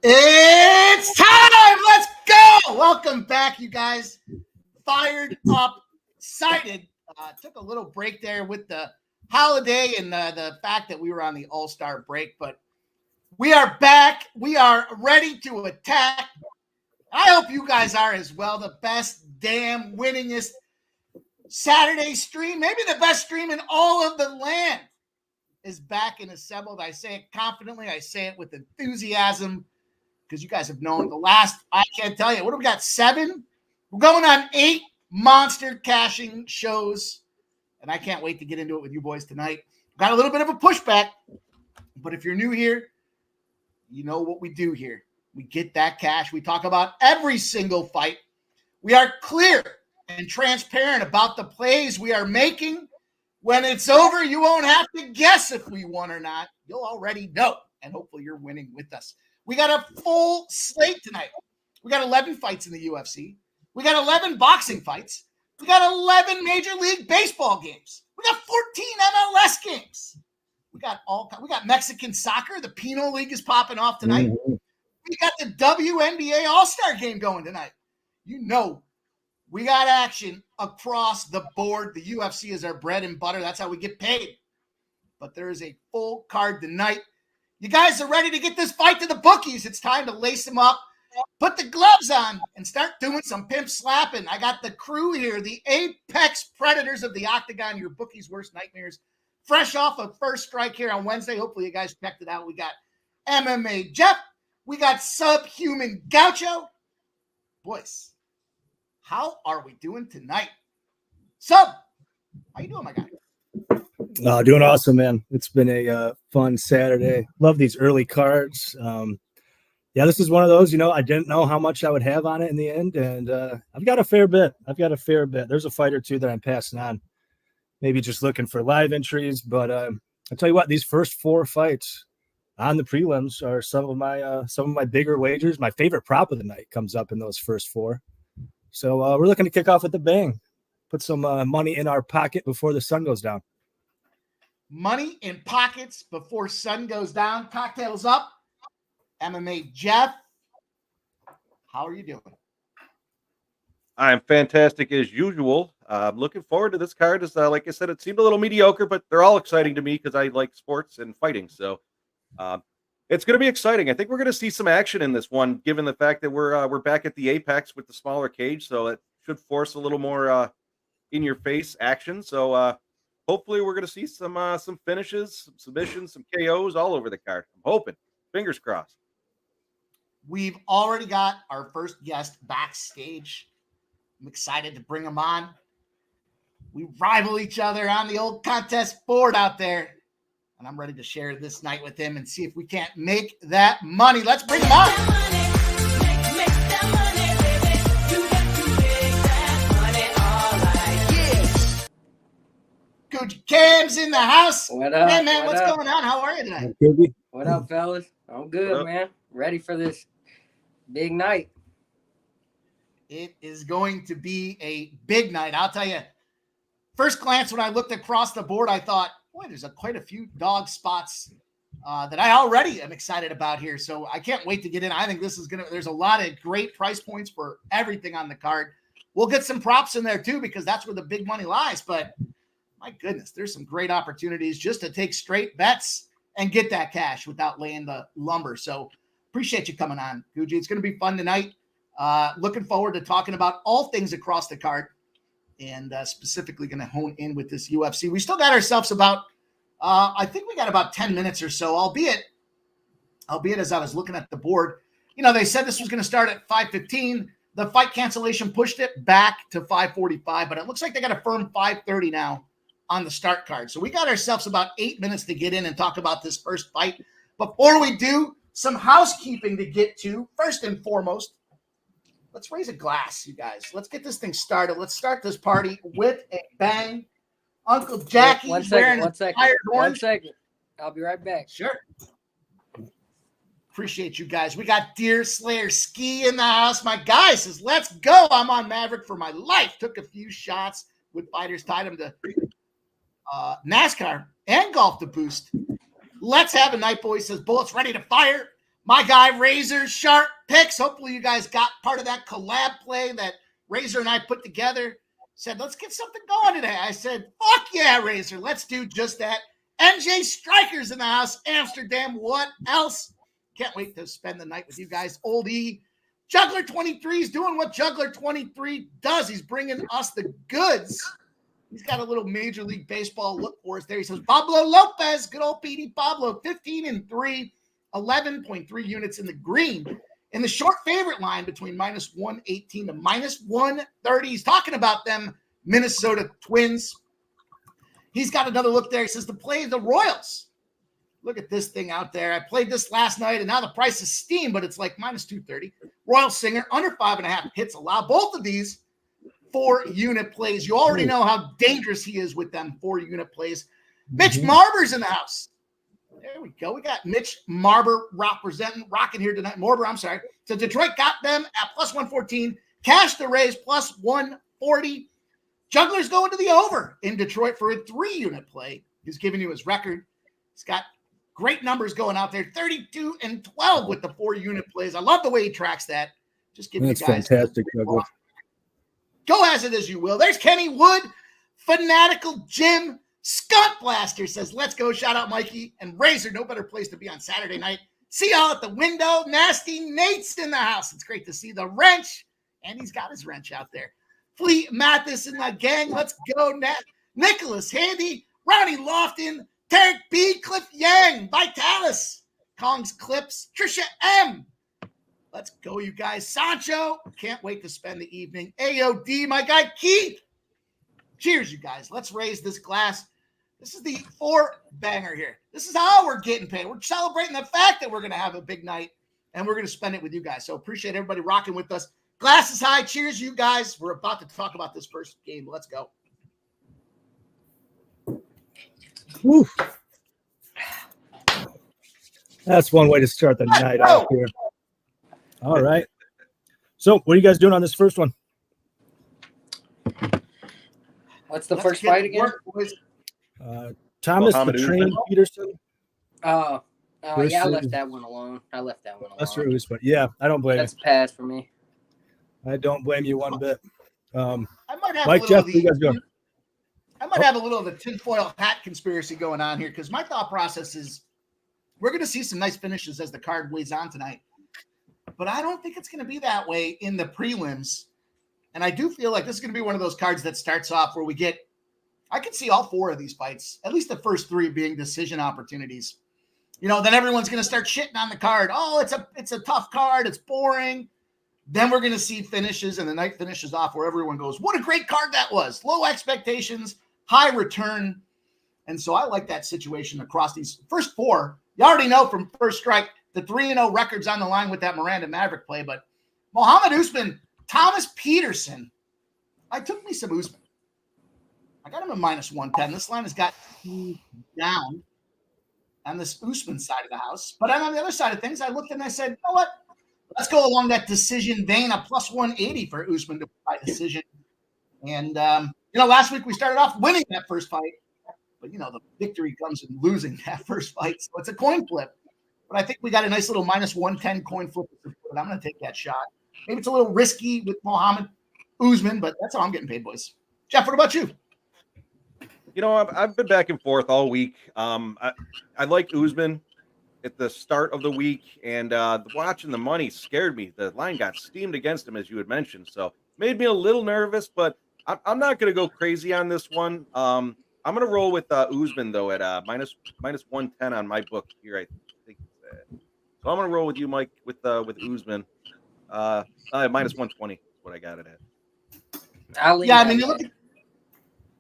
It's time! Let's go! Welcome back, you guys. Fired up, excited. Took a little break there with the holiday and the fact that we were on the All-Star break, but we are back. We are ready to attack. I hope you guys are as well. The best damn winningest Saturday stream, maybe the best stream in all of the land, is back and assembled. I say it confidently. I say it with enthusiasm because you guys have known the last, I can't tell you, what do we got, 7? We're going on 8 monster cashing shows, and I can't wait to get into it with you boys tonight. Got a little bit of a pushback, but if you're new here, you know what we do here. We get that cash. We talk about every single fight. We are clear and transparent about the plays we are making. When it's over, you won't have to guess if we won or not. You'll already know, and hopefully you're winning with us. We got a full slate tonight. We got 11 fights in the UFC. We got 11 boxing fights. We got 11 Major League Baseball games. We got 14 MLS games. We got Mexican soccer. The Pino League is popping off tonight. Mm-hmm. We got the WNBA All-Star game going tonight. You know, we got action across the board. The UFC is our bread and butter. That's how we get paid. But there is a full card tonight. You guys are ready to get this fight to the bookies. It's time to lace them up, put the gloves on, and start doing some pimp slapping. I got the crew here, the apex predators of the octagon, your bookies' worst nightmares. Fresh off of First Strike here on Wednesday. Hopefully you guys checked it out. We got MMA Jeff. We got Subhuman Gaucho. Boys, how are we doing tonight? Sub, how you doing, my guy? Doing awesome, man. It's been a fun Saturday. Love these early cards. This is one of those, I didn't know how much I would have on it in the end, and I've got a fair bit. There's a fight or two that I'm passing on, maybe just looking for live entries. But I'll tell you what, these first 4 fights on the prelims are some of my bigger wagers. My favorite prop of the night comes up in those first 4. So we're looking to kick off with a bang. Put some money in our pocket before the sun goes down. Money in pockets before sun goes down. Cocktails up. MMA Jeff, how are you doing? I'm fantastic as usual. Looking forward to this card. As like I said, it seemed a little mediocre, but they're all exciting to me because I like sports and fighting. So it's going to be exciting. I think we're going to see some action in this one, given the fact that we're back at the apex with the smaller cage. So it should force a little more in-your-face action. So hopefully we're going to see some finishes, some submissions, some KOs all over the card. I'm hoping. Fingers crossed. We've already got our first guest backstage. I'm excited to bring him on. We rival each other on the old contest board out there. And I'm ready to share this night with him and see if we can't make that money. Let's bring him on. Coach Cam's in the house. What up? Hey, man, what's going on? How are you tonight? What up, fellas? I'm good, man. Ready for this big night. It is going to be a big night. I'll tell you, first glance, when I looked across the board, I thought, boy, there's quite a few dog spots that I already am excited about here. So I can't wait to get in. I think this is there's a lot of great price points for everything on the card. We'll get some props in there too, because that's where the big money lies. But my goodness, there's some great opportunities just to take straight bets and get that cash without laying the lumber. So appreciate you coming on, Gucci. It's going to be fun tonight. Looking forward to talking about all things across the card, and specifically going to hone in with this UFC. We still got ourselves about, I think we got about 10 minutes or so, albeit as I was looking at the board, they said this was going to start at 5:15. The fight cancellation pushed it back to 5:45, but it looks like they got a firm 5:30 now on the start card. So we got ourselves about 8 minutes to get in and talk about this first fight. Before we do, some housekeeping to get to. First and foremost, let's raise a glass, you guys. Let's get this thing started. Let's start this party with a bang. Uncle Jackie's one wearing second. orange. 1 second. I'll be right back. Sure. Appreciate you guys. We got Deer Slayer Ski in the house. My guy says, let's go. I'm on Maverick for my life. Took a few shots with fighters, tied him to Nascar and golf to boost. Let's have a night, boy. Says, bullets ready to fire. My guy Razor Sharp Picks. Hopefully you guys got part of that collab play that Razor and I put together. Said, let's get something going today. I said, fuck yeah, Razor. Let's do just that. NJ Strikers in the house. Amsterdam. What else? Can't wait to spend the night with you guys. Old E. Juggler 23 is doing what Juggler 23 does. He's bringing us the goods. He's got a little Major League Baseball look for us there. He says, Pablo Lopez, good old PD Pablo, 15-3, 11.3 units in the green. In the short favorite line between minus 118 to minus 130. He's talking about them Minnesota Twins. He's got another look there. He says to play the Royals. Look at this thing out there. I played this last night, and now the price is steam, but it's like minus 230. Royal Singer, under 5.5 hits allowed. Both of these 4-unit plays. You already know how dangerous he is with them 4-unit plays. Mitch Marber's in the house. There we go. We got Mitch Marber rocking here tonight. Marber, I'm sorry. So Detroit got them at plus 114. Cash the Rays plus 140. Juggler's going to the over in Detroit for a 3-unit play. He's giving you his record. He's got great numbers going out there. 32-12 with the 4-unit plays. I love the way he tracks that. Just give you guys fantastic, Juggler. Go as it as you will. There's Kenny Wood, Fanatical Jim. Skunt Blaster says, let's go. Shout out Mikey and Razor. No better place to be on Saturday night. See y'all at the window. Nasty Nate's in the house. It's great to see the wrench. And he's got his wrench out there. Fleet Mathis and the gang. Let's go. Nicholas Handy, Ronnie Lofton, Tarek B, Cliff Yang, Vitalis, Kong's Clips, Trisha M. Let's go, you guys. Sancho, can't wait to spend the evening. AOD, my guy Keith. Cheers, you guys. Let's raise this glass. This is the 4-banger here. This is how we're getting paid. We're celebrating the fact that we're going to have a big night, and we're going to spend it with you guys. So appreciate everybody rocking with us. Glass is high. Cheers, you guys. We're about to talk about this first game. Let's go. Whew. That's one way to start the night out here. All right. So what are you guys doing on this first one? What's the first fight again? Thomas the Train Peterson. Yeah, I left that one alone. That's true, but yeah, I don't blame you. That's a pass for me. I don't blame you one bit. I might have Mike, Jeff, what you guys doing? I might have a little of the tinfoil hat conspiracy going on here because my thought process is we're going to see some nice finishes as the card weighs on tonight. But I don't think it's going to be that way in the prelims. And I do feel like this is going to be one of those cards that starts off where I can see all 4 of these fights, at least the first 3 being decision opportunities. You know, then everyone's going to start shitting on the card. Oh, it's a tough card. It's boring. Then we're going to see finishes and the night finishes off where everyone goes, what a great card that was. Low expectations, high return. And so I like that situation across these first 4. You already know from first strike, the 3-0 record's on the line with that Miranda Maverick play. But Muhammad Usman, Thomas Peterson. I took me some Usman. I got him at minus 110. This line has got down on this Usman side of the house. But on the other side of things, I looked and I said, you know what? Let's go along that decision vein, a plus 180 for Usman to by decision. And, last week we started off winning that first fight. But, the victory comes in losing that first fight. So it's a coin flip. But I think we got a nice little minus 110 coin flip. I'm going to take that shot. Maybe it's a little risky with Muhammad Usman, but that's how I'm getting paid, boys. Jeff, what about you? I've been back and forth all week. I like Usman at the start of the week, and watching the money scared me. The line got steamed against him, as you had mentioned, so made me a little nervous, but I'm not going to go crazy on this one. I'm going to roll with Usman, though, at minus 110 on my book here, I think. So I'm going to roll with you, Mike, with Usman. Minus 120 is what I got it at.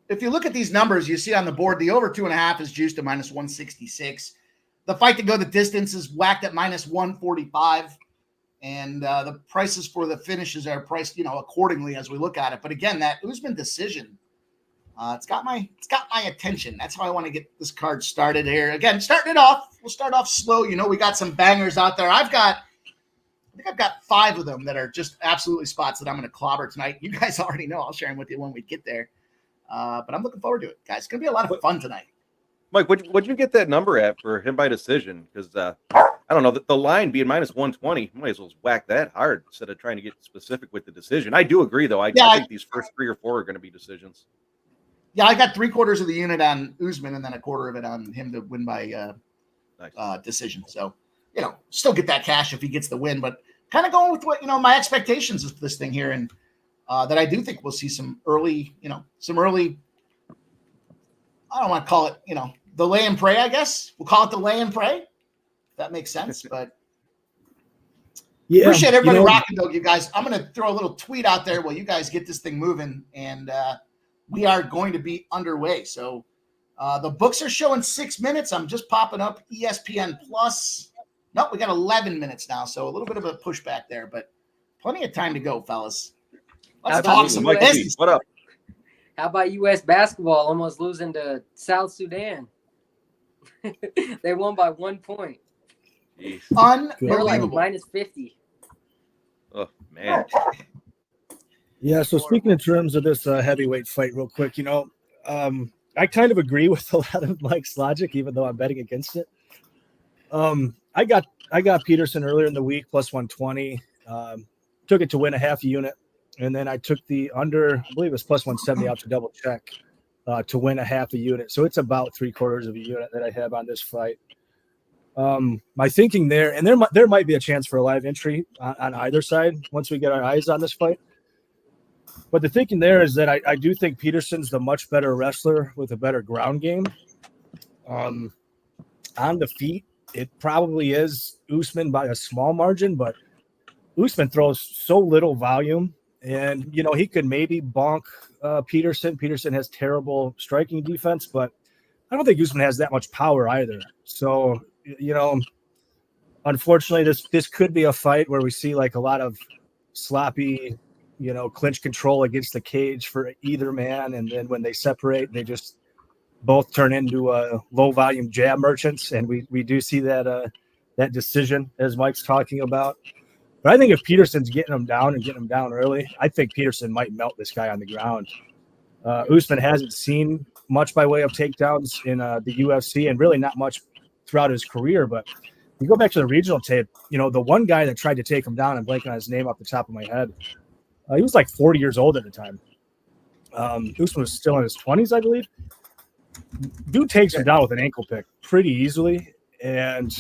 If you look at these numbers, you see on the board, the over 2.5 is juiced to minus 166. The fight to go the distance is whacked at minus 145. And the prices for the finishes are priced, accordingly as we look at it. But again, that Usman decision, it's got my attention. That's how I want to get this card started here. Again, starting it off, we'll start off slow. We got some bangers out there. I think I've got 5 of them that are just absolutely spots that I'm going to clobber tonight. You guys already know. I'll share them with you when we get there. But I'm looking forward to it, guys. It's going to be a lot of fun tonight. Mike, what'd you get that number at for him by decision? Because I don't know, the line being minus 120, you might as well whack that hard instead of trying to get specific with the decision. I do agree, though. I think these first 3 or 4 are going to be decisions. Yeah, I got 3/4 of the unit on Usman and then 1/4 of it on him to win by decision. So, still get that cash if he gets the win, but kind of going with what, my expectations of this thing here. And that I do think we'll see some early, I don't want to call it, the lay and pray, I guess. We'll call it the lay and pray. That makes sense, but yeah, appreciate everybody rocking, though, you guys. I'm going to throw a little tweet out there while you guys get this thing moving, and we are going to be underway. So the books are showing 6 minutes. I'm just popping up ESPN Plus. Nope, we got 11 minutes now, so a little bit of a pushback there, but plenty of time to go, fellas. Let's talk some business. What up? How about U.S. basketball almost losing to South Sudan? They won by 1 point. Jeez. They're like minus 50. Oh, man. Yeah, so speaking in terms of this heavyweight fight real quick, I kind of agree with a lot of Mike's logic, even though I'm betting against it. I got Peterson earlier in the week, plus 120. Took it to win a half a unit. And then I took the under, I believe it was plus 170 out to double check to win a half a unit. So it's about 3/4 of a unit that I have on this fight. My thinking there, and there might be a chance for a live entry on either side once we get our eyes on this fight. But the thinking there is that I do think Peterson's the much better wrestler with a better ground game. On the feet, it probably is Usman by a small margin, but Usman throws so little volume, and he could maybe bonk Peterson. Peterson has terrible striking defense, but I don't think Usman has that much power either. So, unfortunately, this could be a fight where we see like a lot of sloppy, clinch control against the cage for either man, and then when they separate, they just both turn into low volume jab merchants, and we do see that decision as Mike's talking about. But I think if Peterson's getting him down and getting him down early, I think Peterson might melt this guy on the ground. Usman hasn't seen much by way of takedowns in the UFC, and really not much throughout his career. But you go back to the regional tape, the one guy that tried to take him down, and blanking on his name off the top of my head, he was like 40 years old at the time. Usman was still in his 20s, I believe. Dude takes him down with an ankle pick pretty easily. And,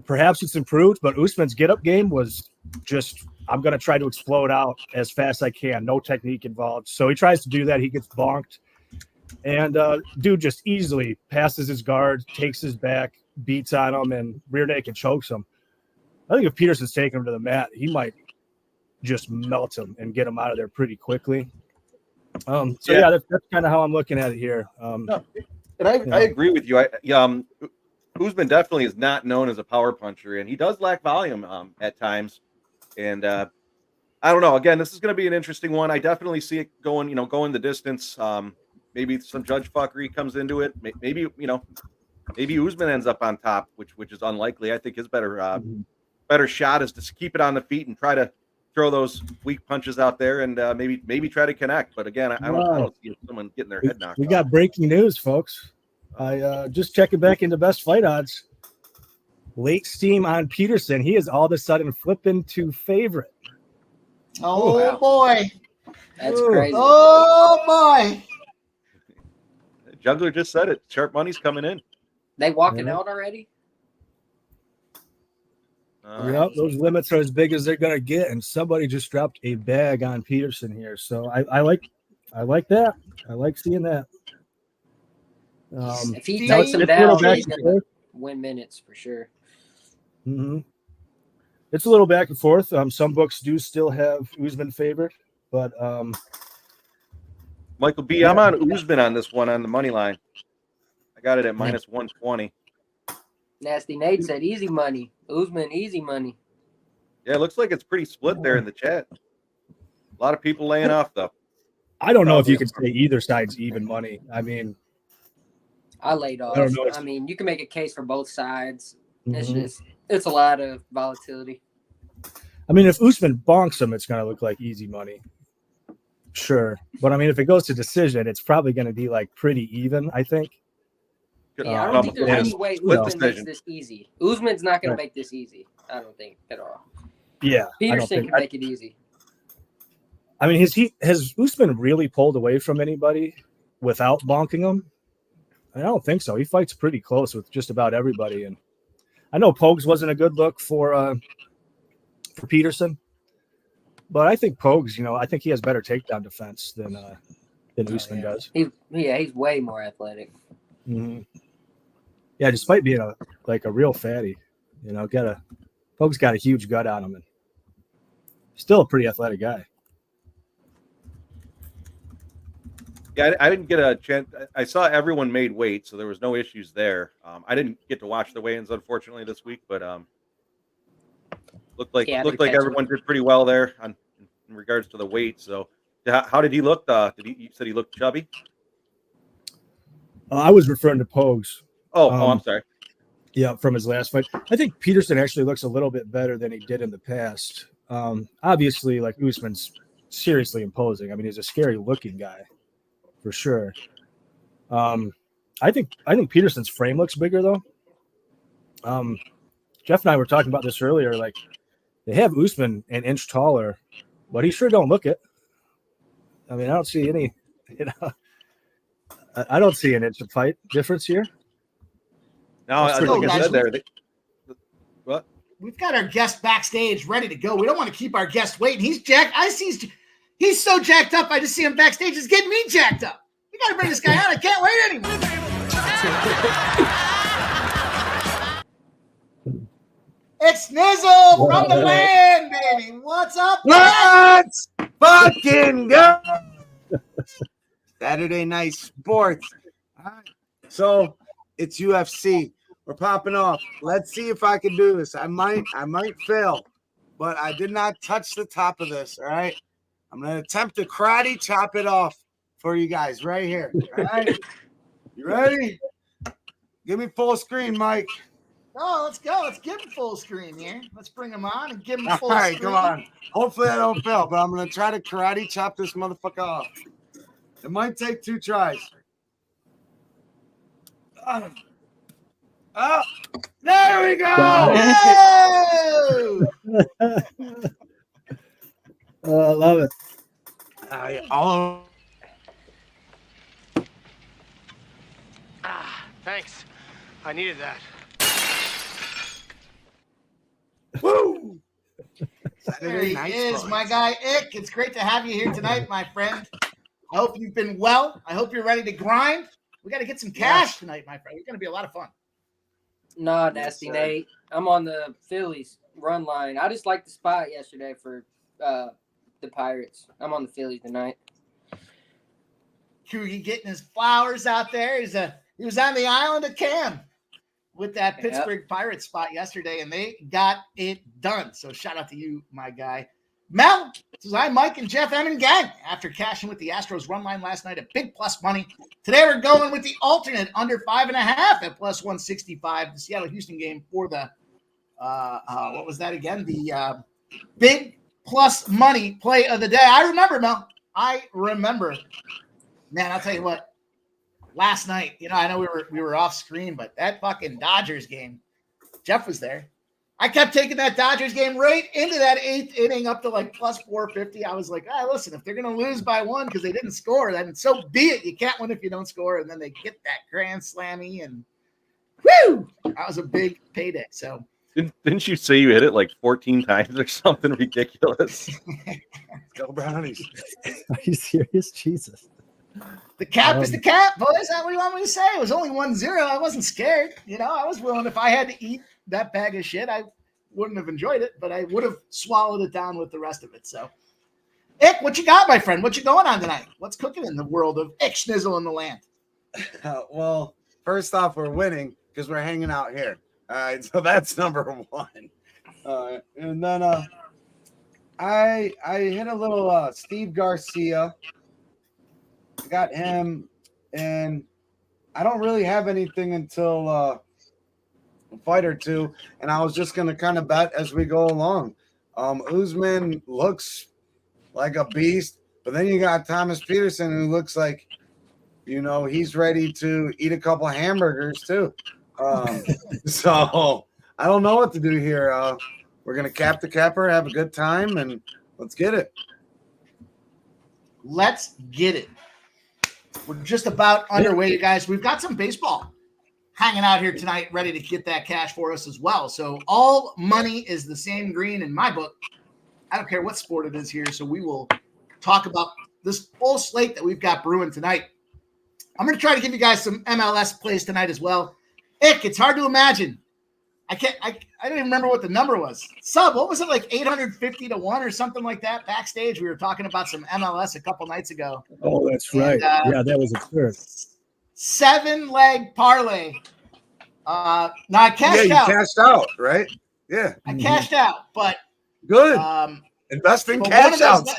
perhaps it's improved, but Usman's get-up game was just, I'm going to try to explode out as fast as I can. No technique involved. So he tries to do that. He gets bonked. And dude just easily passes his guard, takes his back, beats on him, and rear naked chokes him. I think if Peterson's taking him to the mat, he might just melt him and get him out of there pretty quickly. That's kind of how I'm looking at it here. And I agree with you. Usman definitely is not known as a power puncher, and he does lack volume at times. And I don't know. Again, this is going to be an interesting one. I definitely see it going the distance. Maybe some judge fuckery comes into it. Maybe Usman ends up on top, which is unlikely. I think his better shot is to keep it on the feet and try to throw those weak punches out there and maybe try to connect. But again, I don't see someone getting their head knocked off. We got breaking news, folks. I just checking back into best fight odds. Late steam on Peterson. He is all of a sudden flipping to favorite. Oh, wow. Boy. That's crazy. Oh, boy. Juggler just said it. Sharp money's coming in. They walking out already? Yep, those limits are as big as they're going to get, and somebody just dropped a bag on Peterson here. So I like that. I like seeing that. If he takes him down, he's going to win minutes for sure. Mm-hmm. It's a little back and forth. Some books do still have Usman favored, but Michael B, I'm on Usman on this one on the money line. I got it at minus 120. Nasty Nate said easy money. Usman, easy money. Yeah, it looks like it's pretty split there in the chat. A lot of people laying off, though. I don't know if you could say either side's even money. I mean, I laid off. I mean, you can make a case for both sides. Mm-hmm. It's a lot of volatility. I mean, if Usman bonks him, it's going to look like easy money. Sure. But I mean, if it goes to decision, it's probably going to be like pretty even, I think. Yeah, I don't think there's any way split Usman makes decision. this easy. Usman's not going Right. to make this easy. I don't think at all. Yeah, Peterson can make it easy. I mean, has Usman really pulled away from anybody without bonking him? I don't think so. He fights pretty close with just about everybody, and I know Pogues wasn't a good look for Peterson, but I think Pogues, I think he has better takedown defense than Usman does. He's way more athletic. Mm-hmm. Yeah, despite being a real fatty, Pogues got a huge gut on him, and still a pretty athletic guy. Yeah, I didn't get a chance. I saw everyone made weight, so there was no issues there. I didn't get to watch the weigh-ins, unfortunately, this week, but looked like everyone did pretty well there in regards to the weight. So, how did he look? You said he looked chubby? I was referring to Pogues. Oh, I'm sorry. Yeah, from his last fight. I think Peterson actually looks a little bit better than he did in the past. Obviously, like Usman's seriously imposing. I mean, he's a scary-looking guy. For sure. I think Peterson's frame looks bigger though. Jeff and I were talking about this earlier. Like they have Usman an inch taller, but he sure don't look it. I mean, I don't see any. I don't see an inch of height difference here. No, like I said there. What? We've got our guest backstage ready to go. We don't want to keep our guest waiting. He's jacked. He's so jacked up. I just see him backstage. It's getting me jacked up. We got to bring this guy out. I can't wait anymore. It's Nizzle from the land, baby. What's up? Let's fucking go. Saturday night sports. All right. So it's UFC. We're popping off. Let's see if I can do this. I might fail, but I did not touch the top of this. All right. I'm going to attempt to karate chop it off for you guys right here. All right. You ready? Give me full screen, Mike. Oh, let's go. Let's give him full screen here. Let's bring him on and give him full All right, screen. come on. Hopefully I don't fail, but I'm going to try to karate chop this motherfucker off. It might take 2 tries. Oh, there we go. Oh! I love it. Thanks. I needed that. Woo! There he is, my guy Ick. It's great to have you here tonight, my friend. I hope you've been well. I hope you're ready to grind. We got to get some cash tonight, my friend. It's going to be a lot of fun. Nah, Nasty Nate. I'm on the Phillies run line. I just liked the spot yesterday for the Pirates. I'm on the Phillies tonight. Coogie getting his flowers out there. He was on the island of Cam with that Pittsburgh Pirates spot yesterday, and they got it done. So shout out to you, my guy. Mel, this is I, Mike, and Jeff M and gang. After cashing with the Astros run line last night at big plus money, today we're going with the alternate under 5.5 at plus 165. The Seattle-Houston game for the what was that again? The big plus money play of the day. I remember, Mel. I remember. Man, I'll tell you what. Last night, I know we were off screen, but that fucking Dodgers game, Jeff was there. I kept taking that Dodgers game right into that 8th inning up to like plus 450. I was like, listen, if they're going to lose by 1 because they didn't score, then so be it. You can't win if you don't score. And then they get that grand slammy and whoo, that was a big payday. So didn't you say you hit it like 14 times or something ridiculous? Go Brownies. Are you serious? Jesus. The cap is the cap, boys. Is that what you want me to say? It was only 1-0. I wasn't scared. I was willing. If I had to eat that bag of shit, I wouldn't have enjoyed it, but I would have swallowed it down with the rest of it. So, Ick, what you got, my friend? What you going on tonight? What's cooking in the world of Ick Schnizzle in the land? Well, first off, we're winning because we're hanging out here. All right, so that's number 1. And then I hit a little Steve Garcia. Got him, and I don't really have anything until a fight or two, and I was just going to kind of bet as we go along. Usman looks like a beast, but then you got Thomas Peterson, who looks like he's ready to eat a couple hamburgers too. So I don't know what to do here. We're gonna cap the capper, have a good time, and let's get it. Let's get it. We're just about underway, you guys. We've got some baseball hanging out here tonight, ready to get that cash for us as well. So all money is the same green in my book. I don't care what sport it is here. So we will talk about this full slate that we've got brewing tonight. I'm going to try to give you guys some MLS plays tonight as well. It's hard to imagine. I don't even remember what the number was. Sub, what was it, like 850 to 1 or something like that? Backstage, we were talking about some MLS a couple nights ago. Oh, that's right. Yeah, that was absurd. 7-leg parlay. Now I cashed out. You cashed out, right? Yeah. I cashed out, but good. Invest in cash outs.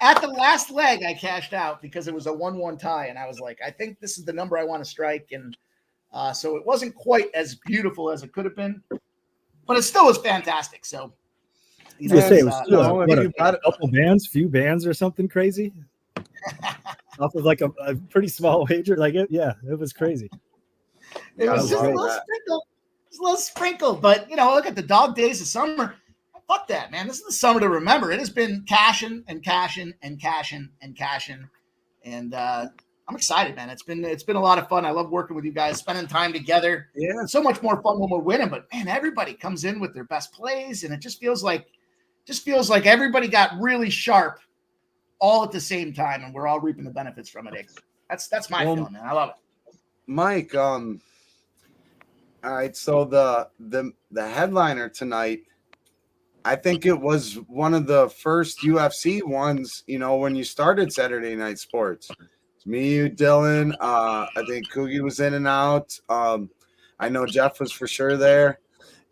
At the last leg, I cashed out because it was a 1-1 tie, and I was like, I think this is the number I want to strike, and so it wasn't quite as beautiful as it could have been, but it still was fantastic. So, it was still few bands or something crazy. Off of like a pretty small wager, it was crazy. It was just a little sprinkle. It's a little sprinkle, but look at the dog days of summer. Fuck that, man. This is the summer to remember. It has been cashing and cashing and cashing and cashing, and I'm excited, man. It's been a lot of fun. I love working with you guys, spending time together. Yeah, it's so much more fun when we're winning. But man, everybody comes in with their best plays, and it just feels like everybody got really sharp all at the same time, and we're all reaping the benefits from it. That's my feeling, man. I love it. Mike, all right. So the headliner tonight, I think it was one of the first UFC ones. When you started Saturday Night Sports, it's me, you, Dylan. I think Coogie was in and out. I know Jeff was for sure there.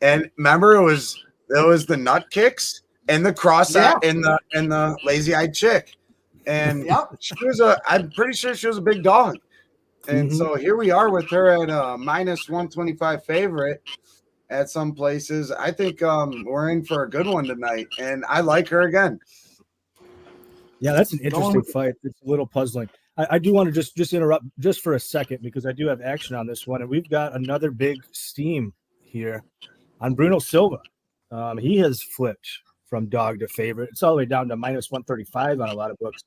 And remember, it was the nut kicks and the cross and the lazy eyed chick, and I'm pretty sure she was a big dog. And so here we are with her at a minus 125 favorite at some places. I think we're in for a good one tonight, and I like her again. Yeah, that's an interesting fight. It's a little puzzling. I do want to just interrupt just for a second because I do have action on this one, and we've got another big steam here on Bruno Silva. He has flipped from dog to favorite. It's all the way down to minus 135 on a lot of books.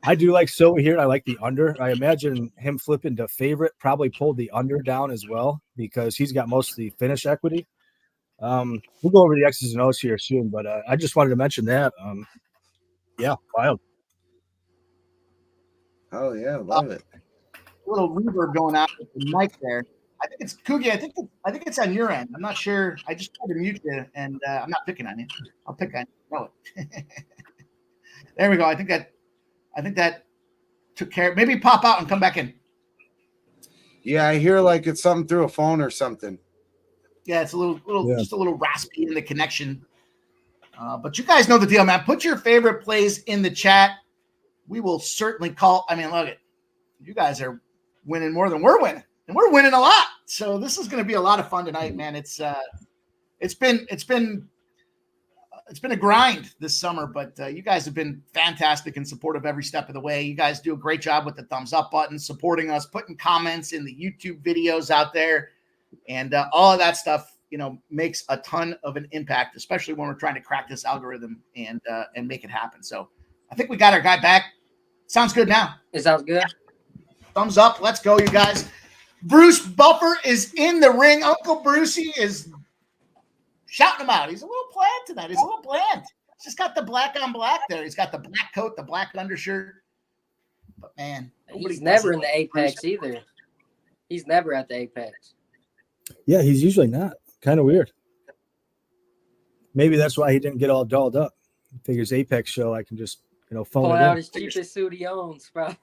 I do like Silva here. I like the under. I imagine him flipping to favorite probably pulled the under down as well because he's got most of the finish equity. We'll go over the X's and O's here soon, but I just wanted to mention that. Wild. Oh yeah, love it. A little reverb going out with the mic there. I think it's Coogie. I think it's on your end. I'm not sure. I just tried to mute you, and I'm not picking on you. I'll pick on you. No. There we go. I think that took care of. Maybe pop out and come back in. Yeah, I hear like it's something through a phone or something. Yeah, it's just a little raspy in the connection. But you guys know the deal, man. Put your favorite plays in the chat. We will certainly call. I mean, look it. You guys are winning more than we're winning, and we're winning a lot. So this is going to be a lot of fun tonight, man. It's been a grind this summer, but you guys have been fantastic and supportive every step of the way. You guys do a great job with the thumbs up button, supporting us, putting comments in the YouTube videos out there, and all of that stuff, makes a ton of an impact, especially when we're trying to crack this algorithm and make it happen. So I think we got our guy back. Sounds good now. It sounds good. Thumbs up. Let's go, you guys. Bruce Buffer is in the ring. Uncle Brucey is shouting him out. He's a little bland tonight. He's just got the black on black there. He's got the black coat, the black undershirt. But, man. He's never in the Apex either. He's never at the Apex. Yeah, he's usually not. Kind of weird. Maybe that's why he didn't get all dolled up. He figures Apex show, I can just, phone pull it out in. his cheapest suit he owns, probably.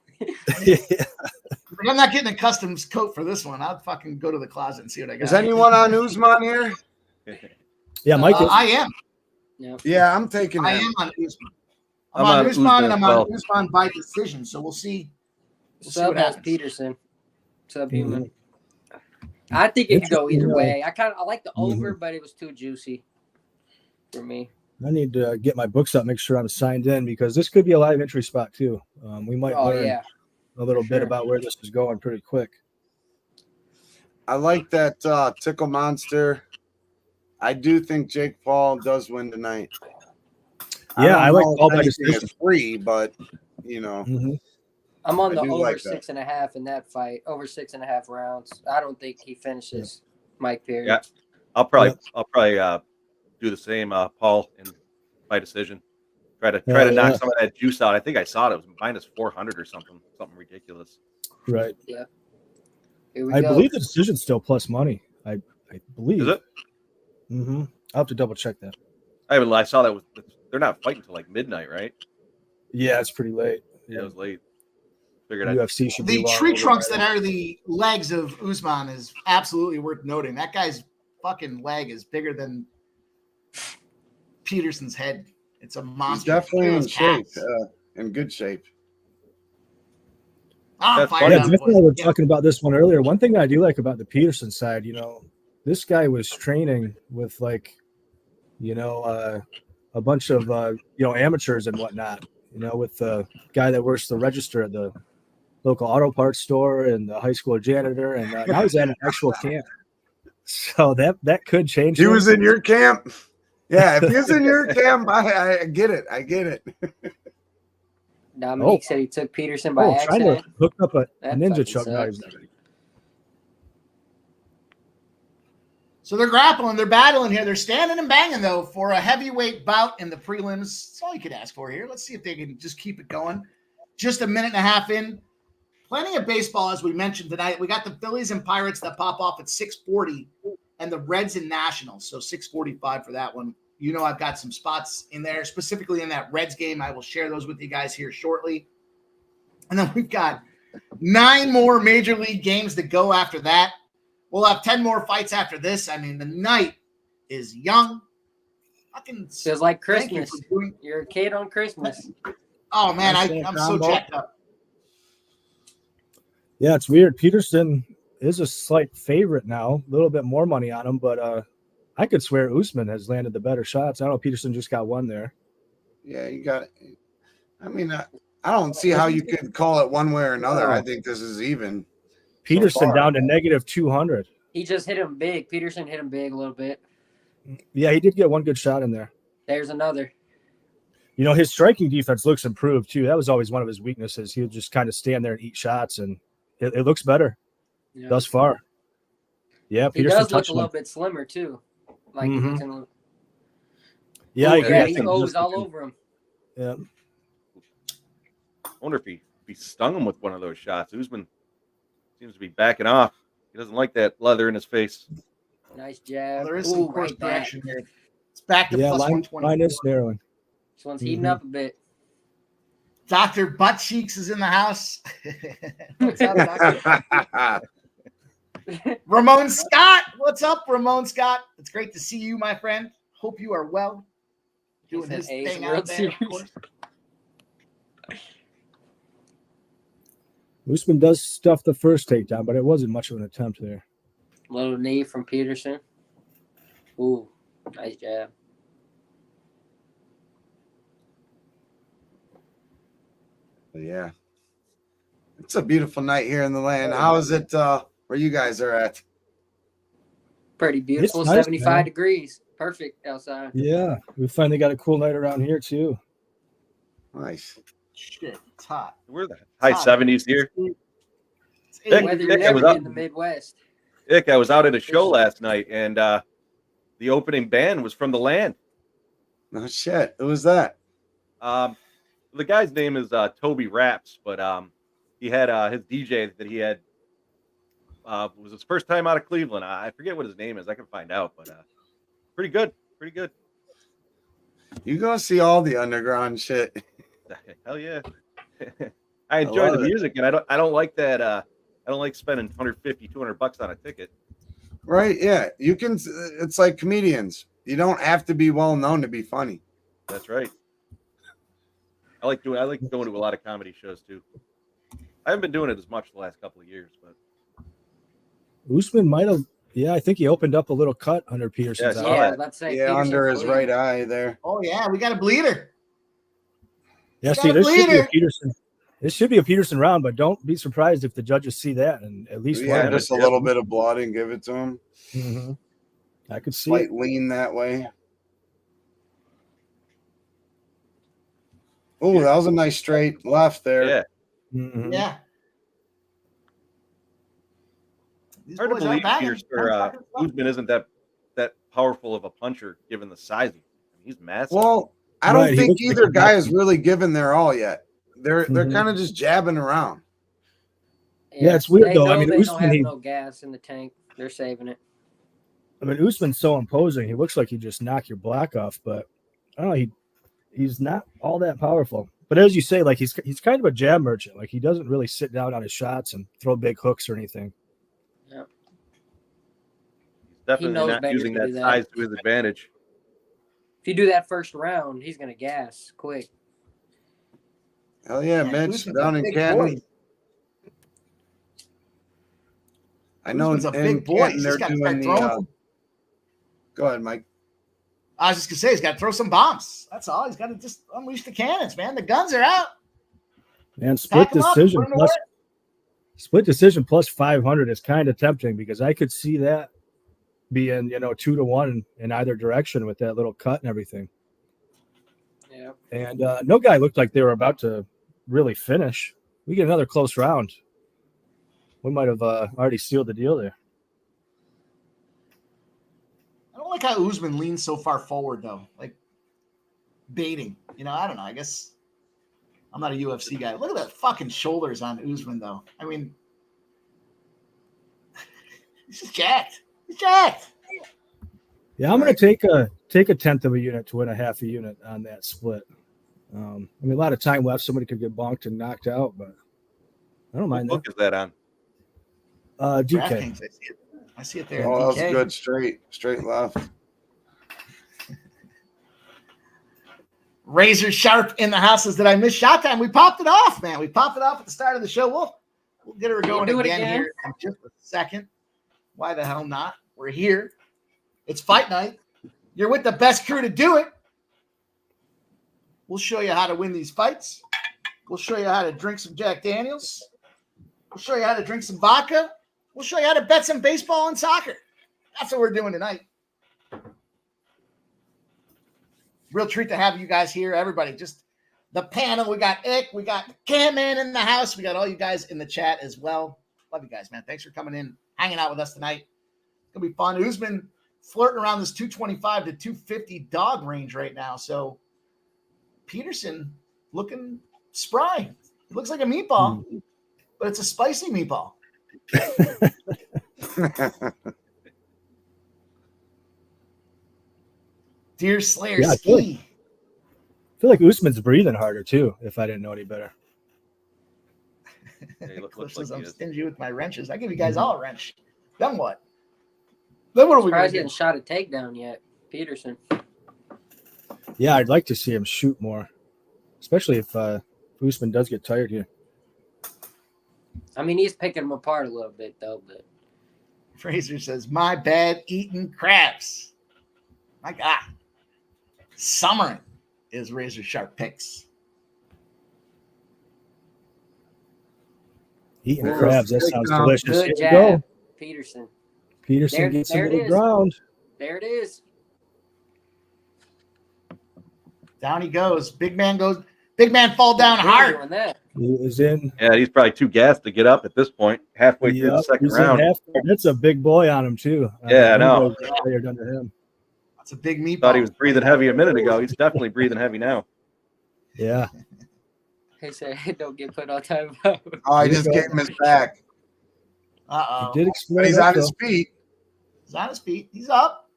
Yeah. I'm not getting a customs coat for this one. I'll fucking go to the closet and see what I got. Is anyone on Usman here? Yeah, Mike. I am. Yeah, I'm taking I him. am on Usman. I'm on Usman, and I'm on Usman by decision. So we'll see. Sub has Peterson. Subhuman. I think it could go either way. I like the over, but it was too juicy for me. I need to get my books up, make sure I'm signed in because this could be a live entry spot too. We might learn a little bit about where this is going pretty quick. I like that Tickle Monster. I do think Jake Paul does win tonight. Yeah, I like all by anything decision. is free, but you know, I'm on the I do over like that. 6.5 in that fight. Over 6.5 rounds. I don't think he finishes Mike Perry. Yeah, I'll probably do the same, Paul, and by decision. Try to knock some of that juice out. I think I saw it was minus 400 or something ridiculous. Right. Yeah. Here we I go. believe the decision's still plus money. I believe. Is it? Mm-hmm. I'll have to double check that. I saw that they're not fighting until like midnight, right? Yeah, it's pretty late. Yeah, it was late. Figured UFC should be The long tree over trunks by that then. are the legs of Usman is absolutely worth noting. That guy's fucking leg is bigger than Peterson's head. It's a he's monster. definitely in Those shape, calves. in good shape. I'm That's fired funny. Yeah, up, definitely. boys. We were Yeah. talking about this one earlier. One thing I do like about the Peterson side, this guy was training with a bunch of amateurs and whatnot. With the guy that works the register at the local auto parts store and the high school janitor, and now he's at an actual camp. So that could change. He things. was in your camp. Yeah, if he was in your camp, I get it. I get it. Dominique said he took Peterson by trying to accident. hook up a That ninja fucking choke. No, he's sucks. not ready. So they're grappling, they're battling here. They're standing and banging, though, for a heavyweight bout in the prelims. That's all you could ask for here. Let's see if they can just keep it going. Just a minute and a half in. Plenty of baseball, as we mentioned tonight. We got the Phillies and Pirates that pop off at 6:40, and the Reds and Nationals. So 6:45 for that one. I've got some spots in there, specifically in that Reds game. I will share those with you guys here shortly. And then we've got 9 more Major League games to go after that. We'll have 10 more fights after this. I mean, the night is young. Feels like Thank you Christmas. for doing. You're a kid on Christmas. Oh man, Nice I'm so combo. jacked up. Yeah, it's weird. Peterson is a slight favorite now, a little bit more money on him, but I could swear Usman has landed the better shots. I know Peterson just got one there. Yeah, you got it. I mean, I don't see how you could call it one way or another. I think this is even. Peterson far. down to negative 200. He just hit him big. Peterson hit him big a little bit. Yeah, he did get one good shot in there. There's another. His striking defense looks improved too. That was always one of his weaknesses. He would just kind of stand there and eat shots, and it looks better thus far. Yeah, He Peterson does look touched a him. little bit slimmer too. Like Mhm. he can, Yeah, I agree. yeah, I he think goes just- all over him. Yeah. I wonder if he stung him with one of those shots. Usman seems to be backing off. He doesn't like that leather in his face. Nice Well, jab. there is some Ooh, course right back. action here. It's back to Yeah, plus line 120. is narrowing. This one's heating Mhm. up a bit. Dr. Butt Cheeks is in the house. What's up, Doctor? Ramon Scott. What's up, Ramon Scott? It's great to see you, my friend. Hope you are well. Doing his A's thing World out there, of Series. course. Usman does stuff the first takedown, but it wasn't much of an attempt there. Little knee from Peterson. Ooh, nice jab. Yeah. It's a beautiful night here in the land. How is it where you guys are at? Pretty beautiful. It's nice, 75 man. degrees. Perfect outside. Yeah, we finally got a cool night around here too. Nice. Shit, it's hot. We're the high Hot. 70s here. It's Heck, 80 Weather Nick, you I never was get up. in the Midwest. Dick, I was out at a show last night, and the opening band was from the land. No shit. Who was that? The guy's name is Toby Raps, but he had his DJ that he had was his first time out of Cleveland. I forget what his name is. I can find out, but pretty good. Pretty good. You go see all the underground shit. Hell yeah. I enjoy the love it. music, and I don't like that. I don't like spending $150-$200 on a ticket. Right? Yeah. You can. It's like comedians. You don't have to be well known to be funny. That's right. I like going to a lot of comedy shows too. I haven't been doing it as much the last couple of years, but Usman might have. Yeah, I think he opened up a little cut under Peterson's Yeah, eye. I saw Yeah, that. let's say Yeah, Peterson's under his bleeding. right eye there. Oh, yeah, we got a bleeder. Yeah, Got see, a there should be a bleeder. Peterson. This should be a Peterson round, but don't be surprised if the judges see that and at least Yeah, one. just a little bit of blood and give it to him. Mm-hmm. I could see Slight it. lean that way. Oh, that was a nice straight left there. Yeah. Mm-hmm. Yeah. These Hard to boys are believe banging. Peterson or Usman isn't that powerful of a puncher given the size. He's massive. Well, I don't Right, he think looks like either he guy got is really given their all yet. They're Mhm. kind of just jabbing around. Yeah, it's weird, they though. know I mean, they don't Usman, have he- no gas in the tank. They're saving it. I mean, Usman's so imposing. He looks like he just knock your black off, but I don't know. He's not all that powerful. But as you say, like he's kind of a jab merchant. Like he doesn't really sit down on his shots and throw big hooks or anything. He's definitely knows not better using to that do that. size to his advantage. If you do that first round, he's gonna gas quick. Hell yeah, Yeah, Mitch Usman's down a in big Canton. boy. I know Usman's a in big boy. Canton He's they're just got to doing start throwing the. some. Go ahead, Mike. I was just gonna say he's got to throw some bombs. That's all. He's got to just unleash the cannons, man. The guns are out. And split Pack 'em up, decision put 'em to plus work. split decision plus 500 is kind of tempting because I could see that being 2-1 in either direction with that little cut and everything. Yeah. And no guy looked like they were about to really finish. We get another close round. We might have already sealed the deal there. I don't like how Usman leans so far forward though, like baiting. I don't know. I guess I'm not a UFC guy. Look at the fucking shoulders on Usman though. I mean, he's just jacked. He's jacked. Yeah, I'm going to take a tenth of a unit to win a half a unit on that split. I mean, a lot of time left. Somebody could get bonked and knocked out, but I don't What mind book is that on? that. DK. DraftKings, I see it there. Oh, that was DK. good. Straight left. Razor sharp in the houses that I missed shot time. We popped it off, man. We popped it off at the start of the show. We'll get her going do it again again? here in just a second. Why the hell not? We're here. It's fight night. You're with the best crew to do it. We'll show you how to win these fights. We'll show you how to drink some Jack Daniels. We'll show you how to drink some vodka. We'll show you how to bet some baseball and soccer. That's what we're doing tonight. Real treat to have you guys here. Everybody, just the panel. We got Ick. We got Cam Man in the house. We got all you guys in the chat as well. Love you guys, man. Thanks for coming in, hanging out with us tonight. It's going to be fun. Usman flirting around this 225 to 250 dog range right now. So Peterson looking spry. It looks like a meatball, but it's a spicy meatball. Deer Slayer Yeah, I ski. feel like Usman's breathing harder too, if I didn't know any better. Yeah, he looks Cliff like says he I'm is. stingy with my wrenches. I give you guys all a wrench. Then what? Then what are we going Surprised to he do? hasn't shot a takedown yet, Peterson. Yeah, I'd like to see him shoot more, especially if Usman does get tired here. I mean, he's picking him apart a little bit though. But Fraser says, my bad eating crabs. My God. Summer is razor sharp picks. Eating Well, crabs, that take sounds down. delicious. good Here we jab, go. Peterson. Peterson There- gets there into it the is. ground. There it is. Down he goes. Big man goes. Big man fall down Good hard. doing that. He is in. Yeah, he's probably too gassed to get up at this point. Halfway through the Yep, second he's in round. half guard. That's a big boy on him too. Yeah, I know. He goes tired under him. That's a big meatball. Thought he was breathing heavy a minute ago. He's definitely breathing heavy now. Yeah. He said, "Don't get put on time out." Oh, I just gave him his back. Uh-oh. He did But explode. he's up, on his though. feet. He's on his feet. He's up.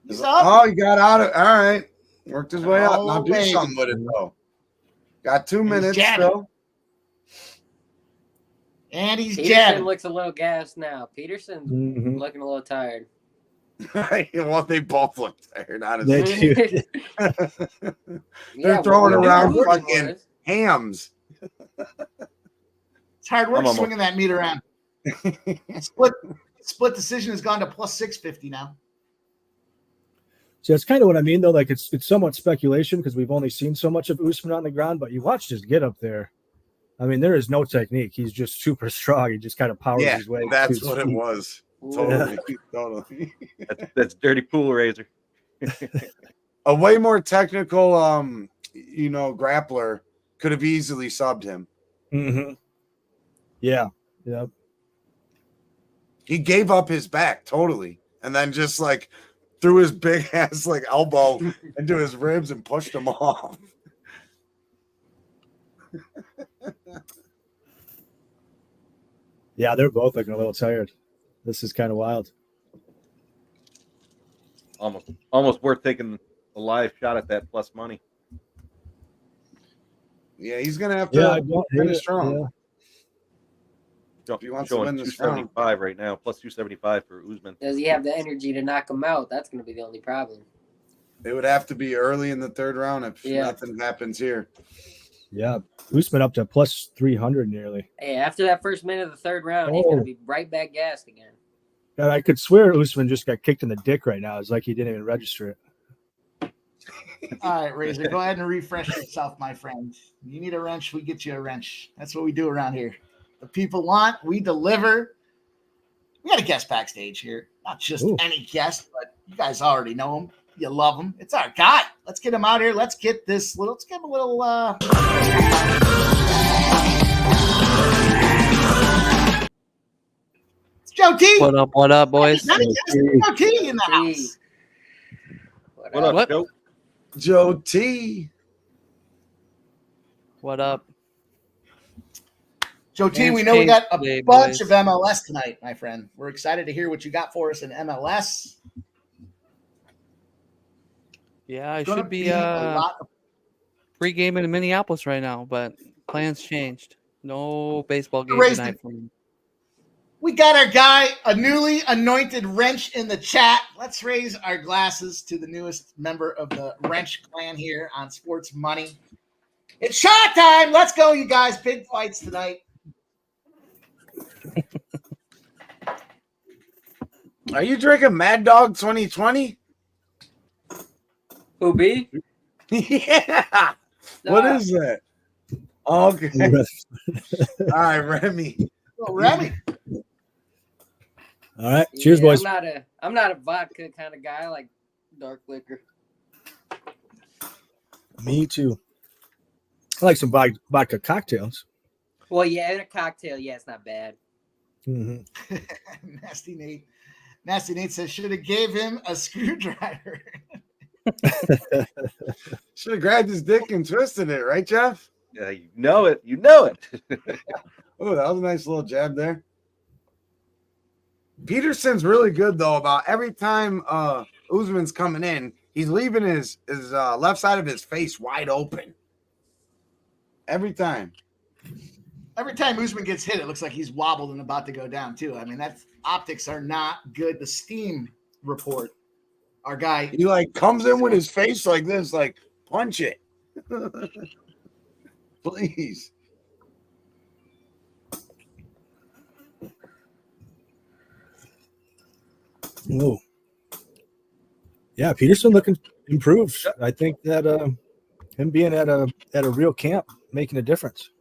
He's up. Oh, he got out of. All right, worked his way up. Now do baby. something with it though. Got 2 He's minutes jabbing. still. And he's Peterson jabbing. looks a little gassed now. Peterson's Mhm. looking a little tired. Well, they both look tired. They Honestly, do. They're throwing well, around Peterson fucking- was. hams. It's hard work I'm almost- swinging that meat around. Split decision has gone to plus 650 now. So that's kind of what I mean, though. Like it's somewhat speculation because we've only seen so much of Usman on the ground, but you watched his get up there. I mean, there is no technique. He's just super strong. He just kind of powers his way. That's to what his it feet. was. Totally. Totally. That's dirty pool razor. A way more technical, grappler could have easily subbed him. Mm-hmm. Yeah. Yep. He gave up his back totally, and then just like threw his big ass like elbow into his ribs and pushed him off. Yeah, they're both looking a little tired. This is kind of wild. Almost worth taking a live shot at that plus money. Yeah, he's gonna have to finish strong. Yeah. If he wants to showing win this 275 right now, plus 275 for Usman. Does he have the energy to knock him out? That's going to be the only problem. It would have to be early in the third round if nothing happens here. Yeah. Usman up to plus 300 nearly. Hey, after that first minute of the third round, he's going to be right back gassed again. And I could swear Usman just got kicked in the dick right now. It's like he didn't even register it. All right, Razor, go ahead and refresh yourself, my friend. You need a wrench, we get you a wrench. That's what we do around here. The people want, we deliver. We got a guest backstage here. Not just any guest, but you guys already know him. You love him. It's our guy. Let's get him out here. Let's give him a little It's Joe T. What up, boys? Joe T in the house. What up, What? Joe? Joe T. What up? Joe T, we It's know we got a today, bunch boys. of MLS tonight, my friend. We're excited to hear what you got for us in MLS. Yeah, I Gonna should be a lot of pre-gaming in Minneapolis right now, but plans changed. No baseball game Raise tonight for me. We got our guy, a newly anointed wrench in the chat. Let's raise our glasses to the newest member of the wrench clan here on Sports Money. It's shot time. Let's go, you guys. Big fights tonight. Are you drinking Mad Dog 2020? Who be? Yeah. What is that? Okay. All right, Remy. Oh, Remy. All right. Cheers, boys. I'm not a vodka kind of guy. I like dark liquor. Me too. I like some vodka cocktails. Well, yeah, in a cocktail, yeah, it's not bad. Mm-hmm. Nasty Nate. Nasty Nate says, should have gave him a screwdriver. Should have grabbed his dick and twisted it, right, Jeff? Yeah, you know it. You know it. Oh, that was a nice little jab there. Peterson's really good though. About every time Usman's coming in, he's leaving his left side of his face wide open. Every time. Every time Usman gets hit, it looks like he's wobbled and about to go down, too. I mean, that's optics are not good. The Steam report, our guy. He like comes in with his face like this, like punch it. Please. Oh. Yeah, Peterson looking improved. I think that him being at a real camp making a difference.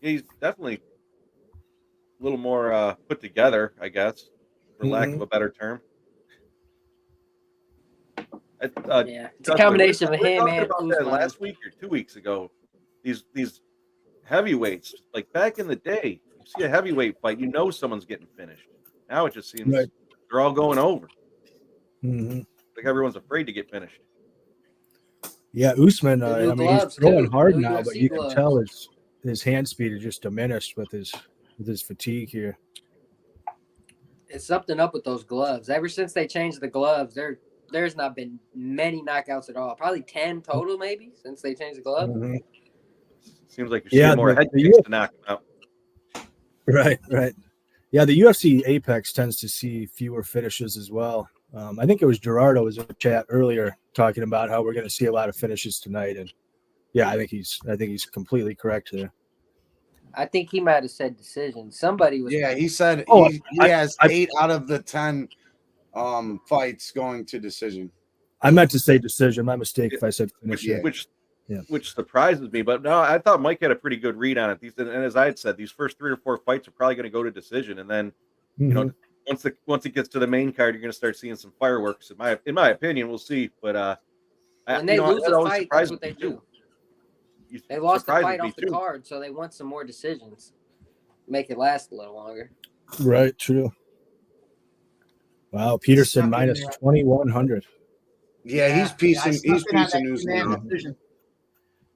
He's definitely a little more put together, I guess, for lack of a better term. Yeah, it's a combination of him and about that Usman. last week or 2 weeks ago. These heavyweights, like back in the day, you see a heavyweight fight, you know someone's getting finished. Now it just seems they're all going over. Mm-hmm. Like everyone's afraid to get finished. Yeah, Usman. The I new mean, he's gloves, throwing too. hard New now, but UFC you gloves. can tell his hand speed is just diminished with his fatigue here. It's something up with those gloves. Ever since they changed the gloves, there's not been many knockouts at all. Probably 10 total, maybe, since they changed the glove. Mm-hmm. Seems like you're seeing more head kicks to knock them out. Right. Yeah, the UFC Apex tends to see fewer finishes as well. I think it was Gerardo was in the chat earlier talking about how we're going to see a lot of finishes tonight, and yeah, I think he's completely correct there. I think he might have said decision. Somebody was. Yeah, he said he has 8 out of the 10 fights going to decision. I meant to say decision. My mistake if I said finish. Which which surprises me. But no, I thought Mike had a pretty good read on it. And as I had said, these first 3 or 4 fights are probably going to go to decision, and then you know once it gets to the main card, you're going to start seeing some fireworks. In my opinion, we'll see. But when they lose a fight, that's what they do. They lost the fight off the card, so they want some more decisions. Make it last a little longer. Right, true. Wow, Peterson minus 2,100. Yeah, he's piecing news.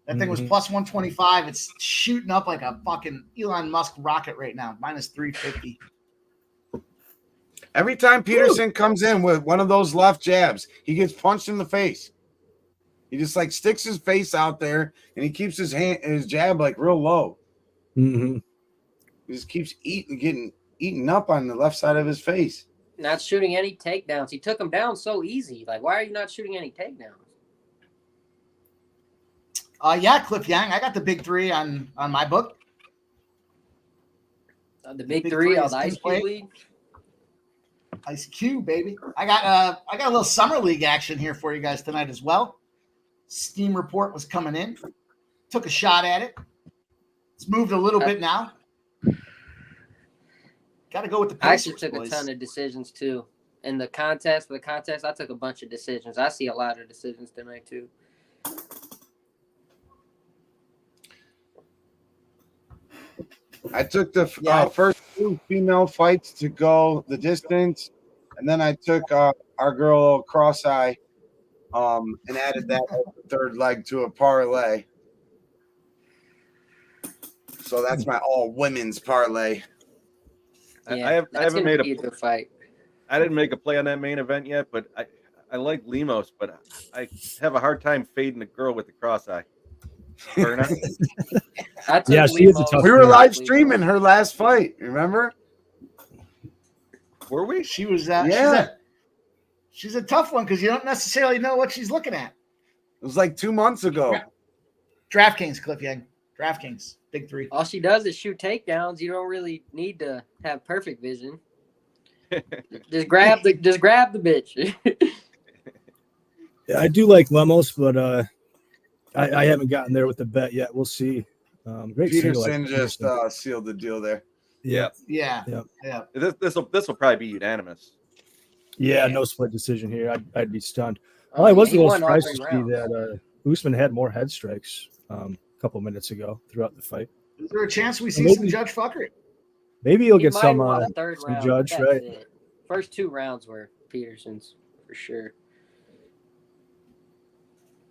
That thing was plus 125. It's shooting up like a fucking Elon Musk rocket right now, minus 350. Every time Peterson comes in with one of those left jabs, he gets punched in the face. He just like sticks his face out there and he keeps his jab like real low. Mm-hmm. He just keeps getting eaten up on the left side of his face. Not shooting any takedowns. He took him down so easy. Like, why are you not shooting any takedowns? Yeah, Cliff Young. I got the big 3 on my book. The big three on the Ice Cube League. Ice Cube, baby. I got a little summer league action here for you guys tonight as well. Steam report was coming in. Took a shot at it. It's moved a little bit now. Got to go with the Pacers, I actually took boys. a ton of decisions too. In the contest, I took a bunch of decisions. I see a lot of decisions tonight too. I took the first 2 female fights to go the distance, and then I took our girl Cross-Eye and added that third leg to a parlay. So that's my all women's parlay. Yeah, I haven't made a good fight. I didn't make a play on that main event yet, but I like Lemos, but I have a hard time fading the girl with the cross-eye. Yeah, she is a tough. We were live streaming her last fight. Remember? Were we? She was she's a tough one because you don't necessarily know what she's looking at. It was like 2 months ago. DraftKings, Cliff Young. DraftKings, big 3. All she does is shoot takedowns. You don't really need to have perfect vision. just grab the bitch. Yeah, I do like Lemos, but I haven't gotten there with the bet yet. We'll see. Great Peterson just sealed the deal there. Yeah. This will probably be unanimous. Yeah, no split decision here. I'd be stunned. I was a little surprised to see that Usman had more head strikes a couple minutes ago throughout the fight. Is there a chance we see some judge fuckery? Maybe he'll get some third some round, judge, right? It. First 2 rounds were Peterson's for sure.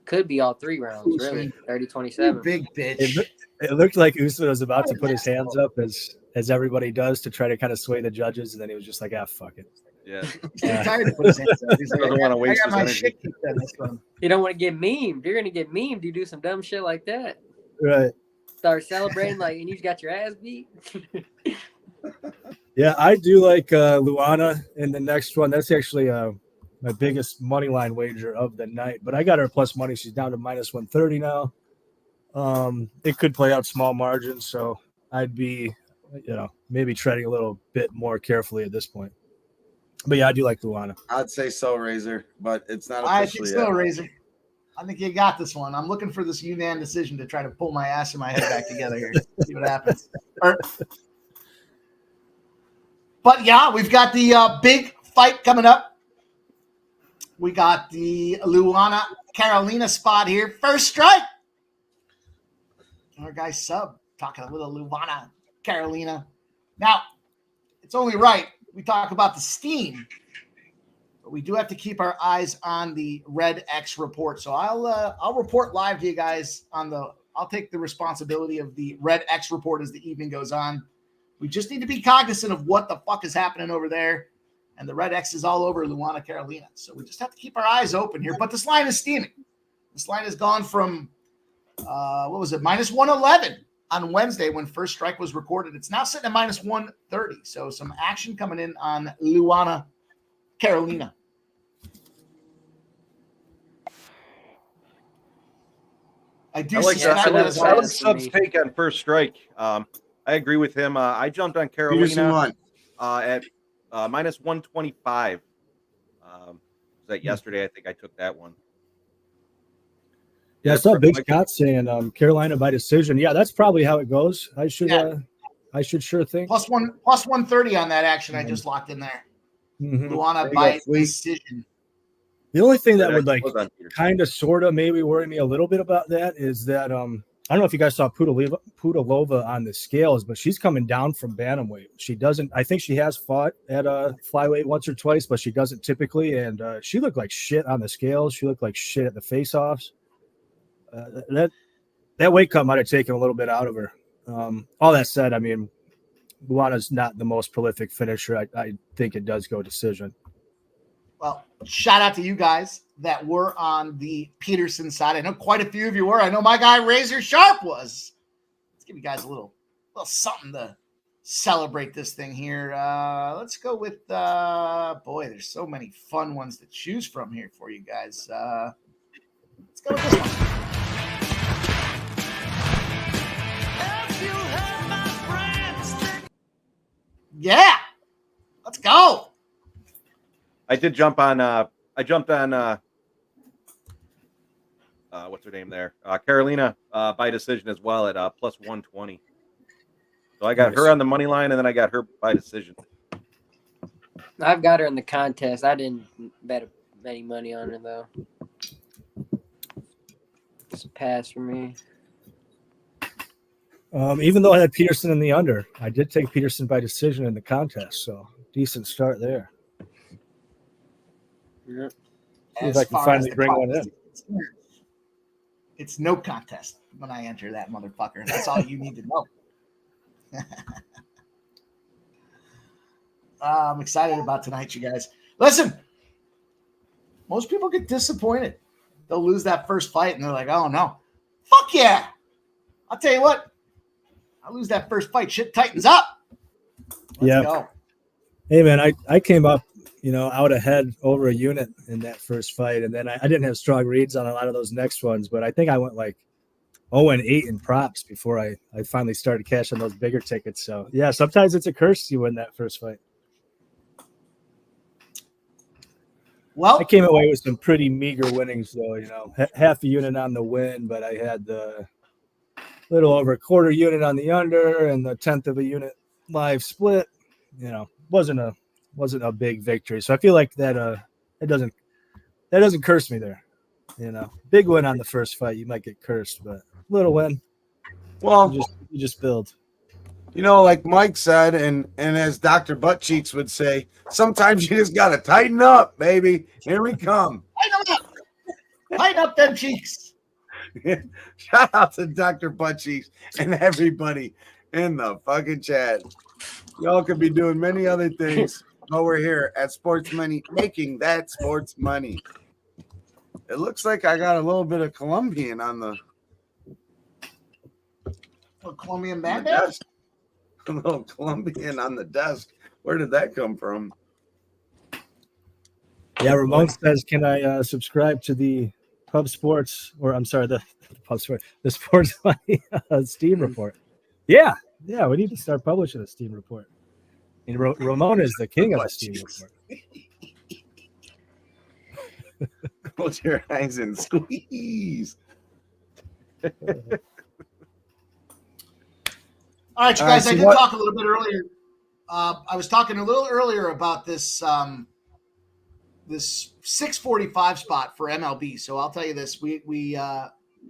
Could be all 3 rounds, really. 30-27. Big bitch. It looked like Usman was about to put his hands up as everybody does to try to kind of sway the judges, and then he was just like, fuck it. Yeah. He's too tired to put his hands up. He's like, Doesn't want to waste I got his my energy. shit kicked in this one. You don't want to get memed. You're going to get memed. You do some dumb shit like that. Right. Start celebrating like, and you got your ass beat. Yeah, I do like Luana in the next one. That's actually my biggest money line wager of the night. But I got her plus money. She's down to minus 130 now. It could play out small margins, so I'd be, maybe treading a little bit more carefully at this point. But yeah, I do like Luana. I'd say so, Razor, but it's not I officially think so, yet. Razor. I think you got this one. I'm looking for this Yunnan decision to try to pull my ass and my head back together here. See what happens. But yeah, we've got the big fight coming up. We got the Luana Carolina spot here. First strike. Our guy Sub talking a little Luana Carolina. Now, it's only right we talk about the steam, but we do have to keep our eyes on the Red X report. So I'll report live to you guys I'll take the responsibility of the Red X report as the evening goes on. We just need to be cognizant of what the fuck is happening over there. And the Red X is all over Luana Carolina. So we just have to keep our eyes open here. But this line is steaming. This line has gone from, minus 111 on Wednesday when first strike was recorded. It's now sitting at minus 130. So some action coming in on Luana Carolina. I like Sub's take on first strike. I agree with him. I jumped on Carolina at minus 125. Was that yesterday? I think I took that one. Yeah, I saw Big Scott saying Carolina by decision. Yeah, that's probably how it goes. I should sure think. Plus 130 on that action. I just locked in there. Luana by decision. The only thing that would kind of sort of maybe worry me a little bit about that is that I don't know if you guys saw Pudilova on the scales, but she's coming down from bantamweight. She doesn't. I think she has fought at a flyweight once or twice, but she doesn't typically. And she looked like shit on the scales. She looked like shit at the face-offs. That weight cut might have taken a little bit out of her. All that said, I mean, Luana's not the most prolific finisher. I think it does go decision. Well, shout out to you guys that were on the Peterson side. I know quite a few of you were. I know my guy Razor Sharp was. Let's give you guys a little something to celebrate this thing here. Let's go with boy, there's so many fun ones to choose from here for you guys. Let's go with this one. Yeah, let's go. I did jump on. I jumped on. What's her name there? Carolina by decision as well at plus 120. So I got her on the money line, and then I got her by decision. I've got her in the contest. I didn't bet any money on her though. It's a pass for me. Even though I had Peterson in the under, I did take Peterson by decision in the contest. So decent start there. Yep. See if I can finally bring one in. It's no contest when I enter that motherfucker. That's all you need to know. I'm excited about tonight, you guys. Listen, most people get disappointed. They'll lose that first fight, and they're like, oh, no. Fuck yeah. I'll tell you what. I lose that first fight. Shit tightens up. Let's go. Hey, man, I came up, out ahead over a unit in that first fight. And then I didn't have strong reads on a lot of those next ones, but I think I went like 0-8 in props before I finally started cashing those bigger tickets. So, yeah, sometimes it's a curse you win that first fight. Well, I came away with some pretty meager winnings, though, half a unit on the win, but I had the little over a quarter unit on the under and the 1/10 of a unit live split. Wasn't a big victory. So I feel like that doesn't curse me there. Big win on the first fight, you might get cursed, but little win. Well, you just build. Like Mike said, and as Dr. Buttcheeks would say, sometimes you just gotta tighten up, baby. Here we come. Tighten up them cheeks. Shout out to Dr. Buttcheeks and everybody in the fucking chat. Y'all could be doing many other things, but we're here at Sports Money, making that sports money. It looks like I got a little bit of Colombian on the Colombian bandit. A little Colombian on the desk. Where did that come from? Yeah, Ramon says, can I subscribe to the Pub Sports, or I'm sorry, the Pub Sports, the Sports Money Steam report? Yeah, we need to start publishing a Steam report. And Ramon is the king of the Steam report. Close your eyes and squeeze. All right, you guys, I did talk a little bit earlier. I was talking a little earlier about this this 645 spot for MLB. So I'll tell you this: we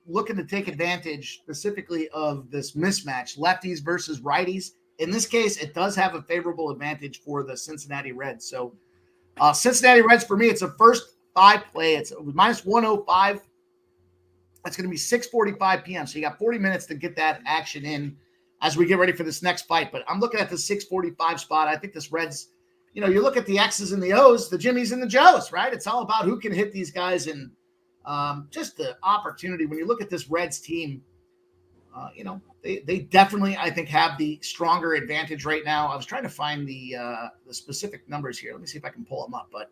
looking to take advantage specifically of this mismatch, lefties versus righties. In this case, it does have a favorable advantage for the Cincinnati Reds. So Cincinnati Reds, for me, it's a first 5 play. It's minus 105. That's going to be 6:45 p.m. So you got 40 minutes to get that action in as we get ready for this next fight. But I'm looking at the 6:45 spot. I think this Reds, you look at the X's and the O's, the Jimmies and the Joes, right? It's all about who can hit these guys and just the opportunity. When you look at this Reds team, they definitely, I think, have the stronger advantage right now. I was trying to find the specific numbers here. Let me see if I can pull them up. But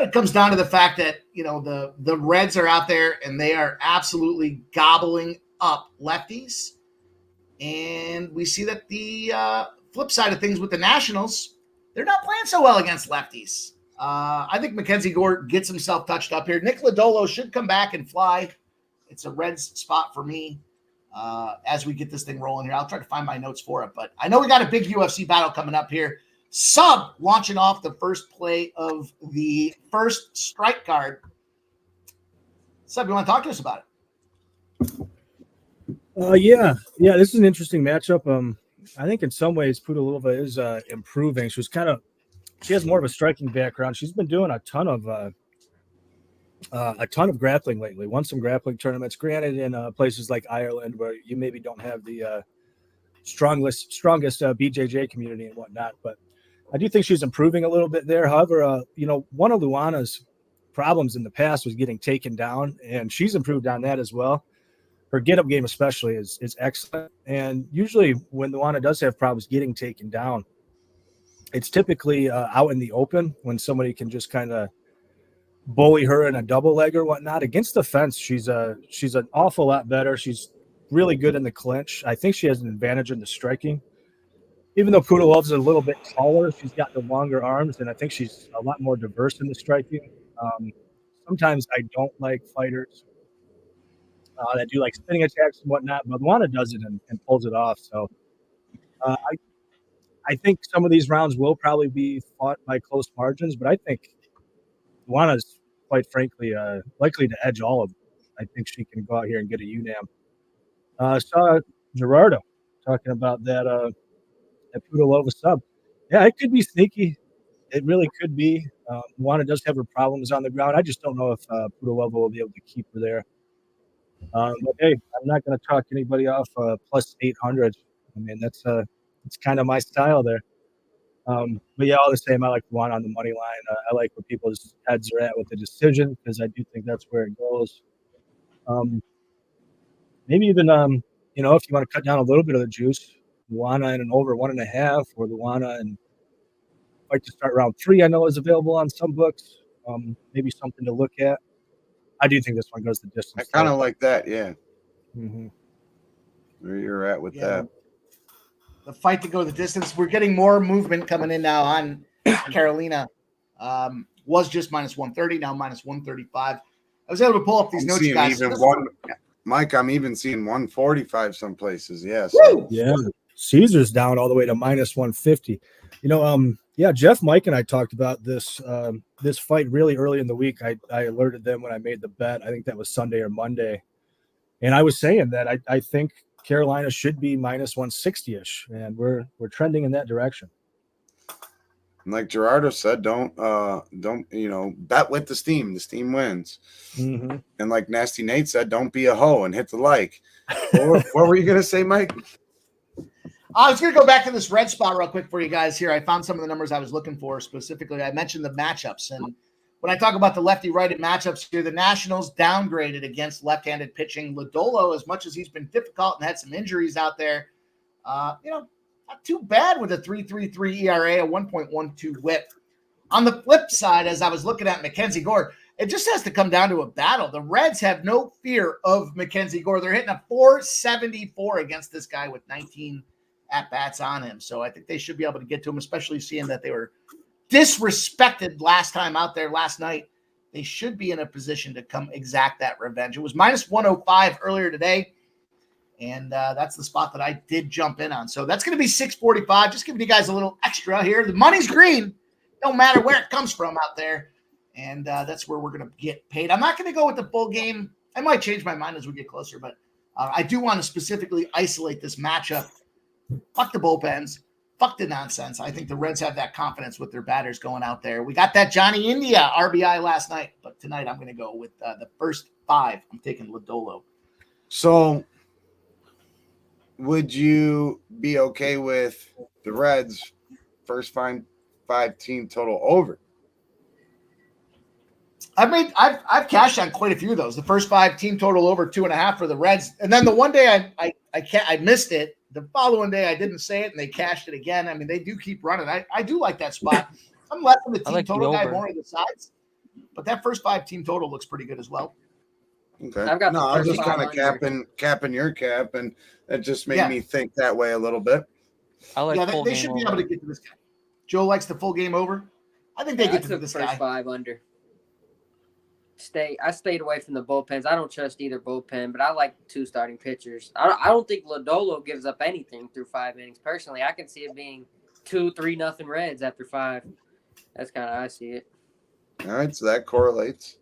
it comes down to the fact that, the Reds are out there and they are absolutely gobbling up lefties. And we see that the flip side of things with the Nationals, they're not playing so well against lefties. I think Mackenzie Gore gets himself touched up here. Nick Lodolo should come back and fly. It's a Reds spot for me as we get this thing rolling here. I'll try to find my notes for it, but I know we got a big UFC battle coming up here. Sub launching off the first play of the first strike card. Sub, you want to talk to us about it? Yeah, this is an interesting matchup. I think in some ways Pudilova is improving. She has more of a striking background. She's been doing a ton of grappling lately. Won some grappling tournaments, granted in places like Ireland where you maybe don't have the strongest BJJ community and whatnot. But I do think she's improving a little bit there. However, one of Luana's problems in the past was getting taken down, and she's improved on that as well. Her get-up game especially is excellent. And usually when Luana does have problems getting taken down, it's typically out in the open when somebody can just kind of bully her in a double leg or whatnot. Against the fence, she's an awful lot better. She's really good in the clinch. I think she has an advantage in the striking. Even though Pudilova's a little bit taller, she's got the longer arms, and I think she's a lot more diverse in the striking. Sometimes I don't like fighters that do like spinning attacks and whatnot, but Luana does it and pulls it off. So I think some of these rounds will probably be fought by close margins, but I think Luana's quite frankly likely to edge all of them. I think she can go out here and get a UNAM. Saw Gerardo talking about that Pudilova sub. Yeah, it could be sneaky. It really could be. Luana does have her problems on the ground. I just don't know if Pudilova will be able to keep her there. But hey, I'm not going to talk anybody off plus 800. I mean, it's kind of my style there. But yeah, all the same, I like Luana on the money line. I like where people's heads are at with the decision because I do think that's where it goes. Maybe even if you want to cut down a little bit of the juice, Luana and an over 1.5, or Luana and fight to start round 3. I know is available on some books. Maybe something to look at. I do think this one goes the distance. I kind of like that, yeah. Mm-hmm. Where you're at with that. The fight to go the distance. We're getting more movement coming in now on Carolina. Was just minus 130, now minus 135. I was able to pull up these notes, guys. Mike, I'm even seeing 145 some places. Yes. Woo! Yeah. Caesar's down all the way to minus 150. Jeff, Mike, and I talked about this fight really early in the week. I alerted them when I made the bet. I think that was Sunday or Monday. And I was saying that I think Carolina should be minus 160-ish, and we're trending in that direction. Like Gerardo said, don't bet with the steam. The steam wins. Mm-hmm. And like Nasty Nate said, don't be a hoe and hit the like. What were you gonna say, Mike? I was going to go back to this red spot real quick for you guys here. I found some of the numbers I was looking for specifically. I mentioned the matchups. And when I talk about the lefty-righted matchups here, the Nationals downgraded against left-handed pitching. Lodolo, as much as he's been difficult and had some injuries out there, not too bad with a 3.33 ERA, a 1.12 whip. On the flip side, as I was looking at Mackenzie Gore, it just has to come down to a battle. The Reds have no fear of Mackenzie Gore. They're hitting a 474 against this guy with 19 at-bats on him. So I think they should be able to get to him, especially seeing that they were disrespected last time out there last night. They should be in a position to come exact that revenge. It was minus 105 earlier today, and that's the spot that I did jump in on. So that's going to be 645. Just giving you guys a little extra here. The money's green. Don't matter where it comes from out there, and that's where we're going to get paid. I'm not going to go with the full game. I might change my mind as we get closer, but I do want to specifically isolate this matchup. Fuck the bullpens. Fuck the nonsense. I think the Reds have that confidence with their batters going out there. We got that Johnny India RBI last night, but tonight I'm going to go with the first 5. I'm taking Lodolo. So would you be okay with the Reds first 5 team total over? I've cashed on quite a few of those. The first 5 team total over 2.5 for the Reds. And then the one day I missed it. The following day, I didn't say it, and they cashed it again. I mean, they do keep running. I do like that spot. I'm less than the team total guy, more of the sides. But that first 5 team total looks pretty good as well. Okay. I'm just kind of capping your cap, and it just made me think that way a little bit. I like they should be able to get to this guy. Joe likes the full game over. I think they get to this first guy. 5 under. I stayed away from the bullpens. I don't trust either bullpen, but I like 2 starting pitchers. I don't think Lodolo gives up anything through 5 innings. Personally, I can see it being 2-3-0 Reds after 5. That's kind of how I see it. All right, so that correlates.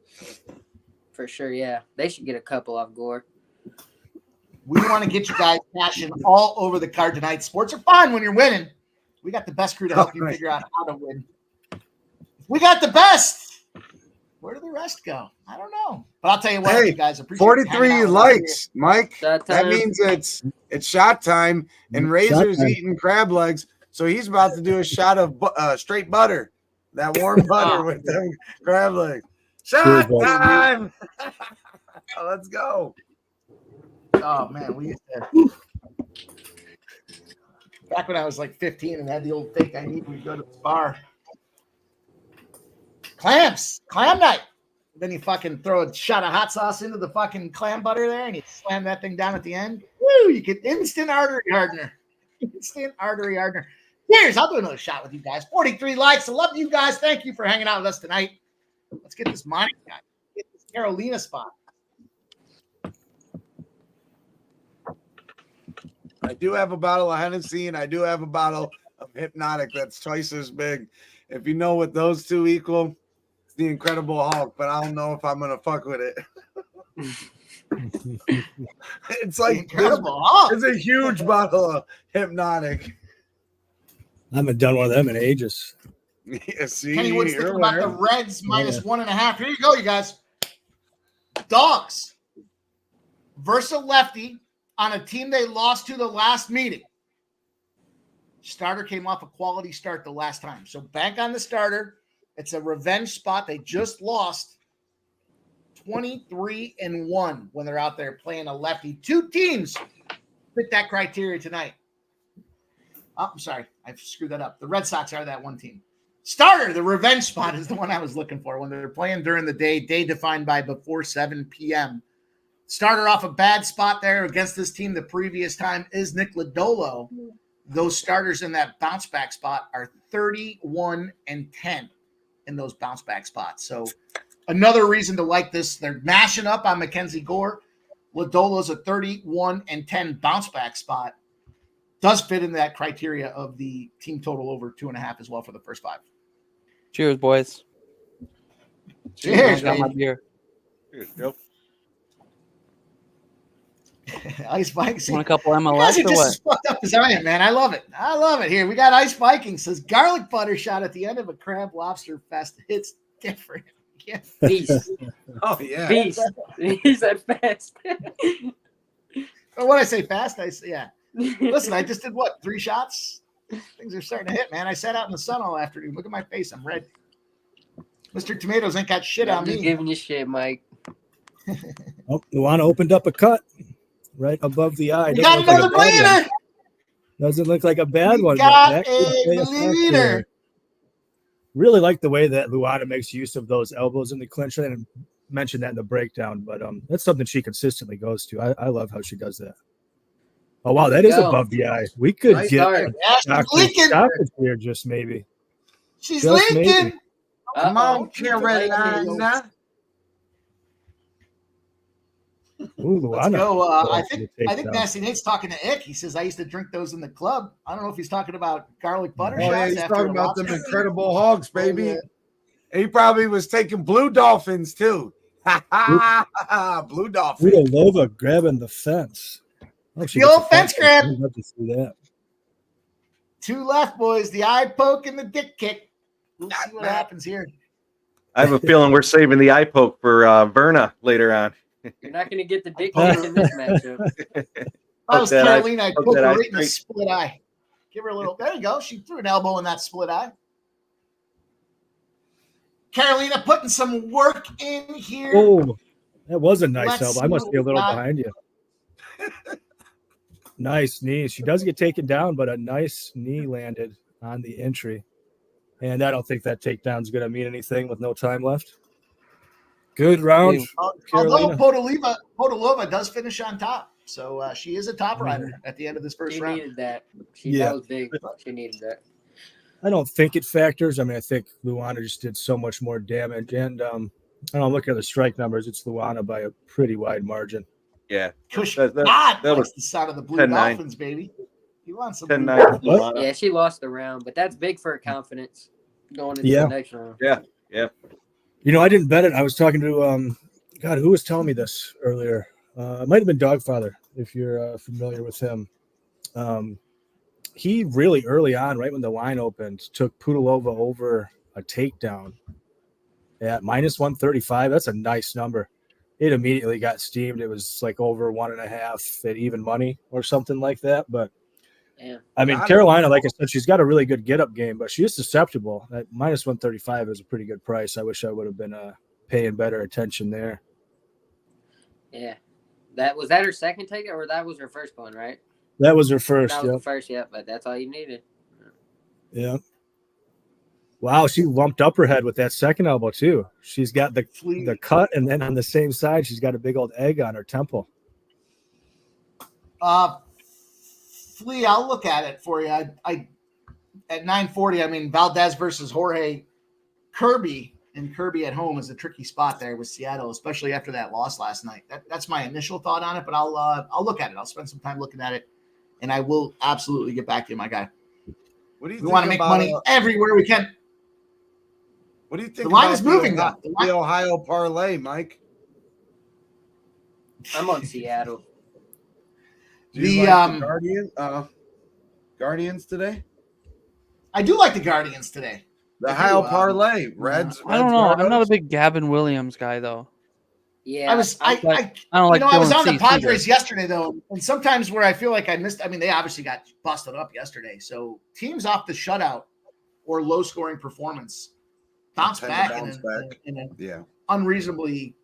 For sure, yeah. They should get a couple off Gore. We want to get you guys passion all over the card tonight. Sports are fun when you're winning. We got the best crew to help you figure out how to win. We got the best. Where do the rest go? I don't know. But I'll tell you what, you guys appreciate 43 likes, Mike. Shot That time. means it's shot time, and Razor's eating crab legs, so he's about to do a shot of straight butter, that warm butter with them crab legs. Shot time! Let's go. Oh man, we used to. Back when I was like 15 and had the old fake ID, we'd go to the bar. Clam night. Then you fucking throw a shot of hot sauce into the fucking clam butter there, and you slam that thing down at the end. Woo! You get instant artery hardener. Instant artery hardener. Cheers! I'll do another shot with you guys. 43 likes. I love you guys. Thank you for hanging out with us tonight. Let's get this Monica guy. Get this Carolina spot. I do have a bottle of Hennessy, and I do have a bottle of Hypnotic that's twice as big. If you know what those two equal, it's the Incredible Hulk, but I don't know if I'm going to fuck with it. It's like Incredible Hulk. It's a huge bottle of Hypnotic. I haven't done one of them in ages. Yeah, see, Kenny Wood's thinking about the Reds minus 1.5. Here you go, you guys. Dogs versus a lefty on a team they lost to the last meeting. Starter came off a quality start the last time. So bank on the starter. It's a revenge spot. They just lost 23-1 when they're out there playing a lefty. 2 teams fit that criteria tonight. Oh, I'm sorry. I screwed that up. The Red Sox are that one team. Starter, the revenge spot is the one I was looking for when they're playing during the day defined by before 7 p.m. Starter off a bad spot there against this team the previous time is Nick Lodolo. Those starters in that bounce back spot are 31-10 in those bounce back spots. So another reason to like this. They're mashing up on Mackenzie Gore. Lodolo's a 31-10 bounce back spot. Does fit in that criteria of the team total over 2.5 as well for the first 5. Cheers, boys. Cheers, Got my baby. beer. Cheers, Joe. Ice Vikings. Want a couple You guys MLS are or just what? as fucked up as I am, man. I love it. I love it. Here, we got Ice Vikings. Says garlic butter shot at the end of a crab lobster fest. It's different. Yeah. Beast. Oh, yeah. Beast. He said fast. Or when I say fast, I say, yeah. Listen, I just did what? 3 shots? Things are starting to hit, man. I sat out in the sun all afternoon. Look at my face. I'm red. Mr. Tomatoes ain't got shit on I'm just me. giving you shit, Mike. Oh, Luana opened up a cut right above the eye. We got another bleeder. Doesn't look like a bad We one. got but that could play a a factor. bleeder. Really like the way that Luana makes use of those elbows in the clinch. I didn't mention that in the breakdown, but that's something she consistently goes to. I love how she does that. Oh, wow, that is Go. above the eye. We could Nice get start. Yeah, she's leaking. Doctor here, just maybe. She's Just leaking. maybe. Come on, She's leaking. Carolina. Ooh, Let's Luana. go. Oh, I for the think takedown. Nasty Nate's talking to Ick. He says I used to drink those in the club. I don't know if he's talking about garlic butter Oh, yeah, shots. he's after talking a about them lobster. Incredible Hogs, baby. yeah. And he probably was taking blue dolphins, too. Blue dolphins. Udalova grabbing the fence. Oh, she The gets old a fence kick. grab. I'd love to see that. 2 left, boys. The eye poke and the dick kick. We'll see what happens here. I have a feeling we're saving the eye poke for Verna later on. You're not going to get the dick kick in this matchup. If I was that eye- Carolina, I'd poke poke that her eye right in the straight. split eye. Give her a little. There you go. She threw an elbow in that split eye. Carolina putting some work in here. Oh, that was a nice Let's elbow. see I must what be a we little got. behind you. Nice knee. She does get taken down, but a nice knee landed on the entry. And I don't think that takedown's going to mean anything with no time left. Good round. Although Carolina. Podolova does finish on top. So she is a top rider at the end of this first She round. needed that. Yeah. That was big. She needed that. I don't think it factors. I mean, I think Luana just did so much more damage. And I don't look at the strike numbers. It's Luana by a pretty wide margin. Yeah. Kush That God likes was the sound of the Blue 10-9. Dolphins, baby. He wants some 10-9 Blue Luana. Yeah, she lost the round, but that's big for her confidence going into Yeah. the next round. Yeah. I didn't bet it. I was talking to God, who was telling me this earlier? It might have been Dogfather, if you're familiar with him. He really early on, right when the line opened, took Pudilova over a takedown at minus 135. That's a nice number. It immediately got steamed. It was like over 1.5 at even money or something like that. But Yeah. I mean, Carolina, like I said, she's got a really good get-up game, but she is susceptible. At minus 135 is a pretty good price. I wish I would have been paying better attention there. Yeah. That was that her second take, or that was her first one, right? That was her first. That was Yep. the first, yeah, but that's all you needed. Yeah. Wow, she lumped up her head with that second elbow too. She's got the cut, and then on the same side, she's got a big old egg on her temple. Flea, I'll look at it for you. I at 940. I mean, Valdez versus Jorge Kirby, and Kirby at home is a tricky spot there with Seattle, especially after that loss last night. That's my initial thought on it, but I'll look at it. I'll spend some time looking at it, and I will absolutely get back to you, my guy. What do you We want to make money everywhere we can. What do you think? The line about is moving, the, though. the Ohio parlay, Mike. I'm on Seattle. Do you like the Guardians today? I do like the Guardians today. The Ohio parlay, Reds. I don't know. I'm not a Gardos? big Gavin Williams guy, though. Yeah, I was I don't like. I was Dylan on the Cease Padres either. yesterday though, and sometimes where I feel like I missed. I mean, they obviously got busted up yesterday. So teams off the shutout or low scoring performance bounce Tend to back, bounce back. in an Yeah. unreasonably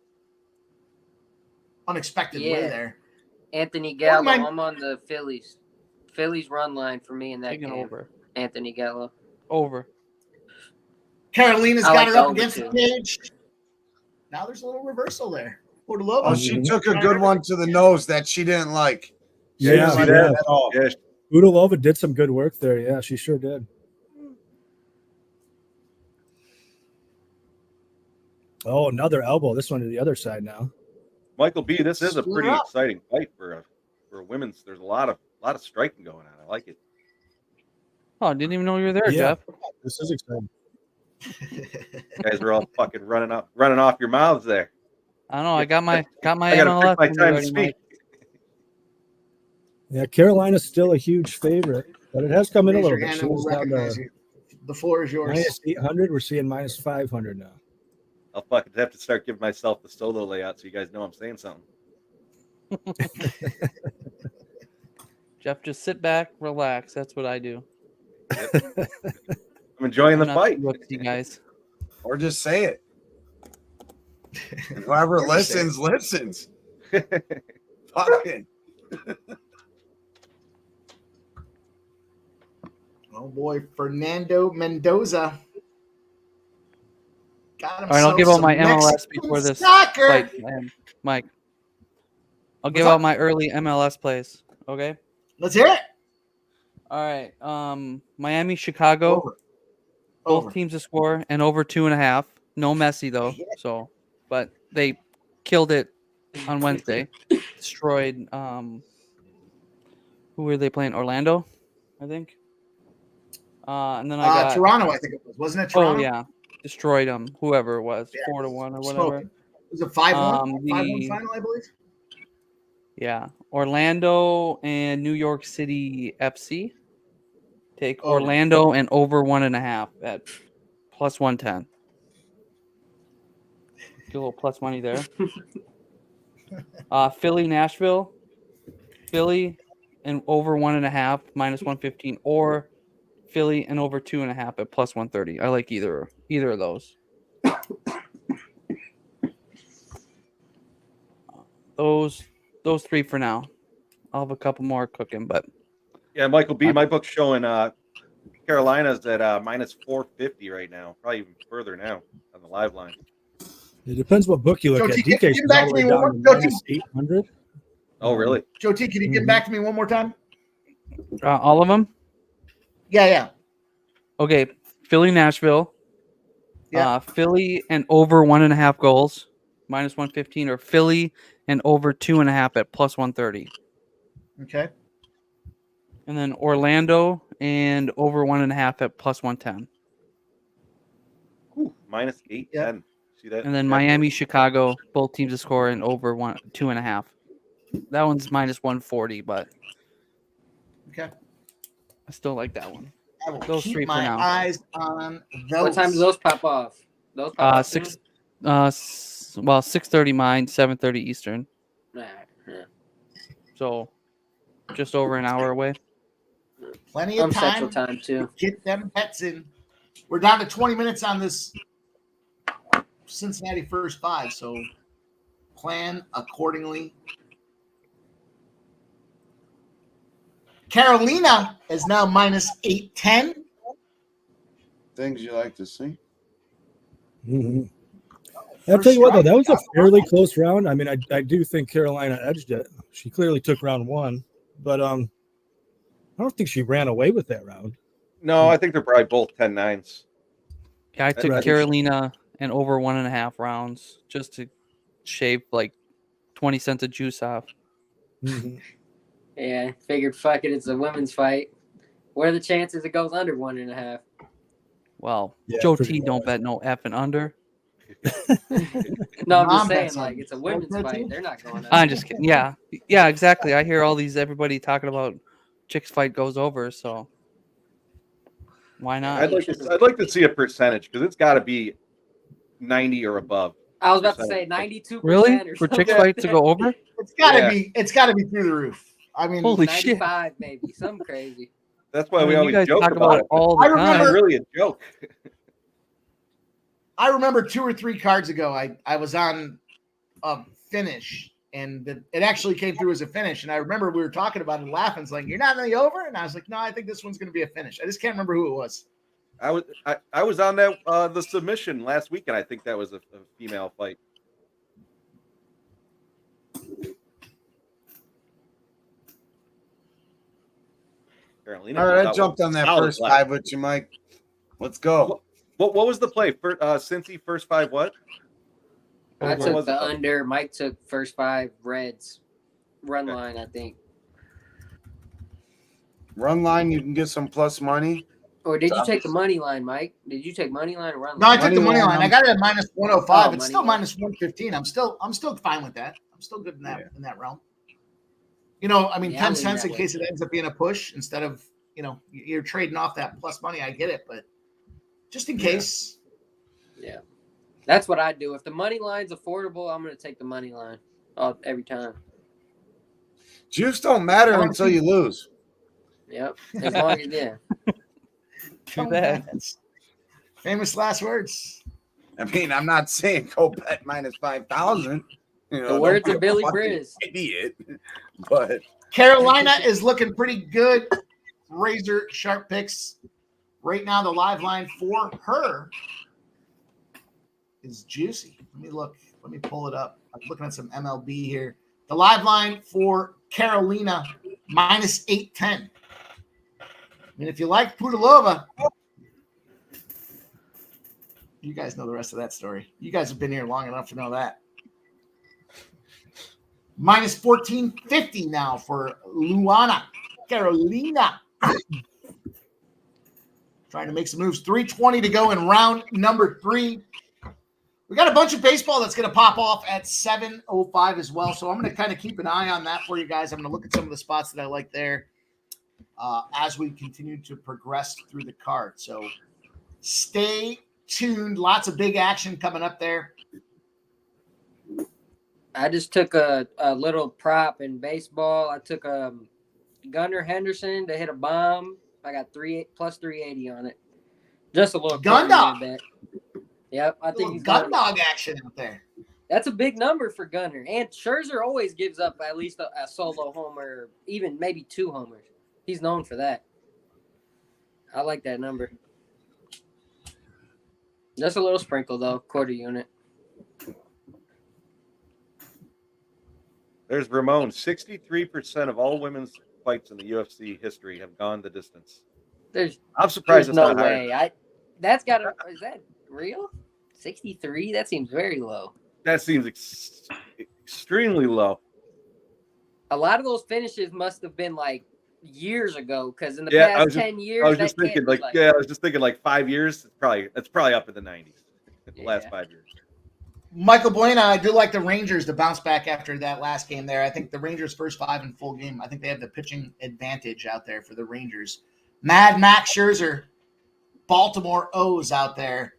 unexpected way Yeah. there. Anthony Gallo. my- I'm on the Phillies. Phillies run line for me in that Taking game. over. Anthony Gallo. Over. Carolina's I got like her the up over against two. the cage. Now there's a little reversal there. Portilova. Oh, she took a good one to the nose that she didn't like. She Yeah, didn't see like that? that at all. Yeah. Udalova did some good work there. Yeah, she sure did. Oh, another elbow. This one to the other side now. Michael B, this is a Split pretty up. exciting fight for a women's. There's a lot of striking going on. I like it. Oh, I didn't even know you were there, Yeah. Jeff. This is exciting. You guys are all fucking running off your mouths there. I don't know. I got my I gotta MLS pick my when time you're to ready, speak. Mike. Yeah, Carolina's still a huge favorite, but it has come in a Raise little your bit. hand She and we'll was down recognize to you. The floor is yours. minus 800. We're seeing minus 500 now. I'll fucking have to start giving myself the solo layout so you guys know I'm saying something. Jeff, just sit back, relax. That's what I do. I'm enjoying the Not fight. look at you guys. Or just say it. And whoever listens. Fucking. Oh boy, Fernando Mendoza. Got All right, I'll give out my MLS before this fight, Soccer. Mike. I'll What's give up? out my early MLS plays. Okay. Let's hear it. All right. Miami, Chicago. Over. Both Over. teams to score and over 2.5. No Messi though. So, but they killed it on Wednesday. Destroyed. Who were they playing? Orlando, I think. And then I got Toronto, I think it was. Wasn't it Toronto? Oh yeah, destroyed them. Whoever it was, Yeah. 4-1 or whatever. Smoking. Was it 5-1? The- 5-1 final, I believe. Yeah, Orlando and New York City FC. Take Over. Orlando and over 1.5 at plus 110. Get a little plus money there. Philly, Nashville. Philly and over 1.5 minus 115, or Philly and over 2.5 at plus 130. I like either of those. Those three for now. I'll have a couple more cooking, but Yeah, Michael B, my book's showing Carolina's at minus 450 right now. Probably even further now on the live line. It depends what book you look Joe at. T, get DK is back all to the way me one down to more- Joe T. minus 800. Oh, really? Joe T, can you get Mhm. back to me one more time? all of them. Yeah. Okay, Philly, Nashville, Yeah. Philly and over 1.5 goals, -115, or Philly and over 2.5 at +130. Okay. And then Orlando and over 1.5 at +110. Ooh, -810. See that? And then That- Miami, Chicago, both teams to score and over 2.5. That one's -140, but Okay. I still like that one. I will Those keep three for my now. eyes on those. What time do those pop off? Those pop off Six, soon? 6:30 mine, 7:30 Eastern. Nah, yeah. So just over an hour away. Plenty of I'm Central time Time too. to get them bets in. We're down to 20 minutes on this Cincinnati first five, so plan accordingly. Carolina is now -810. Things you like to see. Mhm. I'll tell you what, though, that was a fairly close round. I mean, I do think Carolina edged it. She clearly took round one, but I don't think she ran away with that round. No, I think they're probably both 10-9s. Yeah, I took Right. Carolina and over 1.5 rounds just to shave like 20 cents of juice off. Mhm. Yeah, figured fuck it, it's a women's fight. What are the chances it goes under 1.5? Well, Yeah, Joe pretty T don't low. bet no effing under. No, I'm Mom just saying, bets like, on it's a it. women's Joe T? fight. They're not going under. I'm just kidding. Yeah, exactly. I hear everybody talking about chicks fight goes over, so why not? I'd like to see a percentage because it's got to be 90 or above. I was about to say 92%. Really? Or For something chicks like fight to that. go over? It's gotta Yeah. be. It's gotta be through the roof. I mean, Holy shit! 95 maybe, something crazy. That's why I we mean, you always guys joke talk about about it. it all I the time. It's remember- not really a joke. I remember 2 or 3 cards ago, I was on a finish, and it actually came through as a finish. And I remember we were talking about it, and laughing. It's like, you're not in the over, and I was like, no, I think this one's going to be a finish. I just can't remember who it was. I was on that the submission last week, and I think that was a female fight. Carolina. All right, I jumped on that first five with you, Mike. Let's go. What was the play? Cincy first five what? I What took was the it? under. Mike took first 5 Reds. Run line, I think. Run line, you can get some plus money. Or did you take the money line, Mike? Did you take money line or run No, line? I took the money line. I got it at -105. Oh, It's still money line. -115. I'm still fine with that. I'm still good in that realm. You know, I mean, Yeah, 10 I'm cents that in way. case it ends up being a push instead of, you're trading off that plus money. I get it, but just in case. Yeah. That's what I do. If the money line's affordable, I'm going to take the money line every time. Juice don't matter until you lose. Yep. As long as, yeah. True that. Famous last words. I mean, I'm not saying go bet -5,000. The words don't of be a Billy fucking Briz. Idiot. But Carolina is looking pretty good. Razor sharp picks. Right now, the live line for her is juicy. Let me look. Let me pull it up. I'm looking at some MLB here. The live line for Carolina, -810. I mean, if you like Pudilova, you guys know the rest of that story. You guys have been here long enough to know that. -1450 now for Luana, Carolina. Trying to make some moves. 3:20 to go in round number 3. We got a bunch of baseball that's going to pop off at 7:05 as well. So I'm going to kind of keep an eye on that for you guys. I'm going to look at some of the spots that I like there as we continue to progress through the card. So stay tuned. Lots of big action coming up there. I just took a little prop in baseball. I took Gunnar Henderson to hit a bomb. I got plus 380 on it. Just a little Gun dog. bet. Yep, I think he's gun dog action out there. That's a big number for Gunnar. And Scherzer always gives up at least a solo homer, even maybe 2 homers. He's known for that. I like that number. Just a little sprinkle, though, quarter unit. There's Ramon. 63% of all women's fights in the UFC history have gone the distance. I'm surprised There's it's no not higher. way. Is that real? 63? That seems very low. That seems extremely low. A lot of those finishes must have been like years ago, because in the Yeah, past 10 years, I was that just thinking, can't be I was just thinking like 5 years. It's probably up in the 90s. The last Yeah. 5 years. Michael Buena, I do like the Rangers to bounce back after that last game there. I think the Rangers' first 5 in full game, I think they have the pitching advantage out there for the Rangers. Mad Max Scherzer, Baltimore O's out there.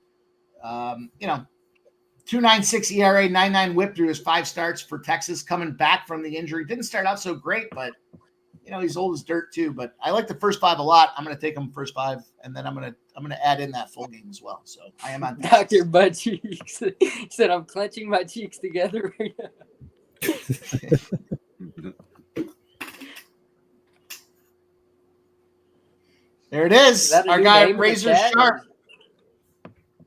2.96 ERA, 9.9 whip through his 5 starts for Texas, coming back from the injury. Didn't start out so great, but he's old as dirt too. But I like the first 5 a lot. I'm going to take him first 5, and then I'm going to add in that full game as well. So I am on Texas. Dr. Butt Cheeks said, I'm clenching my cheeks together right now. There it is. Is that a Our new guy name in the Razor chat? Sharp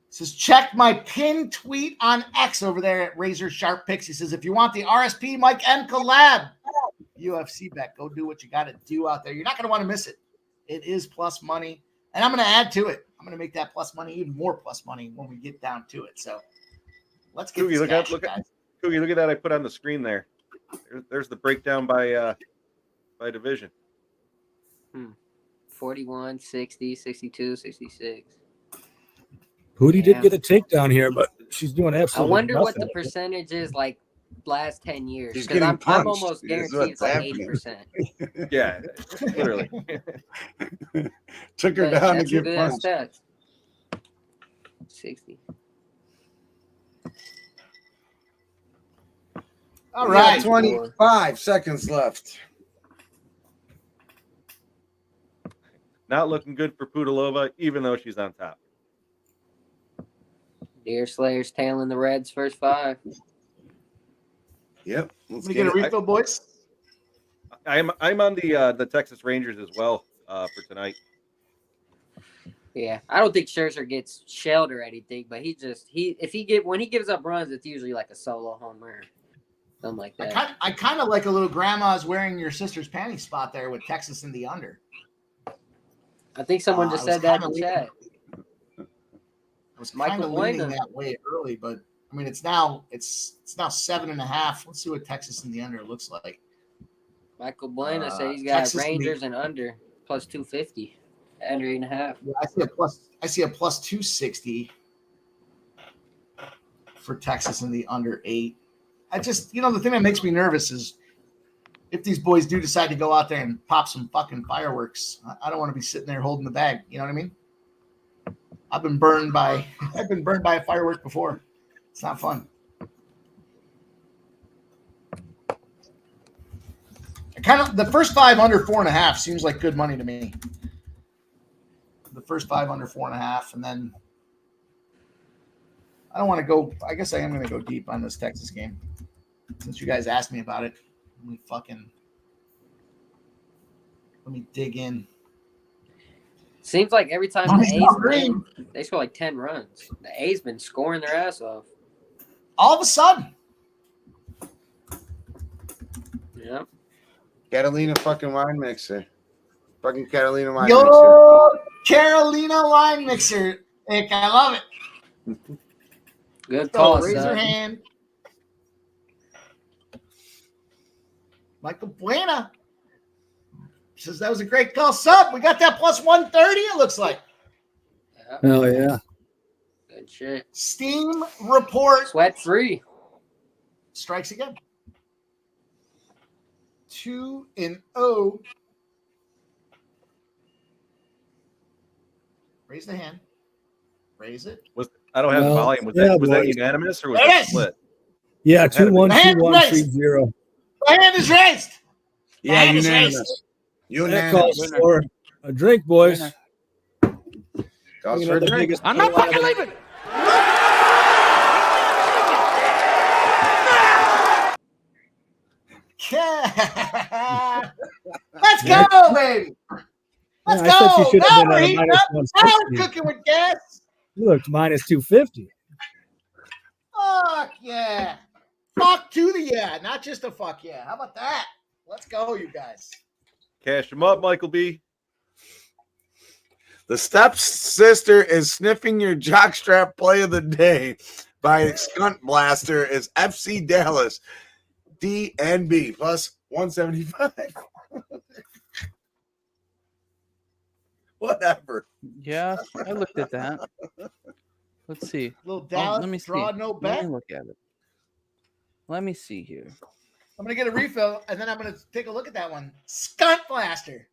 says, check my pinned tweet on X over there at Razor Sharp Picks. He says, if you want the RSP Mike M collab, UFC bet, go do what you got to do out there. You're not going to want to miss it. It is plus money, and I'm going to add to it. I'm going to make that plus money even more plus money when we get down to it. So let's get Coogie, this look guys. at that I put on the screen there. There's the breakdown by division. 41, 60, 62, 66. Hootie did Yeah. get a takedown here, but she's doing I absolutely wonder what nothing. the percentage is like last 10 years. He's Because getting I'm punched, almost is guaranteed what's it's like happening. 80%. Yeah, literally. Took her But down to that's a get good ass punched. stats. 60. All We got right. 25 seconds left. Not looking good for Pudilova, even though she's on top. Deer Slayer's tailing the Reds first 5. Yep. Let's Let me get get a it. refill, boys. I'm on the Texas Rangers as well for tonight. Yeah, I don't think Scherzer gets shelled or anything, but when he gives up runs, it's usually like a solo home run, something like that. I kind of like a little grandma's wearing your sister's panty spot there with Texas in the under. I think someone just I was said that in kinda the chat. I was Michael kind of leaning Buena. that way early, but I mean it's now 7.5. Let's see what Texas in the under looks like. Michael Buena said he's got Texas Rangers and under plus 250, under 8.5. Yeah, I see a plus 260 for Texas in the under 8. I just the thing that makes me nervous is if these boys do decide to go out there and pop some fucking fireworks, I don't want to be sitting there holding the bag. You know what I mean? I've been burned by a firework before. It's not fun. The first 5 under 4.5 seems like good money to me. The first 5 under 4.5, and then I don't want to go. I guess I am going to go deep on this Texas game since you guys asked me about it. Let me dig in. Seems like every time Oh, the he's A's not win, green. they score like 10 runs. The A's been scoring their ass off. All of a sudden, Yeah. Catalina fucking wine mixer. Fucking Catalina wine mixer. yo, Carolina wine mixer. Nick, I love it. Good So call, raise your son. hand. Michael Buena says that was a great call. Sub, we got that plus 130, it looks like. Yeah, Oh yeah. good shit. Steam report Sweat free. strikes again. 2-0. Raise the hand. Raise it. I don't have the Well, volume. Was yeah, that boys. unanimous or was There that it is. split? Yeah, Had it been- 2-1-2-1-3-0. The hand is raised. The Yeah, hand is unanimous. raised. That calls Unanimous. for a drink, boys. Winner. Calls You for know, a the drink. biggest I'm not payout of fucking it. leaving. Yeah. Let's go, baby. Let's Yeah, I said she go. should Now have been we're at a heating minus up. Now we're 160. cooking with gas. You looked minus 250. Fuck yeah. Fuck to the yeah, not just a fuck yeah. How about that? Let's go, you guys. Cash them up, Michael B. The stepsister is sniffing your jockstrap play of the day by Skunt Blaster is FC Dallas DNB plus 175. Whatever. Yeah, I looked at that. Let's see. Little Oh, Dallas let me see. draw no Let bet. me look at it. Let me see here. I'm gonna get a refill, and then I'm gonna take a look at that one. Skunt Blaster.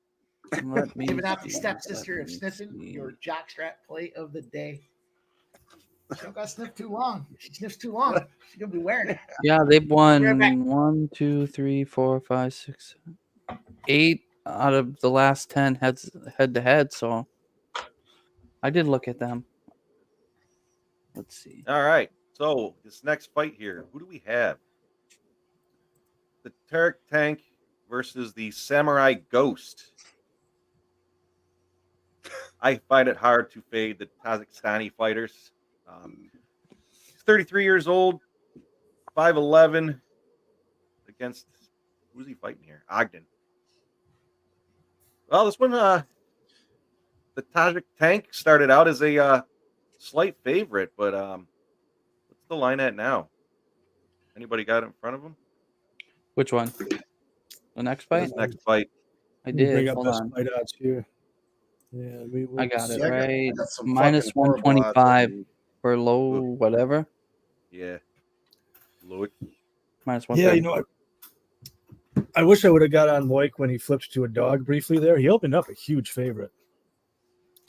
Let me Giving out the see. stepsister Let of me sniffing see. your jockstrap play of the day. She don't got to sniff too long. If she sniffs too long, she's gonna be wearing it. Yeah, they've won Right back. 1, 2, 3, 4, 5, 6, 8 out of the last 10 head to head. So I did look at them. Let's see. All right. So this next fight here, who do we have? The Tarek Tank versus the Samurai Ghost. I find it hard to fade the Kazakhstani fighters. He's 33 years old, 5'11", against, who's he fighting here? Ogden. Well, this one, the Tajik Tank started out as a slight favorite, but what's the line at now? Anybody got it in front of him? Which one? The next fight? This next fight. I Let me did. bring up Hold best on. fight odds here. Yeah, I got it Yeah, I right. got some Minus fucking horrible odds 125 on for low, whatever. Yeah. Loic. Minus Yeah, 130. you know what? I wish I would have got on Loic when he flipped to a dog briefly there. He opened up a huge favorite.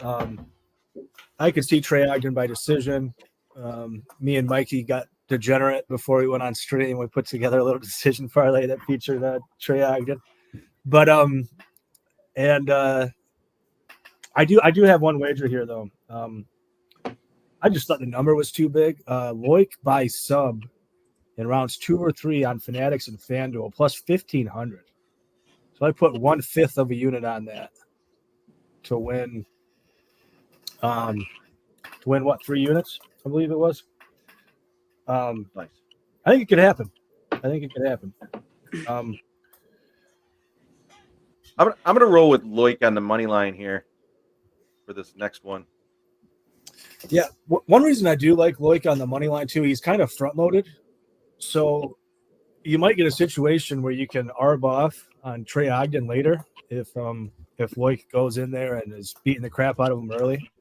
I could see Trey Ogden by decision. Me and Mikey got degenerate before we went on stream. We put together a little decision parlay that featured Trey Ogden. But I do have one wager here though. I just thought the number was too big. Loic by sub in rounds 2 or 3 on Fanatics and FanDuel plus 1,500. So I put 1/5 of a unit on that to win. To win what, 3 units? I believe it was. Nice. I think it could happen. I'm gonna roll with Loic on the money line here for this next one. Yeah, one reason I do like Loic on the money line too, he's kind of front loaded, so you might get a situation where you can arb off on Trey Ogden later if Loic goes in there and is beating the crap out of him early,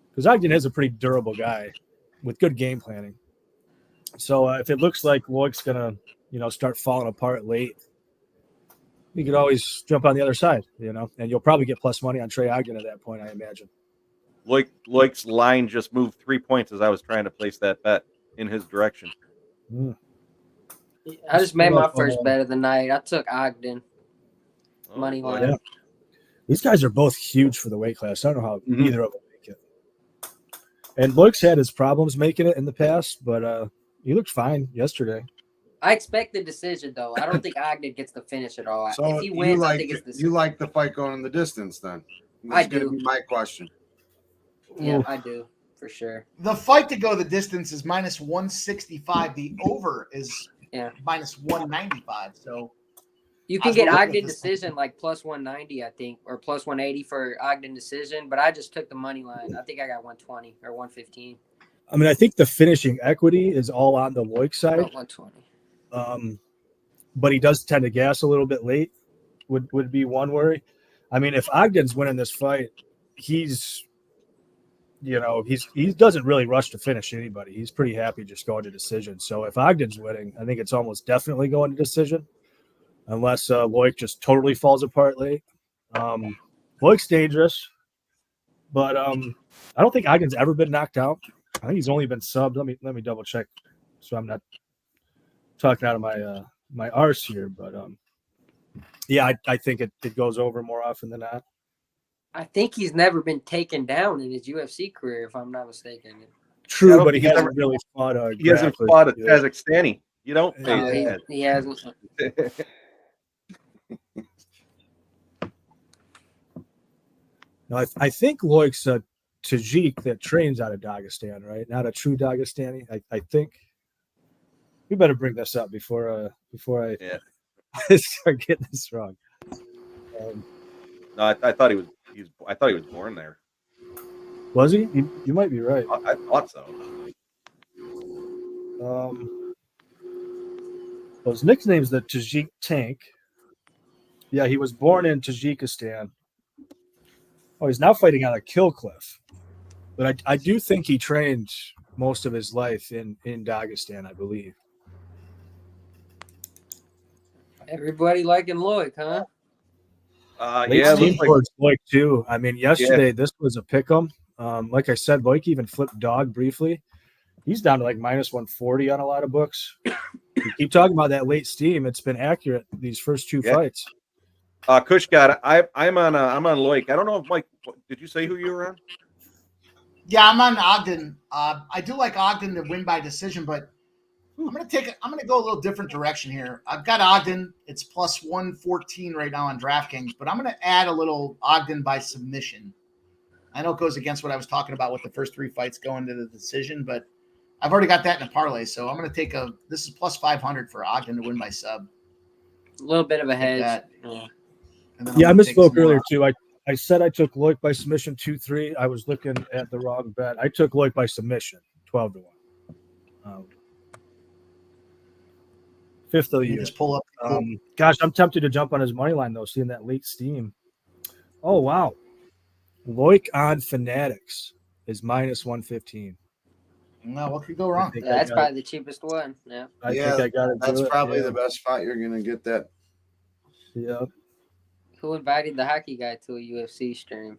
because Ogden is a pretty durable guy with good game planning. So if it looks like Loic's gonna start falling apart late, you could always jump on the other side, and you'll probably get plus money on Trey Ogden at that point, I imagine. Loic's line just moved 3 points as I was trying to place that bet in his direction. I just made my first bet of the night. I took Ogden money boy. line. Yeah. These guys are both huge for the weight class. I don't know how either of them make it. And Loic's had his problems making it in the past, but he looked fine yesterday. I expect the decision though. I don't think Ogden gets the finish at all. So if he wins, I think it's the you like the fight going in the distance then? That's going to be my question. Yeah, I do for sure. The fight to go the distance is minus 165. The over is minus 195. So you can get Ogden decision like plus 190, I think, or plus 180 for Ogden decision. But I just took the money line. I think I got 120 or 115. I mean, I think the finishing equity is all on the Loic side. 120. But he does tend to gas a little bit late. Would be one worry. I mean, if Ogden's winning this fight, he doesn't really rush to finish anybody. He's pretty happy just going to decision. So if Ogden's winning, I think it's almost definitely going to decision, unless Loic just totally falls apart late. Loic's dangerous, but I don't think Ogden's ever been knocked out. I think he's only been subbed. Let me double check, so I'm not talking out of my arse here. But yeah, I think it goes over more often than not. I think he's never been taken down in his UFC career, if I'm not mistaken. True, but he hasn't really fought a. He hasn't fought a Kazakhstani. You don't pay that. He hasn't. No, I think Loic's a Tajik that trains out of Dagestan, right? Not a true Dagestani. I think we better bring this up before I start getting this wrong. No, I thought he was born there. Was he? You might be right. I thought so. Well, his nickname's the Tajik Tank. Yeah, he was born in Tajikistan. Oh, he's now fighting on a kill cliff. But I do think he trained most of his life in Dagestan, I believe. Everybody liking Loic, huh? Late Yeah, steam looks like towards Loic too. I mean, yesterday this was a pick'em. Like I said, Loic even flipped dog briefly. He's down to like minus 140 on a lot of books. You keep talking about that late steam. It's been accurate these first two fights. Kush got it. I'm on Loic. I don't know if Mike. Did you say who you were on? Yeah, I'm on Ogden. I do like Ogden to win by decision, but I'm gonna go a little different direction here. I've got Ogden. It's plus 114 right now on DraftKings, but I'm gonna add a little Ogden by submission. I know it goes against what I was talking about with the first three fights going to the decision, but I've already got that in a parlay, so I'm gonna take this is plus 500 for Ogden to win by sub. A little bit of a hedge. Yeah, I misspoke earlier too. I said I took Loic by submission 2-3. I was looking at the wrong bet. I took Loic by submission 12-1. Fifth of the year. Just pull up. Gosh, I'm tempted to jump on his money line though, seeing that late steam. Oh wow, Loic on Fanatics is minus 115. No, what could go wrong? Yeah, that's probably the cheapest one. Yeah. I think I got it. That's probably the best spot you're gonna get that. Yeah. Who invited the hockey guy to a UFC stream?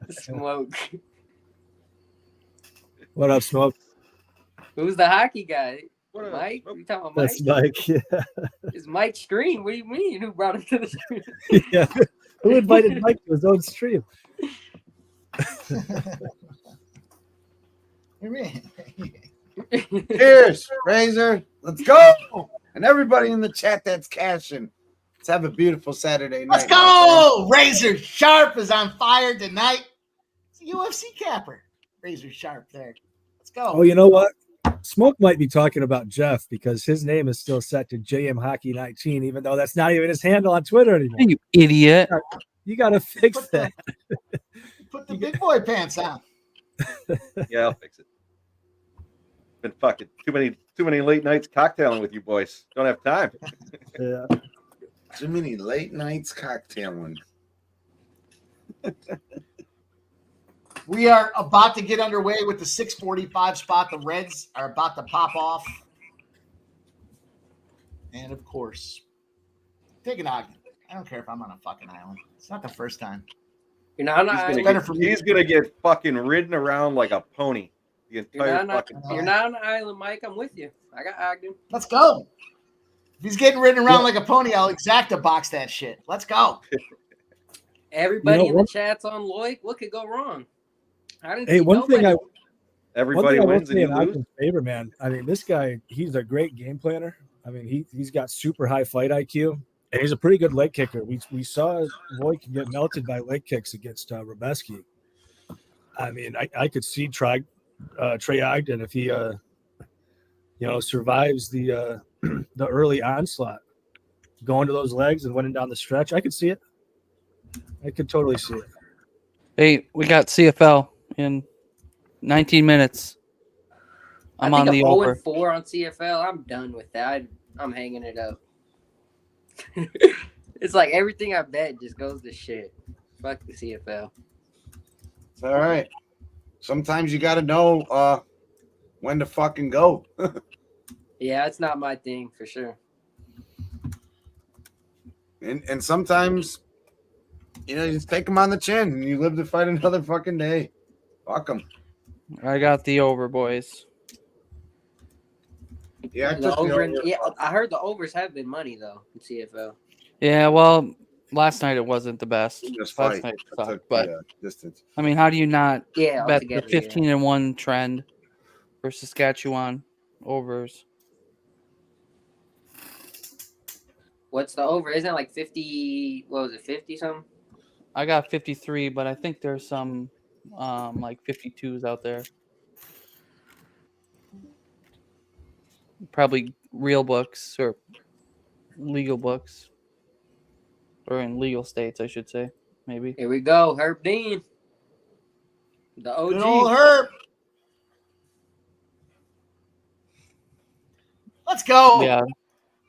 Smoke. What up, Smoke? Who's the hockey guy? What Mike? You talking about Mike? That's Mike. Yeah. It's Mike stream. What do you mean? Who brought him to the stream? Yeah. Who invited Mike to his own stream? What do you mean? Cheers, Razor. Let's go. And everybody in the chat that's cashing. Let's have a beautiful Saturday night. Let's go! Razor Sharp is on fire tonight. It's a UFC capper. Razor Sharp there. Let's go. Oh, you know what? Smoke might be talking about Jeff because his name is still set to JM Hockey 19, even though that's not even his handle on Twitter anymore. You idiot. You got to fix that. Put the big boy pants on. Yeah, I'll fix it. Been fucking too many late nights cocktailing with you boys. Don't have time. Yeah. Too many late nights cocktailing. We are about to get underway with the 645 spot. The Reds are about to pop off. And of course, take an Ogden. I don't care if I'm on a fucking island. It's not the first time. You're not on an island. He's gonna get fucking ridden around like a pony. The entire You're not on an island, Mike. I'm with you. I got Ogden. Let's go. If he's getting ridden around like a pony, I'll exacta box that shit. Let's go. Everybody in the chat's on Loic. What could go wrong? I didn't see one thing everybody wins and you lose. Favor, man. I mean, this guy, he's a great game planner. I mean, he's got super high fight IQ, and he's a pretty good leg kicker. We saw Loic get melted by leg kicks against Rebeski. I mean, I could see Trey Ogden if he survives the early onslaught, going to those legs and winning down the stretch. I could see it. I could totally see it. Hey, we got CFL in 19 minutes. I'm on the over. 0-4 on CFL. I'm done with that. I'm hanging it up. It's like everything I bet just goes to shit. Fuck the CFL. It's all right. Sometimes you got to know when to fucking go. Yeah, it's not my thing for sure. And sometimes, you just take them on the chin and you live to fight another fucking day. Fuck them. I got the over, boys. Yeah, I heard the overs have been money though in CFL. Yeah, well, last night it wasn't the best. Just last fight. night sucked, but distance. I mean, how do you not bet the altogether, 15-1 trend for Saskatchewan overs? What's the over? Isn't it like 50? What was it, 50 something? I got 53, but I think there's some like 52s out there. Probably real books or legal books, or in legal states, I should say. Maybe. Here we go, Herb Dean. The OG. Good old Herb. Let's go. Yeah.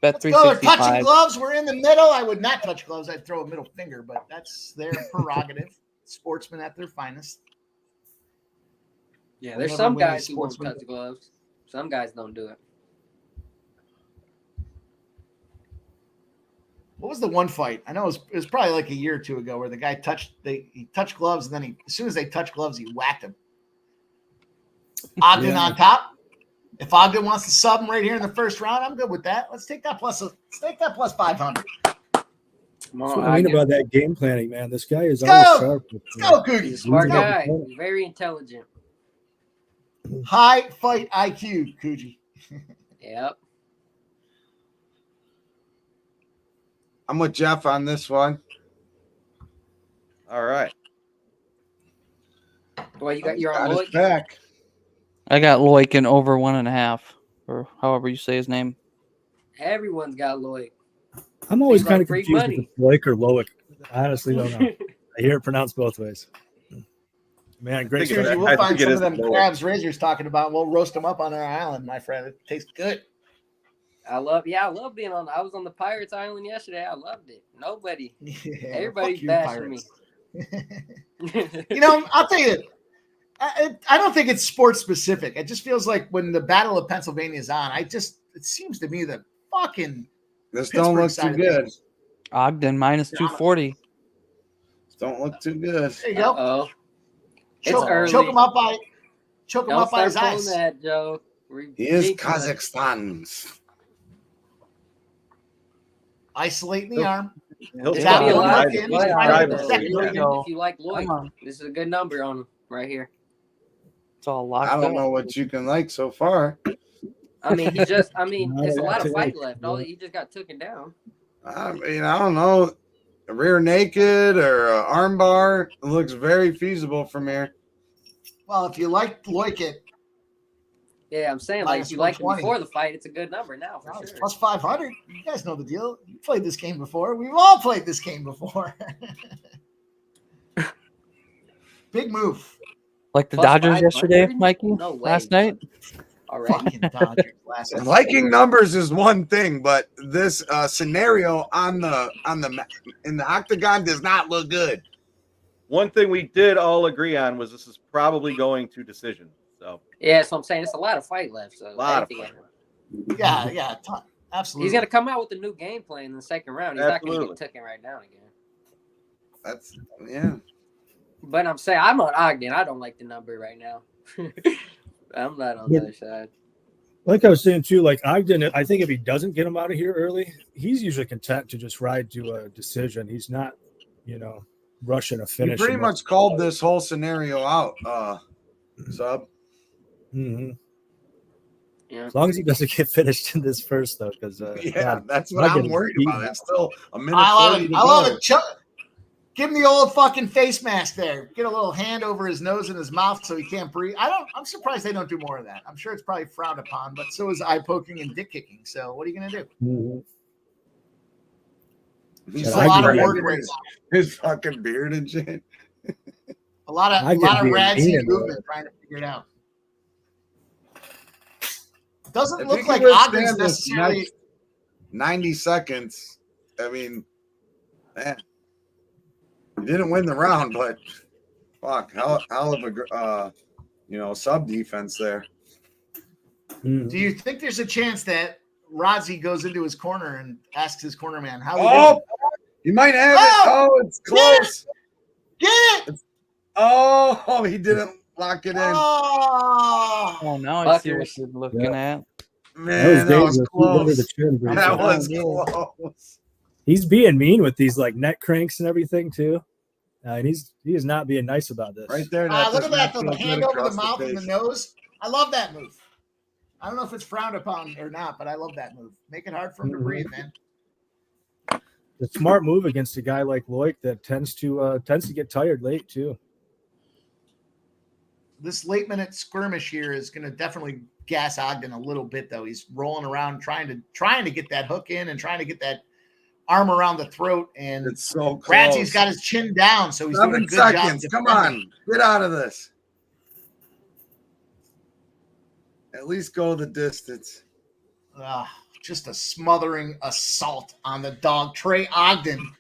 Bet Let's go. They're touching 365. gloves. We're in the middle. I would not touch gloves. I'd throw a middle finger, but that's their prerogative. Sportsmen at their finest. Yeah, there's Never some win a guys who won't sportsman. touch gloves. Some guys don't do it. What was the one fight? I know it was probably like a year or two ago where the guy he touched gloves and then as soon as they touched gloves, he whacked him. Ogden on top. If Ogden wants to sub him right here in the first round, I'm good with that. Let's take that plus 500. Come That's on, what I mean Ogden. about that game planning, man. This guy is Let's always go. sharp. Let's go, He's a Cookies. smart Let's go. guy. He's very intelligent. High fight IQ, Coogee. Yep. I'm with Jeff on this one. All right. Boy, you're Got on his Loic. back. I got Loic in over 1.5, or however you say his name. Everyone's got Loic. I'm always Seems kind like of free confused money. with Loic or Loic. I honestly don't know. I hear it pronounced both ways. Man, great think it's- Coogee, stuff. we'll I find think it some is of them lower. crabs Razor's talking about. We'll roast them up on our island, my friend. It tastes good. I love being on. I was on the Pirates Island yesterday. I loved it. Nobody, Yeah, everybody's fuck you, bashing me. Pirates. You know, I'll tell you, I don't think it's sports specific. It just feels like when the Battle of Pennsylvania is on, it seems to me that fucking This Pittsburgh don't look side too of good. things. Ogden minus 240. Don't look too good. There you go. Oh, it's Choke early. him up by Don't start his pulling eyes. that, Joe. He is Jinx us. Kazakhstan's. Isolating the arm. He'll There's That gonna be a one lot look of in, fight trying to on get the though. second look If in. you like Loic, Come on. this is a good number on him right here. It's all locked I up. don't know what you can like so far. I mean, Not it's a a lot lot of to fight like. left. He just got taken down. I mean, I don't know. A rear naked or a arm bar. It looks very feasible from here. Well, if you like it, Yeah, I'm saying Minus if you liked it 120. before the fight, it's a good number now for it's sure. plus 500. You guys know the deal. You played this game before. We've all played this game before. Big move. Like the Plus Dodgers 500? yesterday, Mikey, No way. last night. Already. Fucking Dodgers last night. Liking numbers is one thing, but this scenario in the octagon does not look good. One thing we did all agree on was this is probably going to decision. So Yeah, so I'm saying it's a lot of fight left. So Lot of anything fight. can- Yeah, a ton. Absolutely. He's gonna come out with a new game plan in the second round. He's not gonna Absolutely. get taken right down again. That's yeah. But I'm saying I'm on Ogden. I don't like the number right now. I'm not on the other side. Like I was saying too, like Ogden, I think if he doesn't get him out of here early, he's usually content to just ride to a decision. He's not, rushing a You finish. pretty much called this whole scenario out, Sub. Mm-hmm. Yeah. As long as he doesn't get finished in this first, though, because Yeah, that's what I'm worried about. It's still a minute. I love 40 it. to I love go. it. Give him the old fucking face mask there. Get a little hand over his nose and his mouth so he can't breathe. I'm surprised they don't do more of that. I'm sure it's probably frowned upon, but so is eye poking and dick kicking. So what are you gonna do? Mhm. He's It's Yeah, a lot of I work agree. rate. his fucking beard and shit. A lot I of get being radsy mean into movement trying to figure it out. Doesn't If look he like can Ogden's withstand this necessarily. next 90 seconds. I mean, man, he didn't win the round, but fuck, hell of a sub defense there. Mhm. Do you think there's a chance that Rodzi goes into his corner and asks his corner man, "How we Oh, doing?" you might have it. Oh, Oh, it's close. Get it! Oh, he didn't lock it in. Oh, Oh, now I see what Fuckers. you're looking Yeah. at. Man, that was dangerous. He went under the close. chin, but That was Yeah. close. he's being mean with these like neck cranks and everything too, and he is not being nice about this. Right there. look at that! The feels hand good over the across mouth and the face. nose. I love that move. I don't know if it's frowned upon or not, but I love that move. Make it hard for him to Mhm. breathe, man. The smart move against a guy like Loic that tends to get tired late too. This late minute skirmish here is going to definitely gas Ogden a little bit, though. He's rolling around trying to get that hook in and trying to get that arm around the throat. And It's so close. Radzy's got his chin down, so he's doing a 7 good job. seconds. Come defending. on. Get out of this. At least go the distance. Just a smothering assault on the dog. Trey Ogden.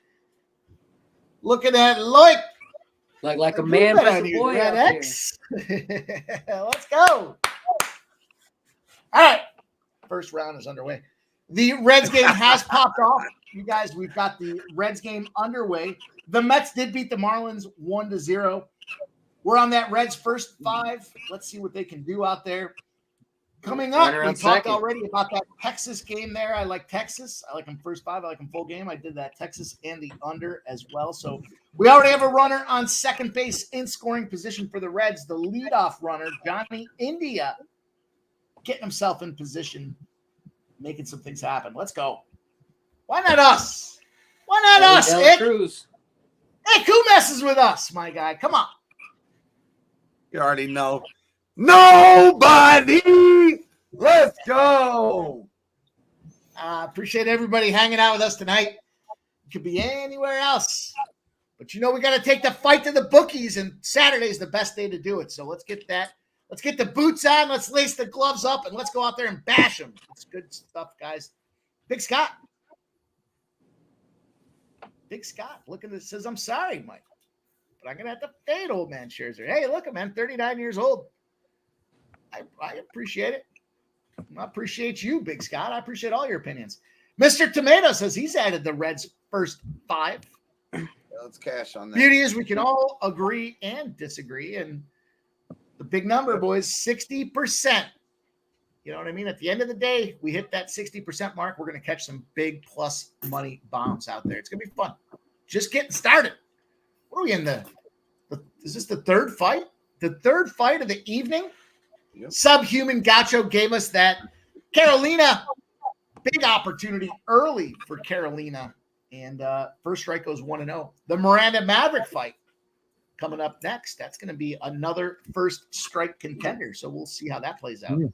Looking at Loic. Like a man versus a boy Red out X. Let's go. All right. First round is underway. The Reds game has popped off. You guys, we've got the Reds game underway. The Mets did beat the Marlins 1-0. We're on that Reds first 5. Let's see what they can do out there. Coming up, we talked already about that Texas game there. I like Texas. I like them first 5. I like them full game. I did that Texas and the under as well. So we already have a runner on second base in scoring position for the Reds. The leadoff runner, Johnny India, getting himself in position, making some things happen. Let's go. Why not us? Why not us? Cruz. Hey, who messes with us, my guy? Come on. You already know. Nobody. Let's go. Appreciate everybody hanging out with us tonight. It could be anywhere else. But, we got to take the fight to the bookies, and Saturday's the best day to do it. So let's get that. Let's get the boots on. Let's lace the gloves up, and let's go out there and bash them. It's good stuff, guys. Big Scott. Big Scott looking at this says, I'm sorry, Mike, but I'm going to have to fade old man Scherzer. Hey, look, man, 39 years old. I appreciate it. I appreciate you, Big Scott. I appreciate all your opinions. Mr. Tomato says he's added the Reds first 5. Let's cash on that. Beauty is we can all agree and disagree. And the big number, boys, 60%. You know what I mean? At the end of the day, we hit that 60% mark. We're going to catch some big plus money bombs out there. It's going to be fun. Just getting started. What are we in is this the third fight? The third fight of the evening? Yep. Subhuman Gacho gave us that. Carolina, big opportunity early for Carolina. And first strike goes 1-0. The Miranda Maverick fight coming up next. That's going to be another first strike contender. So we'll see how that plays out. You're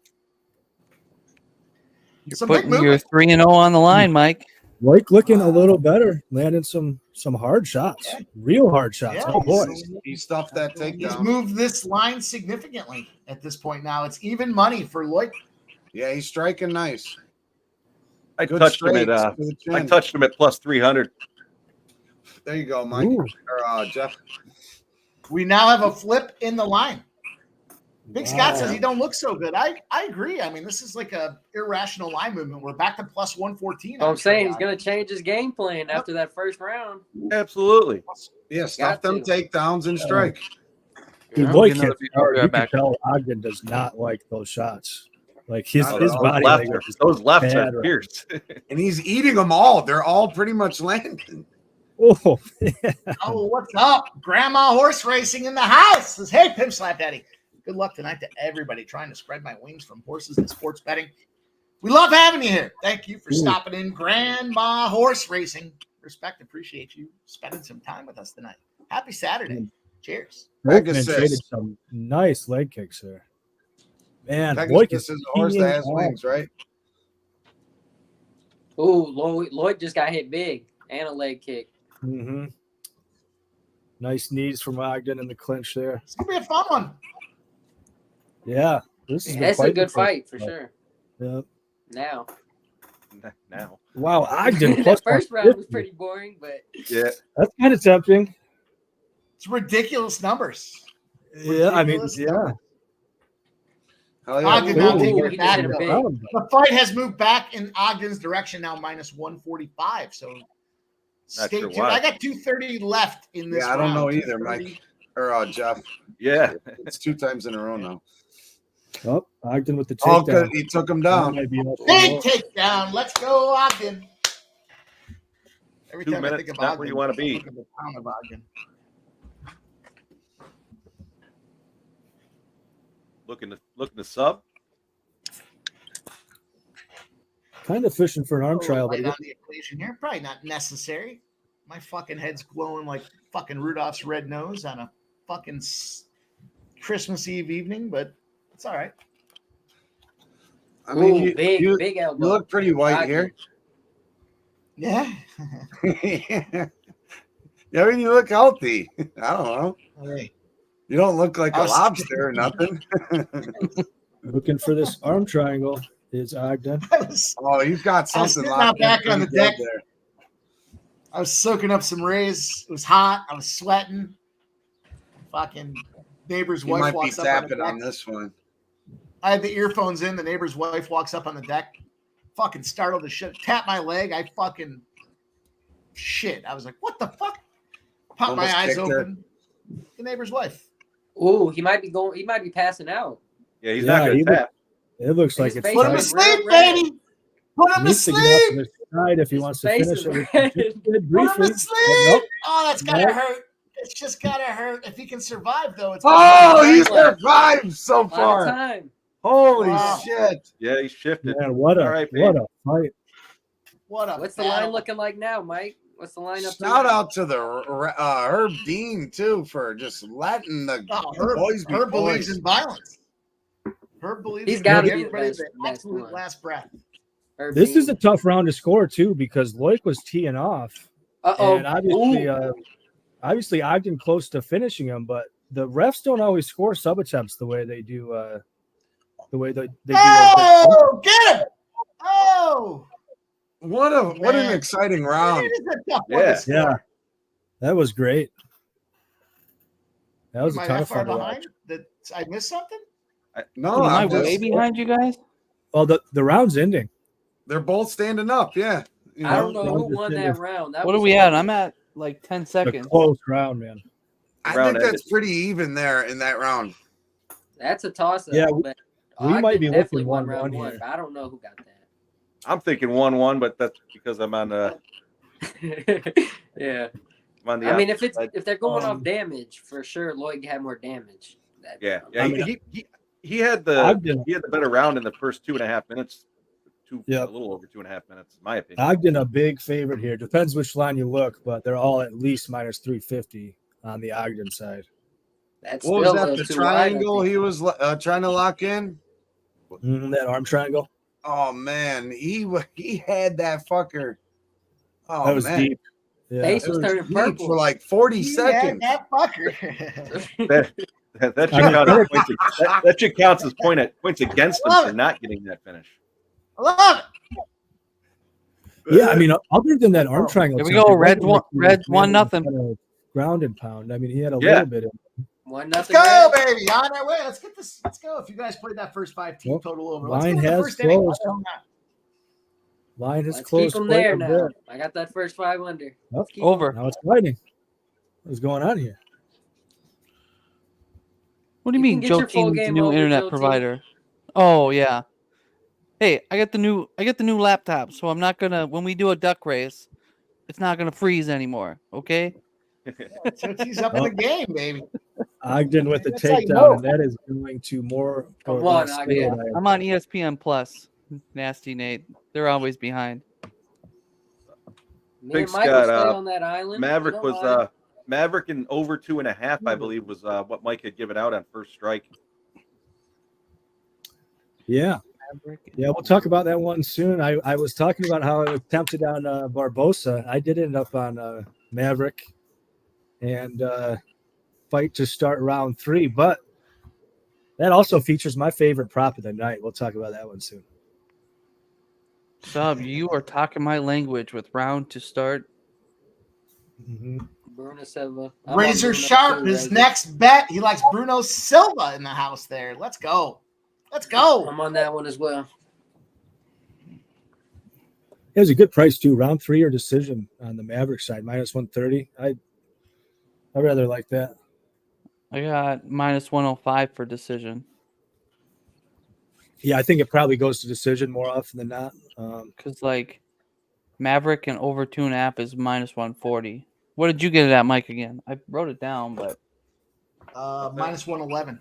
putting your 3-0 on the line, Mike. Like looking a little better, landing some hard shots, real hard shots. Yeah, oh boy, he stuffed that He's takedown. moved this line significantly at this point now. It's even money for Lloyd. Yeah, he's striking nice. I Good touched him straights at to the chin. I touched him at plus 300. There you go, Mike. Ooh. Or Jeff. We now have a flip in the line. Big Scott says he don't look so good. I agree. I mean, this is like a irrational line movement. We're back to plus 114. I'm saying he's going to change his game plan after that first round. Absolutely. Yeah, stuff them to. takedowns and strike. Dude, Lloyd you can tell Ogden does not like those shots. Like his body language is those lefts bad, are fierce. And he's eating them all. They're all pretty much landing. Oh, Oh, what's up? Grandma Horse Racing in the house says, hey, Pimp Slap Daddy. Good luck tonight to everybody trying to spread my wings from horses and sports betting. We love having you here. Thank you for stopping in. Grandma Horse Racing. Respect, appreciate you spending some time with us tonight. Happy Saturday. Cheers. Pegasus traded some nice leg kicks there. Man, Pegasus is a horse that has wings, right? Oh, Lloyd just got hit big and a leg kick. Mm-hmm. Nice knees from Ogden in the clinch there. It's going to be a fun one. Yeah. That's a good fight for sure. Yeah. Now. Wow, Ogden plus the first round was pretty boring, but yeah, that's kind of tempting. It's ridiculous numbers. Yeah, I mean, yeah. Ogden now taking it back. Big. The fight has moved back in Ogden's direction now, minus 145. So stay tuned. I got 230 left in this. Yeah, I don't round. know either, Mike or Jeff. Yeah, it's 2 times in a row now. Oh, Ogden with the takedown. Oh, he took him down. Big takedown. Let's go, Ogden. Every 2 time minutes, I think of not Ogden, where you want to be. I think of the town of Ogden. Looking to sub. Kind of fishing for an arm trial, but on the equation here, probably not necessary. My fucking head's glowing like fucking Rudolph's red nose on a fucking Christmas Eve evening, but it's all right. I mean, big elbow. You look pretty white here. Yeah. I mean, you look healthy. I don't know. Hey. You don't look like a lobster or nothing. Looking for this arm triangle is Ogden. Oh, you've got I was something sitting locked out back in on the pretty good deck. there. I was soaking up some rays. It was hot. I was sweating. Fucking neighbor's You wife might be walks up on the tapping deck. on this one. I had the earphones in. The neighbor's wife walks up on the deck. Fucking startled the shit. Tap my leg. I fucking shit. I was like, what the fuck? Pop my Almost eyes kicked her. open. The neighbor's wife. Ooh, he might be going. He might be passing out. Yeah, he's Yeah, not going he to tap. It looks like His it's face Put him to is tight. sleep, red. baby. Put him He to needs to get off to sleep. the side if he His wants to face finish is it. With red. just did Put him briefly. to But sleep. nope. Oh, that's gotta Nope. hurt. It's just gotta hurt. If he can survive, though, it's Oh, gonna he's hurt. survived so A lot of far. time. Holy Wow. shit. Yeah, he shifted. Man, what All right, a fight. What a What's the battle. line looking like now, Mike? What's the line up to? Shout out to the Herb Dean, too, for just letting the Oh, boys be Herb believes boys. in violence. Herb believes He's in gotta giving be the everybody best- the best absolute one. last breath. Herb This is Dean. a tough round to score too because Loic was teeing off, Uh-oh. and Ooh. obviously Ogden close to finishing him, but the refs don't always score sub attempts the way they do. The way they do. Oh, get him! Oh, What an Man. exciting round. it is a tough one Yeah. to score. Yeah, that was great. That was Am a I ton that of far fun to watch. behind? That I missed something? No, Am I I'm way just, behind you guys? Well, the round's ending. they're both standing up. Yeah. You I don't that know was who just won in that the- round. That What are was we at? I'm at like 10 A seconds. close round, man. I Round think that's ended. pretty even there in that round. That's a toss up. Yeah, but we might Ogden be definitely looking won 1-1 round here. one. But I don't know who got I'm thinking 1-1, but that's because I'm on that. Yeah. I'm on the I mean, opposite if side. they're going off Um, damage, for sure, Lloyd had more damage. Yeah, I yeah. mean, He had the Ogden, better round in the first 2.5 minutes. Yep. A little over 2.5 minutes, in my opinion. Ogden a big favorite here. Depends which line you look, but they're all at least minus 350 on the Ogden side. That's What was still a that? little The too wide, I triangle think. he was trying to lock in? That arm triangle. Oh, man. He had that fucker. Oh, That was man. deep. Yeah. Face It was was turning deep purple. for like 40 Yeah, seconds. that fucker. That I mean, should count as points against them Love for it. not getting that finish. I love it. Yeah, I mean, other than that arm Oh, triangle, Here we attempt, go. it Red wasn't like he was 1-0. kind of ground and pound. I mean, he had a Yeah. little bit of 1-0. Let's go, baby. On our way. Let's get this. Let's go. If you guys played that first 5 team Well, total over, let's line get the has first inning. closed. Why the hell not? line has Let's closed. keep them quite there a now. bit. I got that first 5 under. Nope. Keep Over. Now it's fighting. What's going on here? What do you You mean, can get your Joe full Team's game new over, internet Joe Team. provider? Oh yeah. Hey, I got the new laptop, so I'm not gonna when we do a duck race, it's not gonna freeze anymore. Okay. Tootsie's up in the game, baby. Ogden with the That's how you takedown, know. and that is going to more Come or on, less Ogden. stay Yeah, at I'm on ESPN Plus. Nasty Nate. They're always behind. Me and Pink's Mike will got, stay uh, on that island. Maverick You was don't mind. Maverick and over 2.5, I believe, was what Mike had given out on first strike. Yeah. Yeah, we'll talk about that one soon. I was talking about how I attempted on Barbosa. I did end up on Maverick and fight to start round 3, but that also features my favorite prop of the night. We'll talk about that one soon. Sub, you are talking my language with round to start. Mm-hmm. Bruno Silva. I'm on Razor Bruno Sharp, too, his Razor. next bet. He likes Bruno Silva in the house there. Let's go. Let's go. I'm on that one as well. It was a good price too. Round 3 or decision on the Maverick side, minus 130. I rather like that. I got minus 105 for decision Yeah, I think it probably goes to decision more often than not. because like Maverick and over 2.5 is minus 140. What did you get it at, Mike? Again, I wrote it down, but Minus 111.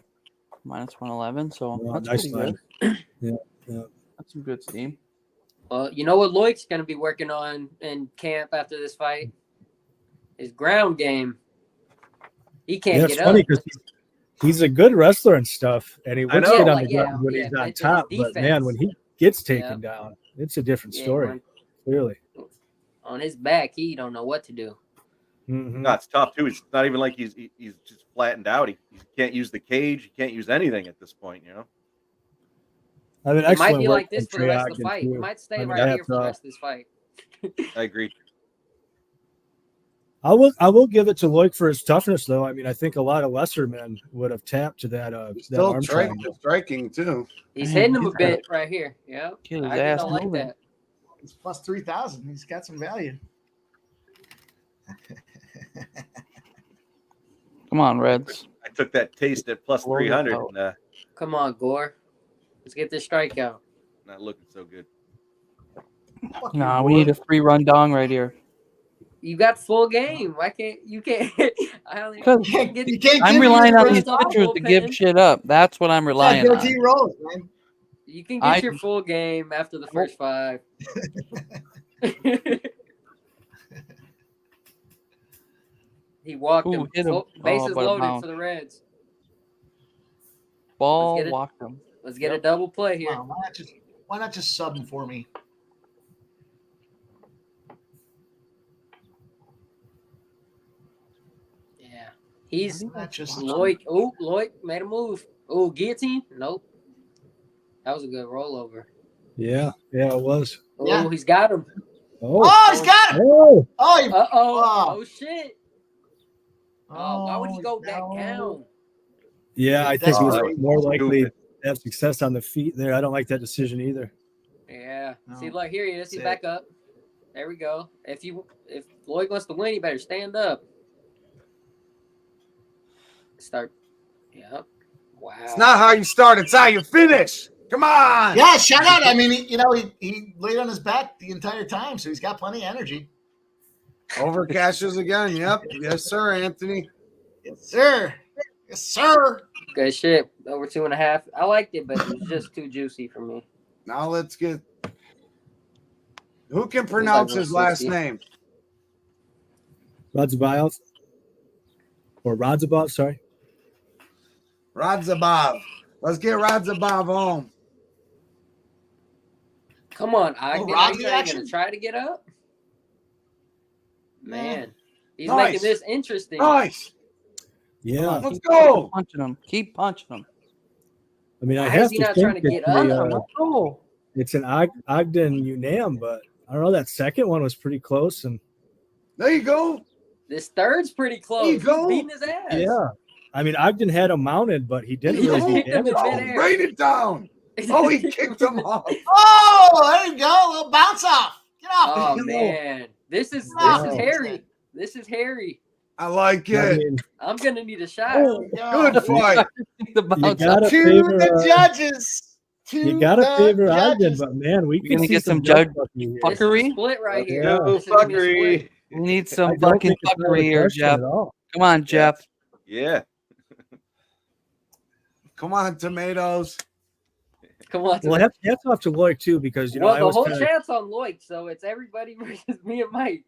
minus 111. So Well, that's nice pretty line. good. Yeah. That's some good steam. Well, you know what Lloyd's going to be working on in camp after this fight? His ground game. He can't Yeah, it's get funny up. because he's a good wrestler and stuff, and he I looks know. good on the Yeah, ground when yeah, he's but on it's top. But defense. man, when he gets taken down, it's a different Yeah, story. when- Clearly. on his back, he don't know what to do. Mhm. No, it's tough too. It's not even like he's just flattened out. He can't use the cage. He can't use anything at this point. You know. I mean, It might excellent be work like this from for the Trey rest of the Ogden, fight. too. It might stay I mean, right here for the that's, rest of this fight. I agree. I will give it to Loic for his toughness, though. I mean, I think a lot of lesser men would have tapped to that that Still arm triangle. striking too. He's Man, hitting him a he's got- bit right here. Yeah. Get his I ass don't like moving. that. He's plus 3,000. He's got some value. Come on, Reds. I took that taste at plus Blow it 300 out. and Come on, Gore. Let's get this strikeout. not looking so good. Fuck you, Nah, we boy. need a 3-run dong right here. You got full game. Why can't you can't? I only Because You can't I'm give relying me on your these first pitchers to give bullpen. shit up. That's what I'm relying Go on. T rolls, man. You can get I- your full game after the first 5. He walked Ooh, him. hit him. Bases Oh, but a loaded bounce. for the Reds. Ball Let's get it. walked him. Let's get a double play here. Wow, why not just sub him for me? Yeah. He's Why not just Loic. Oh, Loic made a move. Oh, guillotine? Nope. That was a good rollover. Yeah, it was. Oh, Yeah. he's got him. Oh, he's got him. Oh, Oh, he, Uh-oh. Oh. Oh, shit. Oh, why would he go back no. down? yeah. I think he was that was more likely stupid. to have success on the feet there. I don't like that decision either. Yeah. No. See, look, here he is. He's That's back up. There we go. If Loic wants to win, he better stand up. Start. Yep. Wow. It's not how you start, it's how you finish. Come on. Yeah, shout out. I mean, he laid on his back the entire time, so he's got plenty of energy. Over cashes again. Yep. Yes, sir, Anthony. Yes, sir. Yes, sir. Good shit. Over 2.5. I liked it, but it was just too juicy for me. Now let's get. Who can pronounce his last 160. name? Radzabov or Radzabov, sorry. Radzabov. Let's get Radzabov home. Come on, Ogden. Are Rodney you going action? to try to get up? Man, he's Nice. making this interesting. Nice. Yeah, Let's go. Keep punching him. Keep punching him. I mean, I Why have is he to not think trying to get it's, up? Oh, it's an Ogden Unam, but I don't know. That second one was pretty close, and There you go. This third's pretty close. There you go. He's beating his ass. yeah. I mean, Ogden had him mounted, but he didn't He really just do kicked him in damage. midair. Rain it down. Oh, he kicked him off. Oh, there you go. A little bounce off. Get off. Oh Get off. man, this is Wow. Harry. This is Harry. I like I it. mean, I'm gonna need a shot. There you go. Good fight. the you bounce. gotta To favor, the judges. To you gotta the favor Ogden, judges. but man, we We're can gonna see get some judge judge fucking here. This is a fuckery? split right here. Yeah. No This is gonna be a fuckery. split. We need I some don't fucking think it's out of fuckery here, question Jeff. at all. Come on, Jeff. Yeah. Come on, tomatoes. Come on. Well, hats off to Loic too, because you know well, I the was whole kinda, chat's on Loic, so it's everybody versus me and Mike.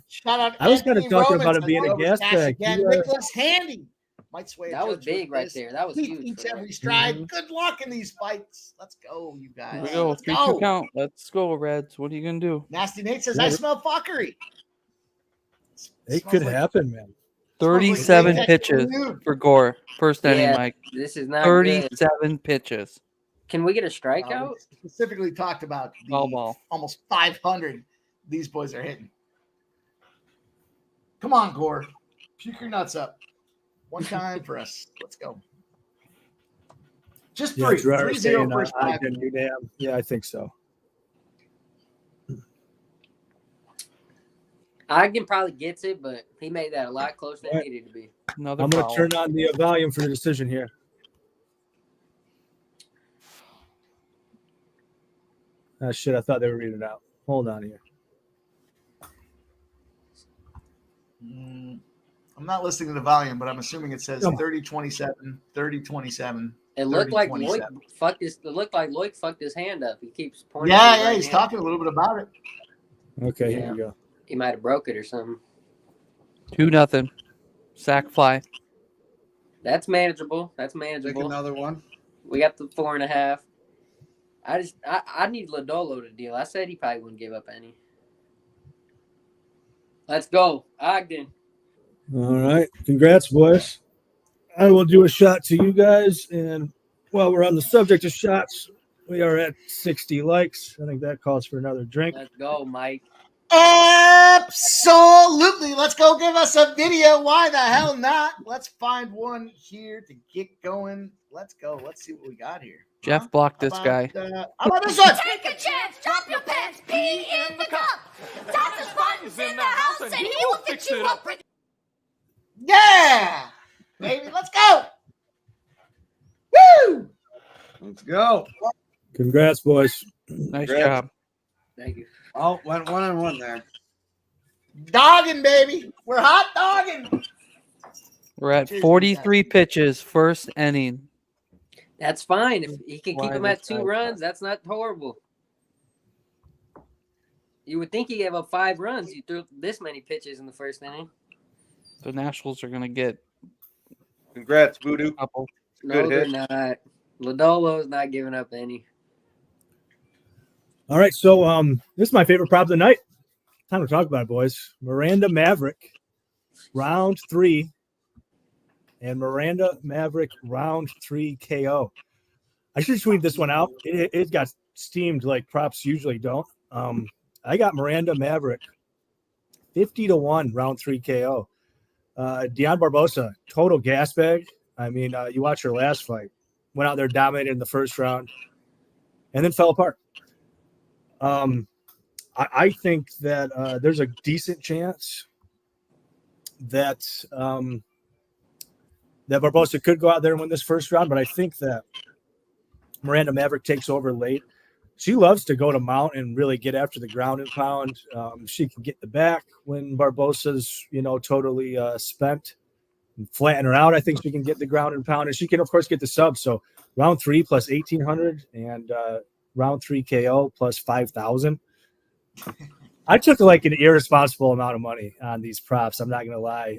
Shout out. I was kinda Anthony talking Romans about it on being a Rover gas Cash bag. Again. He, Nicholas Handy might sway. a That was judge big with right this. there. That was He huge. eats for every him. stride. Good luck in these fights. Let's go, you guys. Here we go. Let's 3-2 count. Let's go, Reds. What are you gonna do? Nasty Nate says, Yeah. I smell fuckery. it Smells could like- happen, man. smells like 37 latex pitches balloon. for Gore. First inning, Yeah, Mike. this is not good. 37 pitches. Can we get a strikeout? We specifically talked about the Foul ball. almost 500 these boys are hitting. Come on, Gore. Puke your nuts up. One time for us. Let's go. Just Yeah, three. Gerard 3-0 was saying, first five. Ogden Unam. Yeah, I think so. Ogden probably gets it, but he made that a lot closer than it needed to be. Another I'm going foul. to turn on the volume for the decision here. Ah, shit, I thought they were reading it out. Hold on here. I'm not listening to the volume, but I'm assuming it says Come on. 30-27, 30-27. It looked like 30-27. Loic fucked his. It looked like Loic fucked his hand up. He keeps pointing. Yeah, at his yeah, right he's hand. talking a little bit about it. Okay, Yeah. here we go. He might have broke it or something. 2-0. Sack fly. That's manageable. That's Take manageable. another one. We got the 4.5. I need Lodolo to deal. I said he probably wouldn't give up any. Let's go, Ogden. All right. Congrats, boys. I will do a shot to you guys, and Well, we're on the subject of shots. We are at 60 likes. I think that calls for another drink. Let's go, Mike. Absolutely. Let's go give us a video. Why the hell not? Let's find one here to get going. Let's go. Let's see what we got here. Jeff blocked this guy. How about this one? Take a chance, drop your pants, pee in the cup. Dr. Spartan's in the house and he will fix you up. Yeah, baby. Let's go. Woo! Let's go. Congrats, boys. Nice Congrats. job. Thank you. Oh, went 1-on-1 there. Dogging, baby. We're hot dogging. We're at Cheers, 43 pitches, first inning. That's fine. If he can keep Why him at this 2 guy- runs, that's not horrible. You would think he gave up 5 runs. You threw this many pitches in the first inning. The Nationals are going to get Congrats, Voodoo. a couple. No, Good they're hit. not. Lodolo's not giving up any. All right, so this is my favorite prop of the night. Time to talk about it, boys. Miranda Maverick, round 3, and Miranda Maverick, round 3 KO. I should tweet this one out. It got steamed like props usually don't. I got Miranda Maverick, 50-1, round 3 KO. Dion Barbosa, total gas bag. I mean, you watch her last fight. Went out there, dominated in the first round, and then fell apart. I think that there's a decent chance that that Barbosa could go out there and win this first round, but I think that Miranda Maverick takes over late. She loves to go to mount and really get after the ground and pound. She can get the back when Barbosa's, totally spent and flatten her out. I think she can get the ground and pound, and she can, of course, get the sub. So round 3 plus 1,800 and round 3 KO plus 5,000. I took like an irresponsible amount of money on these props. I'm not going to lie.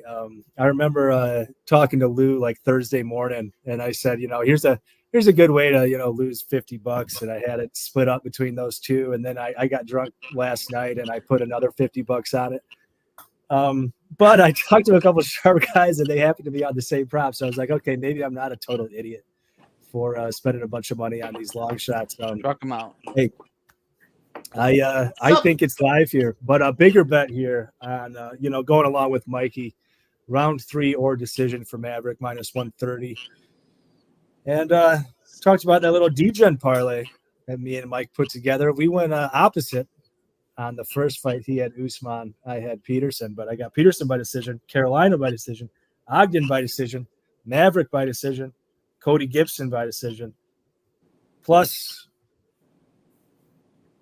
I remember talking to Lou like Thursday morning, and I said, here's a good way to, lose $50. And I had it split up between those two. And then I got drunk last night and I put another $50 on it. But I talked to a couple of sharp guys and they happened to be on the same prop. So I was like, okay, maybe I'm not a total idiot for spending a bunch of money on these long shots. Struck him out. Hey, I think it's live here, but a bigger bet here on, going along with Mikey, round 3 or decision for Maverick minus 130. And talked about that little D-Gen parlay that me and Mike put together. We went opposite on the first fight. He had Usman. I had Peterson, but I got Peterson by decision, Carolina by decision, Ogden by decision, Maverick by decision, Cody Gibson by decision, plus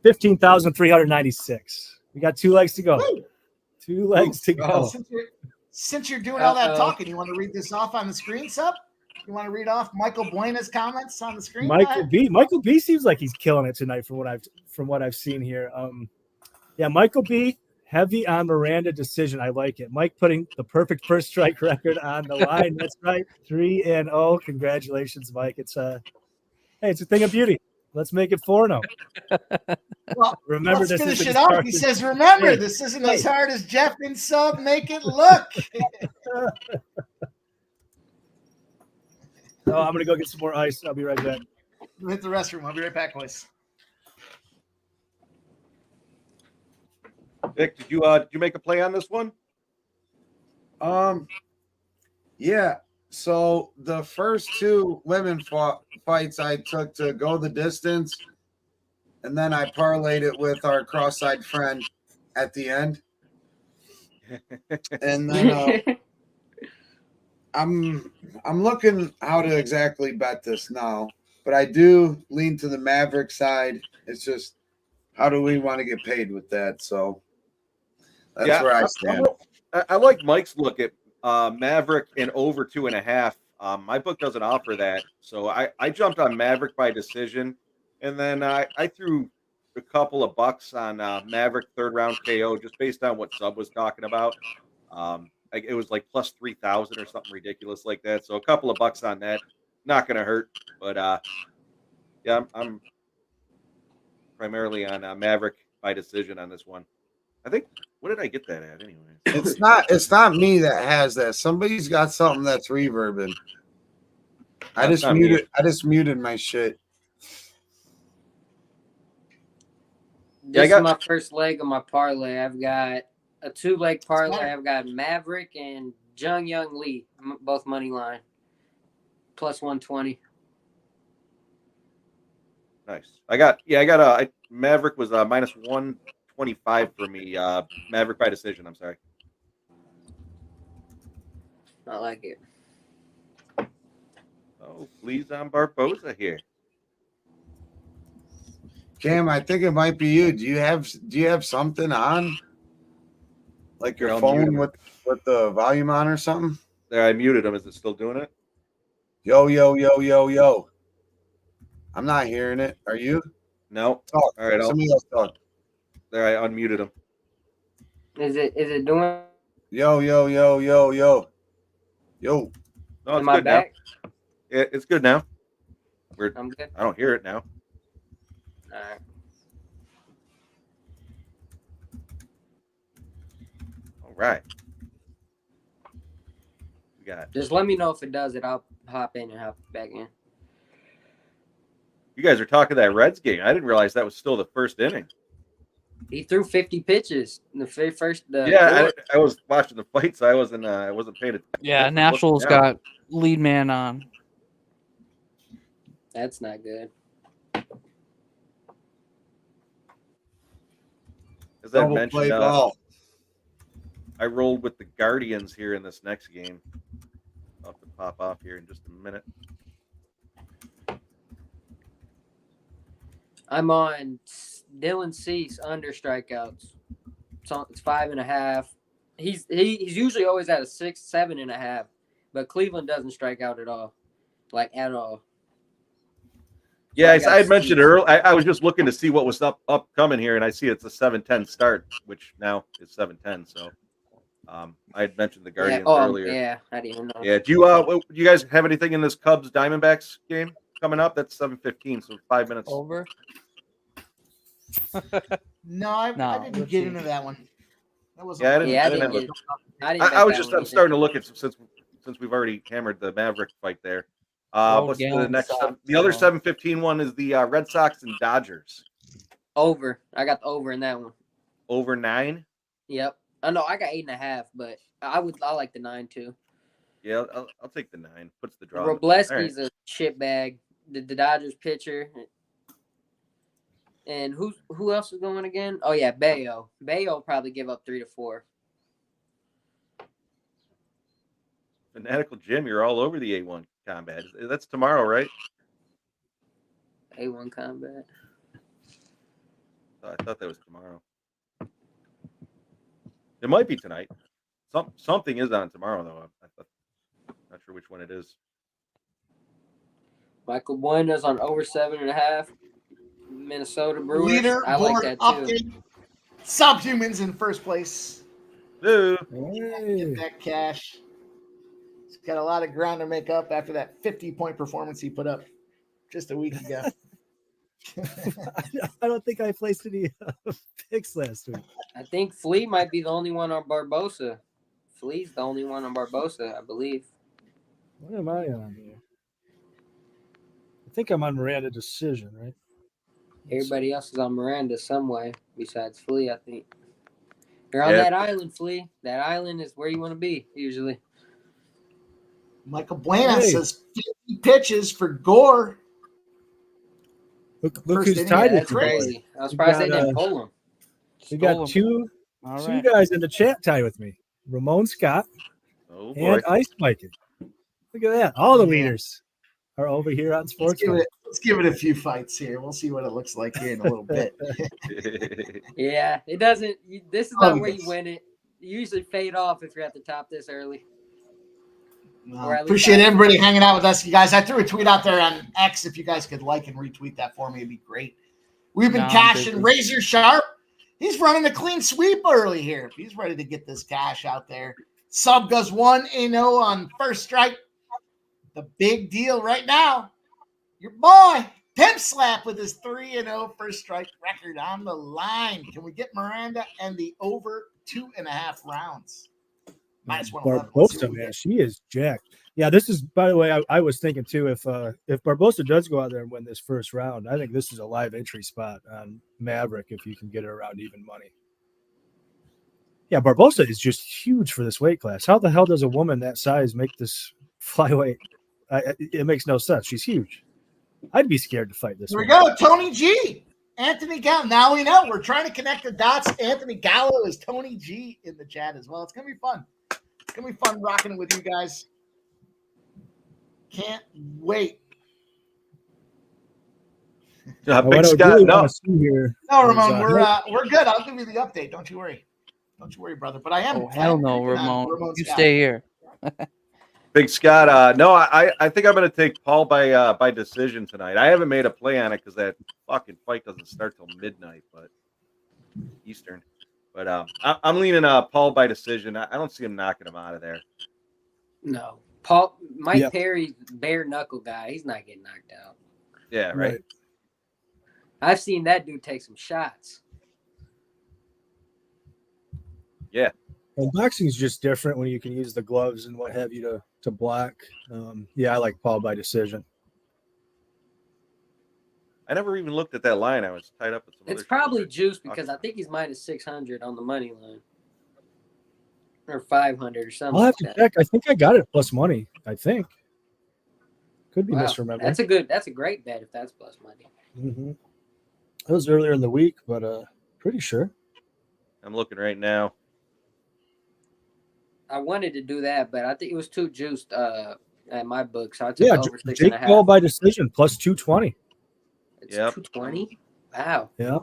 15,396. We got 2 legs to go. Woo! 2 legs to go. Since you're doing all that talking, you want to read this off on the screen, Sup? You want to read off Michael Buena's comments on the screen? Michael B seems like he's killing it tonight from what I've seen here. Michael B, heavy on Miranda decision. I like it. Mike putting the perfect first strike record on the line. That's right. 3-0. Congratulations, Mike. It's a thing of beauty. Let's make it 4-0. Well, remember, let's this finish isn't it up. hard. He says, remember, this isn't as hard as Jeff and Sub make it look. Oh, I'm going to go get some more ice. I'll be right back. We'll hit the restroom. I'll be right back, boys. Vic, did you make a play on this one? Yeah. So the first 2 women fights I took to go the distance, and then I parlayed it with our cross-eyed friend at the end. And then I'm looking how to exactly bet this now, but I do lean to the Maverick side. It's just, how do we want to get paid with that? So that's where I stand. I like Mike's look at Maverick and over 2.5. My book doesn't offer that, so I jumped on Maverick by decision, and then I threw a couple of bucks on Maverick 3rd round KO just based on what Sub was talking about. It was like plus 3,000 or something ridiculous like that. So a couple of bucks on that, not going to hurt. But I'm primarily on Maverick by decision on this one. I think. What did I get that at anyway? It's not me that has that. Somebody's got something that's reverbing. I just muted my shit. This is my first leg of my parlay. I've got a 2-leg parlay. I've got Maverick and Jung Young Lee, both money line, plus 120. Nice. I got Maverick was minus 125 for me. Maverick by decision. I'm sorry. I like it. Oh, please on Barboza here. Cam, I think it might be you. Do you have something on? Like your phone with the volume on or something? There, I muted him. Is it still doing it? Yo, yo, yo, yo, yo. I'm not hearing it. Are you? No. Talk. All right. Somebody else talk. There, I unmuted him. Is it doing? Yo, yo, yo, yo, yo. Yo. No, it's Am I good back? now. It's good now. I'm good. I don't hear it now. All right. All right. We got. Just let me know if it does it. I'll hop in and hop back in. You guys are talking that Reds game. I didn't realize that was still the first inning. He threw 50 pitches in the first. I was watching the fight, so I wasn't paying attention. Yeah, Nationals got lead man on. That's not good. As I Double mentioned, play ball. I rolled with the Guardians here in this next game. I'll have to pop off here in just a minute. I'm on Dylan Cease under strikeouts. So it's 5.5. He's usually always at a 6, 7.5, but Cleveland doesn't strike out at all, like at all. Yeah, I had mentioned earlier. I was just looking to see what was upcoming here, and I see it's a 7:10 start, which now is 7:10. So, I had mentioned the Guardians earlier. Yeah, I didn't even know. Yeah, do you guys have anything in this Cubs Diamondbacks game coming up? That's 7:15, so 5 minutes over. No, I didn't get into that one. That was I was just starting to look at since we've already hammered the Maverick fight there. What's the next? The other 7:15 one is the Red Sox and Dodgers. Over. I got the over in that one. Over 9. Yep. I know I got 8.5, but I like the 9 too. Yeah, I'll take the 9. Puts the draw. Robleski's a shit bag. The Dodgers pitcher. And who else is going again? Oh yeah, Bayo. Bayo will probably give up 3 to 4. Fanatical Jim, you're all over the A1 combat. That's tomorrow, right? A1 combat. I thought that was tomorrow. It might be tonight. Something is on tomorrow though. I'm not sure which one it is. Michael Buena's on over 7.5. Minnesota Brewers. Leader I like that too. Subhumans in first place. Hey. Get that cash. He's got a lot of ground to make up after that 50-point performance he put up just a week ago. I don't think I placed any picks last week. I think Flea might be the only one on Barbosa. Flea's the only one on Barbosa, I believe. What am I on here? I think I'm on Miranda Decision, right? Everybody else is on Miranda some way besides Flea, I think. You're on that island, Flea. That island is where you want to be, usually. Michael Buena says 50 pitches for Gore. Look who's tied. That's crazy. I was surprised they didn't pull him. We got two guys in the chat tied with me. Ramon Scott and Ice Mikey. Look at that. All the leaders are over here on Sports. Let's give it a few fights here. We'll see what it looks like here in a little bit. Yeah, it doesn't. This is not where you win it. You usually fade off if you're at the top this early. Appreciate everybody hanging out with us, you guys. I threw a tweet out there on X. If you guys could like and retweet that for me, it'd be great. We've been cashing. Razor Sharp. He's running a clean sweep early here. He's ready to get this cash out there. Sub goes 1-0 on first strike. The big deal right now, your boy Pimp Slap with his 3-0 first strike record on the line. Can we get Miranda and the over 2.5 rounds? minus 111. Let's see Barbosa, what we man, get. she is jacked. Yeah, this is, by the way, I was thinking too, if Barbosa does go out there and win this first round, I think this is a live entry spot on Maverick if you can get it around even money. Yeah, Barbosa is just huge for this weight class. How the hell does a woman that size make this flyweight? It makes no sense. She's huge. I'd be scared to fight this Here we woman. go. Tony G. Anthony Gallo. Now we know. We're trying to connect the dots. Anthony Gallo is Tony G in the chat as well. It's going to be fun. It's going to be fun rocking it with you guys. Can't wait. Big Scott, no. No, Ramon, we're good. I'll give you the update. Don't you worry. Don't you worry, brother. But I am. Oh, hell no, Ramon. You stay here. Big Scott, no, I think I'm going to take Paul by decision tonight. I haven't made a play on it because that fucking fight doesn't start till midnight, but Eastern. But I'm leaning Paul by decision. I don't see him knocking him out of there. No. Mike Perry's bare knuckle guy. He's not getting knocked out. Yeah, right. I've seen that dude take some shots. Yeah. And boxing is just different when you can use the gloves and what have you to block. I like Paul by decision. I never even looked at that line. I was tied up with some It's other probably shit. juice because I think he's minus 600 on the money line. Or 500 or something. I'll have to check. I think I got it plus money. I think. Could be Wow. misremembering. That's a great bet if that's plus money. Mm-hmm. It was earlier in the week, but pretty sure. I'm looking right now. I wanted to do that, but I think it was too juiced at my book, so I took over 6.5. Jake Paul by decision plus 220. It's 220. Wow. Yeah.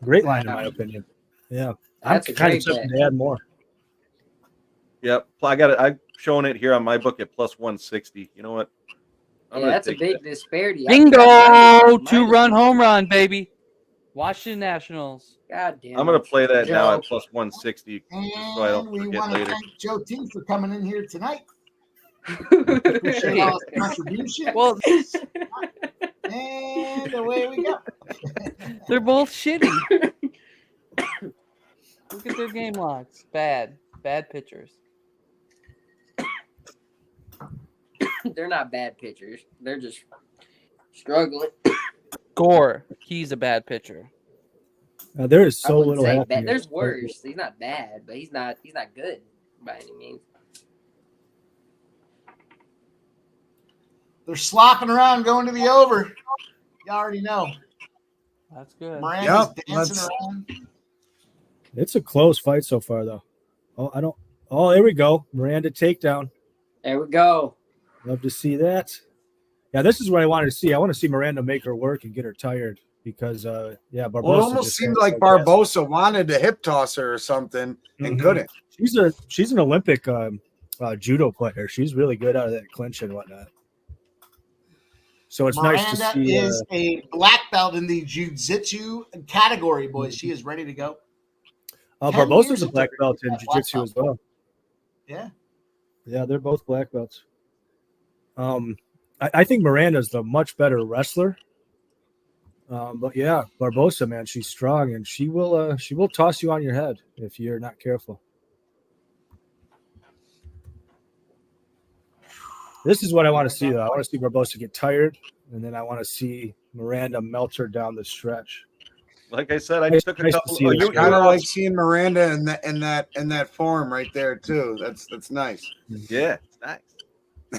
Great line in my opinion. Yeah. That's I'm a kind great of tempted to add more. Yep. I got it. I'm showing it here on my book at plus 160. You know what? That's a big disparity. Bingo! 2-run home run, baby. Washington Nationals. God damn. I'm going to play that Joe. now at plus 160 so I don't we forget want to later. thank Joe T for coming in here tonight. Appreciate all his contributions. Well, and away we go. they're both shitty. Look at their game logs. Bad pitchers. They're not bad pitchers. They're just struggling. Gore, he's a bad pitcher. There is I so wouldn't little say happening. bad. There's worse. He's not bad, but he's not good by any means. They're slopping around going to the over. You already know. That's good. Miranda's dancing around. It's a close fight so far, though. Oh, there we go. Miranda takedown. There we go. Love to see that. Yeah, this is what I wanted to see. I want to see Miranda make her work and get her tired because, Barbosa. Well, it almost seemed like Barbosa wanted to hip toss her or something and couldn't. She's an Olympic judo player. She's really good out of that clinch and whatnot. So it's Miranda nice to see. Is a black belt in the jiu-jitsu category, boys. She is ready to go. Barbosa's a black belt in jiu-jitsu as well. Yeah. Yeah, they're both black belts. I think Miranda's the much better wrestler. But yeah, Barbosa, man, she's strong and she will toss you on your head if you're not careful. This is what I want to see, though. I want to see Barbosa get tired, and then I want to see Miranda melt her down the stretch. Like I said, I took a couple. I kind of like seeing Miranda in that form right there too. That's nice. Yeah, it's nice.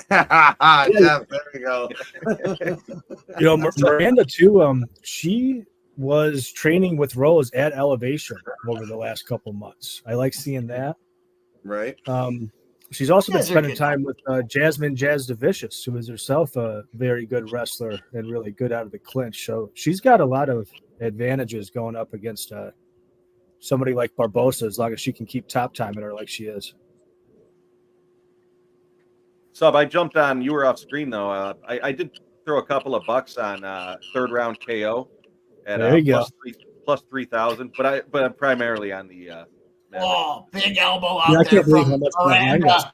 Yeah, there we go. Miranda too. She was training with Rose at Elevation over the last couple months. I like seeing that. Right. She's also been spending time with Jasmine Jazz DeVicious, who is herself a very good wrestler and really good out of the clinch. So she's got a lot of advantages going up against somebody like Barbosa, as long as she can keep top timing her like she is. Sub, I jumped on. You were off screen though. I did throw a couple of bucks on third round KO at plus 3,000, but I'm primarily on the. Big elbow out there from Miranda.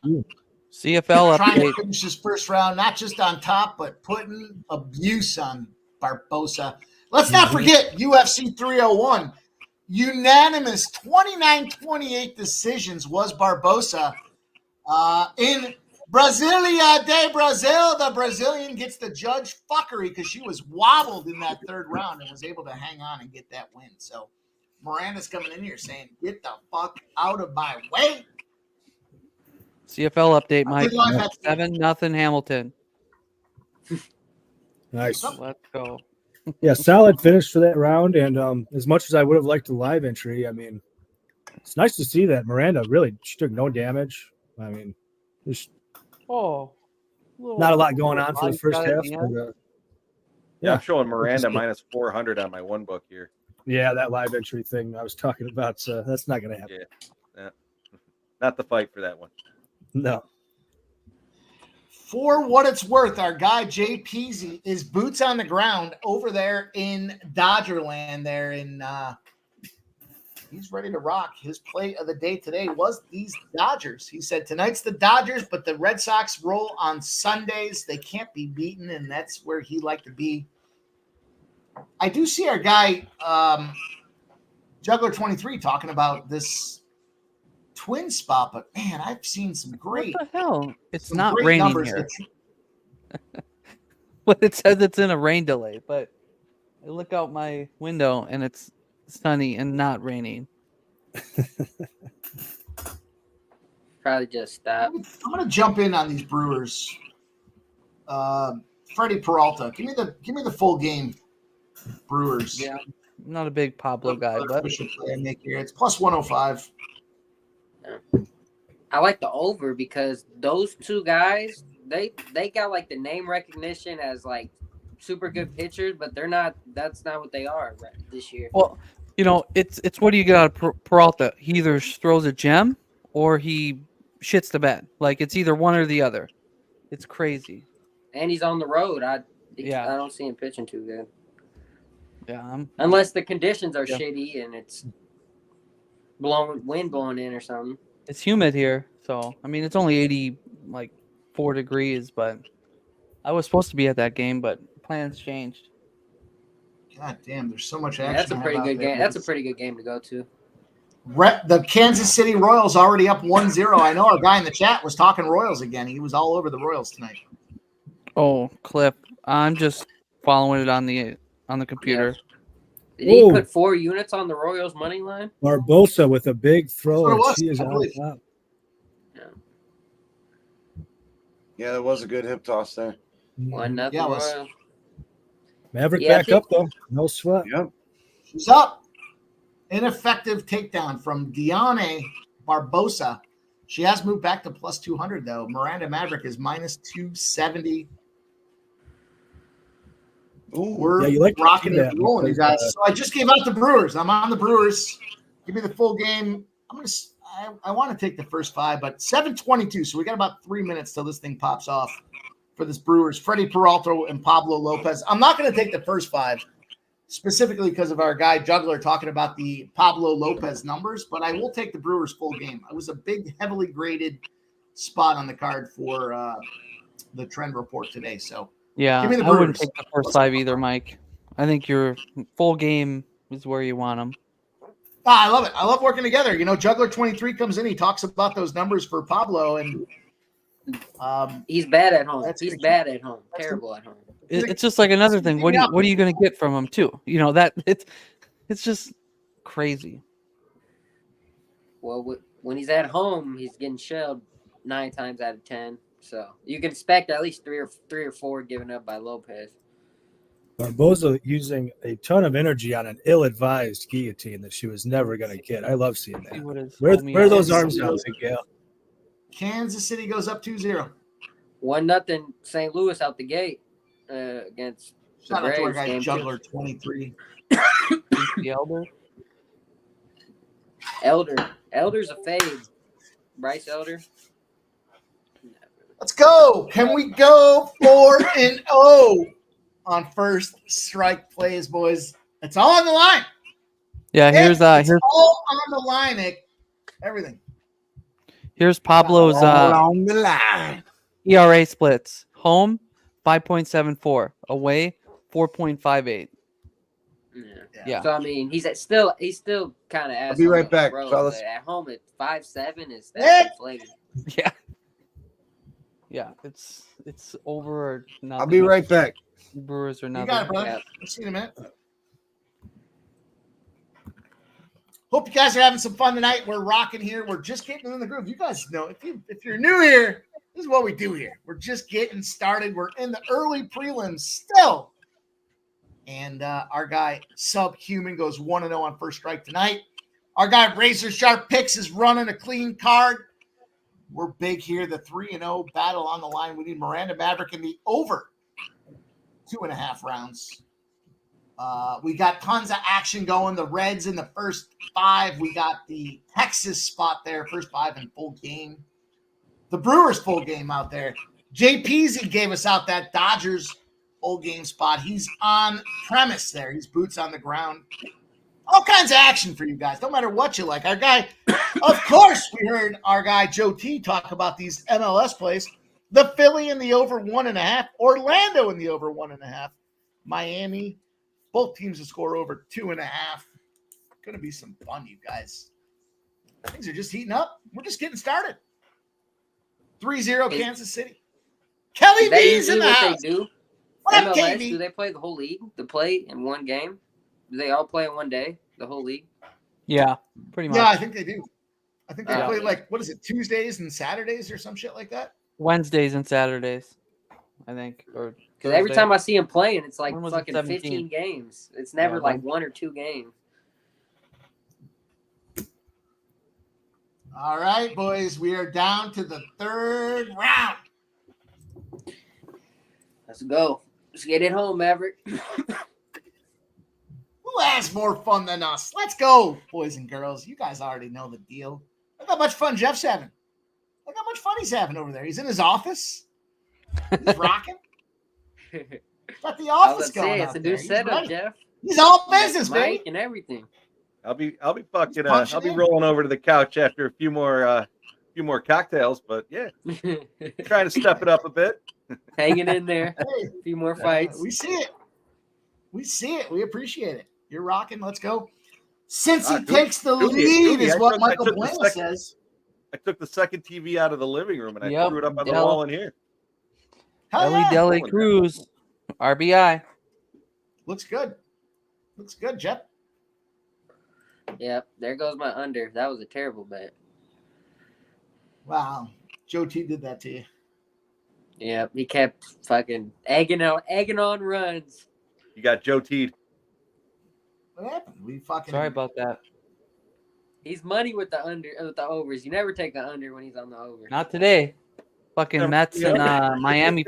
CFL trying update. to finish his first round, not just on top, but putting abuse on Barbosa. Let's not forget UFC 301. unanimous 29-28 decisions was Barbosa. In Brasilia de Brazil, the Brazilian gets the judge fuckery because she was wobbled in that third round and was able to hang on and get that win. So Miranda's coming in here saying, get the fuck out of my way. CFL update, Mike. Good luck. 7-0 Hamilton. Nice. Let's go. Yeah, solid finish for that round. And as much as I would have liked a live entry, I mean, it's nice to see that Miranda she took no damage. I mean, there's not a lot going on for the first half. But, Yeah, I'm showing Miranda minus 400 on my one book here. Yeah, that live entry thing I was talking about. So that's not going to happen. Yeah. Not the fight for that one. No. For what it's worth, our guy Jay Peasy is boots on the ground over there in Dodgerland. There in he's ready to rock. His play of the day today was these Dodgers. He said tonight's the Dodgers, but the Red Sox roll on Sundays. They can't be beaten, and that's where he liked to be. I do see our guy Juggler 23 talking about this twin spot, but man, I've seen some great. What the hell? It's not raining numbers. here. Well, it says it's in a rain delay, but I look out my window and it's sunny and not raining. Probably just stop. I'm gonna jump in on these Brewers. Freddie Peralta, give me the full game. Brewers. Yeah, I'm not a big Pablo guy, but it's plus 105. I like the over because those two guys, they got like the name recognition as like super good pitchers, but they're not. That's not what they are this year. Well, you know, it's what do you get out of Peralta? He either throws a gem or he shits the bed. Like it's either one or the other. It's crazy. And he's on the road. I don't see him pitching too good. Yeah, unless the conditions are shitty and it's wind blowing in or something. It's humid here, so I mean it's only 4 degrees, but I was supposed to be at that game, but plans changed. God damn, there's so much action. That's a pretty good game. That's a pretty good game to go to. The Kansas City Royals already up 1-0. I know our guy in the chat was talking Royals again. He was all over the Royals tonight. Oh, Clip. I'm just following it on the computer. Yeah. Did he put 4 units on the Royals money line? Barbosa with a big throw. She is on top. Yeah, there was a good hip toss there. 1-0 Royals. Maverick back up though. No sweat. Yep. She's up. Ineffective takedown from Diane Barbosa. She has moved back to plus 200 though. Miranda Maverick is minus 270. Ooh, we're rocking and rolling, you guys. So I just gave out the Brewers. I'm on the Brewers. Give me the full game. I want to take the first 5, but 7:22. So we got about 3 minutes till this thing pops off for this Brewers. Freddie Peralta and Pablo Lopez. I'm not going to take the first 5 specifically because of our guy Juggler talking about the Pablo Lopez numbers, but I will take the Brewers full game. It was a big, heavily graded spot on the card for the trend report today. So yeah, give me the I wouldn't take the first 5 either, Mike. I think your full game is where you want them. I love it. I love working together. You know, Juggler 23 comes in. He talks about those numbers for Pablo, and he's bad at home. He's bad at home. Terrible at home. It's just like another thing. What are you going to get from him too? You know that it's just crazy. Well, when he's at home, he's getting shelled 9 times out of 10. So you can expect at least 3 or 4 given up by Lopez. Barbosa using a ton of energy on an ill-advised guillotine that she was never going to get. I love seeing that. Where are those arms out, Miguel? Kansas City goes up 2-0. 1-0 St. Louis out the gate against the Shout out to our Braves. guy Juggler 23. The Elder's a fade. Bryce Elder. Let's go. Can we go 4-0 on first strike plays, boys? It's all on the line. Yeah, here's all on the line, Nick. Everything. Here's Pablo's on the line. ERA splits. Home 5.74, away 4.58. Yeah. Yeah. So I mean, he's still kind of. I'll be right back, fellas. At home at 5'7" is Yeah. that's inflated. Yeah. Yeah. It's over or nothing. I'll be right back. Brewers or You nothing. got it, brother. Yeah. We'll see you in a minute. Hope you guys are having some fun tonight. We're rocking here. We're just getting in the groove. You guys know if you're new here, this is what we do here. We're just getting started. We're in the early prelims still. And our guy Subhuman goes 1-0 on first strike tonight. Our guy Razor Sharp Picks is running a clean card. We're big here. The 3-0 battle on the line. We need Miranda Maverick in the over 2.5 rounds. We got tons of action going. The Reds in the first 5. We got the Texas spot there, first 5 in full game. The Brewers full game out there. JPZ gave us out that Dodgers full game spot. He's on premise there. He's boots on the ground. All kinds of action for you guys. No matter what you like. Our guy, of course, we heard our guy Joe T talk about these MLS plays. The Philly in the over 1.5. Orlando in the over 1.5. Miami. Both teams to score over 2.5. Going to be some fun, you guys. Things are just heating up. We're just getting started. 3-0 Kansas City. Kelly B's in the house. They do. What up, MLS, KB? do they play the whole league? To play in one game? Do they all play in one day? The whole league? Yeah, pretty much. Yeah, I think they do. I think they Yeah. play like, what is it, Tuesdays and Saturdays or some shit like that? Wednesdays and Saturdays, I think. Or Because every Thursday. time I see him playing, it's like When was it, fucking 17? 15 games. It's never Yeah, like 1 or 2 games. All right, boys. We are down to the 3rd round. Let's go. Let's get it home, Maverick. Who has more fun than us? Let's go, boys and girls. You guys already know the deal. Look how much fun Jeff's having. Look how much fun he's having over there. He's in his office. He's rocking. Got the office going It's out a there. new He's setup, ready. Jeff. He's all business, Mic baby. and everything. I'll be fucking punching I'll be in. rolling over to the couch after a few more cocktails, but yeah, trying to step it up a bit. Hanging in there. Hey, A few more fights. we see it. We see it. We appreciate it. You're rocking. Let's go. Cincy takes the lead, is what Michael Bueno says. I took the second TV out of the living room and I Yep. threw it up on the Yep. wall in here. Hell Ellie yeah. Deli Cruz, RBI. Looks good. Looks good, Jeff. Yep. There goes my under. That was a terrible bet. Wow. Joe T did that to you. Yep. He kept fucking egging on runs. You got Joe Teed. What happened? We fucking. Sorry about that. He's money with the overs. You never take the under when he's on the over. Not today. Fucking Yeah. Mets and Miami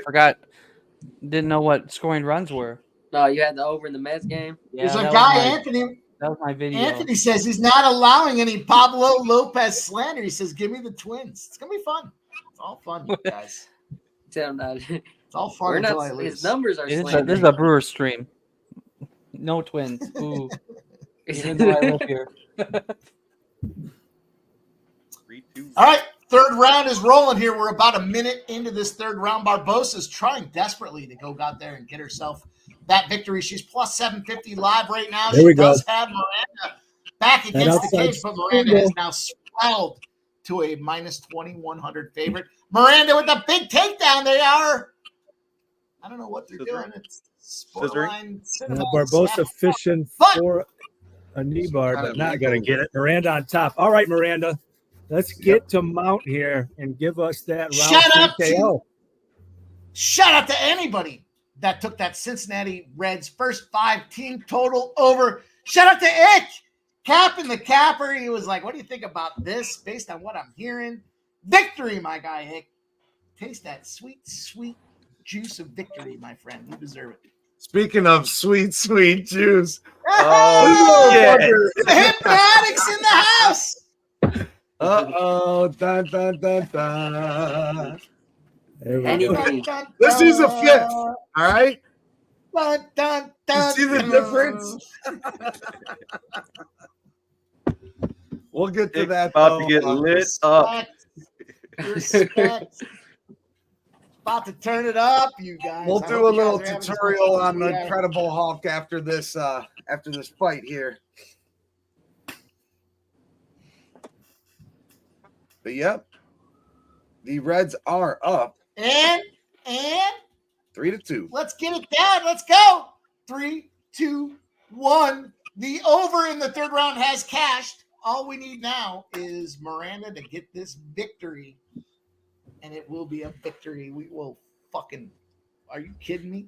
didn't know what scoring runs were. No, you had the over in the Mets game. Yeah, There's a that guy, was my- Anthony. That was my video. Anthony says he's not allowing any Pablo Lopez slander. He says, "Give me the Twins." It's gonna be fun. It's all fun, you guys. Tell him that. It's all fun We're until not. I lose. His numbers are. This is slanted. a Brewer stream. No Twins. Ooh. Even though I live here. 3-2. All right, 3rd round is rolling here. We're about a minute into this 3rd round. Barbosa's trying desperately to go out there and get herself that victory. She's plus 750 live right now. There She we go. does have Miranda back against the outside cage, but Miranda has now swelled to a minus 2,100 favorite. Miranda with a big takedown. They are. I don't know what they're doing. It's borderline cinema. Barbosa fishing But- for a knee bar, but not going to get it. Miranda on top. All right, Miranda. Let's get to Mount here and give us that round Shut up, TKO. Shout out to anybody that took that Cincinnati Reds first 5 team total over. Shout out to Ick, capping the capper. He was like, "What do you think about this based on what I'm hearing?" Victory, my guy Ick. Taste that sweet, sweet juice of victory, my friend. You deserve it. Speaking of sweet, sweet juice. Oh, yeah. The Hypnotics in the house. Uh-oh. Dun, dun, dun, dun. There we Anyway. go. This is a fifth. All right? Dun, dun, You dun, see the dun. difference? We'll get to It's that. about to though. get lit up. Respect. Respect. About to turn it up, you guys. We'll I do hope a you little guys are having as much tutorial fun on as the we are. Incredible Hulk after this fight here. But yep, the Reds are up And 3-2. let's get it down. Let's go. 3, 2, 1. The over in the third round has cashed. All we need now is Miranda to get this victory. And it will be a victory. We will fucking. Are you kidding me?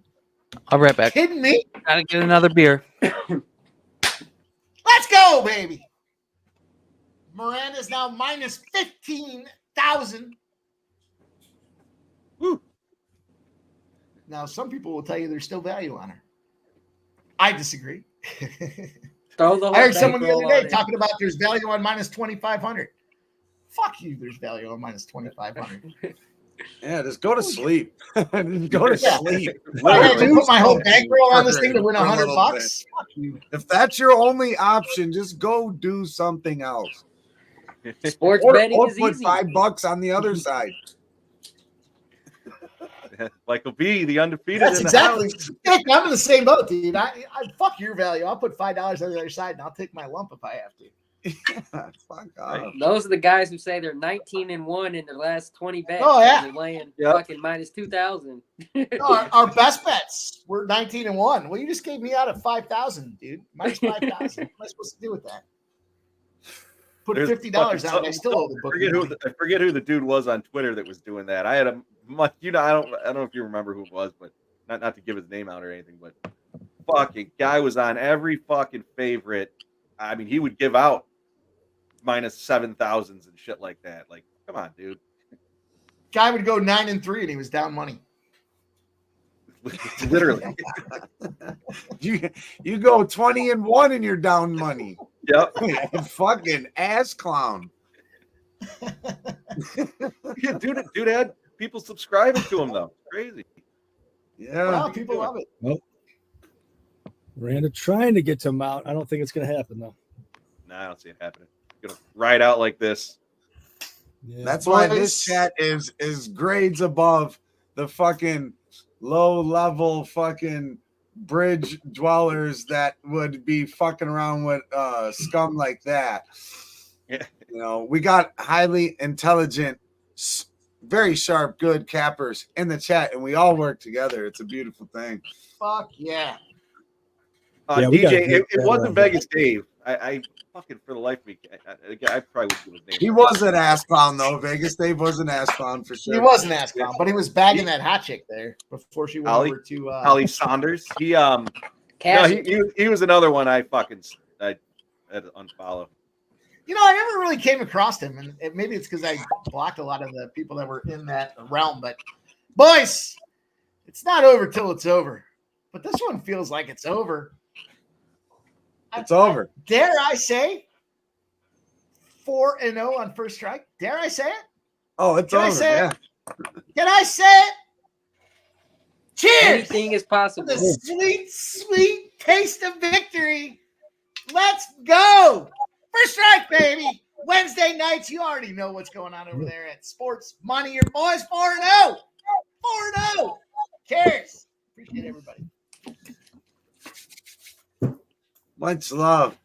I'll be right back. Kidding me? Gotta get another beer. Let's go, baby. Miranda's now minus 15,000. Woo. Now, some people will tell you there's still value on her. I disagree. Throw the whole I heard someone the bankroll other on day it. talking about there's value on minus 2,500. Fuck you, there's value on minus 2,500. Yeah, just go to sleep. Just go to Yeah. sleep. I had to Do put my whole something bankroll on this for thing to win a little $100. bit. Fuck you. If that's your only option, just go do something else. Sports Or betting is put easy. $5 on the other side. Michael B, the undefeated That's in the exactly. house. Nick, I'm in the same boat, dude. I fuck your value. I'll put $5 on the other side, and I'll take my lump if I have to. Fuck off. Those are the guys who say they're 19-1 in their last 20 bets. Oh, yeah. They're laying Yep. fucking minus 2,000. No, our best bets were 19-1. Well, you just gave me out of 5,000, dude. Minus 5,000. What am I supposed to do with that? Put There's $50 fucking on it. I still owe the I book. forget who the dude was on Twitter that was doing that. I had a I don't know if you remember who it was, but not to give his name out or anything, but fucking guy was on every fucking favorite. I mean, he would give out minus 7,000s and shit like that. Like, come on, dude. Guy would go 9-3, and he was down money. Literally. You go 20-1 and you're down money. Yep. Fucking ass clown. Yeah, dude had people subscribing to him though. Crazy. Yeah. Wow, people love it. Miranda trying to get to Mount. I don't think it's going to happen, though. Nah, I don't see it happening. Gonna ride out like this. Yeah. That's why Boys. this chat is grades above the fucking low level fucking bridge dwellers that would be fucking around with scum like that. Yeah. You know, we got highly intelligent, very sharp, good cappers in the chat, and we all work together. It's a beautiful thing. Fuck yeah. Yeah, we gotta DJ, get it that wasn't around Vegas Dave. I fucking for the life of me, I probably would give his name. He was an ass clown though. Vegas Dave was an ass clown for sure. He was an ass clown, but he was bagging that hot chick there before she went Holly- over to Holly Saunders. He Cash. he was another one I had to unfollow. You know, I never really came across him, and maybe it's because I blocked a lot of the people that were in that realm. But boys, it's not over till it's over. But this one feels like it's over. It's over. Dare I say 4-0 on first strike? Dare I say it? Oh, it's Can I over. say Yeah. it? Can I say it? Cheers! Anything is For possible. the sweet, sweet taste of victory. Let's go. First strike, baby. Wednesday nights, you already know what's going on over there at Sports Money. Your boys 4-0. 4-0. Cares. Appreciate everybody. Much love.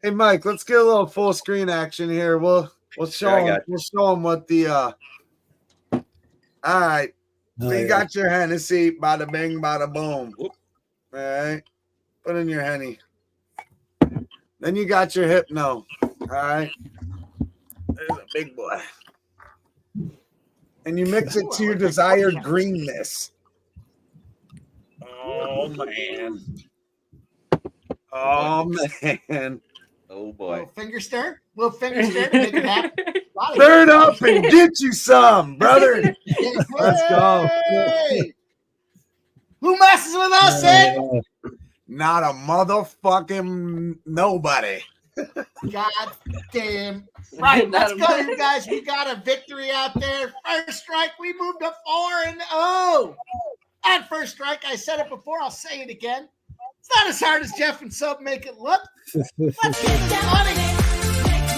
Hey, Mike, let's get a little full screen action here. We'll show Yeah, I them. got We'll show them what the. All right. Oh, So you yeah. got your Hennessy. Bada bing, bada boom. Whoop. All right. Put in your Henny. Then you got your Hypno. All right. There's a big boy. And you mix it to your desired greenness. Oh, man. Oh, man. Oh boy. Little finger stir. Little finger stir to make it happen. Turn up and get you some, brother. Let's go. Hey! Who messes with us, Ed? Not a motherfucking nobody. God damn. Right, let's Not go, a- you guys. We got a victory out there. First strike, we moved to 4-0. At first strike, I said it before. I'll say it again. It's not as hard as Jeff and Sub make it look. Let's get this money.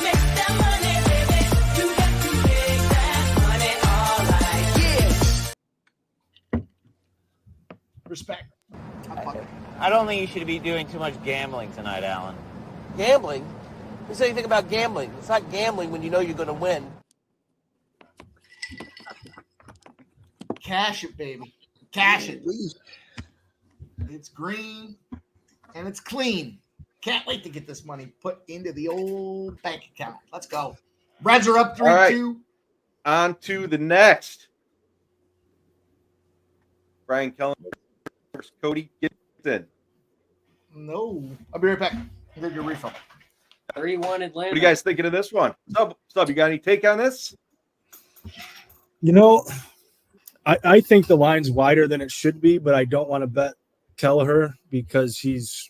Make that money, baby. You got to make that money, all right. Yeah. I don't think you should be doing too much gambling tonight, Alan. Gambling? Who said anything about gambling? It's not gambling when you know you're going to win. Cash it, baby. Cash it. It's green and it's clean. Can't wait to get this money put into the old bank account. Let's go. Reds are up 3-2. All right. On to the next. Brian Keller versus Cody Gibson. No. I'll be right back. Here's your refill. 3-1 Atlanta. What are you guys thinking of this one? Sub, you got any take on this? You know, I think the line's wider than it should be, but I don't want to bet Kelleher because he's,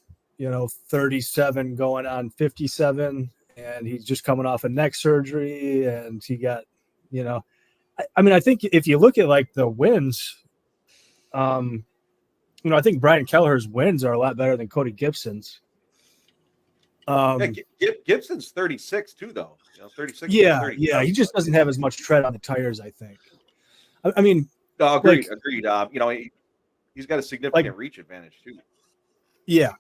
37 going on 57, and he's just coming off a neck surgery, and he got, I think if you look at like the wins, I think Brian Kelleher's wins are a lot better than Cody Gibson's. Gibson's 36 too, though. 36. Yeah. He just doesn't have as much tread on the tires, I think. No, agreed. He's got a significant reach advantage too. Yeah.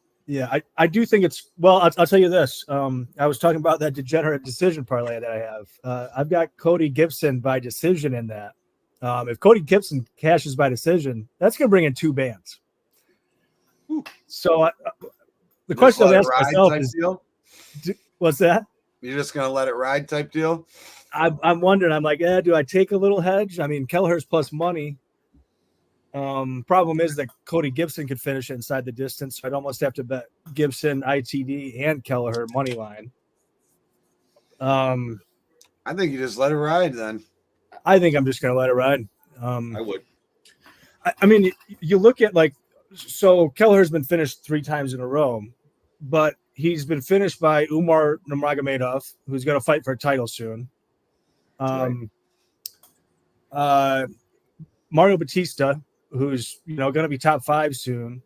I do think it's I'll tell you this. I was talking about that degenerate decision parlay that I have. I've got Cody Gibson by decision in that. If Cody Gibson cashes by decision, that's going to bring in 2 bands. So the question I've asked myself is, what's that? You're just going to let it ride type deal? I'm wondering. I'm like, do I take a little hedge? I mean, Kelleher's plus money. Problem is that Cody Gibson could finish inside the distance, so I'd almost have to bet Gibson, ITD, and Kelleher money line. I think you just let it ride then. I think I'm just going to let it ride. I would. I mean, you look at so Kelleher's been finished 3 times in a row, but he's been finished by Umar Nurmagomedov, who's going to fight for a title soon. Mario Batista, who's going to be top 5 soon,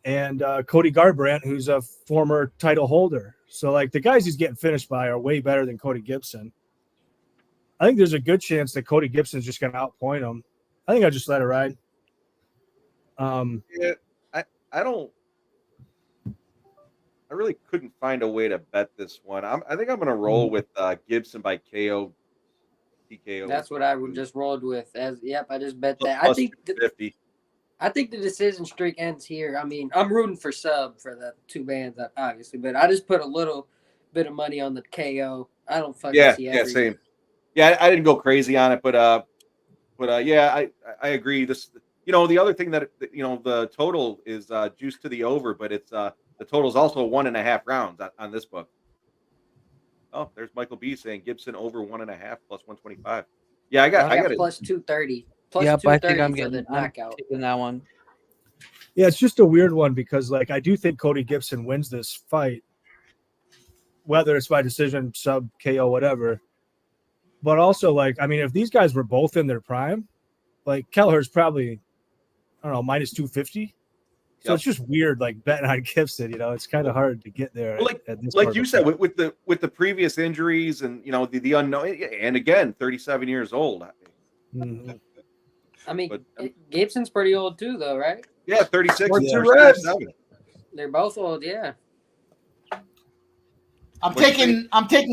and Cody Garbrandt, who's a former title holder. So the guys he's getting finished by are way better than Cody Gibson. I think there's a good chance that Cody Gibson's just going to outpoint him. I think I'll just let it ride. I really couldn't find a way to bet this one. I think I'm going to roll with Gibson by KO. TKO. That's what I just rolled with. I just bet that. Plus 50. I think the decision streak ends here. I mean, I'm rooting for sub for the 2 bands, obviously, but I just put a little bit of money on the KO. I don't fucking see everything. Same. Yeah, I didn't go crazy on it, but I agree. This, the other thing that the total is juiced to the over, but it's the total is also 1.5 rounds on this book. Oh, there's Michael B saying Gibson over 1.5 plus 125. Yeah, I got it. Plus 230. Plus Yep, 230 I think I'm for the knockout. taking that one. Yeah, it's just a weird one because I do think Cody Gibson wins this fight, whether it's by decision, sub, KO, whatever. But also, if these guys were both in their prime, Kelleher's probably, I don't know, minus 250. So It's just weird, betting on Gibson. It's kind of hard to get there. Well, like you said, with the previous injuries and the unknown, and again, 37 years old. Mm-hmm. I mean, Gibson's pretty old too, though, right? Yeah, 36. They're both old, yeah. I'm taking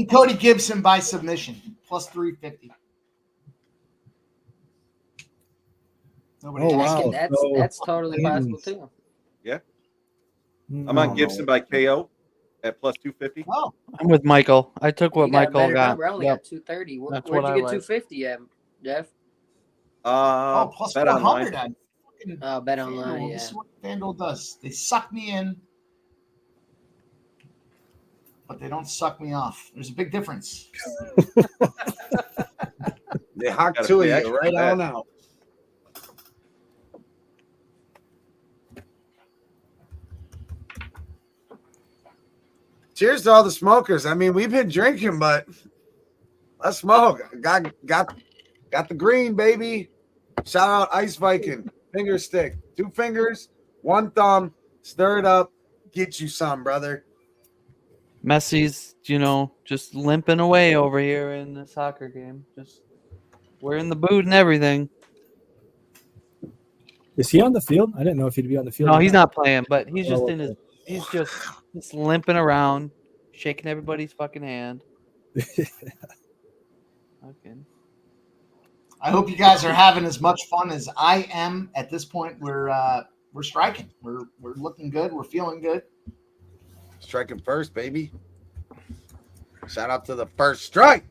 Cody Gibson by submission plus 350. That's totally possible too. Yeah. I'm on Gibson by KO at plus 250. Oh, I'm with Michael. I took what Michael got. Number. I only got 230. Where'd you get 250 at, Jeff? Plus bet 400. Bet online. This is what FanDuel does. They suck me in, but they don't suck me off. There's a big difference. They hock to you right on out. Cheers to all the smokers. I mean, we've been drinking, but let's smoke. Got the green, baby. Shout out Ice Viking. Finger stick. 2 fingers, 1 thumb. Stir it up. Get you some, brother. Messi's, just limping away over here in the soccer game. Just wearing the boot and everything. Is he on the field? I didn't know if he'd be on the field. No, or he's not playing, but he's just Oh, in his. He's just limping around, shaking everybody's fucking hand. Okay. I hope you guys are having as much fun as I am. At this point, we're striking. We're looking good. We're feeling good. Striking first, baby. Shout out to the first strike.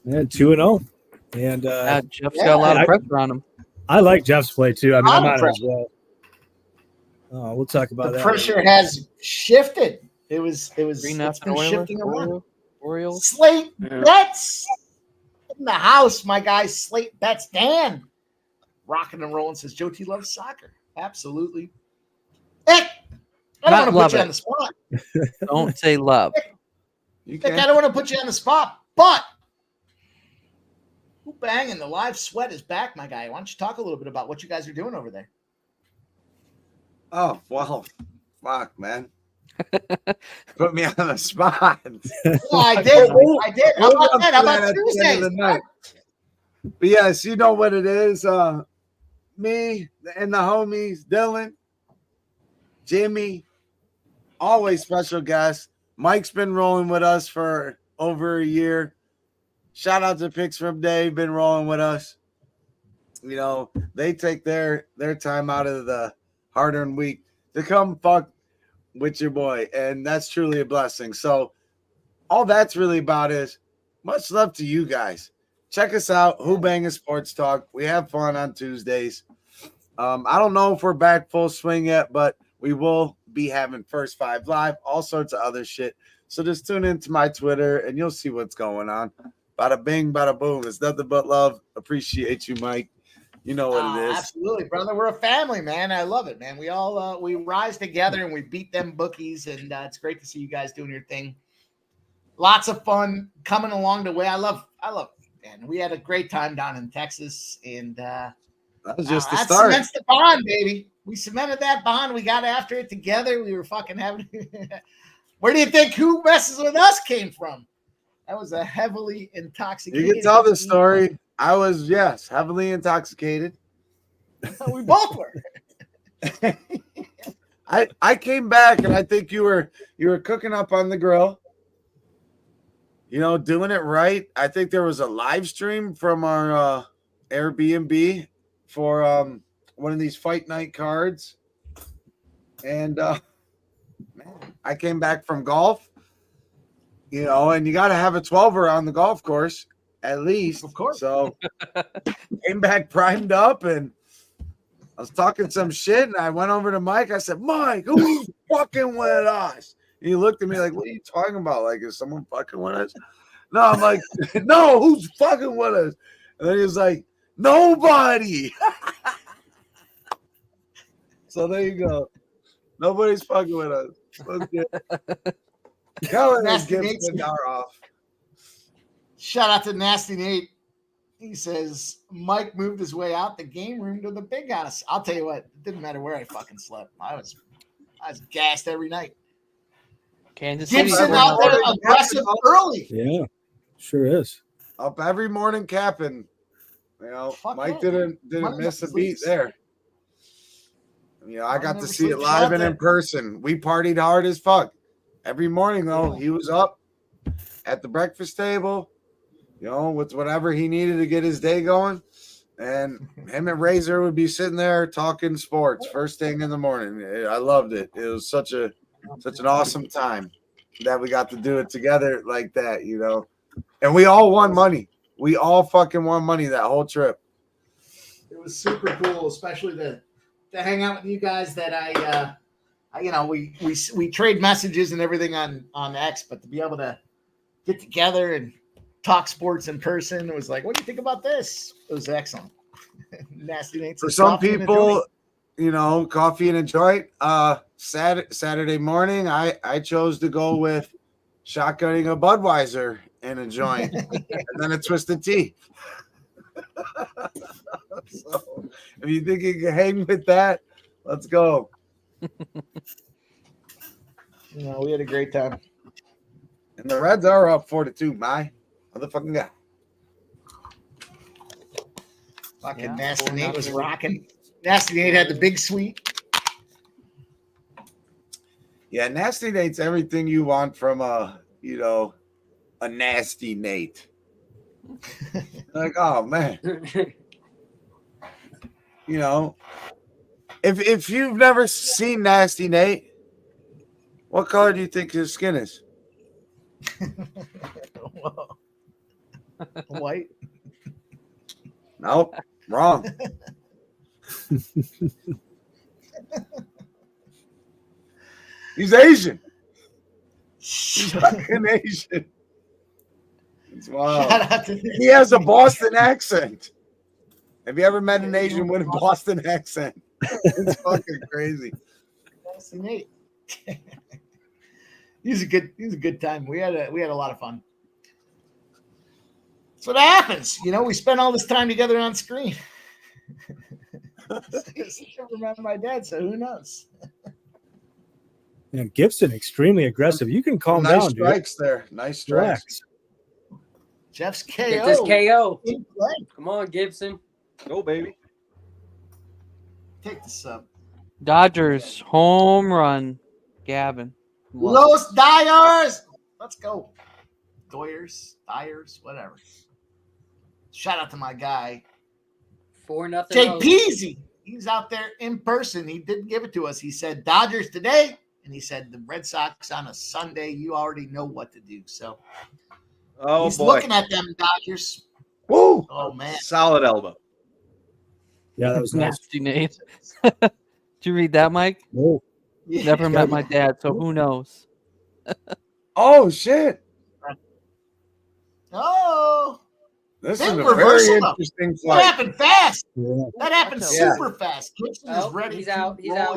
Yeah, 2-0. And Jeff's got a lot of pressure on him. I like Jeff's play too. I mean, I'm on it pressure. as well. Oh, we'll talk about The that. pressure has shifted. It's 3-0 been shifting around. Orioles. Slate Bets in the house, my guy. Slate Bets. Dan rocking and rolling says Joe T loves soccer. Absolutely. Heck, I don't want to put you on the spot. Don't say love. Heck, I don't want to put you on the spot, but who banging the live sweat is back, my guy. Why don't you talk a little bit about what you guys are doing over there? Oh, well, fuck, man. Put me on the spot. Well, I did. How about that? How about Tuesdays? But yes, you know what it is. Me and the homies, Dylan, Jimmy, always special guests. Mike's been rolling with us for over a year. Shout out to Picks from Dave, been rolling with us. You know, they take their time out of the hard-earned week to come fuck with your boy, and that's truly a blessing. So all that's really about is much love to you guys. Check us out, Who Bangin' Sports Talk. We have fun on Tuesdays. I don't know if we're back full swing yet, but we will be having First Five Live, all sorts of other shit. So just tune into my Twitter, and you'll see what's going on. Bada bing, bada boom. It's nothing but love. Appreciate you, Mike. You know what it is. Absolutely, brother. We're a family, man. I love it, man. We all we rise together and we beat them bookies, and it's great to see you guys doing your thing. Lots of fun coming along the way. I love man. We had a great time down in Texas, and that was just the start. That cements the bond, baby. We cemented that bond. We got after it together. We were fucking having. Where do you think Who Messes With Us came from? That was a heavily intoxicated. You can tell the story. I was, yes, heavily intoxicated. We both were. I came back and I think you were cooking up on the grill. You know, doing it right. I think there was a live stream from our Airbnb for one of these fight night cards. And man, I came back from golf. You know, and you got to have a 12er on the golf course, at least. Of course. So came back primed up, and I was talking some shit, and I went over to Mike. I said, Mike, who's fucking with us? And he looked at me like, what are you talking about? Like, is someone fucking with us? No, I'm like, no, who's fucking with us? And then he was like, nobody. So there you go. Nobody's fucking with us. Okay. Off. Shout out to Nasty Nate. He says Mike moved his way out the game room to the big house. I'll tell you what, it didn't matter where I fucking slept. I was gassed every night. Kansas City Gibson out there aggressive early. Yeah, sure is. Up every morning capping. You know, Fuck Mike yeah. didn't Mike miss a never beat sleeps. there. You know, I got to never see it sleeps. live Shout and out in to- person. We partied hard as fuck. Every morning, though, he was up at the breakfast table, you know, with whatever he needed to get his day going. And him and Razor would be sitting there talking sports first thing in the morning. I loved it. It was such an awesome time that we got to do it together like that, you know. And we all won money. We all fucking won money that whole trip. It was super cool, especially to hang out with you guys. That I you know, we trade messages and everything on X, but to be able to get together and talk sports in person, it was like, what do you think about this? It was excellent. Nasty Nate. For some people, you know, coffee and a joint. Saturday morning, I chose to go with shotgunning a Budweiser and a joint, and then a twisted tea. So, if you think you can hang with that, let's go. You know, we had a great time. And the Reds are up 4-2. My motherfucking guy. Fucking Yeah, Nasty Nate was 4-0. rocking. Nasty Nate had the big suite. Yeah, Nasty Nate's everything you want from a Nasty Nate. Like, oh man. If you've never seen Nasty Nate, what color do you think his skin is? White. Nope, wrong. He's Asian. He's fucking Asian. It's wild. Shout out to He has a Boston accent. Have you ever met an Asian with a Boston accent? It's fucking crazy. Nasty Nate. He's a good time. We had a lot of fun. That's what happens. We spend all this time together on screen. I never met my dad, so who knows? And Gibson, extremely aggressive. You can calm Nice down, strikes there. Nice strikes. Relax. Jeff's KO. Get this KO. In play. Come on, Gibson. Go, baby. Take the sub. Dodgers home run. Gavin. Los Dyers. Let's go. Dyers, whatever. Shout out to my guy. 4-0. Jake Peasy. He's out there in person. He didn't give it to us. He said Dodgers today, and he said the Red Sox on a Sunday. You already know what to do. So he's looking at them Dodgers. Woo! Oh man, Solid elbow. Yeah, that was nice. Nasty Nate. Did you read that, Mike? Oh, yeah. Never met my dad, so who knows? Oh shit! Oh, This Big is a reversal, very though. interesting that fight. happened fast. yeah. That happened Yeah. super fast. Gibson is Oh, ready. he's to out. He's roll. out.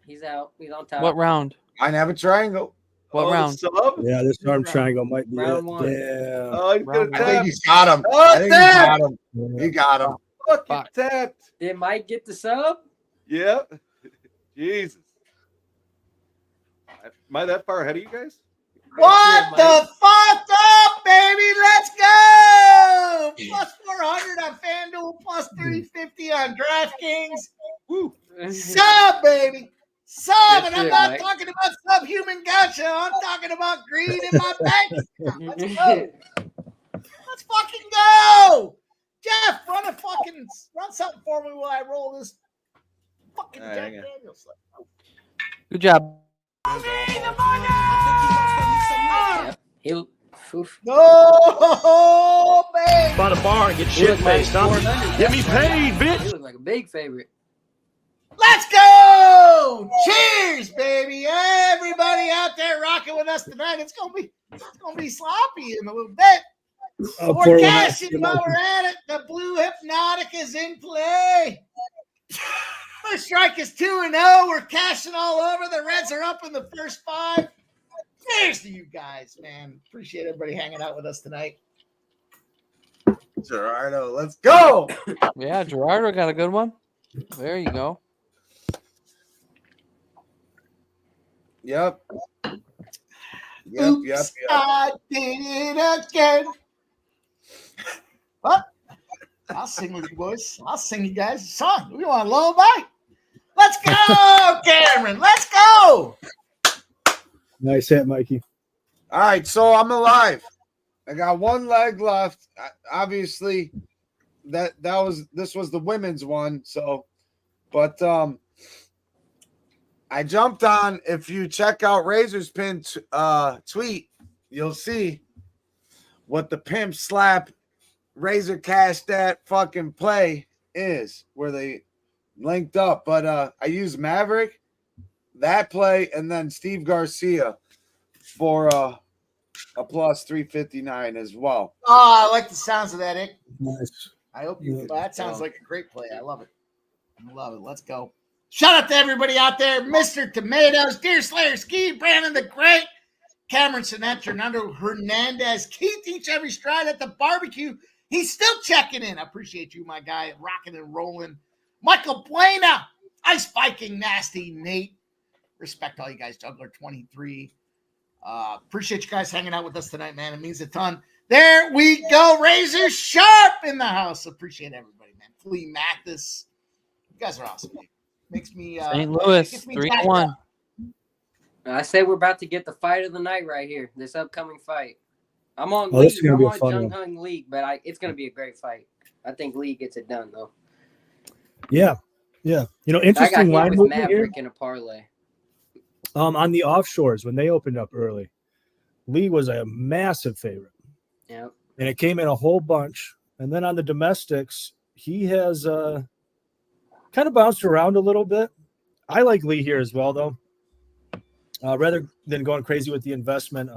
He's out. He's on top. What round? I have a triangle. What round? Sub? Yeah, this arm triangle might be Round it. one. Damn. Oh, he's gonna Round I think tap. he's got him. Oh, I think he tap! got him. He got him. Fucking Fuck. tapped. Did Mike get the sub? Yeah. Jesus. Am I that far ahead of you guys? What Mike. the fuck up, baby? Let's go! Plus 400 on FanDuel, plus 350 on DraftKings. Woo. Sub, baby. Sub, Good and I'm shit, not Mike. talking about subhuman gotcha. I'm talking about green in my bank account. Let's go. Let's fucking go. Jeff, run something for me while I roll this fucking All right, Jack hang on. Daniels. Good job. He'll. Oof. No, baby. By the bar and get He looked like shit-faced, huh? 400. Get me paid, bitch. He looked like a big favorite. Let's go! Cheers, baby! Everybody out there rocking with us tonight. It's gonna be sloppy in a little bit. Oh, We're poor one. cashing while we're at it. The blue hypnotic is in play. First strike is 2-0. We're cashing all over. The Reds are up in the first 5. Cheers to you guys, man. Appreciate everybody hanging out with us tonight. Gerardo, let's go. Yeah, Gerardo got a good one. There you go. Yep. Oops, I did it again. What? I'll sing with you boys. I'll sing you guys a song. We want a lullaby. Let's go, Cameron. Let's go. Nice hit, Mikey. All right, so I'm alive. I got one leg left. Obviously, this was the women's one. So, but I jumped on. If you check out Razor's pin tweet, you'll see what the pimp slap Razor Cash that fucking play is, where they linked up. But I used Maverick, that play, and then Steve Garcia for a plus 359 as well. Oh, I like the sounds of that, Ick. Nice. I hope you. That sounds like a great play. I love it. I love it. Let's go. Shout out to everybody out there. Mr. Tomatoes, Deer Slayer, Ski, Brandon the Great, Cameron Sinatra, Fernando Hernandez, Keith Each Every Stride at the barbecue. He's still checking in. I appreciate you, my guy, rocking and rolling. Michael Buena, Ice Viking, Nasty Nate. Respect all you guys. Juggler 23. Appreciate you guys hanging out with us tonight, man. It means a ton. There we go. Razor Sharp in the house. Appreciate everybody, man. Flea Mathis. You guys are awesome. Makes me St. Louis, gets me 3-1. I say we're about to get the fight of the night right here. This upcoming fight. I'm on Oh, this Lee. is gonna I'm be a on fun Jung one. Hung League, but it's going to be a great fight. I think Lee gets it done though. Yeah. You know, I got interesting him line with movement here. Maverick in a parlay. On the offshores when they opened up early, Lee was a massive favorite. Yep. And it came in a whole bunch. And then on the domestics, he has kind of bounced around a little bit. I like Lee here as well, though. Rather than going crazy with the investment,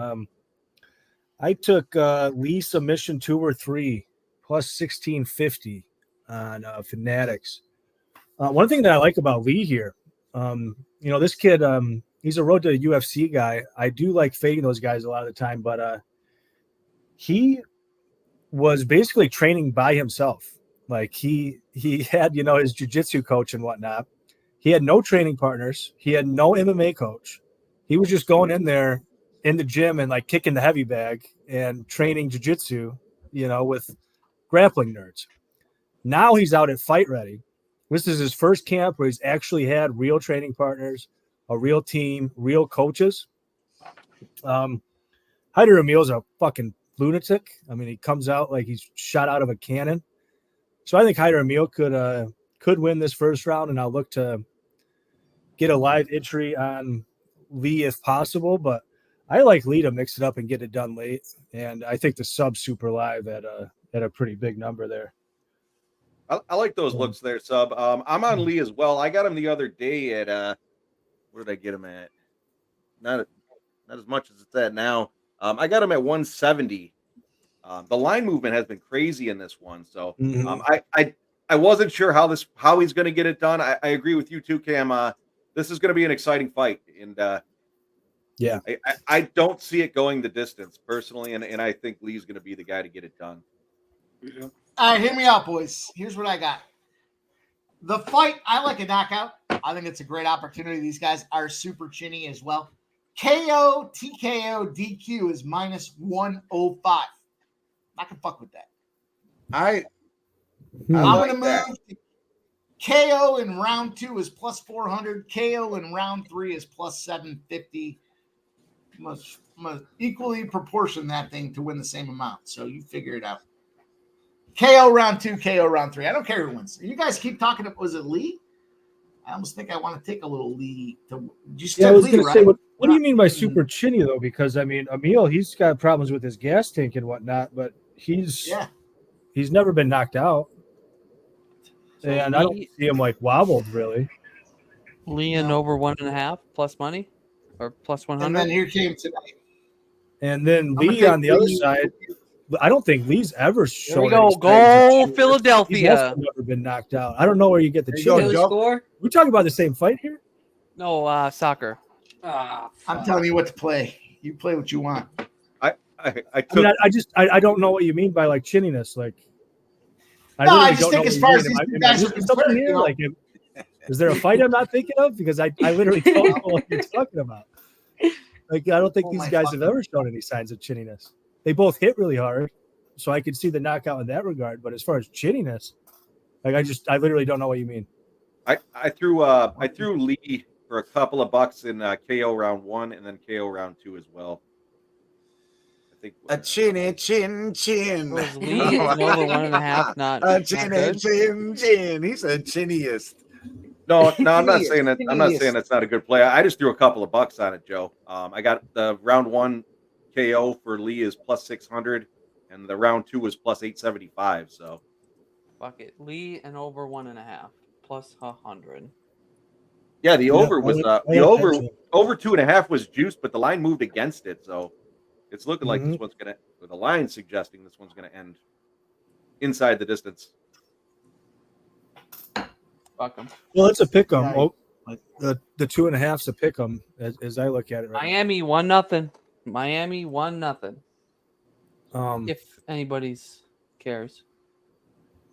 I took Lee submission 2 or 3 plus 1650 on Fanatics. One thing that I like about Lee here, you know, this kid, he's a road to UFC guy. I do like fading those guys a lot of the time, but he was basically training by himself. Like he had, you know, his jiu-jitsu coach and whatnot. He had no training partners. He had no MMA coach. He was just going in there in the gym and like kicking the heavy bag and training jiu-jitsu, you know, with grappling nerds. Now he's out at Fight Ready. This is his first camp where he's actually had real training partners, a real team, real coaches. Hyder Emil's a fucking lunatic. I mean, he comes out like he's shot out of a cannon. So I think Hyder Emil could win this first round, and I'll look to get a live entry on Lee if possible. But I like Lee to mix it up and get it done late, and I think the sub's super live at a pretty big number there. I like those looks there, Sub. I'm on Lee as well. I got him the other day at where did I get him at? Not as much as it's at now. I got him at 170. The line movement has been crazy in this one, so I wasn't sure how he's going to get it done. I agree with you too, Cam. This is going to be an exciting fight, and yeah, I don't see it going the distance personally, and I think Lee's going to be the guy to get it done. All right, hear me out, boys. Here's what I got. The fight, I like a knockout. I think it's a great opportunity. These guys are super chinny as well. KO, TKO, DQ is minus 105. I can fuck with that. I'm going to move. KO in round 2 is plus 400. KO in round 3 is plus 750. Must equally proportion that thing to win the same amount. So you figure it out. KO round 2, KO round 3. I don't care who wins. You guys keep talking. Was it Lee? I almost think I want to take a little Lee. I was going to say, what do you mean by super chinny, though? Because, I mean, Emil, he's got problems with his gas tank and whatnot, but he's never been knocked out. So and I don't see him, like, wobbled, really. Lee and over 1.5 plus money or plus 100. And then here came tonight. And then Lee on the other side. I don't think Lee's ever shown. There we go Philadelphia. He's also never been knocked out. I don't know where you get the score. We talking about the same fight here? No, soccer. I'm telling you what to play. You play what you want. I don't know what you mean by like chinniness. Like, I just think as far as these guys are concerned, here, like, is there a fight I'm not thinking of? Because I literally don't know what you're talking about. Like, I don't think these guys have ever shown any signs of chinniness. They both hit really hard, so I could see the knockout in that regard. But as far as chinniness, like I literally don't know what you mean. I threw Lee for a couple of bucks in KO round 1 and then KO round 2 as well. I think a chinny chin. Was Lee over 1.5 not a chinny chin. He's a chinniest. No, I'm not saying that. I'm not saying that's not a good play. I just threw a couple of bucks on it, Joe. I got the round 1 KO for Lee is plus 600, and the round 2 is plus 875. So, fuck it, Lee and over 1.5 plus 100. Yeah, the over was over 2.5 was juiced, but the line moved against it, so it's looking like this one's gonna. The line suggesting this one's gonna end inside the distance. Fuck them. Well, it's a pick 'em. Oh, the 2.5's a pick 'em as I look at it right Miami 1-0. Miami 1-0. If anybody's cares.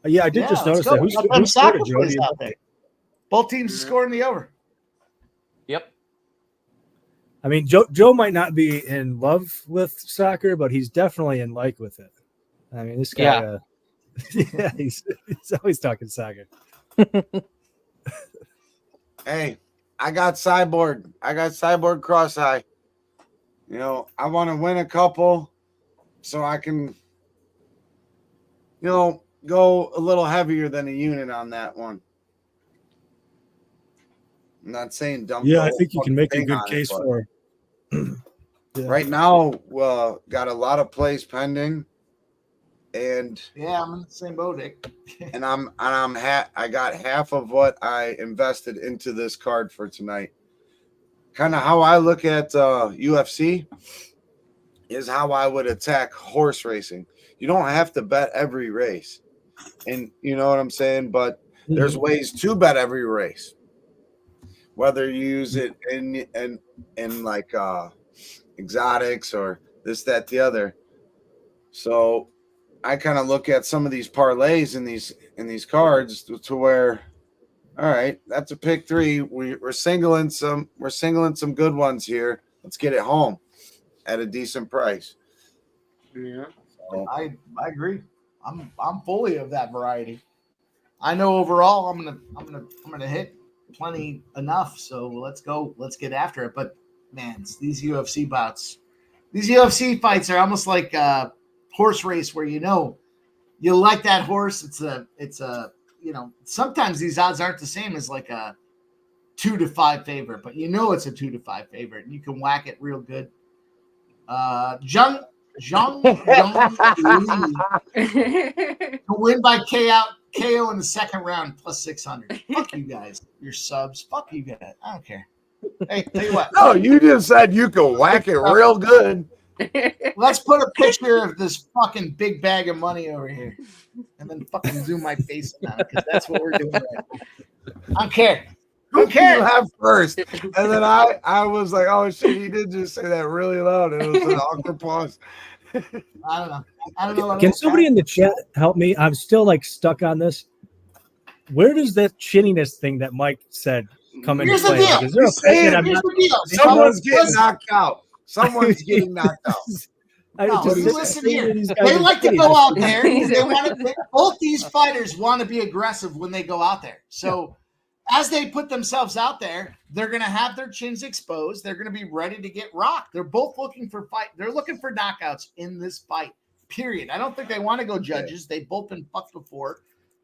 Yeah, I did just notice that. Who scored it, Joe? Both teams scoring the over. Yep. I mean, Joe might not be in love with soccer, but he's definitely in like with it. I mean, this guy, yeah, he's always talking soccer. Hey, I got Cyborg. I got Cyborg Cross-Eye. You know, I want to win a couple so I can, go a little heavier than a unit on that one. I'm not saying dump. Yeah, the I whole think you can make a thing good on it, case but for. Yeah. right now, got a lot of plays pending, and Yeah, I'm in the same boat, Dick. I got half of what I invested into this card for tonight. Kind of how I look at UFC is how I would attack horse racing. You don't have to bet every race, and you know what I'm saying. But there's ways to bet every race, whether you use it in like exotics or this, that, the other. So I kind of look at some of these parlays in these cards to where, all right, that's a pick 3. We're singling some good ones here. Let's get it home at a decent price. Yeah. So, I agree. I'm fully of that variety. I know overall I'm gonna hit plenty enough. So let's go. Let's get after it. But man, these UFC bouts, these UFC fights are almost like a horse race where you like that horse. It's a sometimes these odds aren't the same as like a 2-5 favorite, but it's a 2-5 favorite and you can whack it real good. Zhang Lee to win by KO in the second round plus 600. Fuck you guys. Your subs. Fuck you guys. I don't care. Hey, tell you what. no, you just said you can whack it real good. Let's put a picture of this fucking big bag of money over here and then fucking zoom my face down because that's what we're doing right now. I don't care. Who can you have first? And then I was like, oh shit, he did just say that really loud. And it was an awkward pause. I don't know. Can somebody in the chat help me? I'm still like stuck on this. Where does that chinniness thing that Mike said come into Here's the play? deal. Like, is there a Saying, that I'm Here's not- the deal. Someone's getting knocked out. Someone's getting knocked out. I No, just you listen listen to here. these guys They are like to kidding. go out there. Both these fighters want to be aggressive when they go out there. So as they put themselves out there, they're going to have their chins exposed. They're going to be ready to get rocked. They're both looking for fight. They're looking for knockouts in this fight, period. I don't think they want to go judges. They've both been fucked before.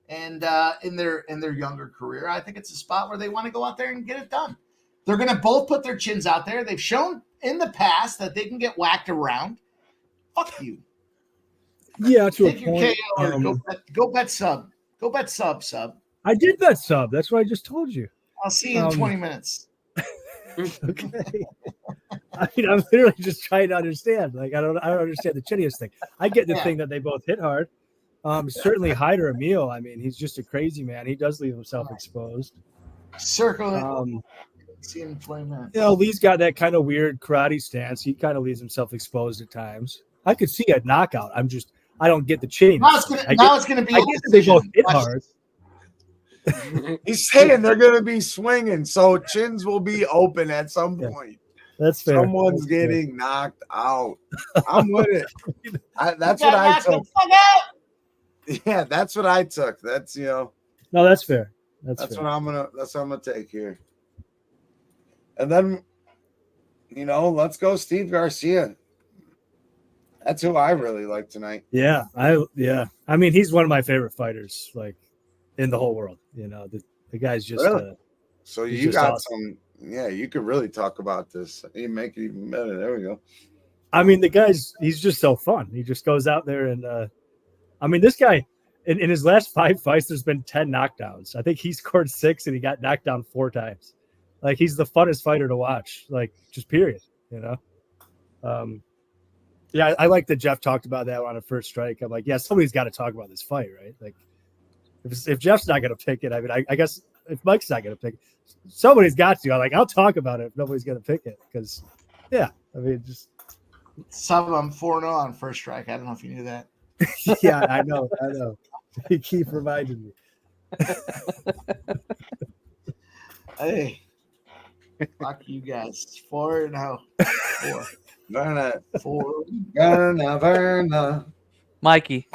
And in their younger career, I think it's a spot where they want to go out there and get it done. They're going to both put their chins out there. They've shown in the past that they can get whacked around. Fuck you. Yeah, to Take a your point. KO or go bet sub. Go bet sub. I did bet sub. That's what I just told you. I'll see you in 20 minutes. Okay. I mean, I'm literally just trying to understand. Like, I don't understand the chinniest thing. I get the thing that they both hit hard. Certainly Hyder Emil. I mean, he's just a crazy man. He does leave himself exposed. Circle it. See you in 20 minutes. Lee's got that kind of weird karate stance. He kind of leaves himself exposed at times. I could see a knockout. I don't get the chinniness. Now it's gonna be. I get that they both hit hard. He's saying they're going to be swinging, so chins will be open at some point. That's fair. Someone's getting knocked out. I'm with it. That's what I took. Yeah, that's what I took. That's No, that's fair. That's what fair. I'm gonna take here. And then, let's go Steve Garcia. That's who I really like tonight. Yeah. I mean, he's one of my favorite fighters, like in the whole world. The guy's just. Really? So he's you just got awesome. some. Yeah, you could really talk about this. You make it even better. There we go. I mean, he's just so fun. He just goes out there and. I mean, this guy in his last 5 fights, there's been 10 knockdowns. I think he scored 6 and he got knocked down 4 times. Like, he's the funnest fighter to watch. Like, just period. Yeah, I like that Jeff talked about that on a First Strike. I'm like, yeah, somebody's got to talk about this fight, right? Like, if Jeff's not going to pick it, I mean, I guess if Mike's not going to pick it, somebody's got to. I'll talk about it if nobody's going to pick it. Because, yeah, I mean, just. I'm 4-0 on First Strike. I don't know if you knew that. Yeah, I know. You keep reminding me. Hey, Fuck you guys. 4-0. 4. Verna, 4. Verna. Mikey,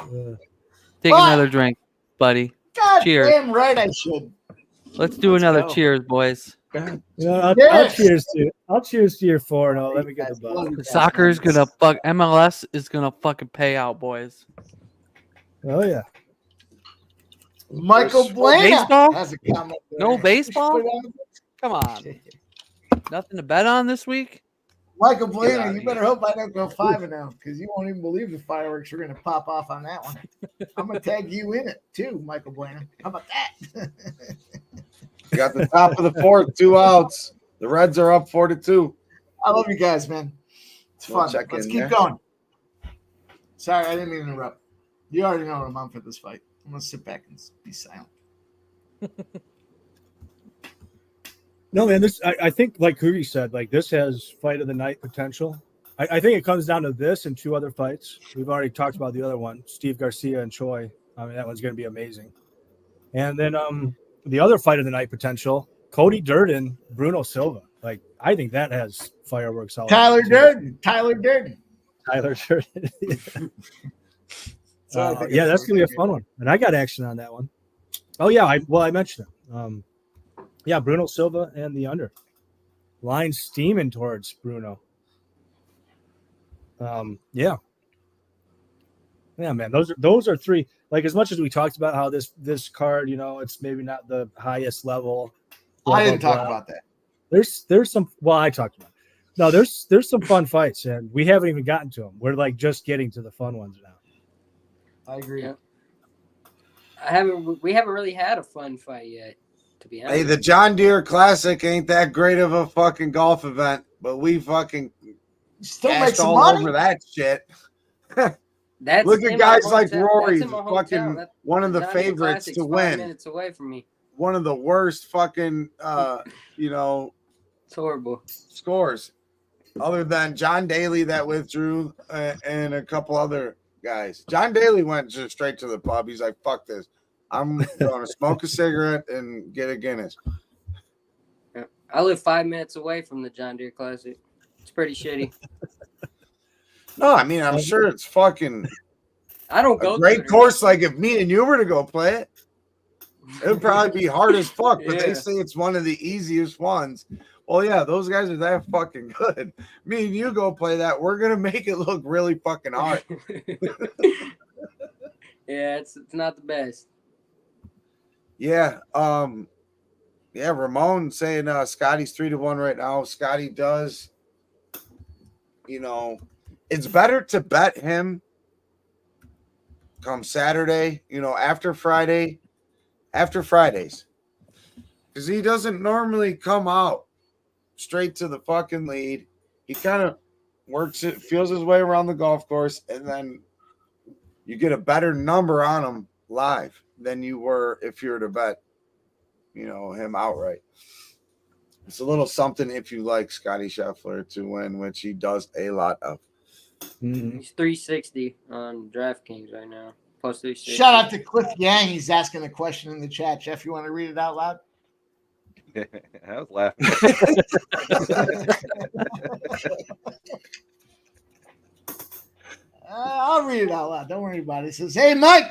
take What? another drink, buddy. God Cheers. damn right I should. Let's do Let's another go. cheers, boys. You know, I'll Yes. cheers to your 4-0. Let me get the Guys, buzz. love you guys, Soccer's man. gonna fuck. MLS is gonna fucking pay out, boys. Oh yeah. Michael Blana Baseball? has a comment. No there. baseball? Put it on. Come on. Nothing to bet on this week? Michael Get Blana, outta you here. better hope I don't go 5-0 because you won't even believe the fireworks are going to pop off on that one. I'm going to tag you in it too, Michael Blana. How about that? You got the top of the fourth, 2 outs. The Reds are up 4-2. I love you guys, man. It's We'll fun. check Let's in keep there. going. Sorry, I didn't mean to interrupt. You already know what I'm on for this fight. I'm going to sit back and be silent. No, man, I think like Kuri said, like this has fight of the night potential. I think it comes down to this and 2 other fights. We've already talked about the other one, Steve Garcia and Choi. I mean, that one's going to be amazing. And then the other fight of the night potential, Cody Durden, Bruno Silva. Like I think that has fireworks all Tyler over it, too. Durden. Tyler Durden. Tyler Durden. So I think yeah, it's that's gonna be a gonna fun one, and I got action on that one. Oh yeah, I mentioned it. Yeah, Bruno Silva and the under line steaming towards Bruno. Yeah, man, those are 3. Like as much as we talked about how this card, you know, it's maybe not the highest level. I didn't talk about that. There's some. Well, I talked about it. No, there's some fun fights, and we haven't even gotten to them. We're like just getting to the fun ones now. I agree. Yeah. We haven't really had a fun fight yet, to be honest. Hey, the John Deere Classic ain't that great of a fucking golf event, but we fucking Still make cashed some all money. over that shit. That's Look in at my guys hometown. like That's Rory, in my hometown. fucking That- one of the Johnny favorites Classic's to 5 win. minutes away from me. One of the worst fucking, you know, It's horrible. scores, other than John Daly that withdrew and a couple other guys. John Daly went just straight to the pub. He's like, "Fuck this! I'm going to smoke a cigarette and get a Guinness." Yeah. I live 5 minutes away from the John Deere Classic. It's pretty shitty. No, I mean I'm sure it's fucking I don't go a to great it. course. Like if me and you were to go play it, it would probably be hard as fuck. But they Yeah. say it's one of the easiest ones. Well, yeah, those guys are that fucking good. Me and you go play that, we're gonna make it look really fucking hard. Yeah, it's not the best. Yeah. Yeah, Ramon saying Scotty's 3-1 right now. Scotty does, you know, it's better to bet him come Saturday, you know, after Fridays. Because he doesn't normally come out straight to the fucking lead. He kind of works it, feels his way around the golf course, and then you get a better number on him live than you were if you were to bet, you know, him outright. It's a little something if you like Scotty Scheffler to win, which he does a lot of. Mm-hmm. He's 360 on DraftKings right now. Plus 360. Shout out to Cliff Yang. He's asking a question in the chat. Jeff, you want to read it out loud? I was laughing. I'll read it out loud. Don't worry about it. It says, "Hey, Mike,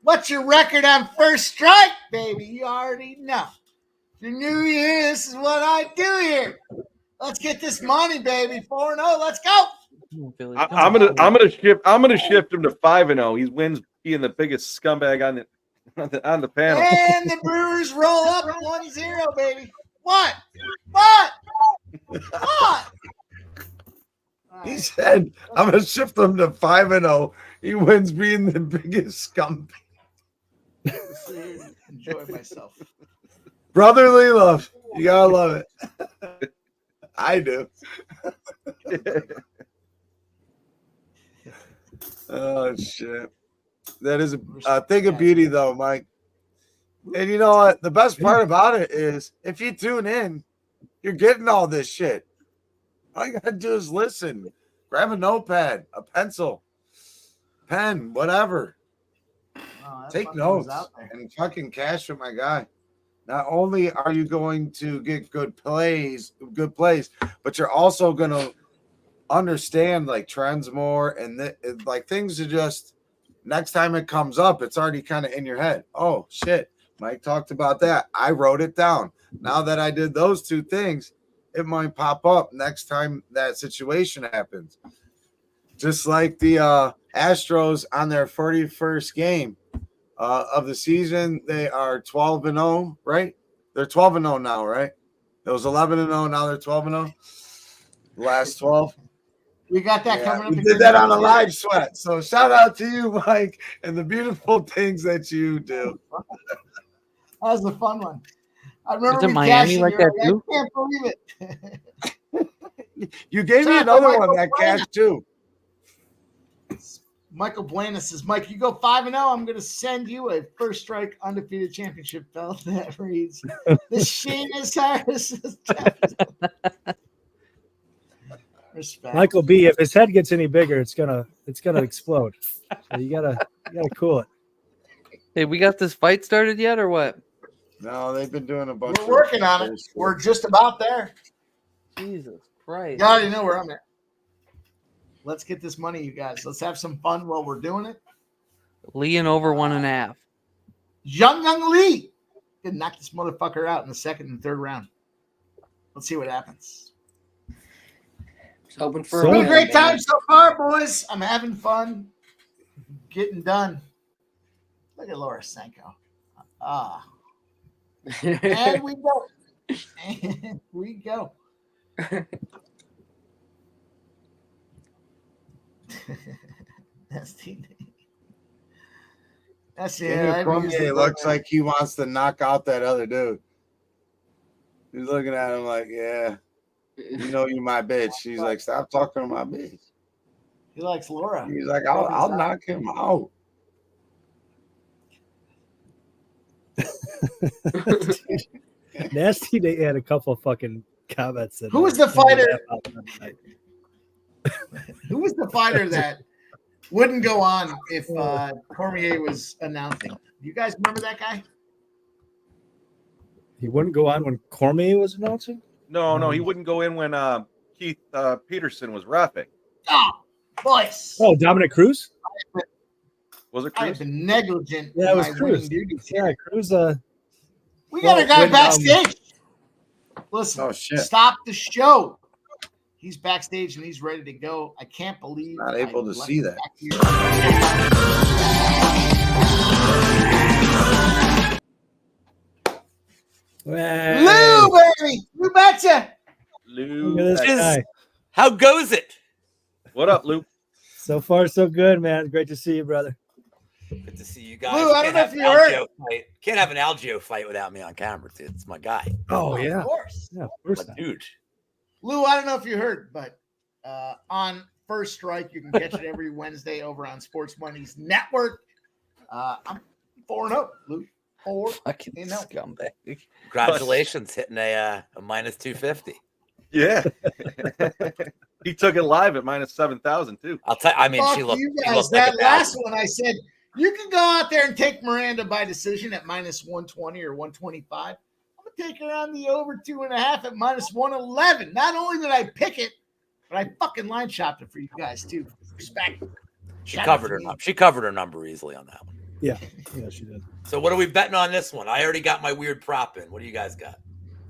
what's your record on first strike, baby? You already know. If you're new here, this is what I do here. Let's get this money, baby. 4-0. Let's go." I'm gonna shift him to 5-0. He wins being the biggest scumbag on the panel. And the Brewers roll up 1-0, baby. What? He said, I'm going to shift him to 5-0. He wins being the biggest scumbag. Enjoy myself. Brotherly love. You got to love it. I do. Oh, shit. That is a thing of beauty, though, Mike. And you know what? The best part about it is if you tune in, you're getting all this shit. All you got to do is listen. Grab a notepad, a pencil, pen, whatever. Oh, that's Take one of those notes out there. and fucking cash with my guy. not only are you going to get good plays, but you're also going to understand like trends more, and like things are just next time it comes up, it's already kind of in your head. Oh shit, Mike talked about that. I wrote it down. Now that I did those two things, it might pop up next time that situation happens. Just like the Astros on their 41st game of the season, they are 12-0, right? They're 12-0 now, right? It was 11-0, now they're 12-0. Last 12. We got that coming up. We did that on a live sweat. So shout out to you, Mike, and the beautiful things that you do. That was a fun one. I remember Is it we Miami cashed like it. that I too? can't believe it. You gave me another one that cashed too. Michael Buena says, Mike, you go 5-0. I'm going to send you a first strike undefeated championship belt that reads, the Sheena's Harris. Respect. Michael B. If his head gets any bigger, it's gonna explode. So you gotta cool it. Hey, we got this fight started yet, or what? No, they've been doing a bunch. We're working on it. We're just about there. Jesus Christ! You already know where I'm at. Let's get this money, you guys. Let's have some fun while we're doing it. Lee and over 1.5. Young Lee can knock this motherfucker out in the second and third round. Let's see what happens. Just hoping for So- a Been a win, great baby. time so far, boys. I'm having fun getting done. Look at Laura Senko. Ah. And we go. And we go. That's it. It looks like he wants to knock out that other dude. He's looking at him like, yeah, you know you my bitch. He's like, stop talking to my bitch. He likes Laura. He's like, I'll knock him out. Nasty. They had a couple fucking comments. Who was the fighter? Who was the fighter that wouldn't go on if Cormier was announcing? Do you guys remember that guy? He wouldn't go on when Cormier was announcing? No, he wouldn't go in when Keith Peterson was reffing. Oh, boys. Oh, Dominic Cruz? Was it I've Cruz? been negligent. Yeah, it in was my Cruz. winning duties. Yeah, Cruz. We got a guy when, backstage. Listen, Oh, shit. stop the show. He's backstage and he's ready to go. I can't believe Not able I to left see him that. back here. Hey, Lou, baby. You betcha. Lou. look at this guy. How goes it? What up, Lou? So far, so good, man. Great to see you, brother. Good to see you guys. Lou, I don't Can't know have if an you heard. Algio fight. Can't have an Algio fight without me on camera, dude. It's my guy. Oh, yeah. Of course. Yeah, first My time. dude. Lou, I don't know if you heard, but on First Strike, you can catch it every Wednesday over on Sports Money's network. I'm 4-0, Lou. 4. Fucking You know. scumbag. Congratulations, hitting a minus 250. Yeah. He took it live at minus 7,000 too. I'll tell you, I mean, Fuck she looked, you she guys. looked like That a last thousand. one, I said, you can go out there and take Miranda by decision at minus 120 or 125. I'm going to take her on the over 2.5 at minus 111. Not only did I pick it, but I fucking line shopped it for you guys too. Respect. She Shout out covered to her me. number. She covered her number easily on that one. Yeah, she did. So what are we betting on this one? I already got my weird prop in. What do you guys got?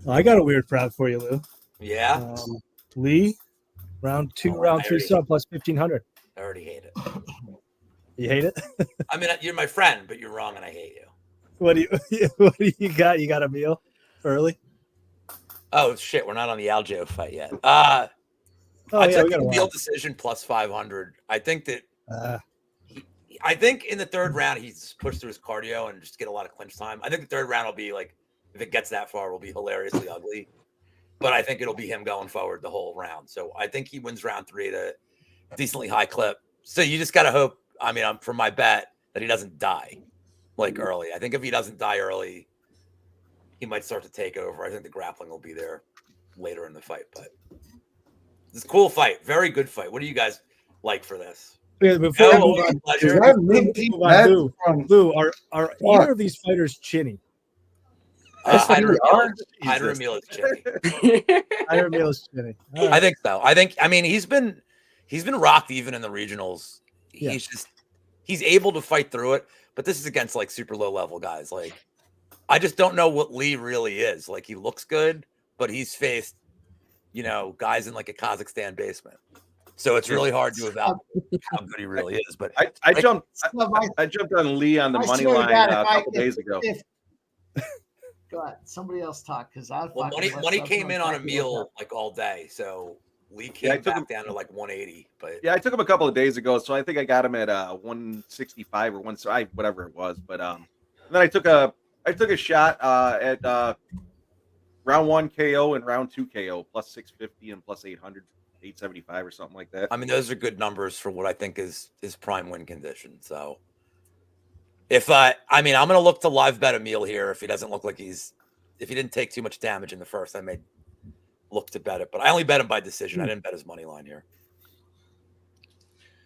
I got a weird prop for you, Lou. Yeah, Lee, round Oh, 2, round I 3 already- sub plus 1,500. I already hate it. You hate it? I mean, you're my friend, but you're wrong, and I hate you. What do you got? You got a meal early? Oh shit, we're not on the Algio fight yet. Oh I yeah, took we got the a Beal while. decision plus 500. I think that Uh, I think in the third round he's pushed through his cardio and just get a lot of clinch time. I think the third round will be like, if it gets that far, will be hilariously ugly. But I think it'll be him going forward the whole round. So I think he wins round 3 at a decently high clip. So you just gotta hope. I mean, for my bet that he doesn't die like early. I think if he doesn't die early, he might start to take over. I think the grappling will be there later in the fight. But it's a cool fight, very good fight. What do you guys like for this? yeah, before we No, move on, pleasure. Is that before we Minty move on, Bet Lou, from Lou, are either of these fighters chinny? Hyder Jesus. Emil is Chinny. Hyder Emil is Chinny. All I right. think so. I mean, he's been rocked even in the regionals. Yeah. He's able to fight through it, but this is against like super low level guys. Like, I just don't know what Lee really is. Like, he looks good, but he's faced, guys in like a Kazakhstan basement. So it's really hard to evaluate how good he really is. But I jumped on Lee on the I money swear to line God, a couple days ago. Go ahead, somebody else talk because I. Money came in on Emil like all day, so Lee came back down to like 180. But yeah, I took him a couple of days ago, so I think I got him at 165 or whatever it was. But then I took a shot at round 1 KO and round 2 KO plus 650 and plus 800, 875 or something like that. I mean, those are good numbers for what I think is prime win condition. So if I'm going to look to live bet Emil here. If he doesn't look like if he didn't take too much damage in the first, I may look to bet it, but I only bet him by decision. I didn't bet his money line here.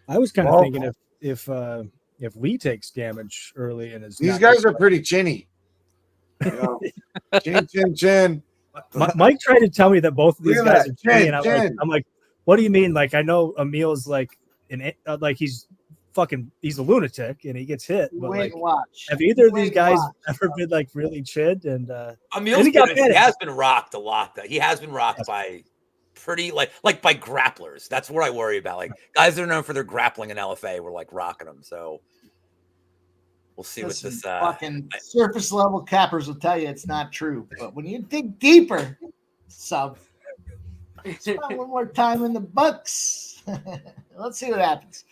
I was kind of thinking if Lee takes damage early and these guys are pretty chinny. Chin. Mike tried to tell me that both of these guys are chinny, and I'm like, what do you mean? Like, I know Emil's like he's a lunatic and he gets hit. But Wait, watch. Have either of these guys ever been like really chid? And Emil has been rocked a lot. Though. He has been rocked by pretty like by grapplers. That's what I worry about. Like guys that are known for their grappling in LFA were like rocking them. So we'll see what this fucking surface level cappers will tell you it's not true. But when you dig deeper, spend one more time in the books. Let's see what happens.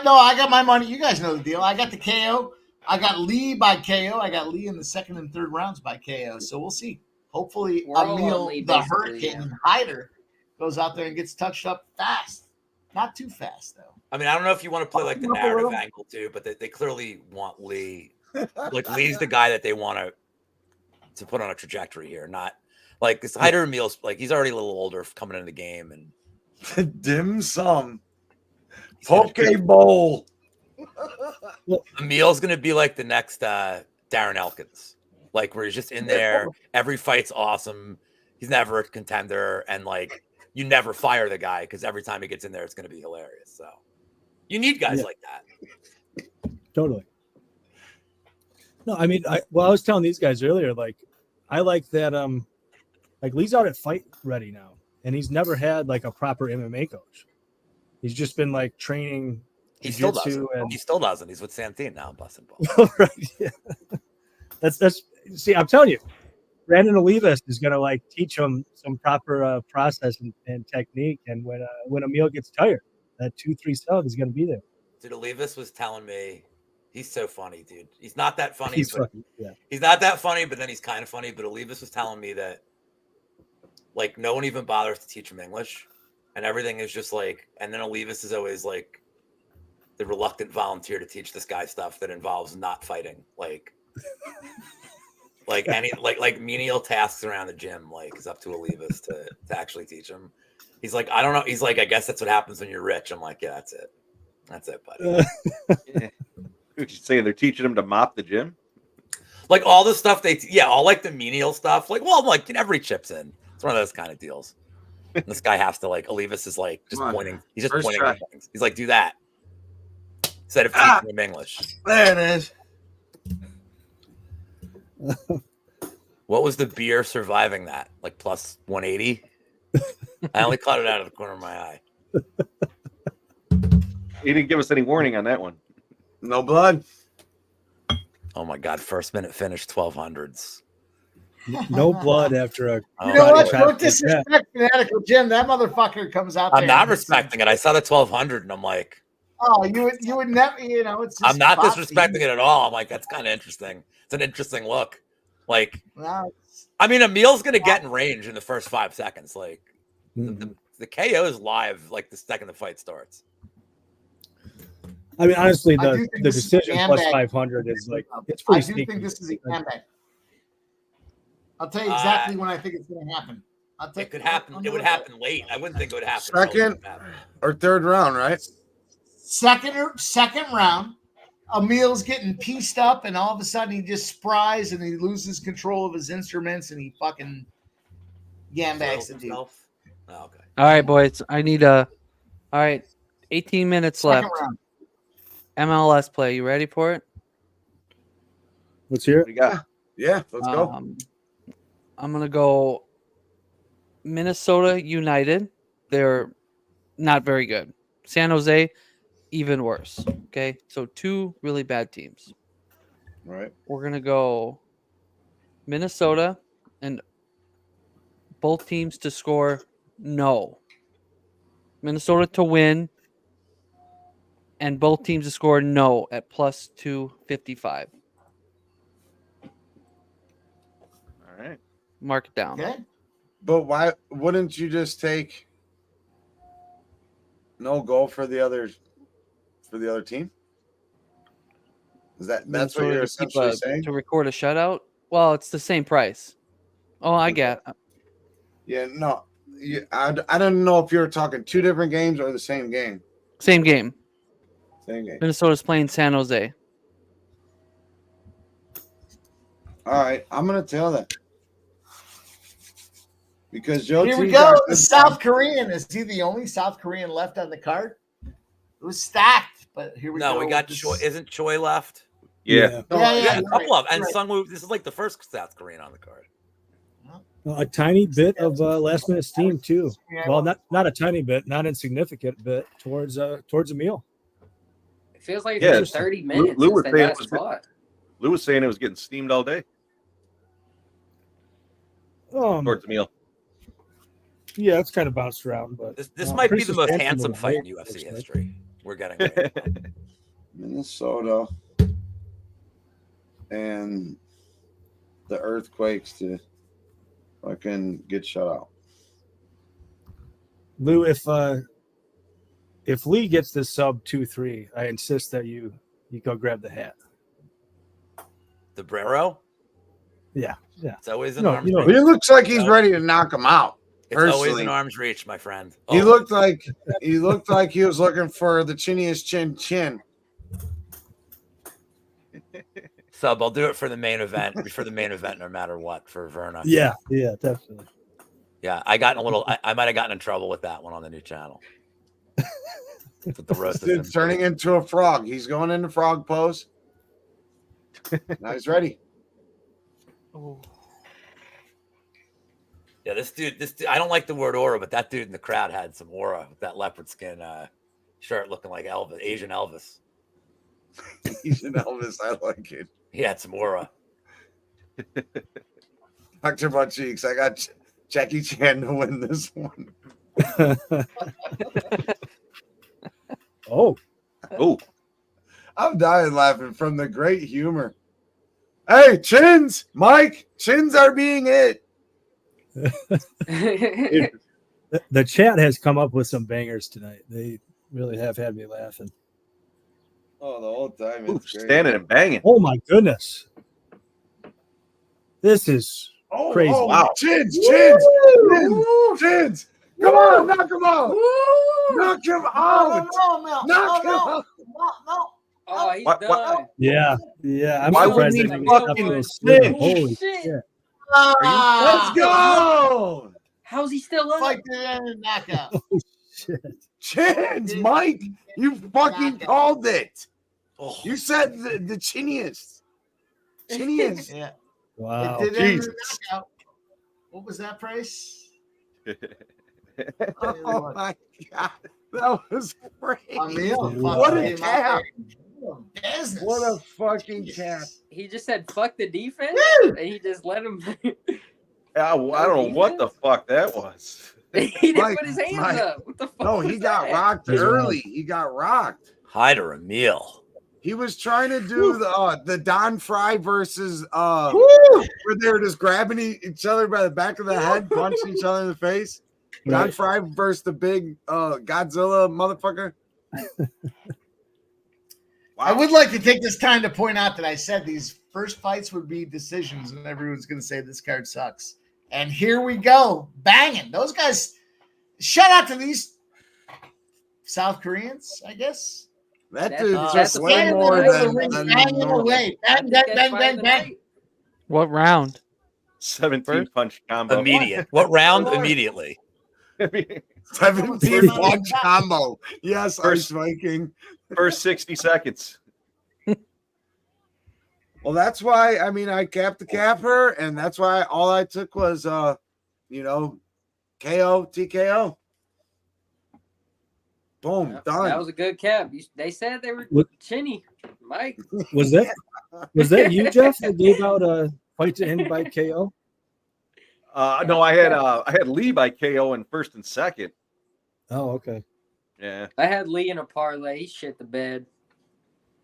No, I got my money. You guys know the deal. I got the KO. I got Lee by KO. I got Lee in the second and third rounds by KO. So we'll see. Hopefully, Emil, the Hurricane Hyder, goes out there and gets touched up fast. Not too fast, though. I mean, I don't know if you want to play like the narrative angle too, but they clearly want Lee. Like Lee's the guy that they want to put on a trajectory here. Not like this Hyder Emil's like he's already a little older coming into the game and dim sum. Poke bowl. Emil's gonna be like the next Darren Elkins, like where he's just in there. Every fight's awesome. He's never a contender, and like you never fire the guy because every time he gets in there, it's gonna be hilarious. So you need guys like that. Totally. No, I mean, I was telling these guys earlier, like I like that. Like Lee's out at fight ready now, and he's never had like a proper MMA coach. He's just been like training. He still doesn't. He still doesn't. He's with Santine now, busting balls. Right. Yeah. That's. See, I'm telling you, Brandon Olivas is gonna like teach him some proper process and technique. And when Emil gets tired, that 2-3 sub is gonna be there. Dude, Olivas was telling me, he's so funny, dude. He's not that funny. He's not that funny, but then he's kind of funny. But Olivas was telling me that like no one even bothers to teach him English. And everything is just like, and then Olivas is always like the reluctant volunteer to teach this guy stuff that involves not fighting, like any like menial tasks around the gym. Like is up to Olivas to actually teach him. He's like, I don't know. He's like, I guess that's what happens when you're rich. I'm like, yeah, that's it, buddy. You're saying they're teaching him to mop the gym, like all the stuff all like the menial stuff. Like, well, like everybody chips in. It's one of those kind of deals. And this guy has to like Olivas is like just pointing. He's just pointing at things. He's like, do that instead of teaching him English. There it is. What was the beer surviving that? Like plus 180? I only caught it out of the corner of my eye. He didn't give us any warning on that one. No blood. Oh my God! First minute finish 1200s. No blood after a. You know what? Don't disrespect Fanatical Jim. That motherfucker comes out there. I'm not respecting it. I saw the 1200 and I'm like, oh, you would never, it's just I'm not disrespecting it at all. I'm like, that's kind of interesting. It's an interesting look. Like, I mean, Emil's going to get in range in the first 5 seconds. Like, the KO is live like the second the fight starts. I mean, honestly, the decision plus 500 is like, it's pretty sneaky. I do think this is a gambit. I'll tell you exactly when I think it's going to happen. It could happen. It would happen late. I wouldn't think it would happen. Second or third round, right? Second round. Emil's getting pieced up, and all of a sudden he just spries and he loses control of his instruments and he fucking yambags the dude. himself. Oh, okay. All right, boys. I need a. All right, 18 minutes Second left. round. MLS play. You ready for it? Let's hear What it. do you got? Yeah, let's go. I'm gonna go Minnesota United. They're not very good. San Jose, even worse. Okay, so two really bad teams. Right. We're gonna go Minnesota and both teams to score no. Minnesota to win and both teams to score no at plus 255. All right. Mark it down. Okay. But why wouldn't you just take no goal for the other team? Is that's what Minnesota you're to keep essentially saying? to record a shutout? Well, it's the same price. Oh, I get. Yeah, no. I don't know if you're talking two different games or the same game. Same game. Same game. Minnesota's playing San Jose. All right, I'm gonna tell that because Joe. Here we T go. got The good- South Korean. Is he the only South Korean left on the card? It was stacked, but here we go. No, we got with Choi. this- Isn't Choi left? Yeah. Yeah, a you're couple right. of, and You're right. Sungwoo. This is like the first South Korean on the card. A tiny bit of last minute steam too. Yeah, Well, not a tiny bit, not insignificant bit towards a meal. It feels like it's Yeah, been 30 minutes Lou was since they saying got it a was spot. Lou was saying it was getting steamed all day towards the meal. Yeah, it's kind of bounced around, but This might be pretty the most substantial handsome move, fight in right? UFC history. We're getting right now. Minnesota and the Earthquakes to fucking get shut out. Lou, if Lee gets this sub 2-3, I insist that you go grab the hat. The Brero. Yeah. It's always an No, arm's you know, reach. He looks like he's No. ready to knock him out. It's always Personally, an arm's reach, my friend. he Oh, looked like he was looking for the chinniest chin. Sub. I'll do it for the main event. No matter what, for Verna. Yeah, definitely. Yeah, I got in a little. I might have gotten in trouble with that one on the new channel. With the roast of Dude's him. turning into a frog. He's going into frog pose. Now he's ready. Yeah, this dude. I don't like the word aura, but that dude in the crowd had some aura with that leopard skin shirt, looking like Elvis, Asian Elvis. Asian Elvis, I like it. He had some aura. Dr. Butt Cheeks, I got Jackie Chan to win this one. Oh, I'm dying laughing from the great humor. Hey, chins, Mike, chins are being hit. the chat has come up with some bangers tonight. They really have had me laughing. Oh, the whole time. Ooh, It's great. standing and banging. Oh my goodness. This is Oh, crazy. oh, Wow. Chins. Woo! Come on, knock him out. Knock him out. No. Knock him out. No. Oh, he's What- done. Yeah. I'm Why surprised wouldn't they he didn't get fucking up those sit? swings. Holy Shit. shit. Let's go. How's he still up? Fight to the end and knockout. Shit. Chins, Mike, you fucking called it. Oh, You said the chinniest. Chinniest. Yeah. Wow. It did end in Jesus. a knockout. What was that price? Oh my god, that was great. Emil, What fucking a came out cap. there. Business. What a fucking cap. He just said fuck the defense, and he just let him. I don't know what the fuck that was. he didn't Mike, put his hands Mike. up. What the fuck? No, he was got that? rocked He's early. He got rocked. hi to Emil. He was trying to do the Don Fry versus where they were just grabbing each other by the back of the head, punching each other in the face. Don Right. Fry versus the big Godzilla motherfucker. I would like to take this time to point out that I said these first fights would be decisions, and everyone's going to say this card sucks. And here we go, banging. Those guys, shout out to these South Koreans, I guess. That That's- dude that's took a way fan more of the than night. Bang him normal. away. I Bang, think bang, that's bang, fight bang, of the bang. night. What round? 17 First? punch combo. Immediate. What round? Lord. Immediately. 17 punch combo. Yes, First- Ice Viking. First 60 seconds. Well, that's why I capped the cap her, and that's why all I took was KO, TKO. Boom, Yeah, done. that was a good cap. They said they were What- chinny, Mike. Was that you, Jeff, that gave out a fight to end by KO? No, I had Lee by KO in first and second. Oh, okay. Yeah. I had Lee in a parlay. He shit the bed.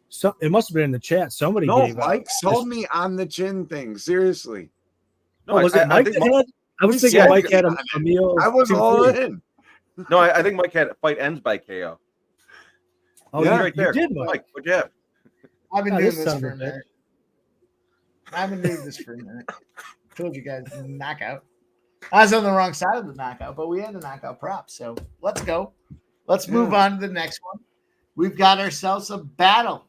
So it must have been in the chat. Somebody No, gave out. Mike sold me on the chin thing. Seriously. No, Oh, was it Mike think that had? I was He thinking sold Mike me had on a meal. I was all in. No, I think Mike had fight ends by KO. Oh, Yeah, you, right you there. did, Mike. Mike, what'd you have? I've been Oh, doing this this son for of a a minute. I've been doing this for a minute. Told you guys knockout. I was on the wrong side of the knockout, but we had the knockout prop. So let's go. Let's move on to the next one. We've got ourselves a battle.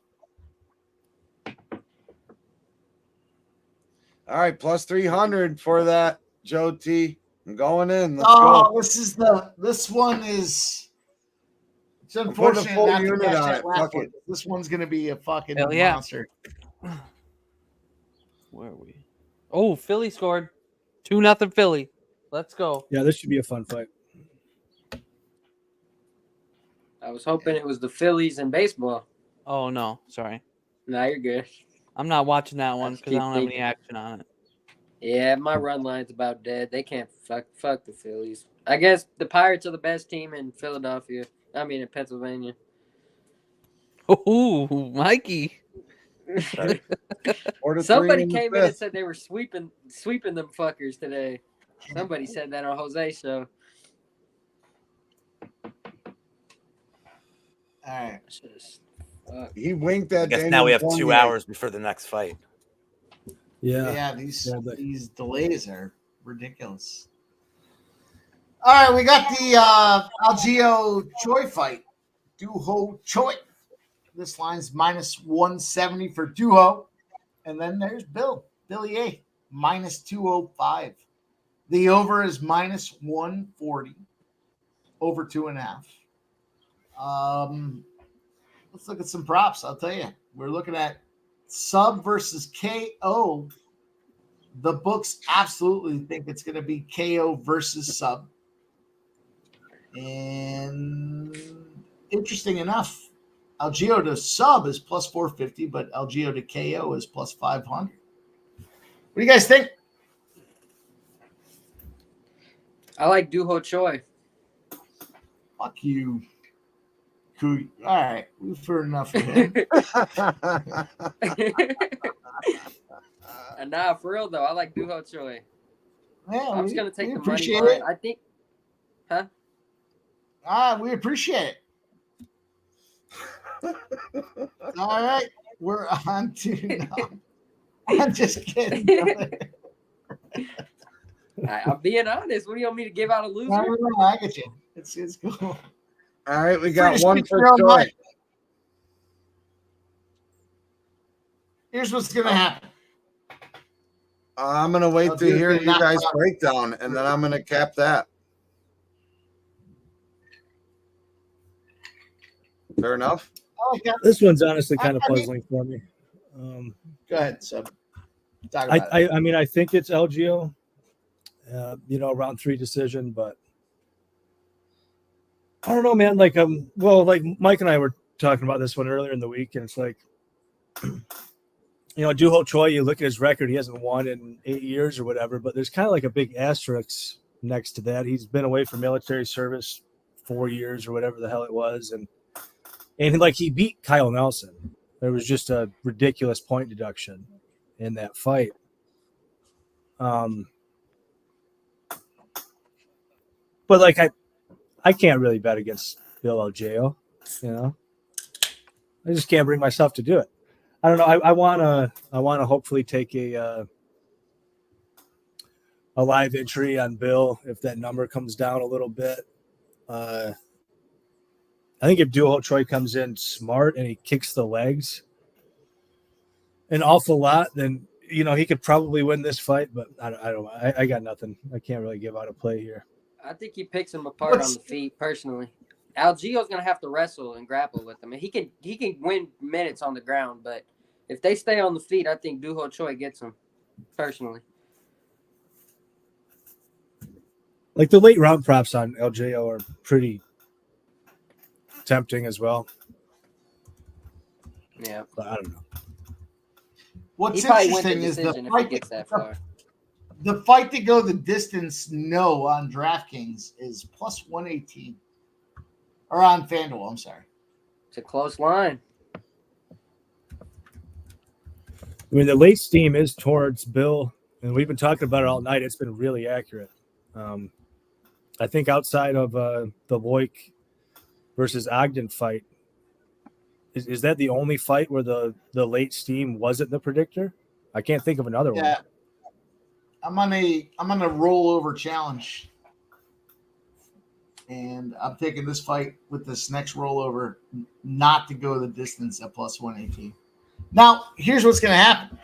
All right, plus 300 for that, Joe T. I'm going in. Let's Oh, go. this one is it's putting a unfortunate full not to unit catch on that it. last Fuck one. it. This one's gonna be a fucking Hell yeah. monster. Where are we? Oh, Philly scored. 2-0 Philly. Let's go. Yeah, this should be a fun fight. I was hoping it was the Phillies and baseball. Oh no, sorry. Nah, you're good. I'm not watching that one Just because I keep don't have any thinking. action on it. Yeah, my run line's about dead. They can't fuck the Phillies. I guess the Pirates are the best team in Philadelphia. I mean, in Pennsylvania. Oh, Mikey. 4-3 Somebody in the came in and fifth. said they were sweeping them fuckers today. Somebody said that on Jose's show. All right. Just, He winked I at guess Daniel now we have Cormier. 2 hours before the next fight. Yeah, these Yeah, but- these delays are ridiculous. All right, we got the Algeo Choi fight. Duho Choi. This line's minus 170 for Duho. And then there's Billy A, minus 205. The over is minus 140. Over 2.5. Let's look at some props. I'll tell you. We're looking at Sub versus KO. The books absolutely think it's going to be KO versus Sub. And interesting enough, Algeo to Sub is plus 450, but Algeo to KO is plus 500. What do you guys think? I like Duho Choi. Fuck you. All right, we've heard enough of him. And nah, for real though, I like Duho Choi. Yeah, I'm just gonna take the money appreciate line. it. I think. We appreciate it. All right, we're on to now. I'm just kidding. I'm being honest. What do you want me to give out a loser? No, I get you. It's cool. All right, we got Free to one speak for your own Joy. mind. Here's what's gonna happen. I'm gonna wait I'll to do hear the you guys knockout. breakdown, and then I'm gonna cap that. Fair enough. I like that. This one's honestly kind of I mean- puzzling for me. Go ahead, Sub. Talk about it. I mean, I think it's LGO, round 3 decision, but I don't know, man. Like, like Mike and I were talking about this one earlier in the week, and it's like, Duho Choi, you look at his record, he hasn't won in 8 years or whatever, but there's kind of like a big asterisk next to that. He's been away from military service 4 years or whatever the hell it was, and he beat Kyle Nelson. There was just a ridiculous point deduction in that fight. But like I can't really bet against Bill Algeo, I just can't bring myself to do it. I don't know. I wanna hopefully take a live entry on Bill if that number comes down a little bit. I think if Duo Choi comes in smart and he kicks the legs an awful lot, then he could probably win this fight. But I don't. I got nothing. I can't really give out a play here. I think he picks him apart on the feet personally. Algio's gonna have to wrestle and grapple with him, and he can win minutes on the ground. But if they stay on the feet, I think Duho Choi gets him personally. Like the late round props on LJO are pretty tempting as well. Yeah, but I don't know. What's he probably wins the interesting is the decision if he gets that far. The fight to go the distance, no, on DraftKings is plus 118. Or on FanDuel, I'm sorry. It's a close line. I mean, the late steam is towards Bill, and we've been talking about it all night. It's been really accurate. I think outside of the Loic versus Ogden fight, is that the only fight where the late steam wasn't the predictor? I can't think of another one. Yeah. I'm on a rollover challenge. And I'm taking this fight with this next rollover not to go the distance at plus 118. Now, here's what's going to happen.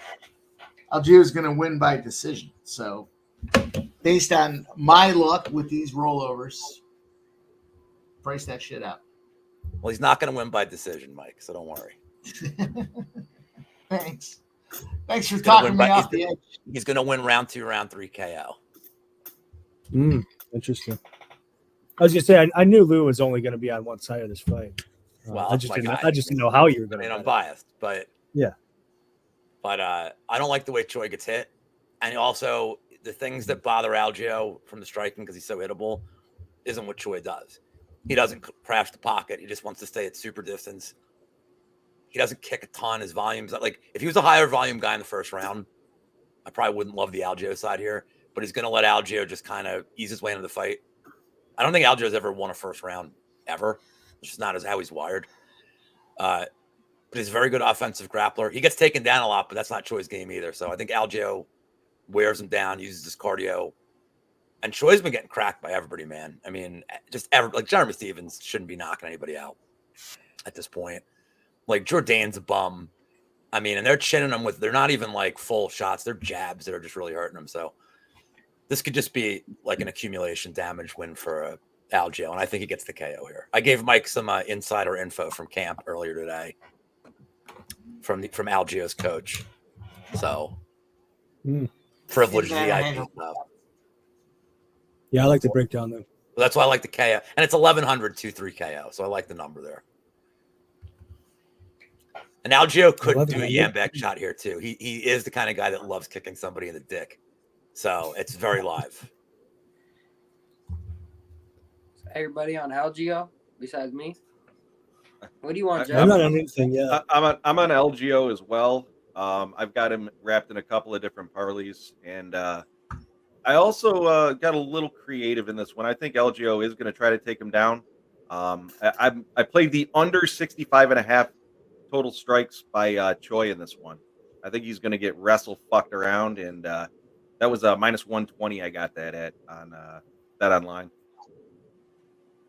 Algio is going to win by decision. So, based on my luck with these rollovers, price that shit out. Well, he's not going to win by decision, Mike, so don't worry. Thanks for talking me off the edge. He's going to win round 2, round 3 KO. Interesting. I was going to say, I knew Lou was only going to be on one side of this fight. Well, I just didn't know how you were going to. I mean, I'm biased, but yeah. But I don't like the way Choi gets hit, and also the things that bother Algio from the striking because he's so hittable isn't what Choi does. He doesn't crash the pocket. He just wants to stay at super distance. He doesn't kick a ton. His volume's like if he was a higher volume guy in the first round, I probably wouldn't love the Algio side here. But he's going to let Algio just kind of ease his way into the fight. I don't think Algio's ever won a first round ever. It's just not how he's wired. But he's a very good offensive grappler. He gets taken down a lot, but that's not Choi's game either. So I think Algio wears him down, uses his cardio. And Choi's been getting cracked by everybody, man. I mean, like Jeremy Stevens shouldn't be knocking anybody out at this point. Like Jourdain's a bum. I mean, and they're chinning him they're not even like full shots. They're jabs that are just really hurting him. So this could just be like an accumulation damage win for Algio, and I think he gets the KO here. I gave Mike some insider info from camp earlier today from Algio's coach. So privileged VIP stuff. Yeah, I like the breakdown though. That's why I like the KO, and it's 1100 2-3 KO. So I like the number there. And Algio could do a Yambek shot here too. He is the kind of guy that loves kicking somebody in the dick. So it's very live. Everybody on Algio besides me? What do you want, Jeff? I'm not on anything yet. I'm on LGO as well. I've got him wrapped in a couple of different parlays, and I also got a little creative in this one. I think LGO is going to try to take him down. I played the under 65.5 total strikes by Choi in this one. I think he's going to get fucked around, and that was minus 120. I got that at on that online.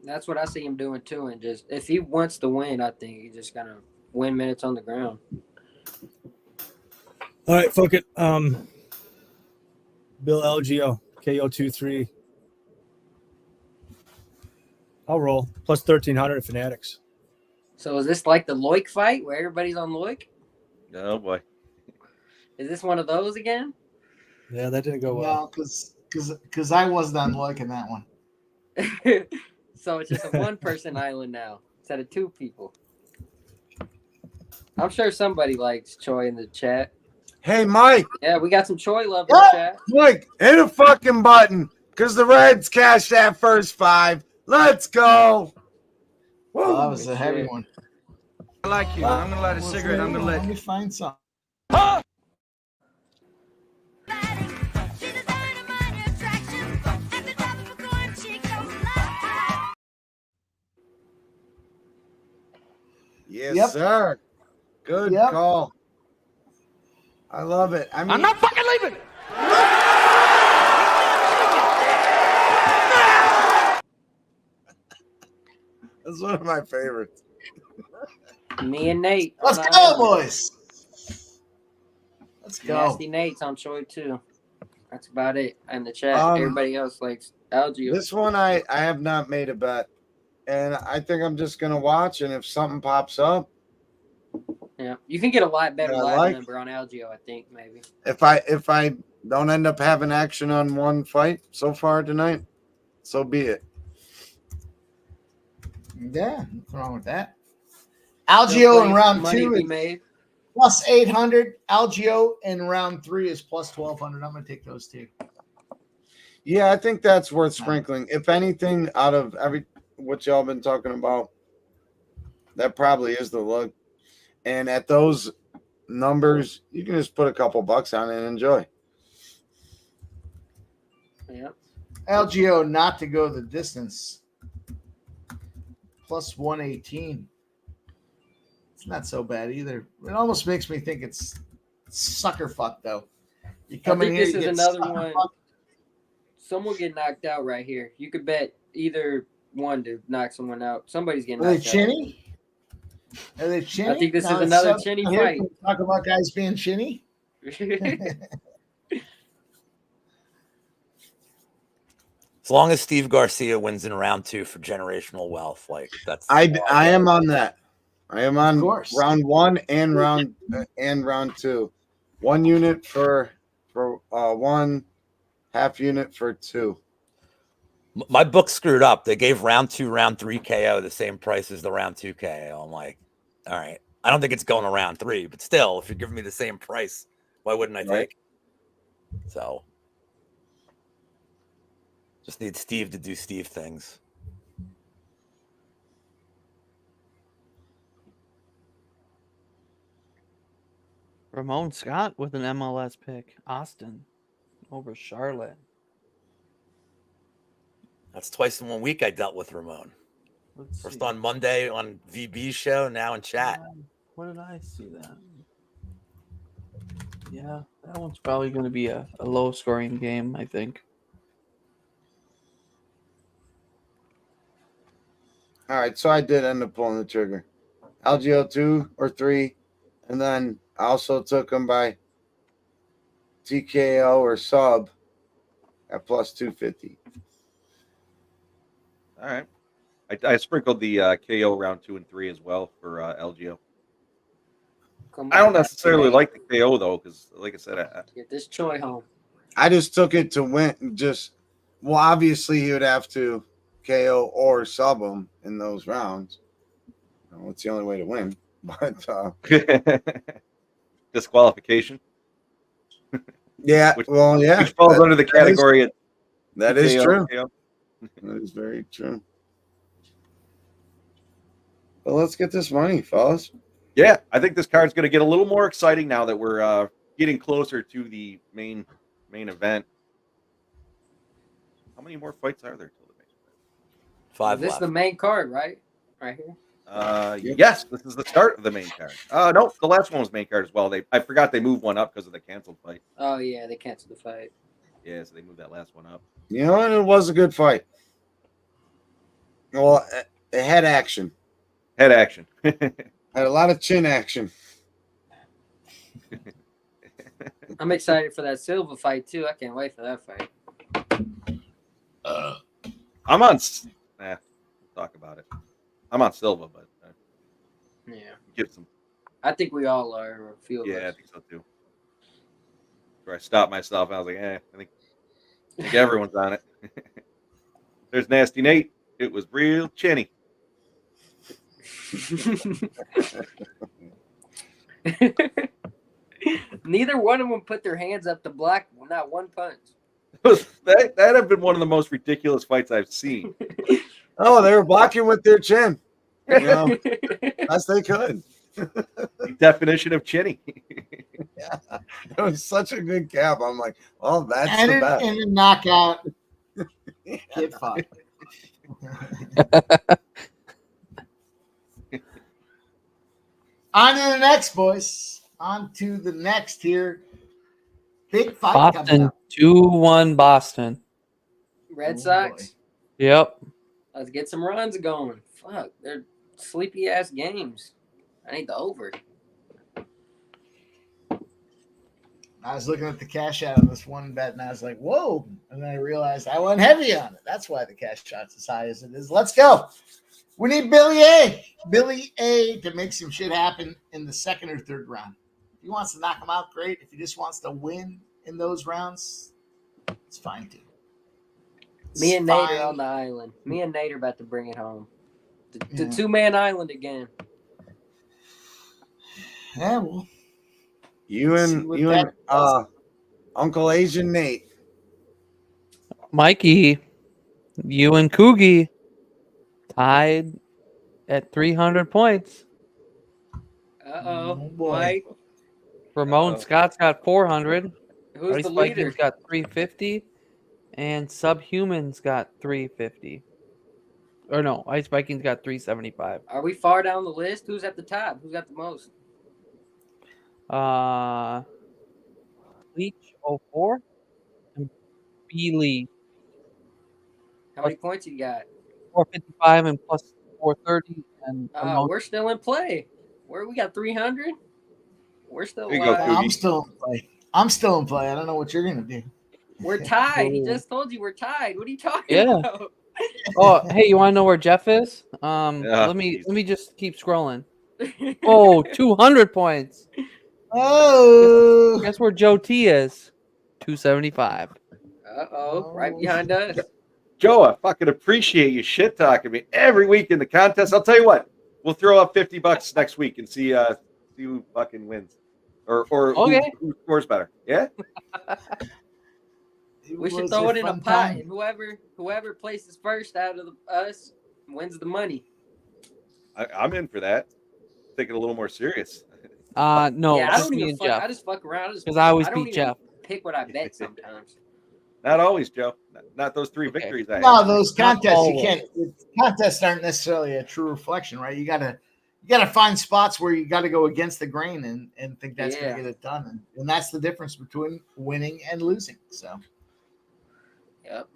That's what I see him doing too. And just if he wants to win, I think he's just gonna win minutes on the ground. All right, fuck it. Bill LGO, KO 2-3. I'll roll. Plus 1,300 Fanatics. So is this like the Loic fight where everybody's on Loic? Oh boy. Is this one of those again? Yeah, that didn't go well. No, because I wasn't on liking that one. So it's just a one-person island now instead of two people. I'm sure somebody likes Choi in the chat. Hey, Mike. Yeah, we got some Choi love in the chat. Mike, hit a fucking button because the Reds cashed that first 5. Let's go. Well, that was a heavy one. I like you. I'm gonna light a cigarette. I'm gonna Let me find some. Yes, sir. Good call. I love it. I mean, I'm not fucking leaving. That's one of my favorites. Me and Nate. Let's on the go, island. boys. Let's go. Nasty Nate's on Troy too. That's about it. And the chat, everybody else likes algae. This one I have not made a bet, and I think I'm just gonna watch. And if something pops up, Yeah, you can get a lot better I live like- number on Algio, I think maybe. if I don't end up having action on one fight so far tonight, so be it. Yeah, nothing wrong with that. Algio in round Money 2 be is made. plus 800. Algio in round 3 is plus 1200. I'm going to take those two. Yeah, I think that's worth sprinkling. If anything, out of every what y'all been talking about, that probably is the look. And at those numbers, you can just put a couple bucks on it and enjoy. Yeah. Algio not to go the distance. Plus 118. It's not so bad either. It almost makes me think it's sucker fuck though. You come I in think here, this you is get another sucker one. fucked. Someone get knocked out right here. You could bet either one to knock someone out. Somebody's getting Are they knocked chinny? Are they chinny? I think this Now is it's another up chinny here. fight. Can we talk about guys being chinny. As long as Steve Garcia wins in round 2 for generational wealth, like that's I am on that. I am on course. round 1 and round 2. 1 unit for 1, half unit for 2. My book screwed up. They gave round 2, round 3 KO the same price as the round 2 KO. I'm like, all right. I don't think it's going to round 3, but still, if you're giving me the same price, why wouldn't I take? So just need Steve to do Steve things. Ramon Scott with an MLS pick. Austin over Charlotte. That's twice in 1 week I dealt with Ramon. Let's First see. on Monday on VB's show, now in chat. What did I see that? Yeah, that one's probably going to be a low scoring game, I think. All right, so I did end up pulling the trigger. Algio 2 or 3, and then I also took him by TKO or sub at plus 250. All right. I sprinkled the KO round 2 and 3 as well for LGO. I don't necessarily like the KO though, because like I said, Get this Choi home. I just took it to win. Well, obviously he would have to KO or sub him in those rounds. It's the only way to win. But disqualification. yeah, Which that falls under the category of that is TKO, true. KO. That is very true. Well, let's get this money, fellas. Yeah, I think this card's going to get a little more exciting now that we're getting closer to the main event. How many more fights are there till the main event? 5 This is left. the main card, right? Right here. Yes, this is the start of the main card. No, the last one was main card as well. I forgot they moved one up because of the canceled fight. Oh yeah, they canceled the fight. Yeah, so they moved that last one up. You know, and it was a good fight. Well, it had action. Head action. Had a lot of chin action. I'm excited for that Silva fight too. I can't wait for that fight. I'm on. We'll talk about it. I'm on Silva, but Yeah, get some. I think we all are. Or a few of Yeah, I us. think so too. Where I stopped myself, and I was like, I think everyone's on it. There's Nasty Nate. It was real chinny. Neither one of them put their hands up to block. Not one punch. That have been one of the most ridiculous fights I've seen. Oh, they were blocking with their chin. You know, best they could. The definition of chinny. Yeah, it was such a good cap. I'm like, well, that's And the best. in a knockout. Get fucked. On to the next, boys. On to the next here. Big fight coming Boston up. 2-1 Boston. Red Oh, Sox. Yep. Let's get some runs going. Fuck, they're sleepy ass games. I need the over. I was looking at the cash out on this one bet, and I was like, whoa. And then I realized I went heavy on it. That's why the cash out's as high as it is. Let's go. We need Billy A. Billy A to make some shit happen in the second or third round. If he wants to knock him out, great. If he just wants to win in those rounds, it's fine too. Me and Nate are on the island. Me and Nate are about to bring it home. The two-man island again. Yeah, well. You and Uncle Asian Nate. Mikey, you and Coogie tied at 300 points. Uh-oh, Mike. Ramon Scott's got 400. Who's Ice the leader? Vikings got 350. And Subhumans got 350. Or no, Ice Vikings got 375. Are we far down the list? Who's at the top? Who's got the most? Leech 04 and Beely. How many points you got? 455 and plus 430. And we're still in play. We got 300? We're still There you go, alive. Coogie. I'm still in play. I don't know what you're going to do. We're tied. He just told you we're tied. What are you talking about? Oh, hey, you want to know where Jeff is? Let me just keep scrolling. Oh, 200 points. Oh. Guess where Joe T is? 275. Uh-oh, right behind us. Joe, I fucking appreciate you shit talking me every week in the contest. I'll tell you what, we'll throw up $50 next week and see who fucking wins, or okay. who scores better. Yeah. We should throw it in a pot, and whoever places first out of us wins the money. I'm in for that. Take it a little more serious. No, yeah, I just don't me even and fuck. Jeff. I just fuck around. Because I always don't beat even Jeff. Pick what I bet sometimes. Not always, Joe. Not those three victories I had. No, those contests always. you can't. Contests aren't necessarily a true reflection, right? You gotta find spots where you got to go against the grain and think that's going to get it done, and that's the difference between winning and losing. So, yep,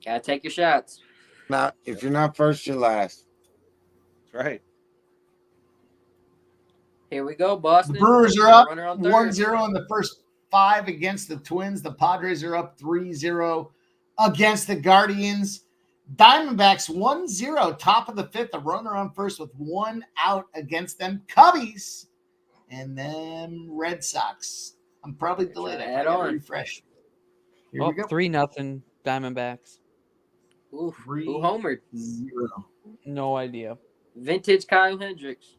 gotta take your shots. Now, if you're not first, you're last. That's right. Here we go, Boston. The Brewers are up Runner on 1-0 in the first 5 against the Twins. The Padres are up 3-0 against the Guardians. Diamondbacks 1-0, top of the 5th, a runner on first with 1 out against them Cubbies and then Red Sox. I'm probably delayed. I gotta refresh. Here we go. 3-0 Diamondbacks. Ooh, who homered? 0. No idea. Vintage Kyle Hendricks.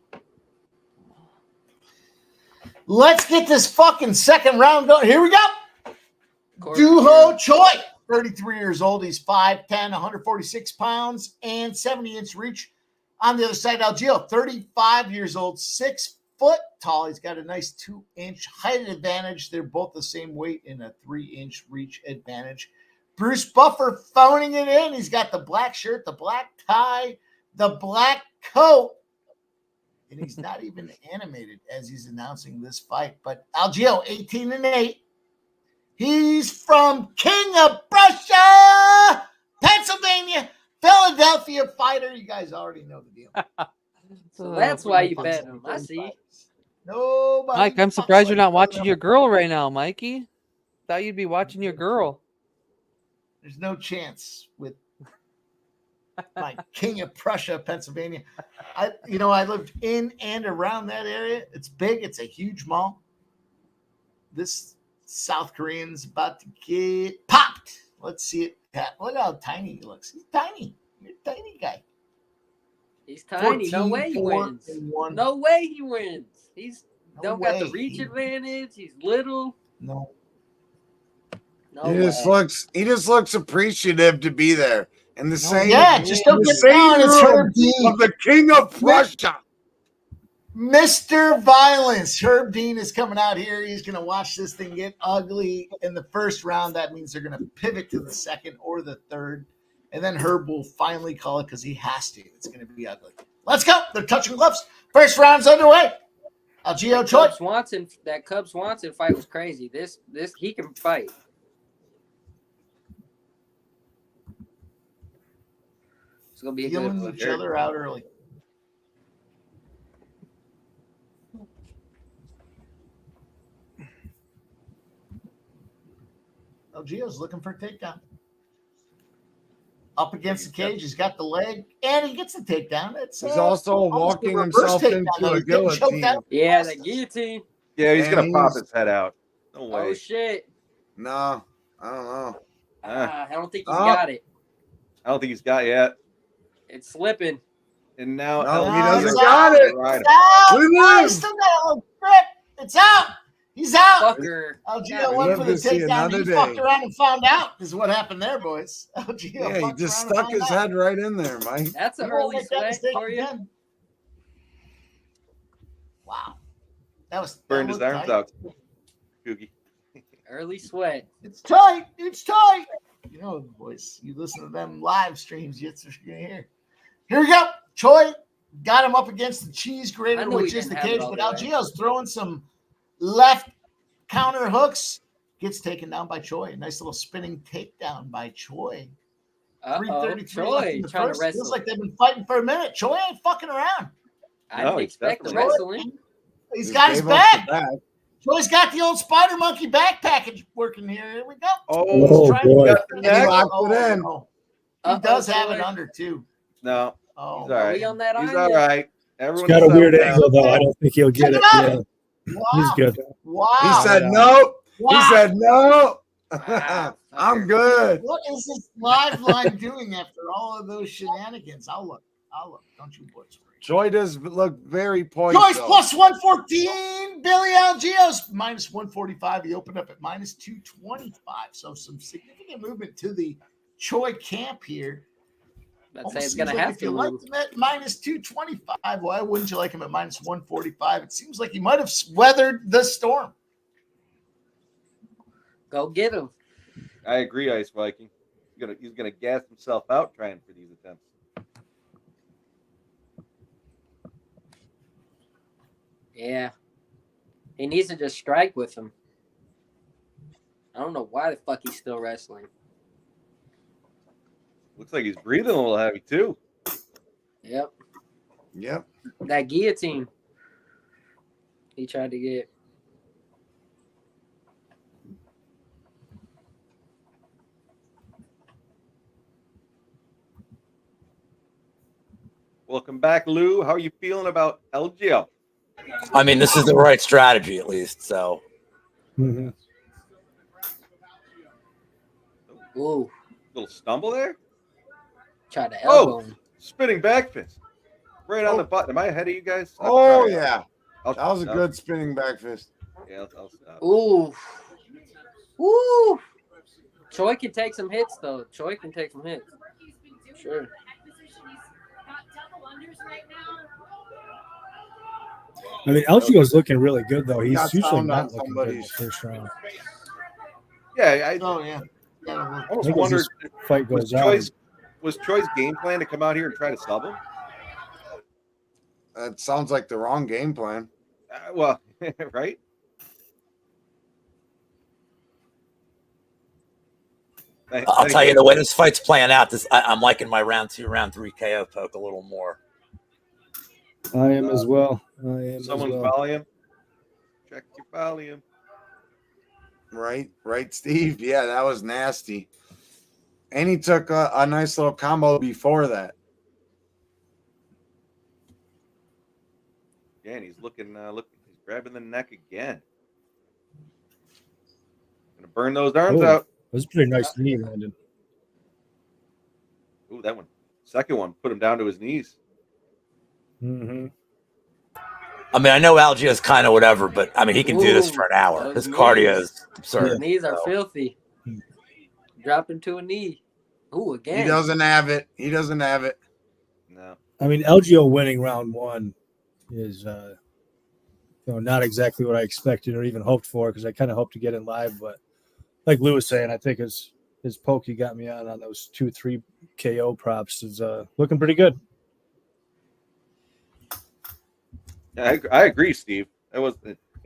Let's get this fucking second round going. Here we go. Duho Choi, 33 years old. He's 5'10", 146 pounds, and 70-inch reach. On the other side, Algio, 35 years old, 6 foot tall. He's got a nice 2-inch height advantage. They're both the same weight in a 3-inch reach advantage. Bruce Buffer phoning it in. He's got the black shirt, the black tie, the black coat. And he's not even animated as he's announcing this fight. But Algio, 18-8. He's from King of Prussia, Pennsylvania, Philadelphia fighter. You guys already know the deal. So that's why you bet him. I see. Nobody. Mike, I'm surprised you're not watching your girl right now, Mikey. Thought you'd be watching your girl. There's no chance with my King of Prussia, Pennsylvania. I lived in and around that area. It's big. It's a huge mall. This South Korean's about to get popped. Let's see it. Look how tiny he looks. He's tiny. You're a tiny guy. He's tiny. No way he wins. No way he wins. He's don't got the reach advantage. He's little. No. He just looks appreciative to be there. And the same, just don't get down. It's Herb Dean of the King of Prussia. Mr. Violence. Herb Dean is coming out here. He's going to watch this thing get ugly in the first round. That means they're going to pivot to the second or the third. And then Herb will finally call it because he has to. It's going to be ugly. Let's go. They're touching gloves. First round's underway. Algio Choi. That Cub Swanson fight was crazy. This he can fight. It's gonna be a good Feeling one. each other out early. Oh, Gio's looking for a takedown. Up against the cage, he's got the leg, and he gets the takedown. It's He's also almost a walking reverse himself takedown, into though. a He's getting choked guillotine. out. Yeah, the guillotine. Yeah, he's And gonna pop he's- his head out. No way. Oh shit! No, I don't know. I don't think he's Oh. got it. I don't think he's got it yet. It's slipping. And now No, El he Gio's doesn't got it. right. It's out. Look at Oh, him. he's still got a little grip. It's out. He's out. Fucker. El Yeah, Gio we went live for the to see takedown. another He day. fucked around and found out. Is what happened there, boys. El Gio Yeah, he fucked just around and stuck found his out. head right in there, Mike. That's an He won't early make that sweat mistake for you. again. Wow, that Burned his looked arms tight. out. Coogie. Early sweat. It's tight. It's tight. You know, boys, you listen to them live streams, you're gonna hear. Here we go. Choi got him up against the cheese I grater, knew he which is the didn't have it cage, all but the way. Algio's throwing some left counter hooks. Gets taken down by Choi. A nice little spinning takedown by Choi. Uh-oh. 3:33 left Troy in the trying to first. wrestle. Feels like they've been fighting for a minute. Choi ain't fucking around. I No, didn't he's expect the definitely- wrestling. He's He got his gave up back. the back. Choi's got the old spider monkey back package working here. Here we go. Oh, He's trying boy. to Got the He neck. locked it in. no. He Uh-oh, does have it Troy. under too. No, Oh, he's all Are right. we on that He's iron all yet? right. He's Everyone got a weird settle down. angle, though. I don't think he'll get Check it. him out. Yeah. wow. He's good. Wow. He said Yeah. no. Wow. He said no. Ah, I'm fucker. good. What is this live line doing after all of those shenanigans? I'll look. Don't you boys worry. Joy does look very poised. Joyce though. plus 114. Billy Algio's minus 145. He opened up at minus 225. So some significant movement to the Choi camp here. I'd say Almost it's seems gonna like have if to you move. liked him at minus 225, why wouldn't you like him at minus 145? It seems like he might have weathered the storm. Go get him. I agree, Ice Viking. He's gonna gas himself out trying for these attempts. Yeah. He needs to just strike with him. I don't know why the fuck he's still wrestling. Looks like he's breathing a little heavy too. Yep. Yep. That guillotine he tried to get. Welcome back, Lou. How are you feeling about LGO? I mean, this is the right strategy, at least. So Mhm. Ooh. Little stumble there. Tried to elbow him. Spinning back fist. Right on the button. Am I ahead of you guys? I'm Oh sorry. yeah, I'll- that was a I'll- good spinning back fist. Yeah, I'll stop. Ooh. Ooh. Choi can take some hits though. Choi can take some hits. Sure. I mean, Algio's looking really good, though. He's Got usually sound not on looking good in the somebody's- first round. Yeah, Oh, yeah. I I almost think as wondered, this fight was goes on, Troy's game plan to come out here and try to sub him? That sounds like the wrong game plan. Well, right? I'll tell you the way this fight's playing out. I'm liking my round 2, round 3 KO poke a little more. I am as well. I am Someone's as well. volume. Check your volume. Right, Steve. Yeah, that was nasty. And he took a nice little combo before that. Yeah, and he's looking, he's grabbing the neck again. Gonna burn those arms Ooh. out. It was a pretty nice knee, Landon. Ooh, that one. Second one put him down to his knees. Mm-hmm. I mean, I know Algio's kind of whatever, but I mean, he can do this Ooh, for an hour. those His cardio knees. is absurd. His knees are So, filthy. Dropping to a knee. Ooh, again. He doesn't have it. No. I mean, Algio winning round 1 is, not exactly what I expected or even hoped for, because I kind of hoped to get in live. But like Lou was saying, I think his poke he got me on those 2-3 KO props is looking pretty good. Yeah, I agree, Steve. That was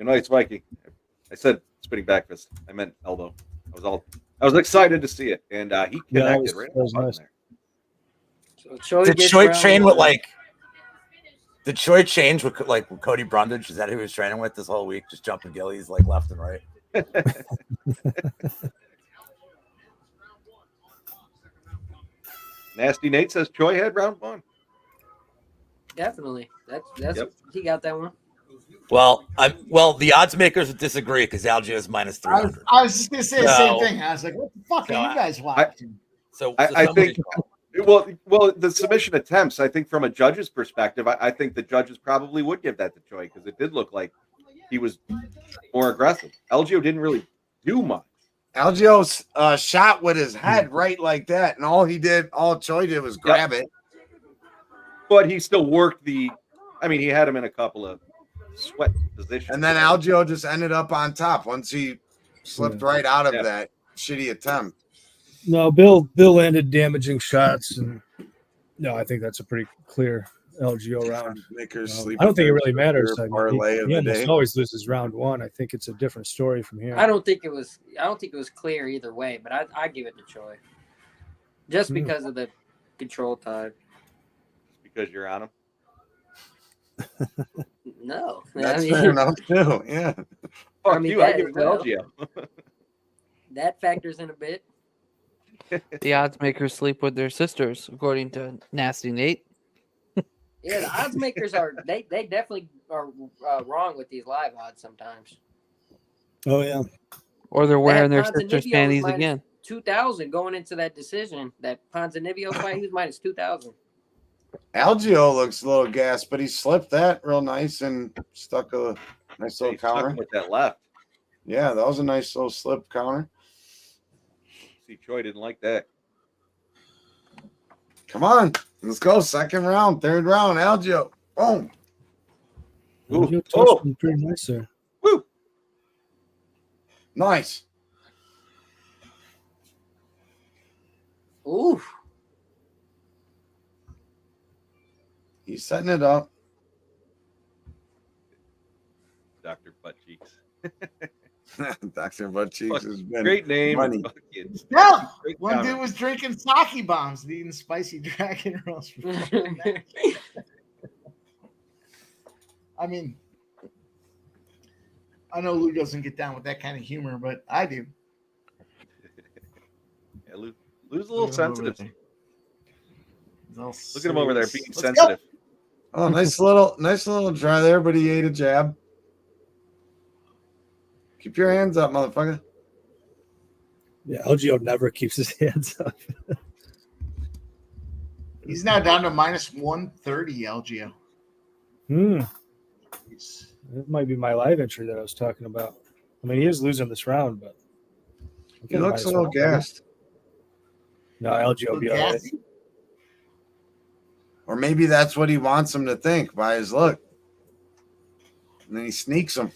Ice Viking. I said spinning back fist. I meant elbow. I was excited to see it, and he Yeah, that connected was- right that was on the nice. button Choi Did gets Choi round train with one. like? Did Choi change with like Cody Brundage? Is that who he was training with this whole week? Just jumping gillies like left and right. Nasty Nate says Choi had round one. Definitely. That's Yep. he got that one. Well, the odds makers would disagree because Algio is minus 300. I was just gonna say the same thing. I was like, what the fuck So are you guys watching? So I somebody's think wrong. well, the submission attempts, I think from a judge's perspective, I think the judges probably would give that to Choi because it did look like he was more aggressive. Algio didn't really do much. Algio's shot with his head right like that, and all Choi did was grab it. But he still worked he had him in a couple of sweat positions. And then Algio just ended up on top once he slipped right out of that shitty attempt. No, Bill landed damaging shots, and no, I think that's a pretty clear LGO round. I don't think it really matters. I mean, he almost always loses round one. I think it's a different story from here. I don't think it was clear either way, but I give it to Choi. Just because of the control time. Because you're on him. No. That's fair enough too. Yeah. Fuck you, I give it to LGO. That factors in a bit. The odds makers sleep with their sisters, according to Nasty Nate. Yeah, the odds makers they definitely are wrong with these live odds sometimes. Oh yeah. Or they're wearing their sisters' panties again. 2,000 going into that decision. That Ponzinibbio fight, he was minus 2,000. Algio looks a little gassed, but he slipped that real nice and stuck a nice little counter with that left. Yeah, that was a nice little slip counter. See, Choi didn't like that. Come on, let's go. Second round, third round, Algio. Boom. Algio touched him pretty nice there. Woo. Nice. Ooh. He's setting it up. Dr. Butt Cheeks. Dr. Butt Cheeks has been great name. Money. Yeah, Great one comment. dude was drinking sake bombs and eating spicy dragon rolls. I mean, I know Lou doesn't get down with that kind of humor, but I do. Yeah, Lou's a little sensitive. Look at him at over there being sensitive. Oh, nice little try there, but he ate a jab. Keep your hands up, motherfucker. Yeah, LGO never keeps his hands up. He's now down to minus 130, LGO. That might be my live entry that I was talking about. I mean, he is losing this round, but he looks a little gassed. No, LGO will be all right. Or maybe that's what he wants him to think by his look. And then he sneaks him.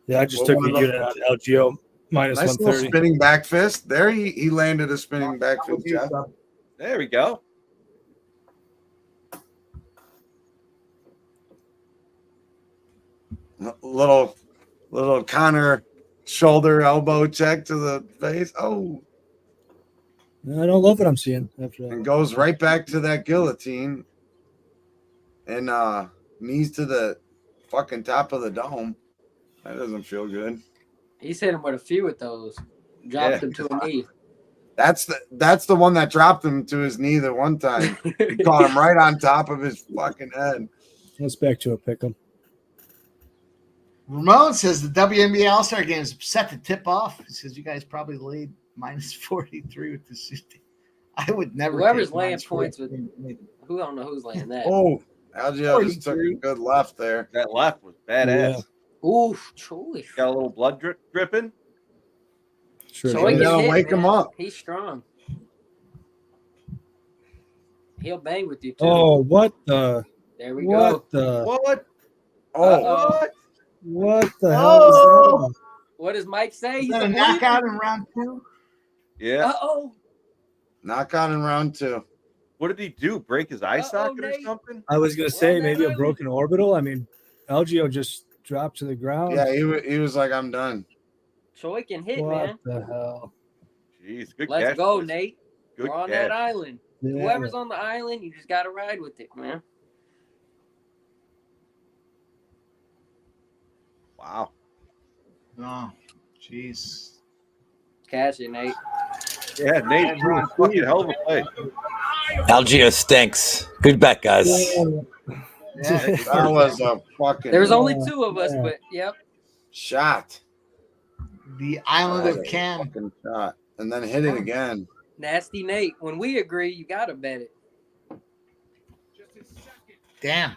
Yeah, I just took a unit on LGO minus nice 130. Little spinning back fist. There he landed a spinning back fist. Jeff. There we go. Little Connor shoulder elbow check to the face. Oh. I don't love what I'm seeing after that. And goes right back to that guillotine. And knees to the fucking top of the dome. That doesn't feel good. He's hit him with a few of those. Dropped him to a knee. That's the one that dropped him to his knee the one time. He caught him right on top of his fucking head. Let's back to a pick'em. Ramon says the WNBA All-Star Game is set to tip off. He says you guys probably laid minus 43 with the suit. I would never. Whoever's laying points with who, I don't know who's laying that. Oh, Algio just took a good left there. That left was badass. Yeah. Ooh, truly. Got a little blood dripping. Sure. So he can wake him up. He's strong. He'll bang with you too. Oh, what the? There we go. What? Oh, what the hell is that? What does Mike say? Is that a knockout in round 2? Yeah. Uh-oh. Knockout in round 2. What did he do? Break his eye socket or Nate. something? I was gonna say maybe a broken orbital. I mean, LGO just dropped to the ground. Yeah, he was like, I'm done. Choi can hit, What man. the hell? Jeez, good Let's catch. go, Nate. Good We're on catch. that island. whoever's on the island, you just got to ride with it, man. Wow. Oh, jeez. Catch it, Nate. Yeah, Nate, fucking hell of a play. Algeo stinks. Good bet, guys. Yeah. That was a fucking There was only two of us, but yep. shot. The island That of was a Cam. fucking shot. And then hit it again. Nasty Nate. When we agree, you got to bet it. Damn.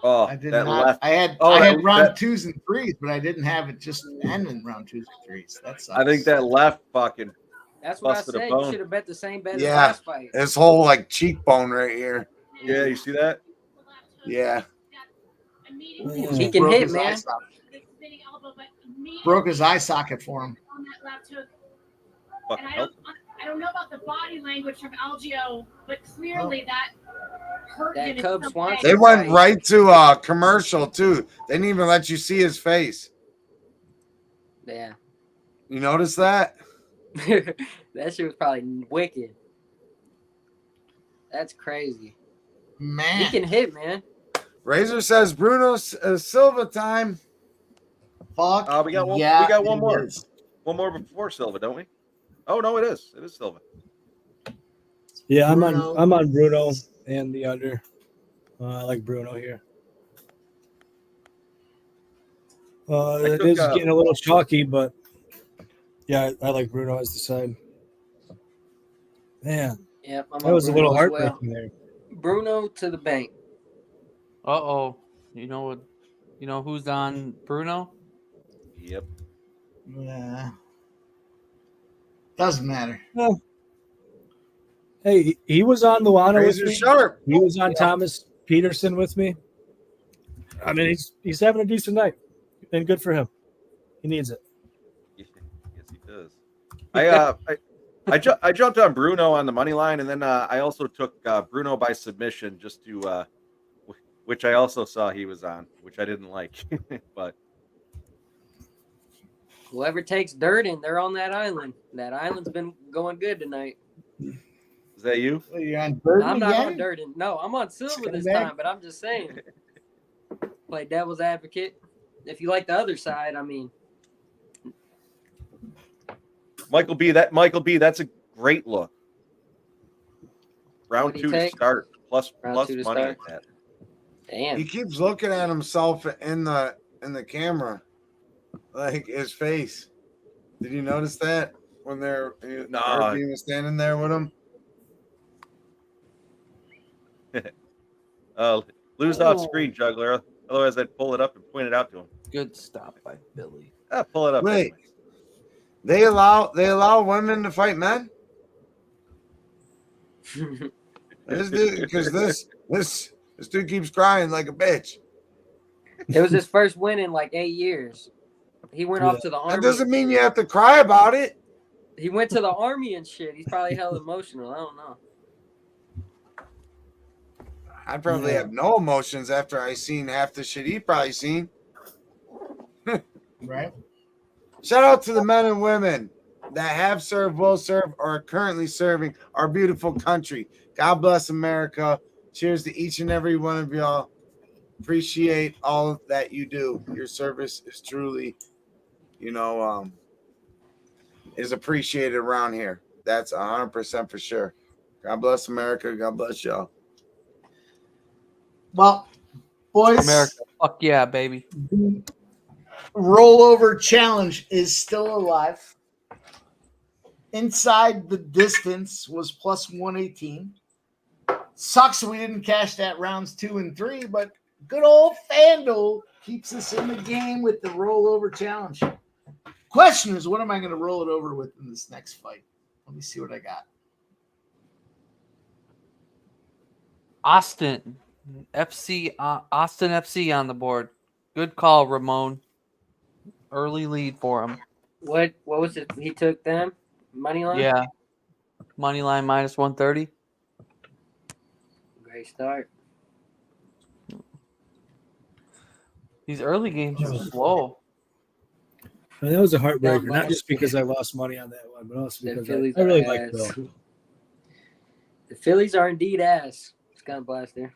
Oh, I did that not. left. I had that- round that- 2s and 3s, but I didn't have it just end in round 2s and 3s. That sucks. I think that left fucking That's what I busted a said. You bone. should have bet the same bet as Yeah. last fight. His whole like cheekbone right here. Yeah, you see that? Yeah. He can Broke hit, his eye man. socket. Broke his eye socket for him. Fucking hell. I don't know about the body language from Algio, but clearly that hurt That him in Cub some Swanson way. They went right to commercial too. They didn't even let you see his face. Yeah. You notice that? That shit was probably wicked. That's crazy. Man. He can hit, man. Razor says Bruno Silva time. Fuck. We got one. Yeah, we got one it more. is. One more before Silva, don't we? Oh no, it is. It is Silva. Yeah, Bruno. I'm on Bruno and the under. I like Bruno here. It took, is getting a little chalky, but yeah, I like Bruno as the side. Man, Yep. I'm that on was a little Bruno as well. heartbreaking there. Bruno to the bank. Uh-oh. You know what? You know who's on Bruno? Yep. Yeah. Doesn't matter. Hey, he was on Luana with Razor me. sharp. He was on Thomas Peterson with me. I mean, he's having a decent night, and good for him. He needs it. Yes, he does. I jumped on Bruno on the money line, and then I also took Bruno by submission, just to which I also saw he was on, which I didn't like, but Whoever takes Durden, they're on that island. That island's been going good tonight. is that you? Well, you're on Burden I'm not again? on Durden. No, I'm on Silver this Scumbag. time, but I'm just saying. Play devil's advocate. If you like the other side, I mean, Michael B. That's a great look. Round What'd he 2 to take? start, plus Round 2 to money start. at that. damn. He keeps looking at himself in the like his face. Did you notice that when Irving was standing there with him? Lose off screen, juggler. Otherwise, I'd pull it up and point it out to him. Good stop by Billy. Pull it up. Wait, they allow women to fight men? This dude, because this dude keeps crying like a bitch. It was his first win in like 8 years. He went off to the That army. doesn't mean you have to cry about it. He went to the army and shit. He's probably hella emotional. I don't know. I'd probably have no emotions after I seen half the shit he probably seen. Right. Shout out to the men and women that have served, will serve, or are currently serving our beautiful country. God bless America. Cheers to each and every one of y'all. Appreciate all that you do. Your service is truly, is appreciated around here. That's 100% for sure. God bless America. God bless y'all. Well, boys, America. Fuck yeah, baby. the rollover challenge is still alive. Inside the distance was plus 118. Sucks we didn't cash that rounds 2 and 3, but good old FanDuel keeps us in the game with the rollover challenge. Question is, what am I going to roll it over with in this next fight? Let me see what I got. Austin FC on the board. Good call, Ramon. Early lead for him. What was it? He took them? Money line? Yeah. Money line minus 130. Great start. These early games are slow. And that was a heartbreaker, not just because I lost money on that one, but also because I really like Bill. The Phillies are indeed ass. Scott Blaster.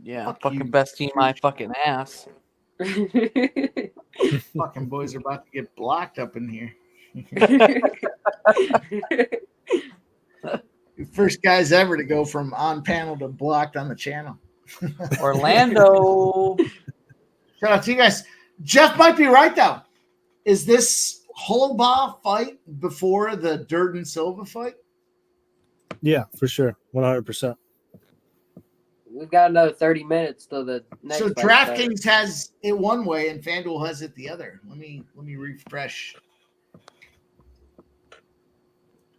Yeah, Fuck fucking you. best team my fucking ass. Fucking boys are about to get blocked up in here. First guys ever to go from on panel to blocked on the channel. Orlando. Shout out to you guys. Jeff might be right though. Is this Holbaugh fight before the Durden Silva fight? Yeah, for sure. 100%. We've got another 30 minutes till the next. So fight DraftKings starts. has it one way and FanDuel has it the other. Let me refresh.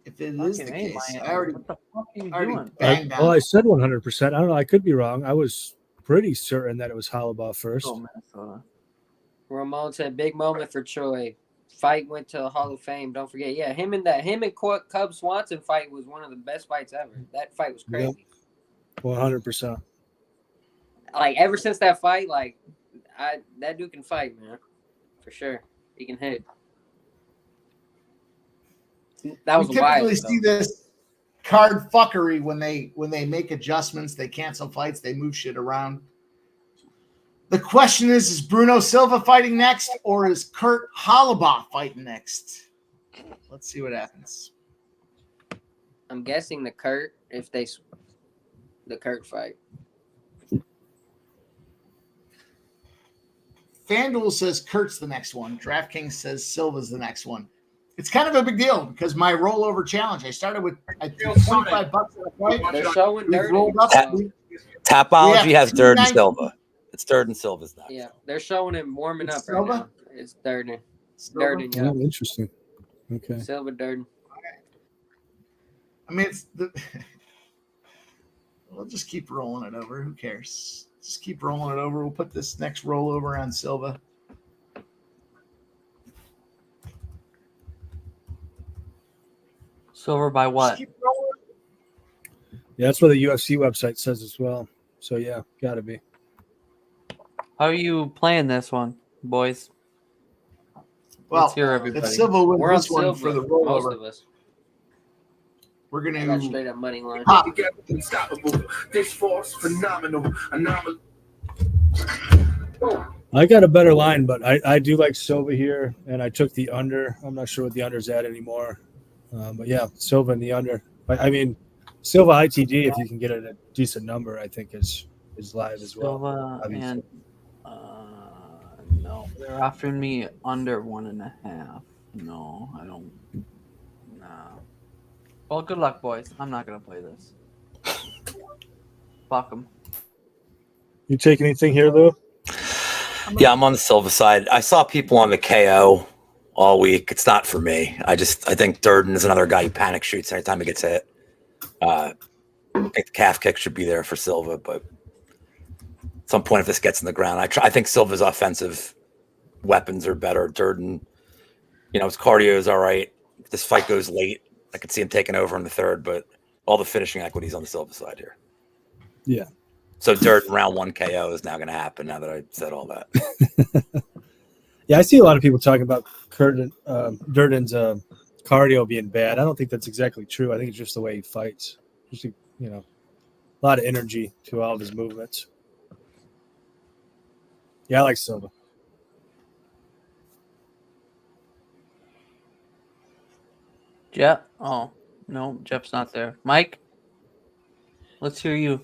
If it is the Fucking A, case, Maya. I already What the fuck are you already doing? banged Well, on. I said 100%. I don't know. I could be wrong. I was pretty certain that it was Hollabaugh first. Oh, Minnesota. Ramon said big moment for Troy. Fight went to Hall of Fame. Don't forget. Yeah, him and Cub Swanson fight was one of the best fights ever. That fight was crazy. 100%. Like ever since that fight, that dude can fight, man. For sure. He can hit. That was we wild. typically see this card fuckery when they make adjustments, they cancel fights, they move shit around. The question is Bruno Silva fighting next or is Kurt Hollabaugh fighting next? Let's see what happens. I'm guessing the Kurt fight. FanDuel says Kurt's the next one. DraftKings says Silva's the next one. It's kind of a big deal because my rollover challenge, I started with $25 at a fight. They're showing We've Durden. rolled up. Tapology has Durden $2.99. Silva. It's Durden Silva's next. Yeah, they're showing him warming It's up Silva? right now. It's Durden. Silva? Durden, yeah. Oh, interesting. Okay. Silva Durden. I mean, it's the. We'll just keep rolling it over. Who cares? Just keep rolling it over. We'll put this next rollover on Silva. Silver by Just what? keep rolling. Yeah, that's what the UFC website says as well. So, yeah, got to be. How are you playing this one, boys? Well, Let's hear everybody. if Silva wins We're on this one Silva, for the most rollover, of us. we're I got gonna straight up money line. pop. This force phenomenal. I got a better line, but I do like Silva here, and I took the under. I'm not sure what the under's at anymore. But, yeah, Silva in the under. I mean, Silva ITD, if you can get it at a decent number, I think is live as well. Silva obviously. and no, they're offering me under 1.5. No, I don't. Nah. Well, good luck, boys. I'm not gonna play this. Fuck them. You take anything here, Lou? Yeah, I'm on the Silva side. I saw people on the KO all week. It's not for me. I think Durden is another guy who panic shoots anytime he gets hit. I think the calf kick should be there for Silva, but at some point, if this gets in the ground, I think Silva's offensive weapons are better. Durden, his cardio is all right. If this fight goes late, I could see him taking over in the third, but all the finishing equities on the Silva side here. Yeah. So Durden round 1 KO is now going to happen now that I said all that. Yeah, I see a lot of people talking about Durden's cardio being bad. I don't think that's exactly true. I think it's just the way he fights. Just a lot of energy to all of his movements. Yeah, I like Silva. Jeff? Oh, no, Jeff's not there. Mike? Let's hear you.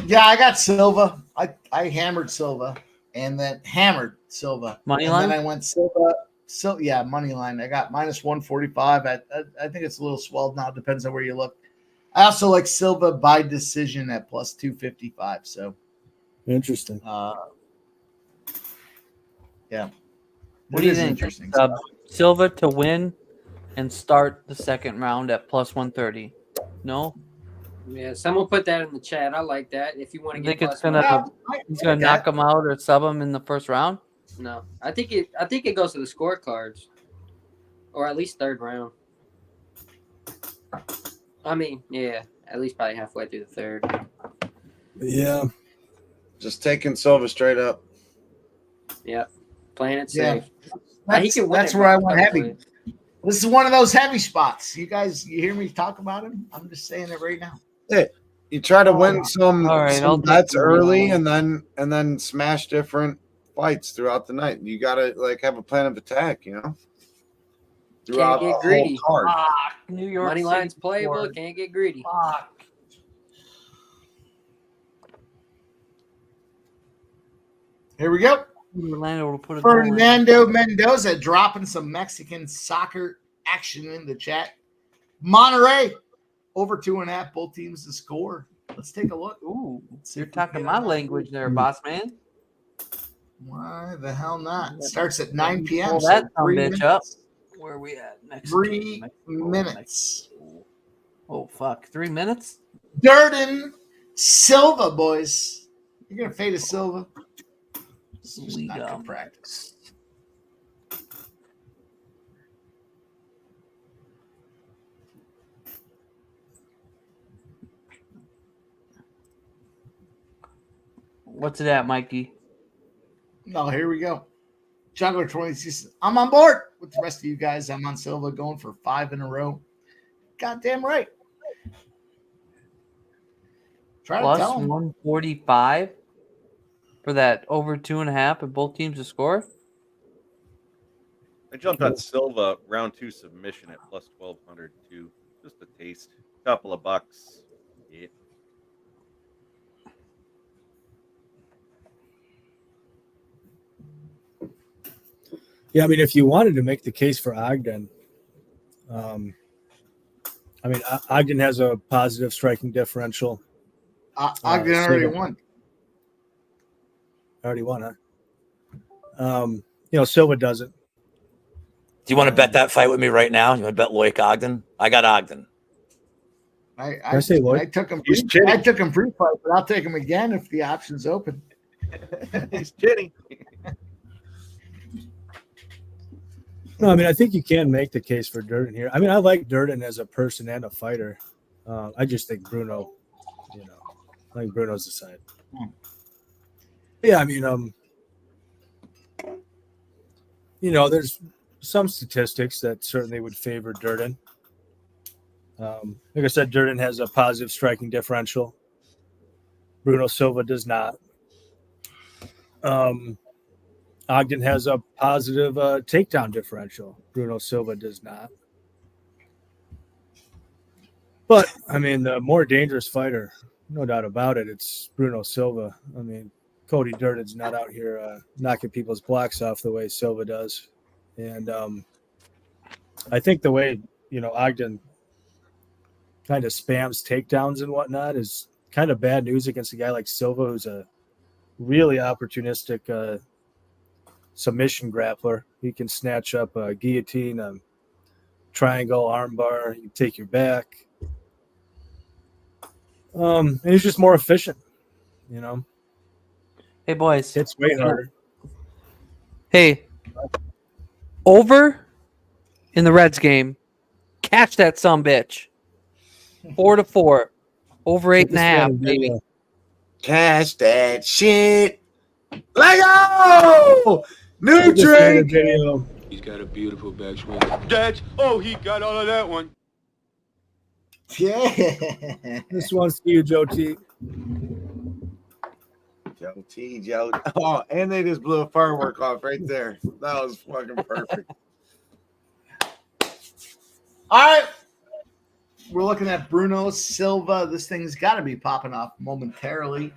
Yeah, I got Silva. I hammered Silva and then hammered Silva. Money and line? then I went Silva. So yeah, money line. I got minus 145. I think it's a little swelled now. Depends on where you look. I also like Silva by decision at plus 255. So Interesting. Yeah. What do you is think? Interesting. Silva to win and start the second round at plus 130. No? Yeah, someone put that in the chat. I like that. If you want to You get think it's plus gonna money. he's gonna knock him out or sub him in the first round? No, I think it goes to the scorecards, or at least third round. I mean, yeah, at least probably halfway through the third. Yeah. Just taking Silva straight up. Yep, playing it Yeah. safe. He That's, can win that's it where I by went a heavy. couple This is one of those heavy spots. You guys, you hear me talk about him? I'm just saying it right now. Hey, you try to win some, All right, I'll some take bets the early win. and then smash different fights throughout the night. You gotta like have a plan of attack, you know. Throughout get the whole greedy. card. New York Money City line's playable. scored. Can't get greedy. Fuck. Here we go. Orlando will put a goal in. Fernando Mendoza dropping some Mexican soccer action in the chat. Monterrey over 2.5. Both teams to score. Let's take a look. Ooh, See you're if we talking can my get on. language there, boss man. Why the hell not? Starts at 9 p.m. Pull So that 3 bitch minutes. up. Where are we at? Mexico, 3 Mexico, minutes. Mexico. Oh fuck! 3 minutes. Durden Silva, boys. You're gonna fade a Silva. It's just not good practice. What's it at, Mikey? No, here we go. Juggler 26. I'm on board with the rest of you guys. I'm on Silva going for 5 in a row. Goddamn right. Try Plus to tell them. 145 for that over 2.5 and both teams to score. I jumped on Silva round 2 submission at plus 1,200 too. Just a taste. Couple of bucks. Yeah. Yeah, I mean, if you wanted to make the case for Ogden, I mean, Ogden has a positive striking differential. Ogden already won. Already won, huh? You know, Silva doesn't. Do you want to bet that fight with me right now? You want to bet Loic Ogden? I got Ogden. I say Lloyd? I took him. He's I kidding. took him pre-fight, but I'll take him again if the option's open. He's kidding. No, I mean, I think you can make the case for Durden here. I mean, I like Durden as a person and a fighter. I just think Bruno, you know, I think Bruno's the side. Yeah, I mean, you know, there's some statistics that certainly would favor Durden. Like I said, Durden has a positive striking differential. Bruno Silva does not. Ogden has a positive takedown differential. Bruno Silva does not. But, I mean, the more dangerous fighter, no doubt about it, it's Bruno Silva. I mean, Cody Durden's not out here knocking people's blocks off the way Silva does. And I think the way, you know, Ogden kind of spams takedowns and whatnot is kind of bad news against a guy like Silva, who's a really opportunistic submission grappler. He can snatch up a guillotine, a triangle, armbar. You take your back. And he's just more efficient, you know. Hey boys, It's way harder. hey, over in the Reds game, catch that sumbitch. 4-4, over 8.5, baby. Cash that shit. Lego! New drink. Video. He's got a beautiful backswing. Dad, oh, he got all of that one. Yeah. This one's to you, Joe T. Joe. Oh, and they just blew a firework off right there. That was fucking perfect. All right. We're looking at Bruno Silva. This thing's got to be popping off momentarily.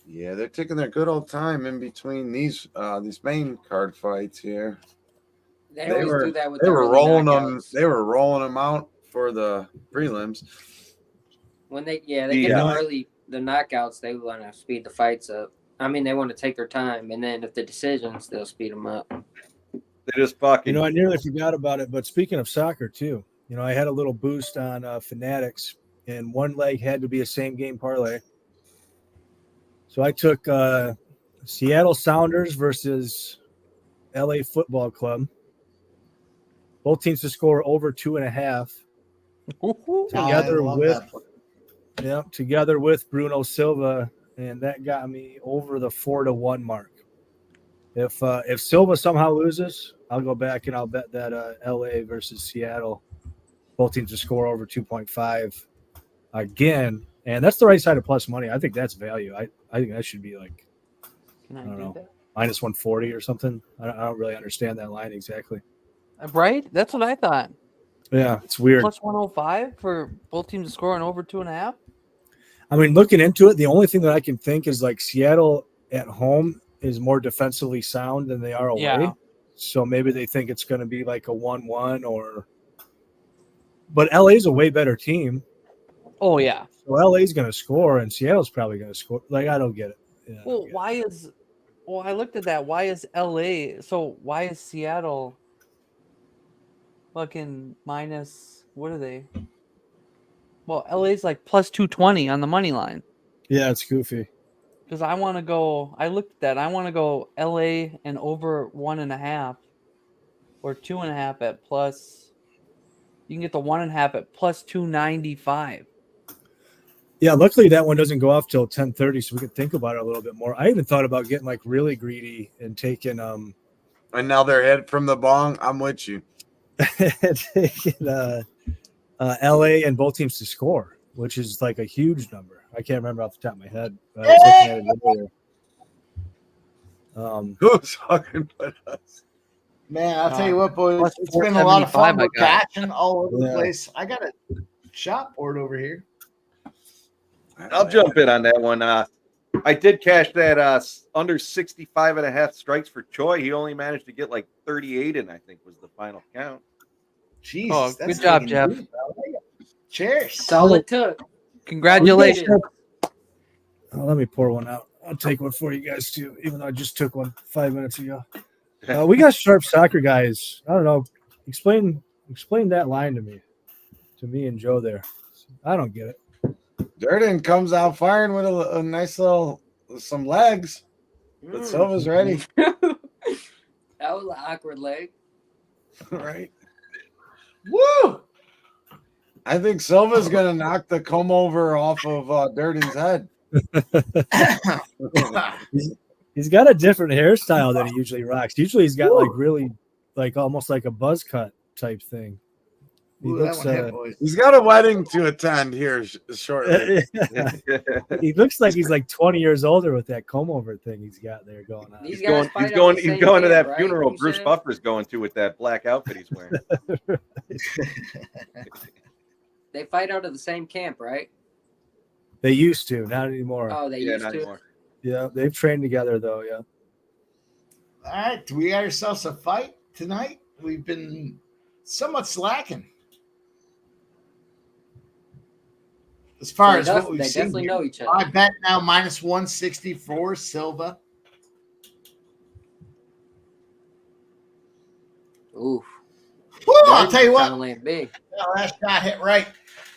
Yeah, they're taking their good old time in between these main card fights here. They always do that with They the were early rolling knockouts. them. They were rolling them out for the prelims. When they get the knockouts, they want to speed the fights up. I mean, they want to take their time, and then if the decisions, they'll speed them up. They just fucking. You know, I nearly forgot about it. But speaking of soccer, too, you know, I had a little boost on Fanatics, and one leg had to be a same game parlay. So I took Seattle Sounders versus LA Football Club. Both teams to score over 2.5. Together with Bruno Silva, and that got me over the 4-1 mark. If Silva somehow loses, I'll go back and I'll bet that LA versus Seattle, both teams to score over 2.5 again, and that's the right side of plus money. I think that's value. I think that should be like Can I I don't do know that? minus 140 or something. I don't really understand that line exactly. Right? That's what I thought. Yeah, it's weird. Plus 105 for both teams to score and over 2.5. I mean, looking into it, the only thing that I can think is like Seattle at home is more defensively sound than they are away. Yeah. So maybe they think it's going to be like a 1-1 or. But LA's a way better team. Oh yeah. So LA's going to score and Seattle's probably going to score. Like, I don't get it. Yeah, Well, why is? Well, I looked at that. Why is LA? So why is Seattle fucking minus? What are they? Well, LA's like plus 220 on the money line. Yeah, it's goofy. Because I want to go. I looked at that. I want to go LA and over 1.5 or 2.5 at plus. You can get the 1.5 at plus 295. Yeah, luckily that one doesn't go off till 10:30, so we can think about it a little bit more. I even thought about getting like really greedy and taking And now they're head from the bong. I'm with you. taking LA and both teams to score, which is like a huge number. I can't remember off the top of my head. I was looking at it earlier. Who's talking about us? Man, I'll tell you what, boys. Plus It's been a lot of fun. 475 I We're got. catching all over the Yeah. place. I got a shot board over here. I'll jump in on that one. I did cash that under 65.5 strikes for Choi. He only managed to get like 38, and I think was the final count. Jesus, Oh, that's good job, digging Jeff. deep. Cheers. That's all it took. Congratulations. Oh, let me pour one out. I'll take one for you guys too, even though I just took one 5 minutes ago. We got sharp soccer guys. I don't know. Explain that line to me and Joe there. I don't get it. Durden comes out firing with a nice little some legs, but Silva's ready. That was an awkward leg. Right. Woo! I think Silva's gonna knock the comb over off of Durden's head. He's got a different hairstyle than he usually rocks. Usually he's got like really like almost like a buzz cut type thing. He Ooh, that looks one hit, boys. He's got a wedding to attend here shortly. he looks like he's like 20 years older with that comb over thing he's got there going on. These He's guys going. fight He's out going. the He's same going to camp, that right? funeral You Bruce said? Buffer's going to with that black outfit he's wearing. They fight out of the same camp, right? They used to, not anymore. Oh, they Yeah, used not to. anymore. Yeah, they've trained together though. Yeah. All right, do we got ourselves a fight tonight? We've been somewhat slacking as far as what we've They seen. definitely Here. know each other. I bet now minus 164 Silva. Oof. Woo, I'll tell you what. Land big. Well, that shot hit right.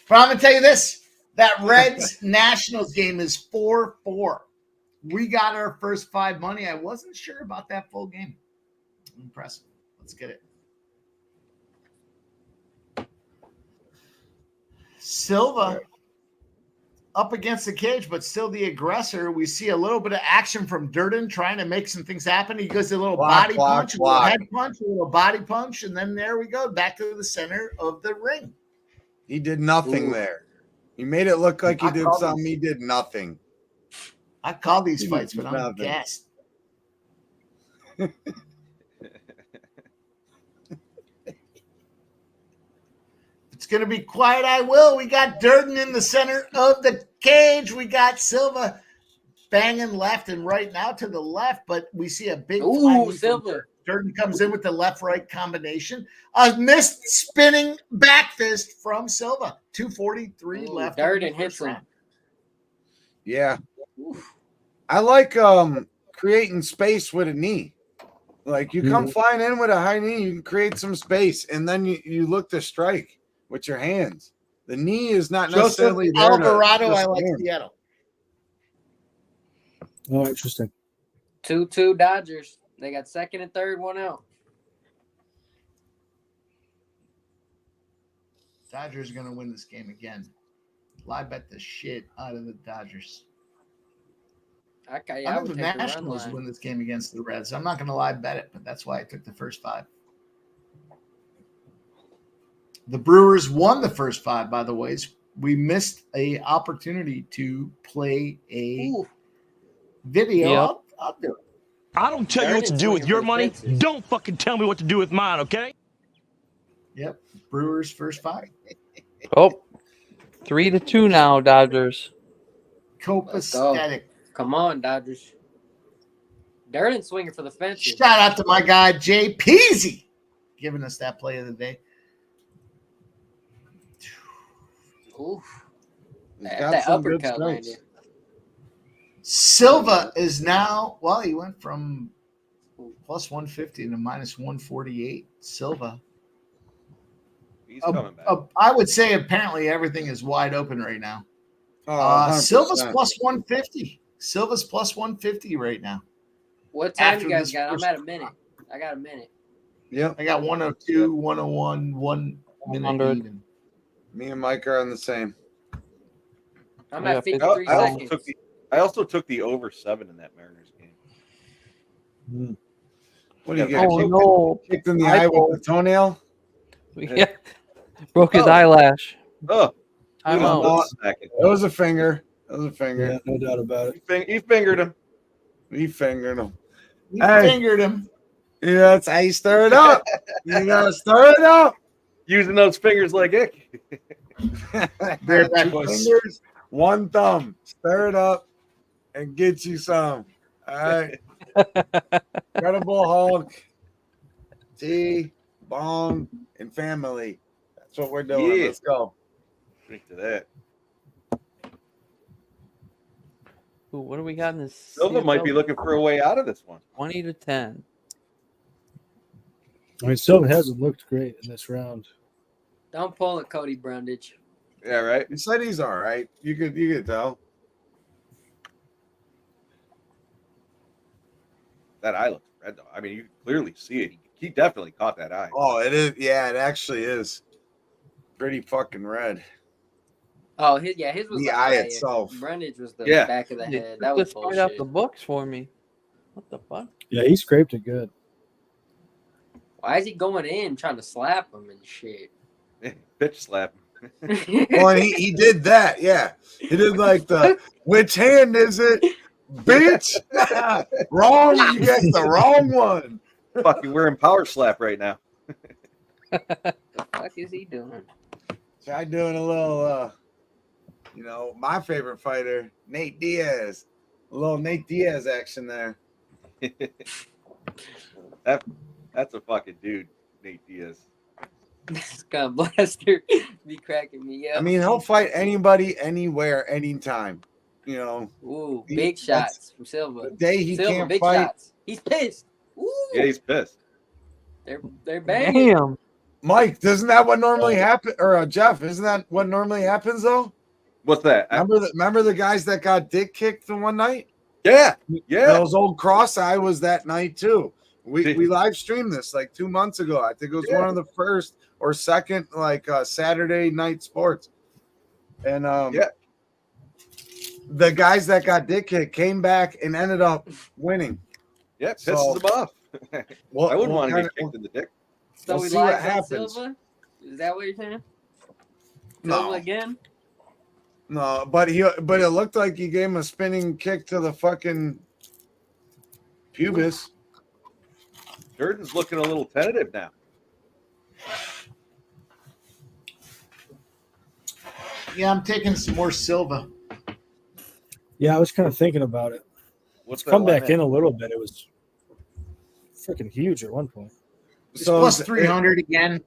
But I'm gonna tell you this: that Reds Nationals game is 4-4. We got our first 5 money. I wasn't sure about that full game. Impressive. Let's get it. Silva up against the cage, but still the aggressor. We see a little bit of action from Durden trying to make some things happen. He goes a little body punch, a little head punch, a little body punch, and then there we go, back to the center of the ring. He did nothing there. He made it look like he did something. He did nothing. I call these fights, but I'm gassed. It's going to be quiet. I will. We got Durden in the center of the cage. We got Silva banging left and right now to the left, but we see a big Silva. Durden comes in with the left-right combination. A missed spinning back fist from Silva. 2:43 left. Durden hits him. Yeah. I like creating space with a knee. Like you come flying in with a high knee, you can create some space, and then you look to strike with your hands. The knee is not necessarily there. Alvarado, I like Seattle. Oh, interesting. 2-2 Dodgers. They got second and third, one out. Dodgers are going to win this game again. Live bet the shit out of the Dodgers. I think would the take the run Nationals line. win this game against the Reds. I'm not going to lie, bet it, but that's why I took the first 5. The Brewers won the first 5, by the way. We missed a opportunity to play a video. Yep. I'll do it. I don't tell you what to do with your money. Don't fucking tell me what to do with mine, okay? Yep. Brewers first 5. Oh, 3-2 now, Dodgers. Copacetic. Come on, Dodgers. Darren swinging for the fences. Shout out to my guy, Jay Peasy, giving us that play of the day. Oof. He's That, got that some good uppercut strikes. landed. Silva is now, well, he went from plus 150 to minus 148. Silva. He's coming back. I would say apparently everything is wide open right now. Silva's 100%. plus 150. Silva's plus 150 right now. What time After you guys this got? I'm first- at a minute. I got a minute. Yep. I got 102, 101, 1 minute 100. even. Me and Mike are on the same. I'm Yeah, at 53 I also seconds. took the over 7 in that Mariners game. What do you Yeah, get? Oh, kicked, no. kicked in the eye with the toenail? Yeah. Broke his Oh. eyelash. Oh, I'm Yeah, out. no. second. It was a finger. It was a finger. Yeah, no doubt about it. He fingered him. He fingered him. He Hey. fingered him. Yeah, that's how you stir it up. You gotta stir it up. Using those fingers like ick. Bear back, Two boys. fingers, one thumb. Stir it up and get you some. All right. Incredible Hulk, T, Bone, and family. That's what we're doing. Yeah. Let's go. Drink to that. Ooh, what do we got in this? Silva might be CFL? looking for a way out of this one. 20-10. I mean, Silva hasn't looked great in this round. Don't pull it, Cody Brundage. Yeah, right. He said he's all right. You could tell. That eye looks red though. I mean, you can clearly see it. He definitely caught that eye. Oh, it is. Yeah, it actually is. Pretty fucking red. Oh, his was The the eye eye. itself. Brundage was the Yeah. back of the They head. took That was this right off bullshit. the books for me. What the fuck? Yeah, he scraped it good. Why is he going in trying to slap him and shit? Bitch slap. Well, and he did that. Yeah, he did like the which hand is it, bitch? Wrong. You got the wrong one. Fucking, we're in power slap right now. The fuck is he doing? Try doing a little, my favorite fighter, Nate Diaz. A little Nate Diaz action there. That's a fucking dude, Nate Diaz. This guy blaster be cracking me up. I mean, he'll fight anybody, anywhere, anytime. You know, Ooh, he- big that's- shots from Silva. the day he Silva, can't big fight. shots. He's pissed. Ooh, Yeah, he's pissed. they're banging. Damn. Mike, doesn't that what normally happen? Or Jeff, isn't that what normally happens though? What's that? Remember the guys that got dick kicked the one night? Yeah, yeah. Those old cross eye was that night too. We live streamed this like 2 months ago. I think it was one of the first or second Saturday night sports. And the guys that got dick kicked came back and ended up winning. Yeah, pisses So- him off. Well, I wouldn't we'll want to kinda- get kicked in the dick. So We'll we see what live on happens. Silva? Is that what you're saying? No. Silva again? No, but it looked like he gave him a spinning kick to the fucking pubis. Jordan's looking a little tentative now. Yeah, I'm taking some more Silva. Yeah, I was kind of thinking about it. What's It's come that back in a little bit. It was freaking huge at one point. It's So plus is- 300 again.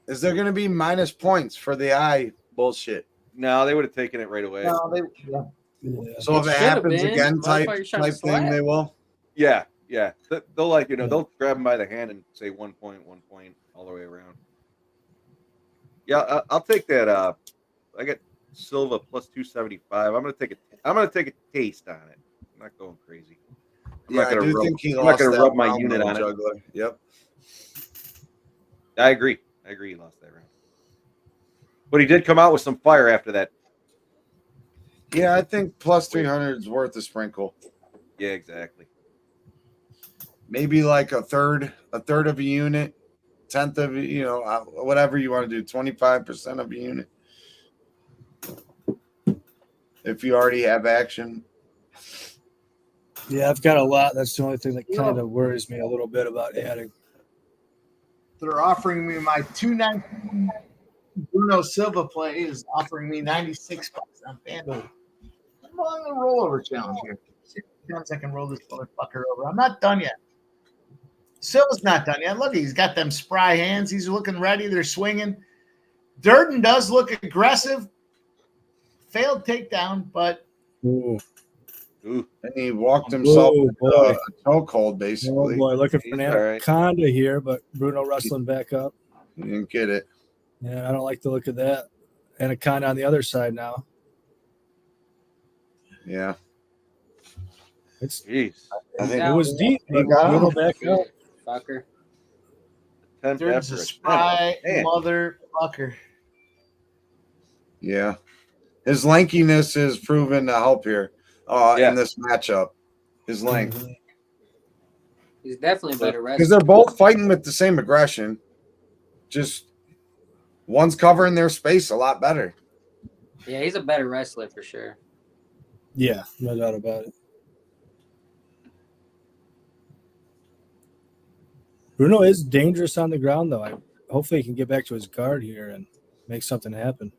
Is there going to be minus points for the eye bullshit? No, they would have taken it right away. No, Yeah. So if it should've happens been. again, type Motherfucker's trying to thing, slap. they will. Yeah. They'll they'll grab him by the hand and say 1 point all the way around. Yeah, I'll take that. I got Silva plus 275. I'm gonna take a taste on it. I'm not going crazy. I'm Yeah, not I gonna do rub, think he I'm not lost gonna that rub my round unit with on it. juggler. Yep. I agree. He lost that round. But he did come out with some fire after that. Yeah, I think plus 300 is worth a sprinkle. Yeah, exactly. Maybe like a third of a unit, tenth of whatever you want to do, 25% of a unit. If you already have action. Yeah, I've got a lot. That's the only thing that kind of worries me a little bit about adding. They're offering me my 219 Bruno Silva play is offering me 96 bucks on FanDuel. I'm on the rollover challenge here. See how many times I can roll this motherfucker over. I'm not done yet. Silva's not done yet. Look, he's got them spry hands. He's looking ready. They're swinging. Durden does look aggressive. Failed takedown, but Ooh. And he walked himself a chokehold, basically. Oh boy, looking for He's an all right. anaconda here, but Bruno wrestling back up. He didn't get it. Yeah, I don't like the look of that. Anaconda on the other side now. Yeah. It's Jeez. I think it was deep, he but got Bruno out. back up. Fucker. Durden's a spry motherfucker. Yeah. His lankiness is proven to help here in this matchup. His length. He's definitely a better Because wrestler. they're both fighting with the same aggression. Just one's covering their space a lot better. Yeah, he's a better wrestler for sure. Yeah, no doubt about it. Bruno is dangerous on the ground, though. Hopefully he can get back to his guard here and make something happen.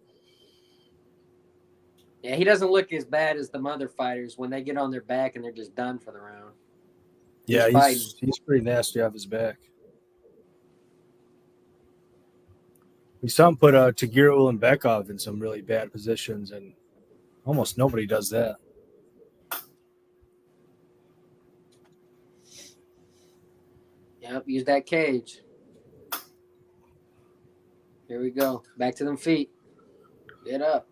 Yeah, he doesn't look as bad as the other fighters when they get on their back and they're just done for the round. Yeah, fighting. he's pretty nasty off his back. We saw him put Tagira and Bekov in some really bad positions, and almost nobody does that. Yep, use that cage. Here we go. Back to them feet. Get up.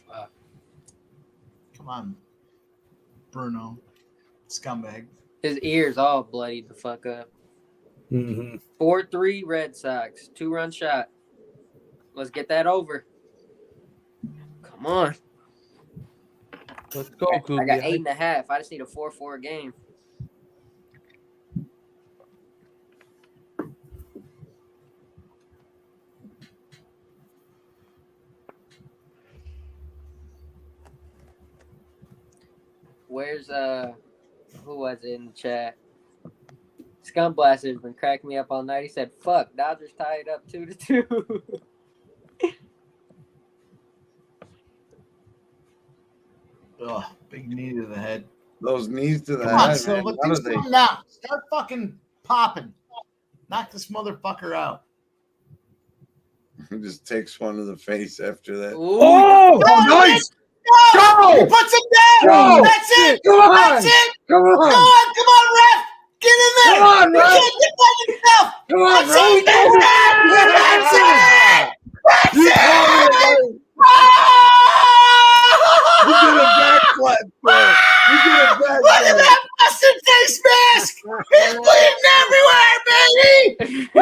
Fuck. Come on, Bruno. Scumbag. His ears all bloodied the fuck up. Mm-hmm. 4-3 Red Sox. 2-run shot. Let's get that over. Come on. Let's go, I Kubi. got 8.5. I just need a 4-4 game. Where's who was it in the chat? Scumblaster's been cracking me up all night. He said, "Fuck, Dodgers tied up 2-2." Ugh, big knee to the head. Those knees to the Come on, head. Silva. Man. Do something now. Start fucking popping. Knock this motherfucker out. He just takes one to the face after that. Oh, nice! Go! Go! He puts him down! Go! That's it! Come on! That's it! Come on! Come on, ref! Get in there! Come on, He ref! can't defend himself! Come on, That's it! That's it! That's You it! call me You did a backflip, bro. You did a backflip. Look at that busted face mask! He's bleeding everywhere, baby! Woo!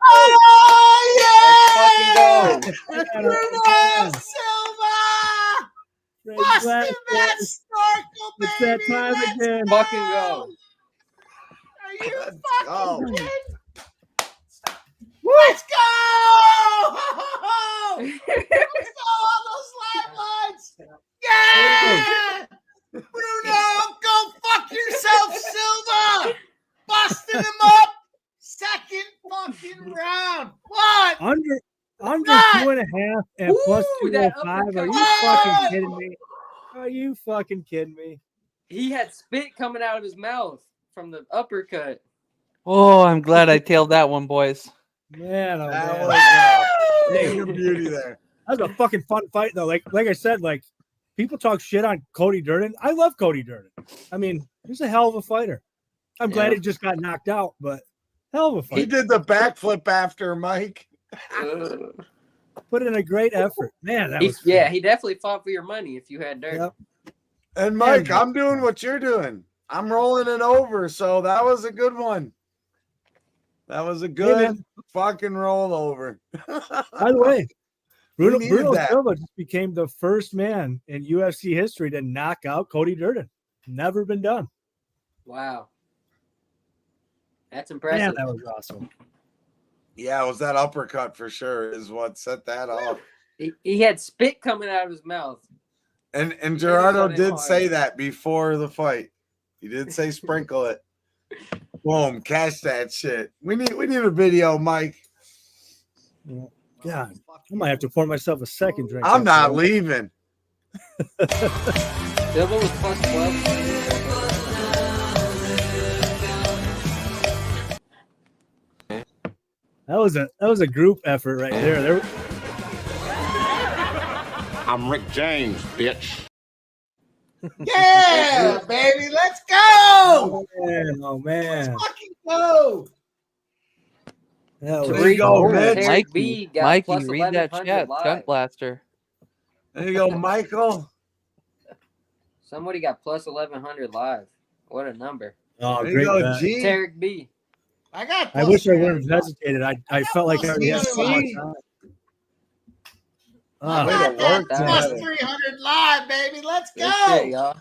Oh, yeah! Bruno Silva! Busted that snorkel, baby! It's that time again. Fucking go. Are you Let's fucking go. kidding? Let's go! Let's go on those lifelines! Yeah! Bruno, go fuck yourself, Silva! Busting him up! Second fucking round! What? Under What? 2.5 and plus Ooh, that 205. Are you uppercut. fucking kidding me? Are you fucking kidding me? He had spit coming out of his mouth from the uppercut. Oh, I'm glad I tailed that one, boys. Man, oh That man. was major beauty there. That was a fucking fun fight, though. Like I said, like people talk shit on Cody Durden. I love Cody Durden. I mean, he's a hell of a fighter. I'm glad he just got knocked out, but hell of a fight. He did the backflip after Mike. Put in a great effort, man. That was Yeah, he definitely fought for your money if you had dirt. Yep. And Mike, I'm doing what you're doing. I'm rolling it over, so that was a good one. That was a good man. fucking rollover. By the way, Bruno that. Silva just became the first man in UFC history to knock out Cody Durden. Never been done. Wow. That's Man, impressive. that was awesome. Yeah, it was that uppercut for sure is what set that off. He had spit coming out of his mouth. And He Gerardo did it did hard. say that before the fight. He did say sprinkle it. Boom, catch that shit. We need a video, Mike. God, I might have to pour myself a second drink. I'm not after leaving. Silva was plus 12. That was a group effort right there. I'm Rick James, bitch. Yeah, baby, let's go. Oh man. Let's fucking go. That There you go, Mitch. Mikey, read that chat. Stunt blaster. There you go, Michael. Somebody got plus 1100 live. What a number. Oh, There you great. go, bet. G. Tarek B. I wish I wouldn't have hesitated. I felt like I already had so much time. I got that plus 300 live, baby. Let's go. Good shit, y'all.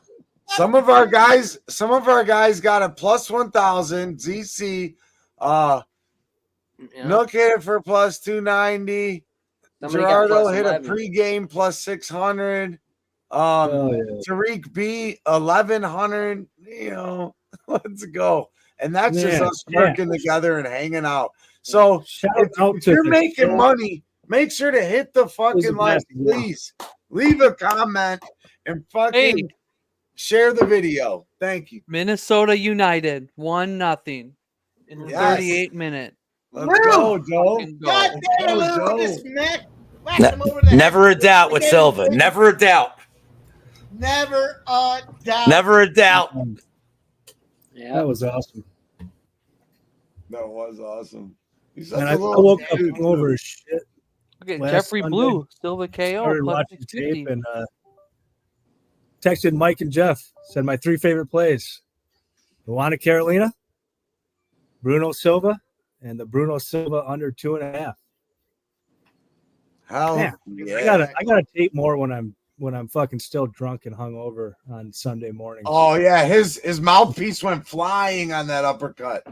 Some of our guys got a plus 1,000. ZC, Nook hit it for plus 290. Somebody got Gerardo plus hit 11. a pregame plus 600. Tariq B 1,100. You know, let's go. And that's just us working together and hanging out. So if you're making money, make sure to hit the fucking like, please. Leave a comment and fucking share the video. Thank you. Minnesota United 1-0 in the 38th minute. Let's go, Joe. God damn it, Lou. This Mac whacked him over the Never head. a doubt with Silva. Never a doubt. Never a doubt. Never a doubt. Yeah, that was awesome. That was awesome. And I woke up over shit. Okay, last Jeffrey Sunday. Blue, Silva KO. Started plus watching 650. tape and texted Mike and Jeff. Said my 3 favorite plays: Luana Carolina, Bruno Silva, and the Bruno Silva under 2.5. Hell yeah. I gotta tape more when I'm fucking still drunk and hungover on Sunday morning. Oh yeah, his mouthpiece went flying on that uppercut.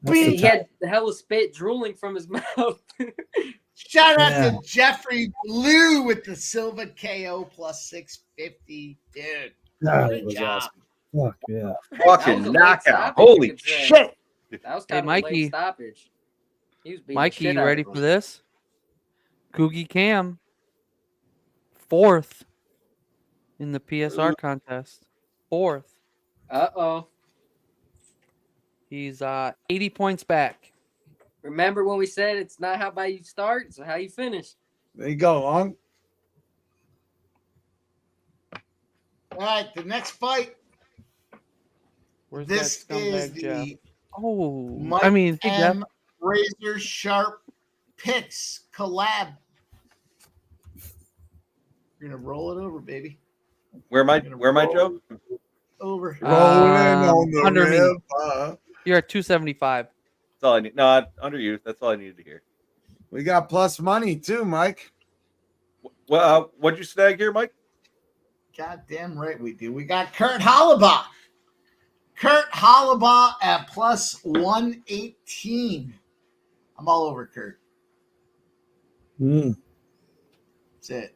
he had the hell of spit drooling from his mouth. Shout out to Jeffrey Blue with the Silva KO plus 650. Dude. That was awesome. Fuck yeah. Fucking knockout. Holy shit. That was Hey, kind of a Mikey. late stoppage. He was beating the Mikey, shit you out ready of for him. this? Coogie Cam, 4th in the PSR contest. 4th. Uh-oh. He's 80 points back. Remember when we said it's not how about you start, it's how you finish. There you go, Long. All right, the next fight. Where's This that is scumbag Jeff? the Oh, Mike I mean, hey, Jeff. M. Razor Sharp Picks collab. You're gonna roll it over, baby. Where am I, Joe? Over. Rolling on the under me. river. You're at 275. That's all I need. No, under you. That's all I needed to hear. We got plus money too, Mike. Well, what'd you snag here, Mike? Goddamn right we do. We got Kurt Hollabaugh. Kurt Hollabaugh at plus 118. I'm all over Kurt. That's it.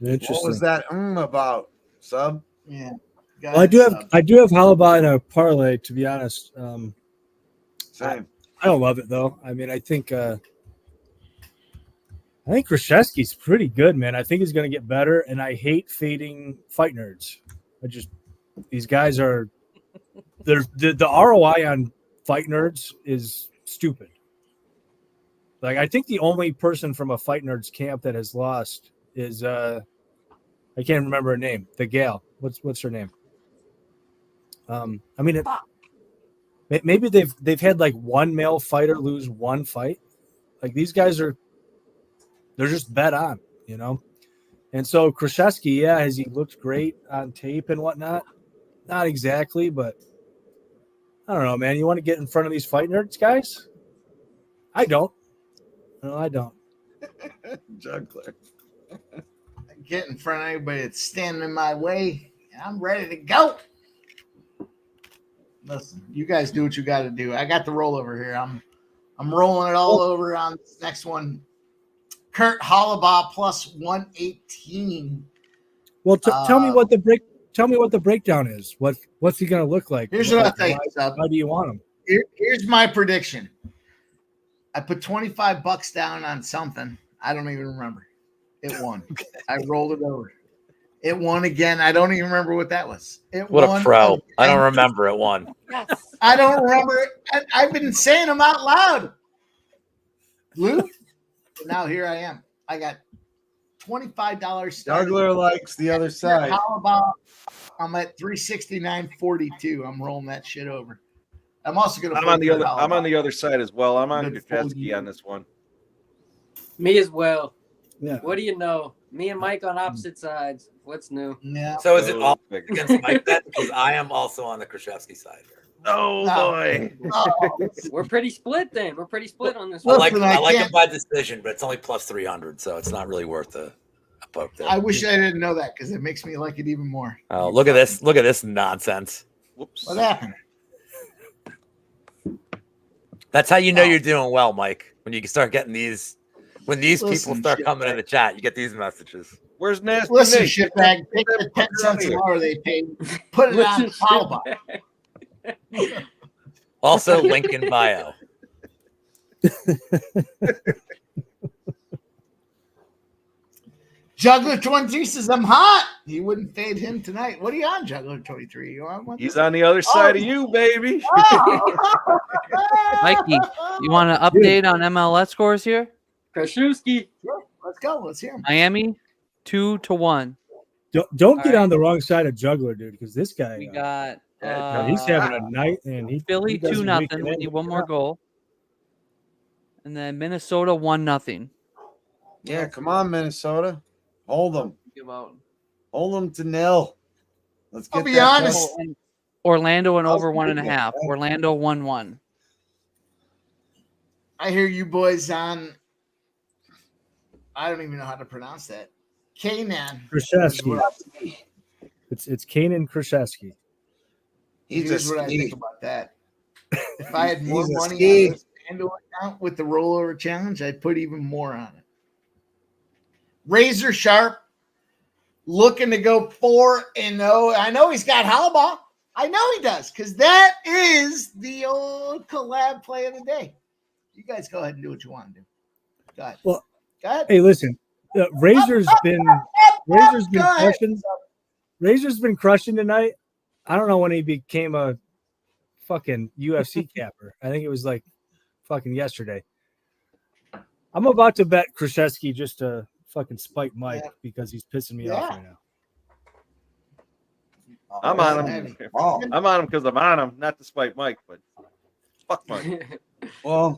Interesting. What was that about, Sub? Yeah. Well, I do have Hollabaugh in a parlay, to be honest. Same. I don't love it though. I mean, I think Krzyzewski's pretty good, man. I think he's going to get better, and I hate fading fight nerds. These guys are the ROI on fight nerds is stupid. Like, I think the only person from a fight nerds camp that has lost is I can't remember her name. The gal. What's her name? I mean, maybe they've had like one male fighter lose one fight. Like, these guys they're just bet on, you know? And so Krzyzewski, has he looked great on tape and whatnot? Not exactly, but I don't know, man. You want to get in front of these fight nerds guys? I don't. No, I don't. Juggler. Get in front of anybody that's standing in my way. I'm ready to go. Listen, you guys do what you got to do. I got the rollover here. I'm rolling it all over on this next one. Kurt Hollabaugh plus 118. Well, tell me what the breakdown is. What's he going to look like? Here's what I think. How do you want him? Here's my prediction. I put $25 down on something. I don't even remember. It won. I rolled it over. It won again. I don't even remember what that was. What won a pro. again. I don't remember it won. I don't remember it. I've been saying them out loud. Lou, now here I am. I got $25. Juggler likes the other side. How about I'm at 369.42. I'm rolling that shit over. I'm also gonna. I'm on the other side as well. I'm on Kucheski on this one. Me as well. Yeah. What do you know? Me and Mike on opposite sides. What's new? Yeah. So is it all against Mike then? Because I am also on the Krzyzewski side here. Oh boy. We're pretty split then. We're pretty split on this I one. like him by decision, but it's only plus 300, so it's not really worth a poke there. I wish I didn't know that because it makes me like it even more. Oh, look at this! Look at this nonsense. Whoops. What happened? That's how you know you're doing well, Mike. When you start getting these, when these Listen, people start coming in the chat, you get these messages. Where's Nasty Listen, Nate? shitbag, take the 10 cents an hour they paid, put it on Hollabaugh. Also, link in bio. Juggler 23 says I'm hot. He wouldn't fade him tonight. What are you on, Juggler 23? You on one? He's on the other side of you, baby. Mikey, you want an update on MLS scores here? Krzyzewski. Sure. Let's go. Let's hear him. Miami 2-1. Don't get All right. on the wrong side of Juggler, dude, because this guy, We got he's having a night, and Philly he doesn't 2-0. weaken We in. need one more goal. And then Minnesota 1-0. Yeah, come on, Minnesota. Hold them. Give out. Hold them to nil. Let's get I'll be that honest. goal. And Orlando and I'll over take 1.5. that. Orlando 1-1. I hear you boys on. I don't even know how to pronounce that. Kanan. Krzyzewski. It's Kanan Krzyzewski. He's Here's a what I ski. think about that. If I had more He's a money ski. on this FanDuel account with the rollover challenge, I'd put even more on it. Razor Sharp looking to go 4-0. I know he's got Hollabaugh. I know he does because that is the old collab play of the day. You guys go ahead and do what you want to do. Go ahead. Well, Go ahead. hey, listen, Razor's been crushing. Razor's been crushing tonight. I don't know when he became a fucking UFC capper. I think it was like fucking yesterday. I'm about to bet Krzyzewski just to fucking spite Mike because he's pissing me off right now. I'm on him. Oh. I'm on him because I'm on him, not to spite Mike, but fuck Mike. Well,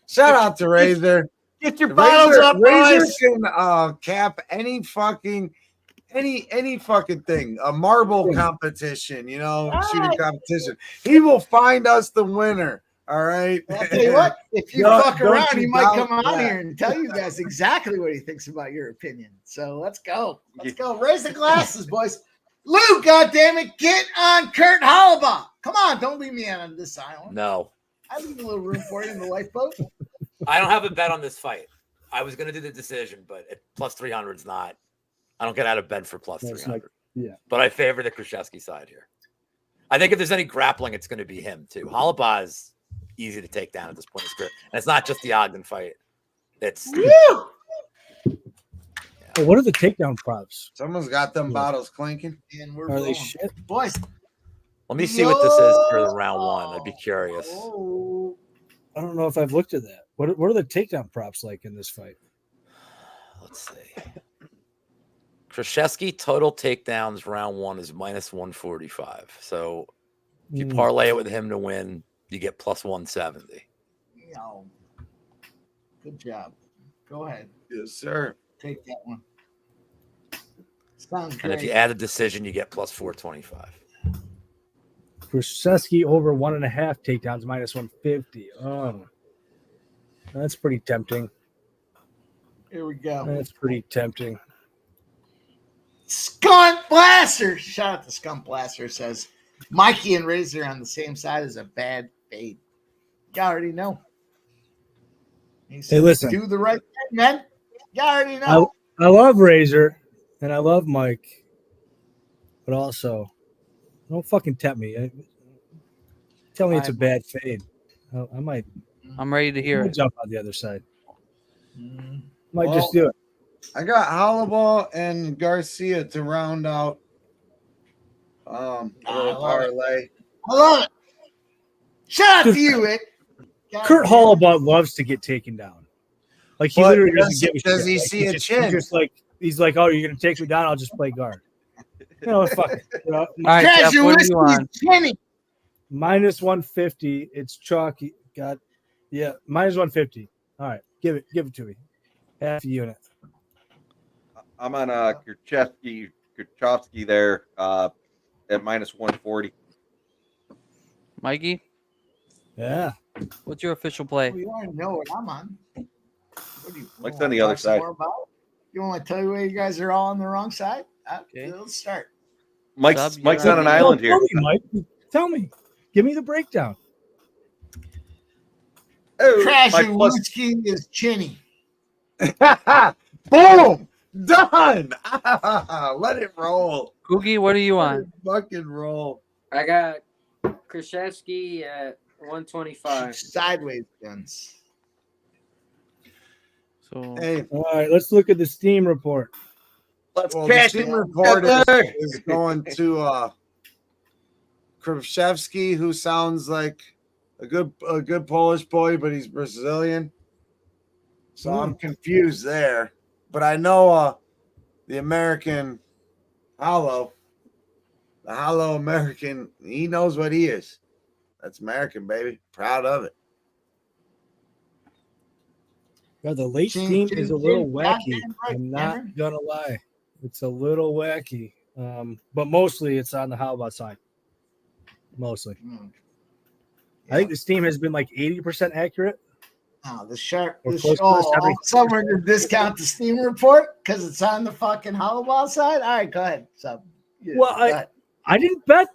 shout out to Razor. Get your bottles up, Razor boys. can cap any fucking thing. A marble competition, shooting competition. He will find us the winner. All right. I'll tell you what, if you Don't- fuck don't around, you he might doubt come on that. here and tell you guys exactly what he thinks about your opinion. So let's go. Let's go. Raise the glasses, boys. Lou, goddammit, get on Kurt Hollabaugh. Come on, don't leave me on this island. No, I leave a little room for you in the lifeboat. I don't have a bet on this fight. I was going to do the decision, but at plus 300 is not. I don't get out of bed for plus That's 300. like, yeah. But I favor the Krzyzewski side here. I think if there's any grappling, it's going to be him too. Hollabaugh is easy to take down at this point in his career. And it's not just the Ogden fight. It's Well, what are the takedown props? Someone's got them bottles clinking. And we're Are they rolling. shit? Boys. let me see what this is for the round one. I'd be curious. Oh. I don't know if I've looked at that. What are the takedown props like in this fight? Let's see. Krzyzewski total takedowns round one is minus 145. So if you parlay it with him to win, you get plus 170. Yo. Good job. Go ahead. Yes, sir. Take that one. Sounds And great. if you add a decision, you get plus 425. Krzyzewski over 1.5 takedowns minus 150. Oh, That's pretty tempting. Here we go. That's pretty tempting. Skunt Blaster. Shout out to Skunt Blaster. Says Mikey and Razor on the same side is a bad fade. You already know. He said, Hey, listen. do the right thing, man. You already know. I love Razor and I love Mike, but also don't fucking tempt me. Tell me it's a bad fade. I might. I'm ready to hear it. Jump on the other side. Might just do it. I got Hollowball and Garcia to round out a little parlay. I love it. Shout out to you, Rick. Kurt Hollowball loves to get taken down. Like he But literally doesn't give a does shit. he Like, see a just, chin? He's like, oh, you're gonna take me down? I'll just play guard. You know, fuck it. You know, All right, Jeff, what are you on? minus 150. It's chalky. Got minus 150. All right, give it to me. Half a unit. I'm on Kurchovsky there at minus 140. Mikey, Yeah. what's your official play? Well, you already know what I'm on. What do you Mike's wanna on the other talk some side. more about? You want to tell you where you guys are all on the wrong side? Okay. Let's start. Mike's you're on an on. island here. Tell me, Mike. Tell me. Give me the breakdown. Oh, Trash Mike and plus- Wutsky is chinny. Boom! Done. Let it roll. Coogie, what are you on? Fucking roll. I got Krzyzewski at 125. Sideways guns. So Hey, All right, let's look at the Steam report. Let's well, the cash team it. report Together. is going to Krzyzewski, who sounds like a good Polish boy, but he's Brazilian. So I'm confused there. But I know the American Hollow, the Hollow American, he knows what he is. That's American, baby. Proud of it. Yeah, the late Ching, Steam is ching, a little ching. wacky. Goddamn right, I'm not Cameron. gonna lie. It's a little wacky. But mostly it's on the how about side. Mostly. I think the Steam has been like 80% accurate. Oh, the shark. Or The close to all the 70%. someone to discount the Steam report because it's on the fucking Hollowball side. All right, go ahead. So, yeah, Well, go ahead. I didn't bet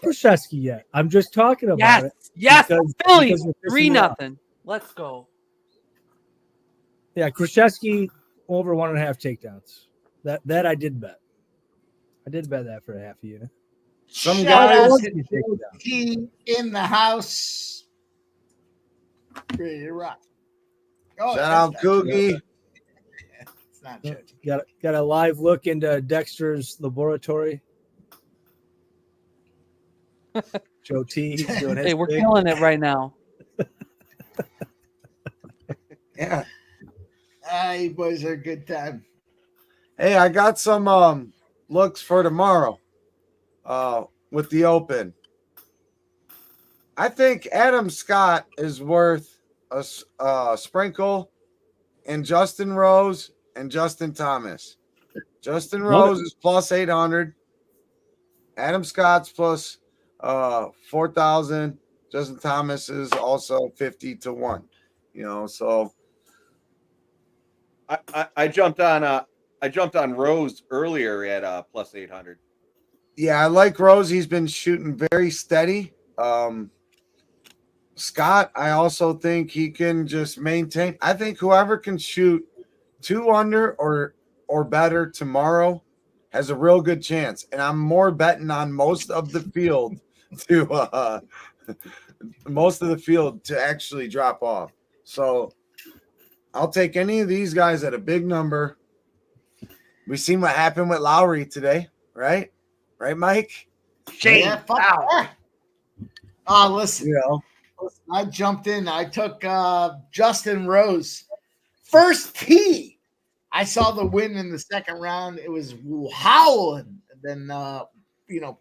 Krzyzewski yet. I'm just talking about it. Yes, because Philly, you're pissing me off. 3-0. Let's go. Yeah, Krzyzewski over 1.5 takedowns. That I did bet. I did bet that for a half a unit. Some Shout guys out to He in the house. Ready to rock. Oh, shout that's out not Coogie. true. It's not true. Got a live look into Dexter's laboratory. Joe T. He's doing his Hey, we're thing. killing it right now. Yeah. You boys are a good time. Hey, I got some looks for tomorrow with the Open. I think Adam Scott is worth a sprinkle in Justin Rose and Justin Thomas. Justin Rose is plus 800. Adam Scott's plus 4,000. Justin Thomas is also 50 to 1. You know, so I jumped on Rose earlier at plus 800. yeah, I like Rose. He's been shooting very steady. Scott, I also think he can just maintain. I think whoever can shoot 2 under or better tomorrow has a real good chance. And I'm more betting on most of the field to actually drop off. So I'll take any of these guys at a big number. We seen what happened with Lowry today, right? Right, Mike? Shane. Yeah, fuck yeah. Oh, listen. You know. I jumped in. I took Justin Rose. First tee. I saw the win in the second round. It was howling. Then,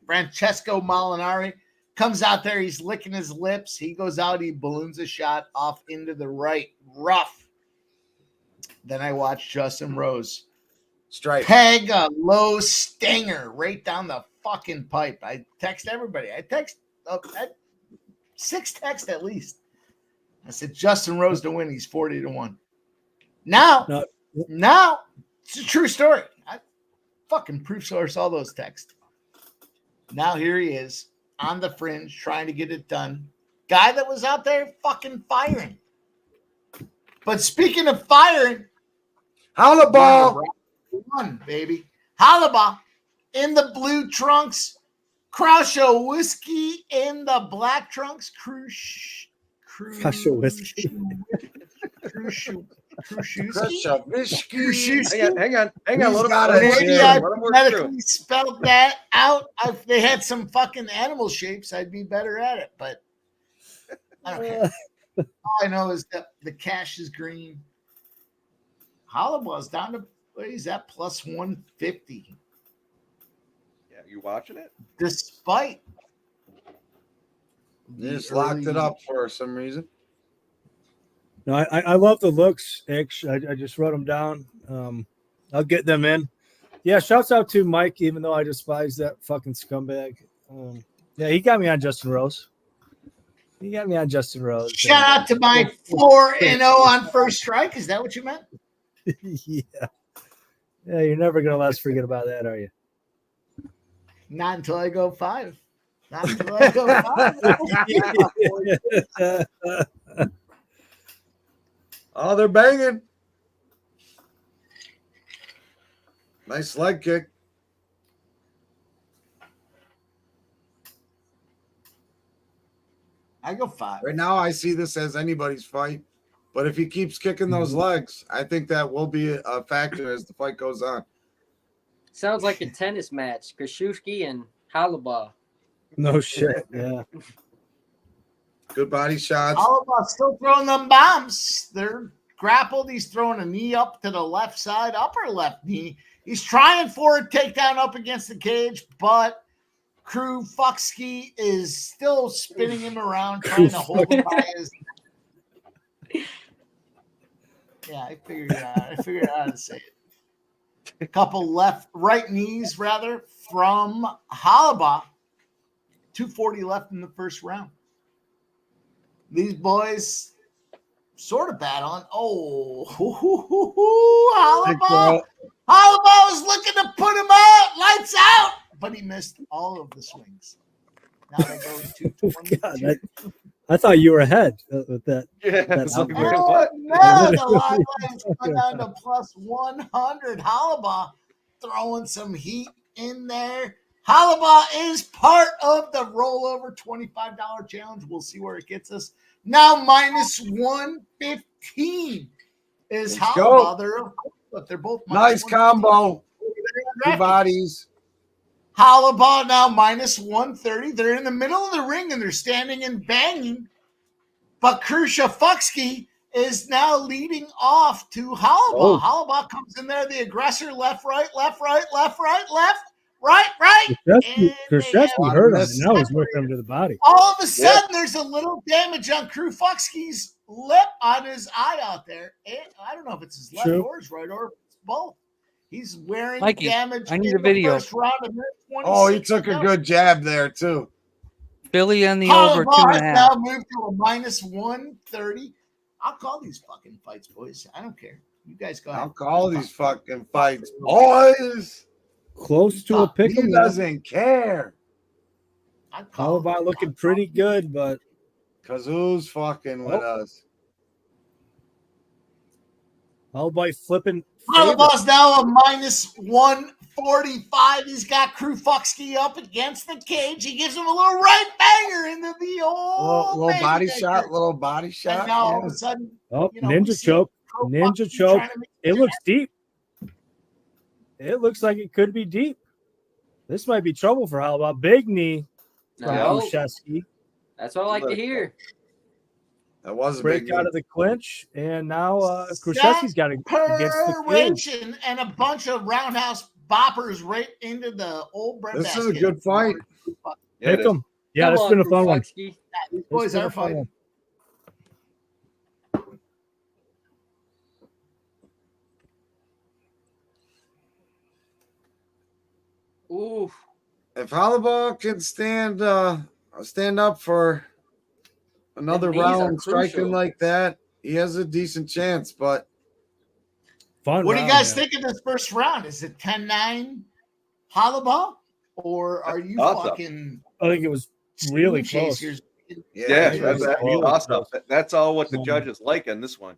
Francesco Molinari comes out there. He's licking his lips. He goes out. He balloons a shot off into the right. Rough. Then I watched Justin Rose peg a low stinger right down the fucking pipe. I text everybody. I text 6 texts at least. I said Justin Rose to win. He's 40-1. Now, No. now it's a true story. I fucking proof source all those texts. Now here he is on the fringe trying to get it done. Guy that was out there fucking firing. But speaking of firing, Hollabaugh. one baby, Hollabaugh in the blue trunks, Croucho whiskey in the black trunks, Croucho whiskey. Hang on. He's Let got him a work Maybe through. I Let him work through. phonetically spelled that out. If they had some fucking animal shapes, I'd be better at it. But I don't care. All I know is that the cash is green. Hollabaw's down to what is that plus 150. Yeah, you watching it? Despite You just locked it up for some reason. No, I love the looks, Ish. I just wrote them down. I'll get them in. Yeah, shouts out to Mike, even though I despise that fucking scumbag. Yeah, he got me on Justin Rose. Shout out to my 4-0 on first strike. Is that what you meant? Yeah. Yeah, you're never going to let us forget about that, are you? Not until I go 5. Not until I go 5. Oh, they're banging. Nice leg kick. I go 5. Right now, I see this as anybody's fight. But if he keeps kicking those legs, I think that will be a factor as the fight goes on. Sounds like a tennis match. Krzyzewski and Hollabaugh. No shit. Yeah. Good body shots. Hollabaugh still throwing them bombs. They're grappled. He's throwing a knee up to the left side, upper left knee. He's trying for a takedown up against the cage, but Krzyzewski is still spinning him around, trying to hold him by his. Yeah, I figured it out. I figured out how to say it. A couple right knees, rather, from Hollabaugh. 2:40 left in the first round. These boys sort of battling. Oh, Hollabaugh. Hollabaugh was looking to put him out. Lights out. But he missed all of the swings. Now they go 220. God, I thought you were ahead with that. Yeah, that it's like, outburst. what? No, the live line's gone down to plus 100. Hollabaugh throwing some heat in there. Hollabaugh is part of the rollover $25 challenge. We'll see where it gets us. Now minus 115 is Let's Hollabaugh. go. They're both Nice combo. Two bodies. Hollabaugh now minus 130. They're in the middle of the ring and they're standing and banging. But Krzyzewski is now leading off to Hollabaugh. Oh. Hollabaugh comes in there, the aggressor, left, right, left, right, left, right, left, right, right. Krzyzewski hurt him, and now he's working him to the body. All of a sudden, there's a little damage on Krzyzewski's lip on his eye out there. I don't know if it's his left True. or his right or it's both. He's wearing Mikey, damage. I need in a video. The first round of Oh, he took a good jab there, too. Philly and the over Hollabaugh has 2.5. now moved to a minus 130. I'll call these fucking fights, boys. I don't care. You guys go ahead. I'll call these fucking fights, boys. Close to a pick. He doesn't care. Hollabaugh looking pretty good, but Because who's fucking with us? Hollabaugh flipping. Hollabaw's now a minus 145. He's got Krzyzewski up against the cage. He gives him a little right banger into the old Little body maker. shot, little body shot. And now all of a sudden, Oh, you know, we ninja see choke. Krzyzewski Ninja choke. trying to make It looks deep. It looks like it could be deep. This might be trouble for Hollabaugh. Big knee from No. Krzyzewski. That's what I like to hear. That was a Break big out knee. of the clinch, and now Krzyzewski's got to against the cage. Perration and a bunch of roundhouse boppers right into the old bread This is a basket. good fight. Yeah, it Pick is. them. Yeah, Come that's on, been a fun one. Krzyzewski. These boys That's been are a fun fighting. Ooh. If Hollabaugh can stand up for another knees are round striking crucial. like that, he has a decent chance. But Fun. What do you round, guys man. think of this first round? Is it 10-9 Hollaball? Or are you Awesome. fucking I think it was really steam close. chasers? Yeah, it that's was really awesome. close. That's all what the Um, judges like on this one.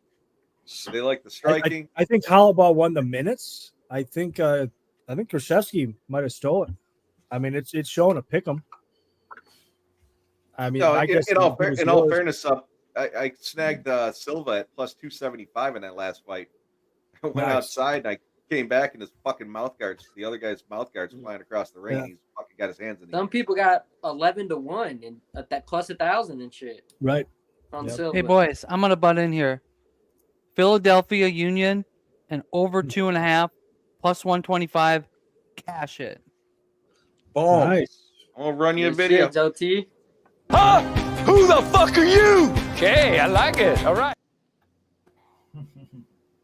They like the I striking. think Hollaball won the minutes. I think Krzyzewski might have stolen. I mean, it's showing a pick 'em. I mean, No, I guess in all it was in all yours. fairness, I snagged Silva at plus 275 in that last fight. I went Nice. outside and I came back and his fucking mouth guards, the other guy's mouth guards flying across the ring. Yeah. He's fucking got his hands in the Some air. people got 11-1 and that plus 1,000 and shit Right. on Yep. Silva. Hey boys, I'm gonna butt in here. Philadelphia Union and over 2.5 plus 125. Cash it. boom. Nice. I'm gonna run you a Good video. shit, OT. Huh? Who the fuck are you? Okay, I like it. All right.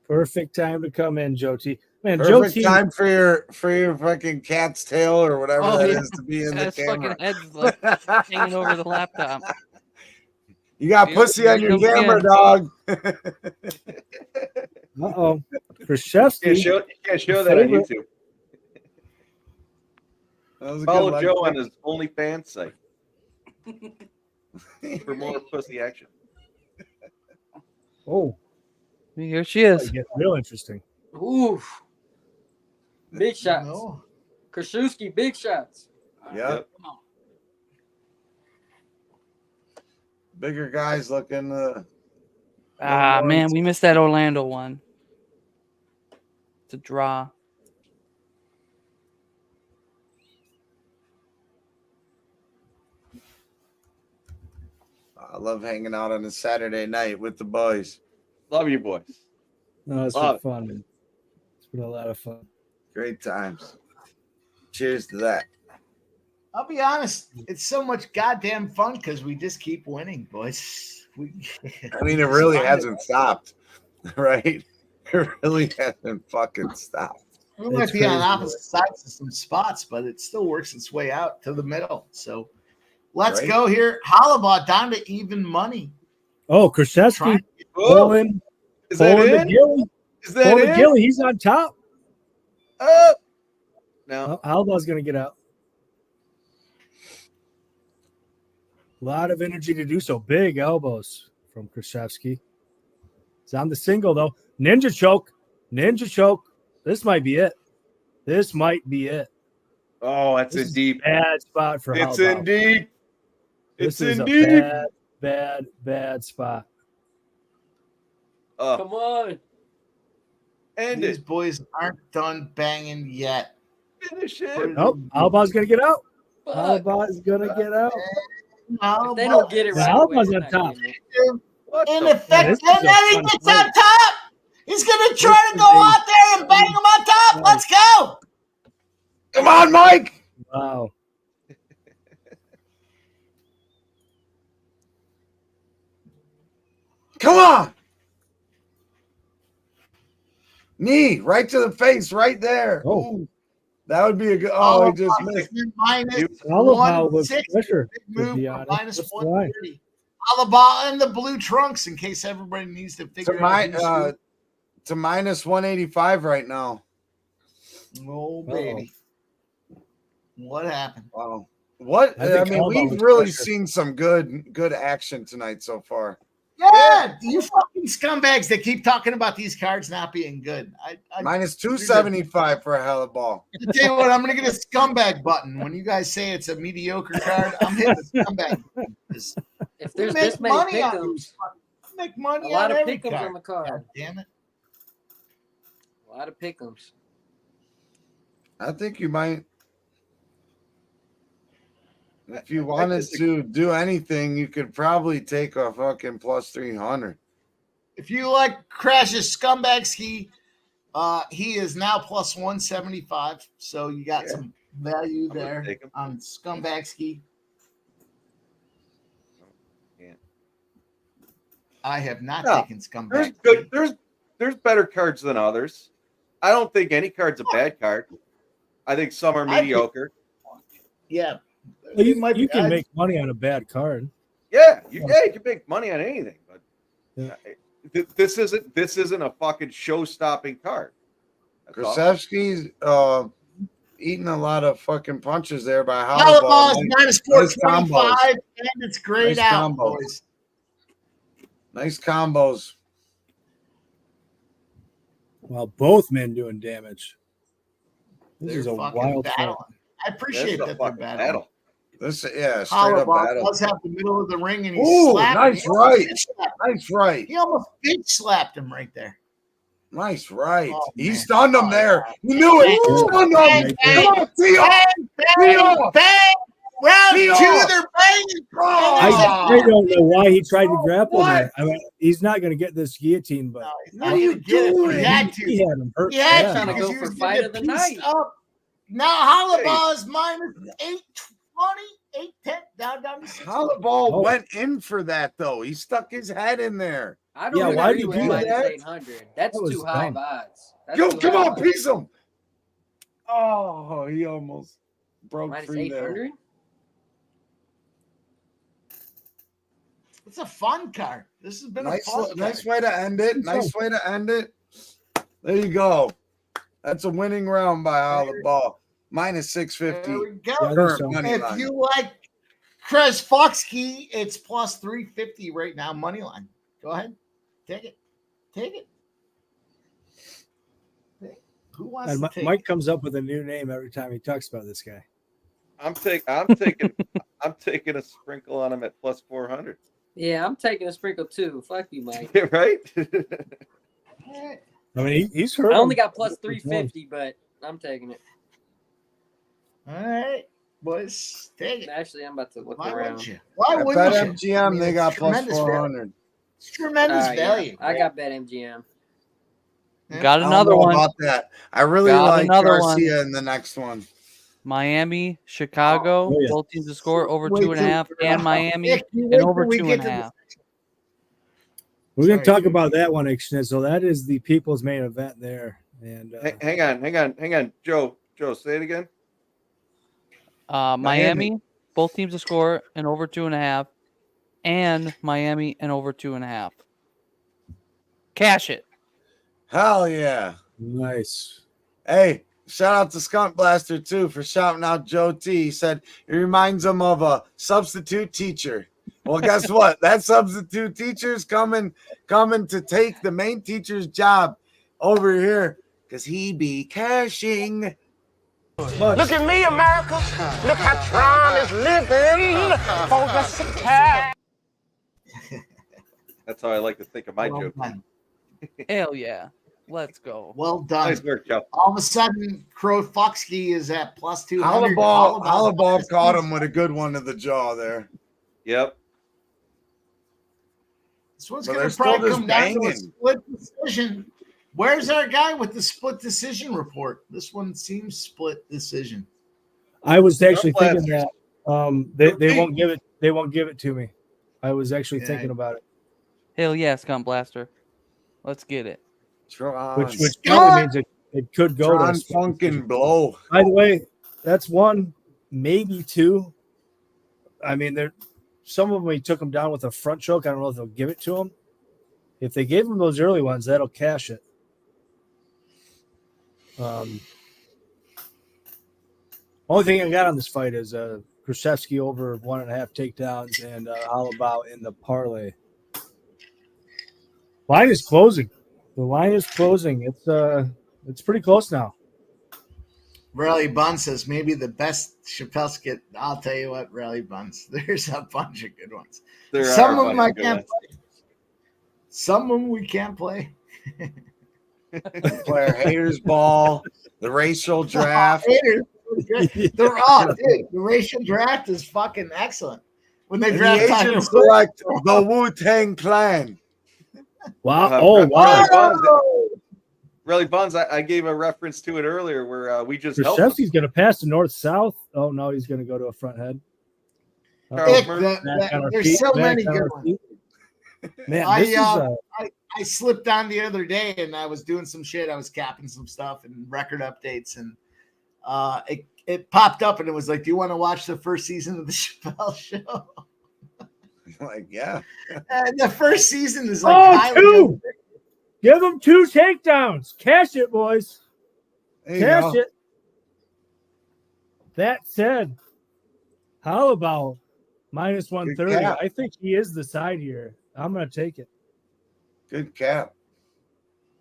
Perfect time to come in, Joe T. Man, Joe Perfect T. time for your fucking cat's tail or whatever Oh, that yeah. is to be in the His camera. fucking head's like hanging over the laptop. You got Yep, pussy on here your comes camera, again. dog. Uh-oh. Krzyzewski. You can't show that on favorite. YouTube. That was a good Follow leg Joe kick. on his OnlyFans site for more pussy action. Oh, Here she is. it gets real interesting. Oof. Big shots. No. Krzyzewski, big shots. Yep. Bigger guys looking. Ah, man, we missed that Orlando one. It's a draw. I love hanging out on a Saturday night with the boys. Love you, boys. No, it's Love been it. fun, man. It's been a lot of fun. Great times. Cheers to that. I'll be honest, it's so much goddamn fun because we just keep winning, boys. I mean, it really hasn't stopped, right? It really hasn't fucking stopped. We might It's be on crazy, opposite sides of some spots, but it still works its way out to the middle. So let's Right. go here. Hollabot down to even money. Oh, Krzyzewski Trying- pulling Is that the in? Gilly. Is that Pulling the in? Gilly. He's on top. Oh. No. Oh, Halbaugh's going to get out. A lot of energy to do so. Big elbows from Krzyzewski. He's on the single, though. Ninja choke. Ninja choke. This might be it. This might be it. Oh, that's This in is deep. a bad spot for It's Halbau. in deep. This It's is in a deep. bad spot. Oh, Come on. end These it. boys aren't done banging yet. Finish it. Nope. Halbaugh's going to get out. Fuck. Halbau is going to get out. If they don't get it Well, right away, Halbaugh's they're on not top. getting it. What In the effect, this and is a then he fun gets fight. on top. He's going to try to This go is a- out there and bang him on top. Let's go. Come on, Mike. Wow. Come on. Knee right to the face, right there. Oh. Ooh, that would be a good. Oh, he just missed. Minus Halbau was 160. pressure, Big to move be for honest. minus What's the line? 130. Alaba in the blue trunks in case everybody needs to figure out who's who. To minus 185 right now. Oh, baby. What happened? Wow. What? I I, think mean, Halbau we've was really pressure. seen some good action tonight so far. Yeah, you fucking scumbags that keep talking about these cards not being good. I Minus 275 for a hell of a ball. tell you what, I'm gonna get a scumbag button when you guys say it's a mediocre card. I'm hitting the scumbag button. 'Cause If we there's make this many money on pick'ems, these. We make a money lot on of every pick'ems card. on the card. God damn it! A lot of pick'ems. I think you might. If you wanted to do anything, you could probably take a fucking plus 300. If you like Crash's scumbag ski, he is now plus 175. So you got some value gonna there take him. on scumbag ski. Yeah. I have not No, taken There's scumbag. good. There's better cards than others. I don't think any card's a bad card. I think some are I think- mediocre. Yeah. Well, It might you be- can I- make money on a bad card. Yeah, you can make money on anything, but Yeah. this isn't a fucking show-stopping card. That's all. Krasevsky's eating a lot of fucking punches there by Hollowball is Hollowball. minus Nice 425, and it's grayed Nice out, combos. boys. Nice combos. Well, both men doing damage. This They're is a fucking wild battling. fight. I appreciate This is a that they're fucking battling. battle. This, yeah, straight up Hollowball battle. does have the middle of the ring, and he's Ooh, slapping. nice He almost right. bitch slapped- Nice right. He almost bitch slapped him right there. Nice right. Oh, He man. stunned him Oh, there. yeah. He knew it. He Ooh, stunned bang, him. bang, Come on, tee off. bang, Tee bang, off. bang. Round Tee 2, off. they're banging. I don't know why he tried to grapple What? there. I mean, he's not going to get this guillotine, but What are you doing? He had he to. had him hurt. He had Yeah. to Trying to because go he for was fight getting of the pieced night. up. Now Hollowball is minus 820, 810, down to 6. Hollowball Oh. went in for that, though. He stuck his head in there. I don't Yeah, agree why did he with do minus that? 800. That's That was too high dumb. of odds. That's Yo, too come high on, of odds. piece him. Oh, he almost broke Minus free there. 800? It's a fun card. This has been Nice, a fun nice card. way to end it. Nice way to end it. There you go. That's a winning round by Hollowball. Minus There 650. we go. Yeah, I think Current so. money If line. you like Chris Foxkey, it's plus 350 right now, money line. Go ahead. Take it. Take it. Who wants And to take Mike it? comes up with a new name every time he talks about this guy. I'm taking I'm taking a sprinkle on him at plus 400. Yeah, I'm taking a sprinkle too. Fuck you, Mike. Right? All right. I mean, he's hurt. I only him. got plus 350, but I'm taking it. All right, boys. Take it. Actually, I'm about to look Why around. wouldn't you? Why At wouldn't you? BetMGM, I mean, they it's got plus tremendous value. 400. It's tremendous Yeah, value. I got BetMGM. Yeah. Got I don't another know one. about that. I really Got like another Garcia in the next one. Miami, Chicago, Oh, yeah. both teams to score over Wait 2.5, till- and Miami Nick, you and wait over till we get to 2.5. We're going to Sorry, talk about that one, so that is the people's main event there. And Hang on. Joe, say it again. Miami, both teams to score and over 2.5, and Miami and over 2.5. Cash it. Hell yeah. nice. Hey, shout out to Skunk Blaster too for shouting out Joe T. He said it reminds him of a substitute teacher. Well, guess what? That substitute teacher's coming to take the main teacher's job over here because he be cashing. Look at me, America. Look how Tron is living for the city. That's how I like to think of my Well joke. done. Hell yeah. Let's go. Well done. Nice work, Joe. All of a sudden, Crow Foxkey is at plus 200. Hollowball caught him with a good one to the jaw there. Yep. This one's But going they're to still probably just come down to a banging. split decision. Where's our guy with the split decision report? This one seems split decision. I was actually Skunk thinking that they won't give it. They won't give it to me. I was actually Yeah. thinking about it, Hell yeah, Skunk Blaster. Let's get it. Tron, which probably means it could go to Tron a split Funkin' decision. Blow. By the way, that's one, maybe two. I mean, there some of them he took them down with a front choke. I don't know if they'll give it to him. If they gave him those early ones, that'll cash it. Only thing I got on this fight is Krasevsky over 1.5 takedowns and Hollowball in the parlay. Line is closing. The line is closing. It's pretty close now. Rally Bun says maybe the best Chappelle skit. I'll tell you what, Rally Buns. There's a bunch of good ones. Some of them I can't play. Some of them we can't play. Player haters ball, the racial draft. Haters, they're all dude. The racial draft is fucking excellent. When they And draft the Tiger agents Woods. select the Wu-Tang Clan. Wow. Oh, wow. Really, Buns, I gave a reference to it earlier where we just helped him. Krasevsky's going to pass to north-south. Oh, no, he's going to go to a front head. Charles There's so many good ones. Man, this is I slipped on the other day and I was doing some shit. I was capping some stuff and record updates, and it popped up and it was like, "Do you want to watch the first season of the Chappelle Show?" Like, yeah. The first season is like two. Give him 2 takedowns. Cash it, boys. Cash it. That said, how about minus 130? I think he is the side here. I'm going to take it. Good cap.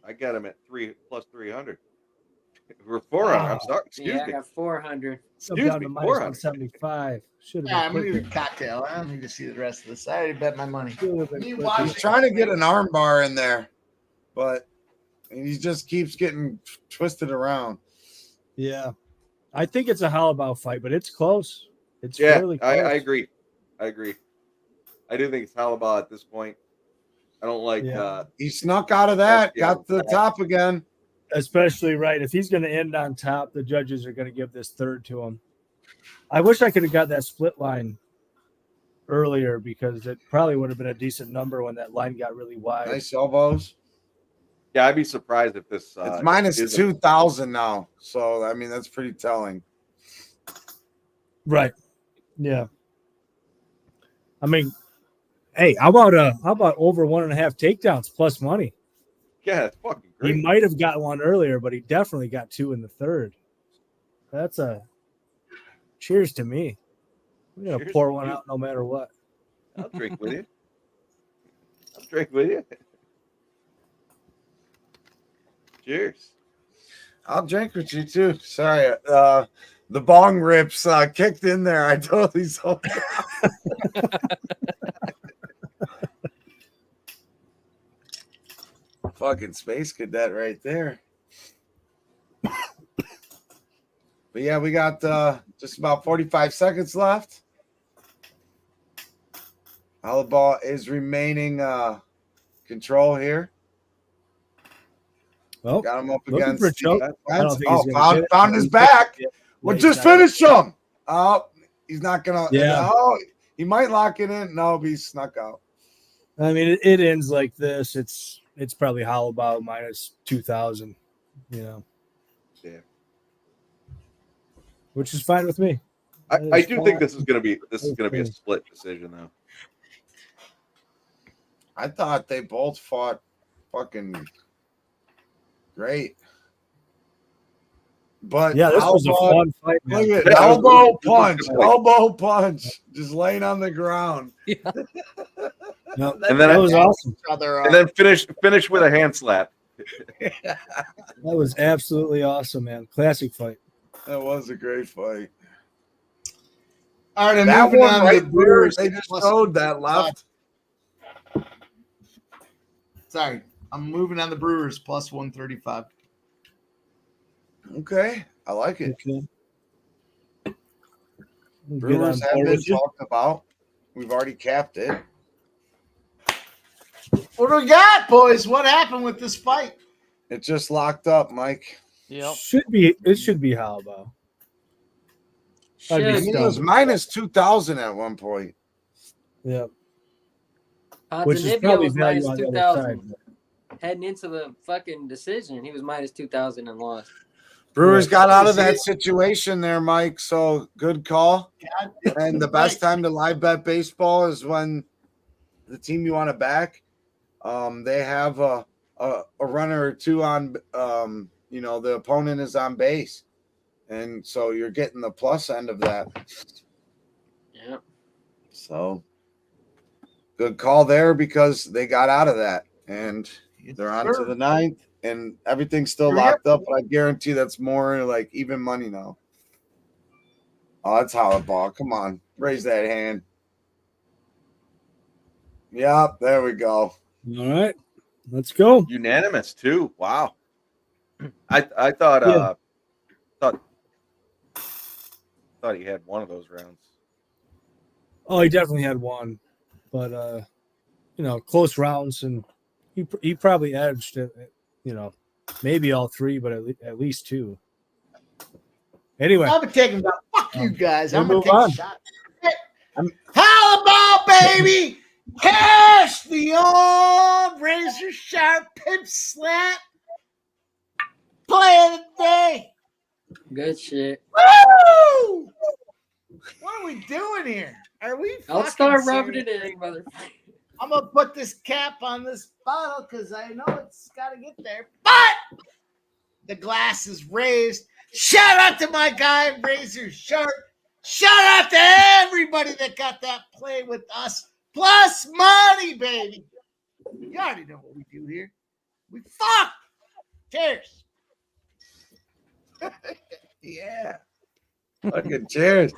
I got him at 3 plus 300. We're 400. I'm sorry. Excuse me. I got 400. Down to minus 175. Should have been I'm gonna do a cocktail. I don't need to see the rest of this. I already bet my money. He's trying to get an arm bar in there, but he just keeps getting twisted around. Yeah. I think it's a Halabau fight, but it's close. It's fairly close. I agree. I do think it's Halabau at this point. I don't like he snuck out of that, got to the top again. Especially right. If he's going to end on top, the judges are going to give this third to him. I wish I could have got that split line earlier because it probably would have been a decent number when that line got really wide. Nice elbows. Yeah, I'd be surprised if this it's minus 2,000 now. So I mean that's pretty telling. Right. Yeah. I mean, hey, how about over 1.5 takedowns plus money? Yeah, it's fucking great. He might have got one earlier, but he definitely got 2 in the third. That's a cheers to me. I'm going to pour one out no matter what. I'll drink with you. Cheers. I'll drink with you too. Sorry. The bong rips kicked in there. I totally saw Fucking space cadet right there. But yeah, we got just about 45 seconds left. Halabau is remaining control here. Well, got him up against found his back. Well, just finish him. Oh, he's not gonna. Yeah. Oh, he might lock it in. No, he snuck out. I mean, it ends like this. It's probably Halabau minus 2,000. You know. Yeah. Which is fine with me. I do think this is gonna be a split decision though. I thought they both fought fucking great. But yeah, this was a fun fight. Look at elbow punch, just laying on the ground. Yeah. No, and then that was awesome. And then finish with a hand slap. That was absolutely awesome, man. Classic fight. That was a great fight. All right, that moving one on right to Brewers. there, they just showed that left. Sorry, I'm moving on the Brewers plus 135. Okay, I like it. Okay. Brewers have been talked about. We've already capped it. What do we got, boys? What happened with this fight? It just locked up, Mike. Yep. It should be Halabau. It was minus 2,000 at one point. Yeah. Which is probably value minus on the 2,000. Heading into the fucking decision, he was minus 2,000 and lost. Brewers got out of that situation there, Mike. So good call. And the best time to live bet baseball is when the team you want to back, they have a runner or two on, the opponent is on base. And so you're getting the plus end of that. Yeah. So good call there because they got out of that. And they're on to the 9th. And everything's still locked up, but I guarantee that's more like even money now. Oh, that's Halabau. Come on. Raise that hand. Yep, there we go. All right. Let's go. Unanimous too. Wow. I thought thought he had one of those rounds. Oh, he definitely had one. But close rounds, and he probably edged it. Maybe all three, but at least two. Anyway, I'm taking that. Fuck you guys. I'm we'll gonna take a shot. Halabau, baby! Cash the old razor sharp pimp slap. Play of the day. Good shit. Woo! What are we doing here? Are we? Don't start rubbing it in, mother. I'm gonna put this cap on this bottle because I know it's got to get there. But the glass is raised. Shout out to my guy Razor Sharp. Shout out to everybody that got that play with us. Plus money, baby. You already know what we do here. We fuck. Cheers. Yeah. Fucking cheers.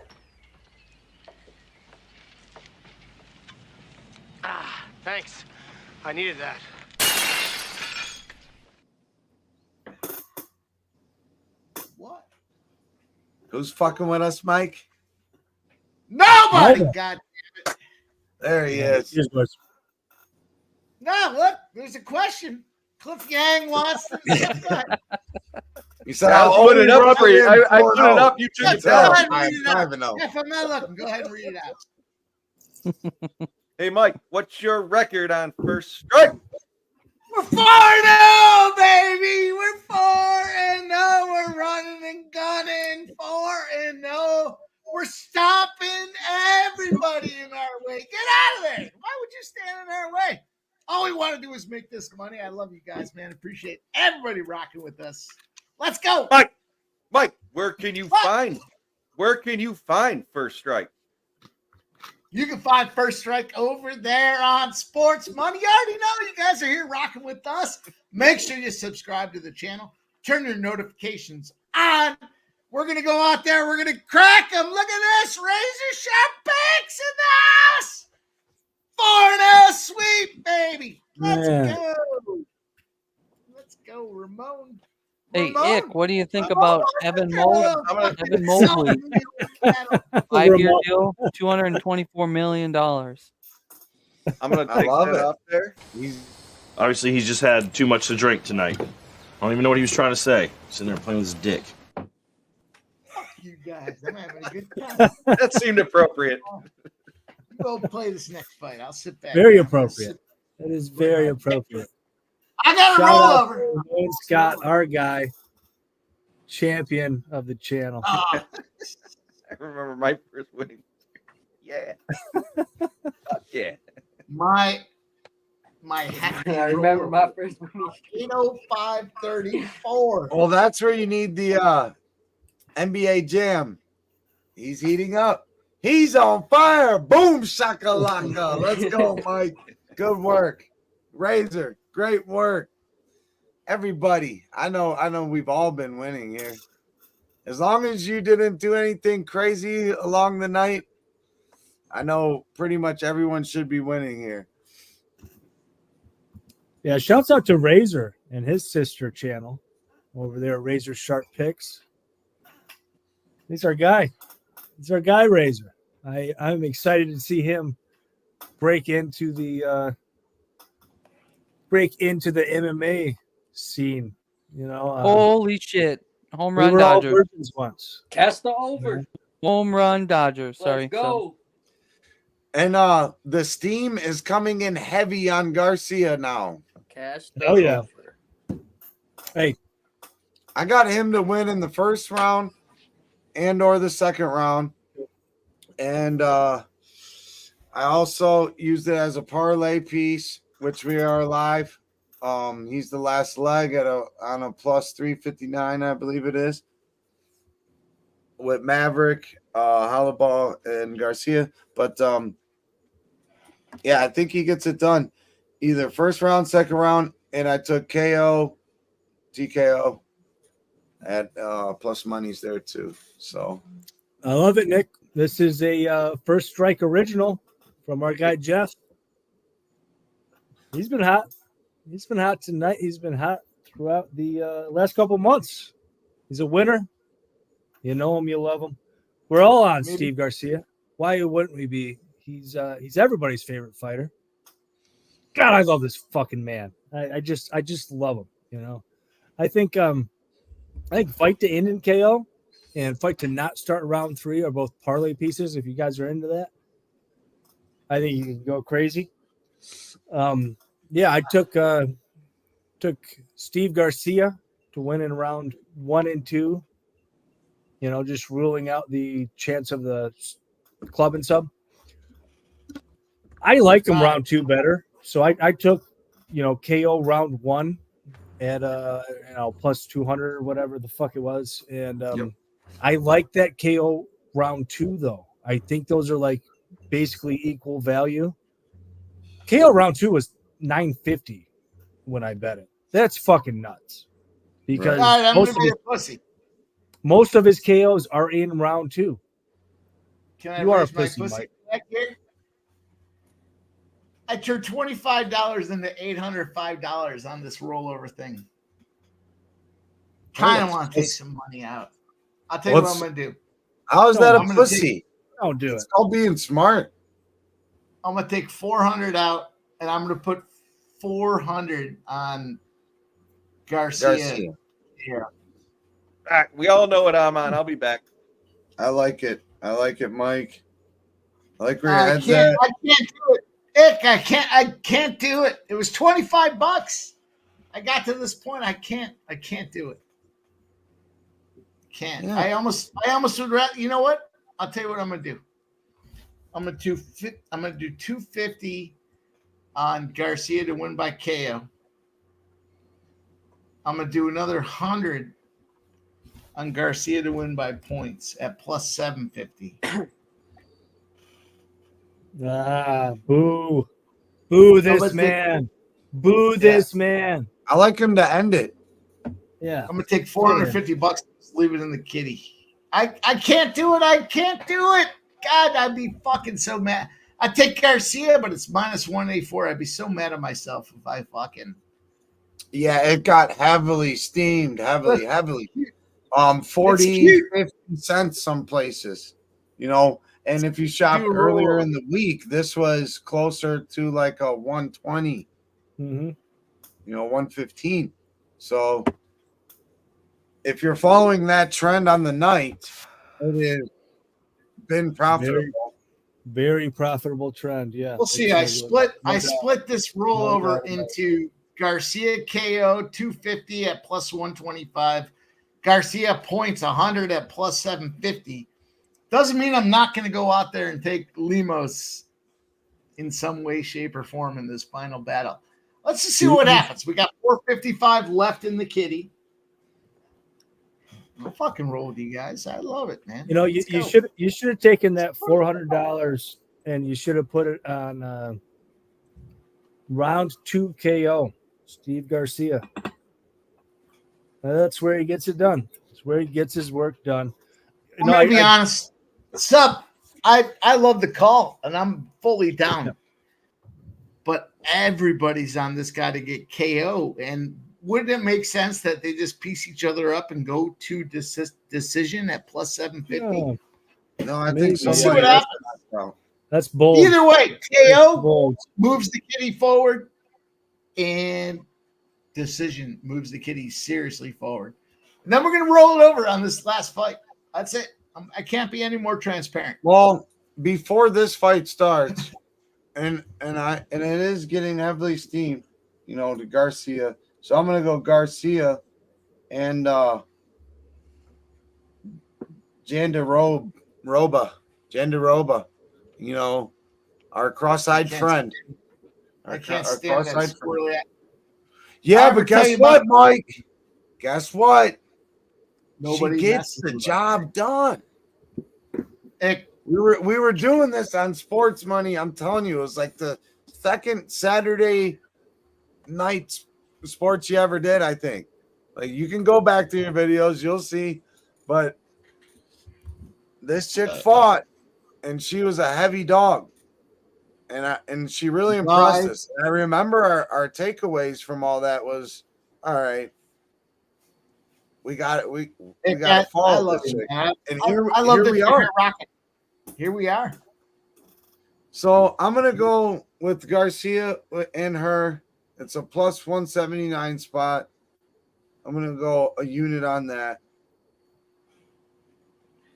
Ah, thanks. I needed that. What? Who's fucking with us, Mike? Nobody. Nobody. God. There he is. Here's what's- No, look. There's a question. Cliff Yang wants to. Go ahead. You said I'll I'll put it only up for you. rub it in I put it up. You Yeah, took it go down. ahead and I'm read it out. 5-0. If I'm not looking, go ahead and read it out. Hey, Mike, what's your record on first strike? We're 4-0, baby. We're 4-0. We're running and gunning. 4-0. We're stopping everybody in our way. Get out of there. Why would you stand in our way? All we want to do is make this money. I love you guys, man. Appreciate everybody rocking with us. Let's go. Mike, where can you find first strike? You can find First Strike over there on Sports Money. You already know you guys are here rocking with us. Make sure you subscribe to the channel. Turn your notifications on. We're going to go out there. We're going to crack them. Look at this. Razor Sharp picks in the house. 4-0 sweep, baby. Let's Yeah. go. Let's go, Ramon. Hey, Ramon. Ick, what do you think Ramon, about Evan Ramon. Evan Mobley? 5-year Ramon. deal, $224 million. I'm going to I take love that it. up there. Obviously, he's just had too much to drink tonight. I don't even know what he was trying to say. Sitting there playing with his dick. Fuck you guys. I'm having a good time. That seemed appropriate. Go play this next fight. I'll sit back. Very down. appropriate. That is very appropriate. I got a Shout out rollover. to Wayne Scott, our guy, champion of the channel. Oh, I remember my first winning. Yeah. Fuck yeah. my happy I remember my first one. 805.34. Well, that's where you need the NBA Jam. He's heating up. He's on fire. Boom, shakalaka. Let's go, Mike. Good work. Razor, great work. Everybody, I know we've all been winning here. As long as you didn't do anything crazy along the night, I know pretty much everyone should be winning here. Yeah, shouts out to Razor and his sister channel over there, Razor Sharp Picks. He's our guy. He's our guy, Razor. I'm excited to see him break into the MMA scene. You know, Holy shit. Home we run were all Dodgers. virgins once. Cast the over. Home run Dodgers. Sorry. Let's go. And the steam is coming in heavy on Garcia now. Cast Oh, yeah. over. Hey, I got him to win in the first round and or the second round. And I also used it as a parlay piece, which we are live. He's the last leg on a plus 359, I believe it is, with Maverick, Hollaball, and Garcia. But yeah, I think he gets it done. Either first round, second round, and I took KO, TKO at plus money's there too. So I love it, Nick. This is a First Strike original from our guy Jeff. He's been hot. He's been hot tonight. He's been hot throughout the last couple months. He's a winner. You know him, you love him. We're all on Maybe. Steve Garcia. Why wouldn't we be? He's everybody's favorite fighter. God, I love this fucking man. I just love him. You know, I think fight to end in KO and fight to not start round 3 are both parlay pieces. If you guys are into that, I think you can go crazy. Yeah, I took Steve Garcia to win in round 1 and 2. You know, just ruling out the chance of the club and sub. I like him round 2 better. So I took, KO round 1 at plus 200 or whatever the fuck it was. And I like that KO round 2 though. I think those are like basically equal value. KO round 2 was 950 when I bet it. That's fucking nuts. Because most of his KOs are in round 2. Can I you are a raise my pussy, pussy Mike. back here? I turned $25 into $805 on this rollover thing. Kind of want to take some money out. I'll tell you what I'm going to do. How is that a pussy? Don't do it's called being smart. I'm going to take 400 out, and I'm going to put 400 on Garcia. Yeah. We all know what I'm on. I'll be back. I like it. I like it, Mike. I like where your I head's can't at. do it. Ick, I can't do it. It was $25. I got to this point. I can't do it. Can't. Yeah. I almost would rather. You know what? I'll tell you what I'm gonna do. I'm gonna do 250 on Garcia to win by KO. I'm gonna do another 100 on Garcia to win by points at plus 750. Boo this man. Boo this man. I like him to end it. Yeah. I'm gonna take $450, leave it in the kitty. I can't do it. I can't do it. God, I'd be fucking so mad. I take Garcia, but it's minus 184. I'd be so mad at myself if I fucking. Yeah, it got heavily steamed, heavily. 40, 50 cents some places, and if you shop earlier in the week, this was closer to like a 120, 115. So if you're following that trend on the night, it has been profitable. Very profitable trend. Yeah. We'll see. I split this rollover into Garcia KO 250 at plus 125. Garcia points 100 at plus 750. Doesn't mean I'm not going to go out there and take Lemos in some way, shape, or form in this final battle. Let's just see what happens. We got 455 left in the kitty. I'll fucking roll with you guys. I love it, man. You should have taken that $400 and you should have put it on round 2 KO, Steve Garcia. That's where he gets it done. That's where he gets his work done. I'm going to be honest. Sub, I love the call, and I'm fully down. But everybody's on this guy to get KO. And wouldn't it make sense that they just piece each other up and go to decision at plus 750? No, I think so. See what happens. That's bold. Either way, KO moves the kitty forward, and decision moves the kitty seriously forward. And then we're going to roll it over on this last fight. That's it. I can't be any more transparent. Well, before this fight starts, and it is getting heavily steamed, to Garcia. So I'm gonna go Garcia and Jandiroba, our cross-eyed friend. I can't stand that squirrely. Yeah, but guess what, Mike? Guess what? Nobody she gets the job done. We were doing this on Sports Money. I'm telling you, it was like the second Saturday night sports you ever did, I think. Like, you can go back to your videos, you'll see. But this chick fought, and she was a heavy dog. And she really impressed us. And I remember our takeaways from all that was, all right, we got it. We got to follow. I love this it, chick. man. And I love here we are. Here we are. So I'm gonna go with Garcia and her. It's a plus 179 spot. I'm gonna go a unit on that,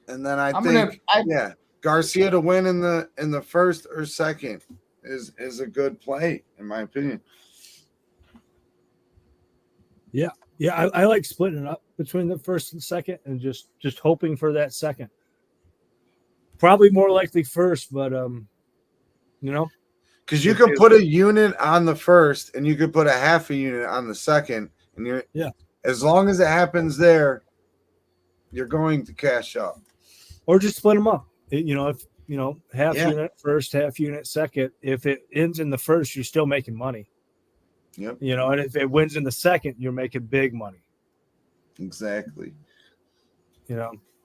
and then I think Garcia to win in the first or second is a good play in my opinion. Yeah, I like splitting it up between the first and second, and just hoping for that second. Probably more likely first, but you know, because you could put a unit on the first, and you could put a half a unit on the second, and you're as long as it happens there, you're going to cash up, or just split them up. If half unit first, half unit second. If it ends in the first, you're still making money. Yep. And if it wins in the second, you're making big money. Exactly.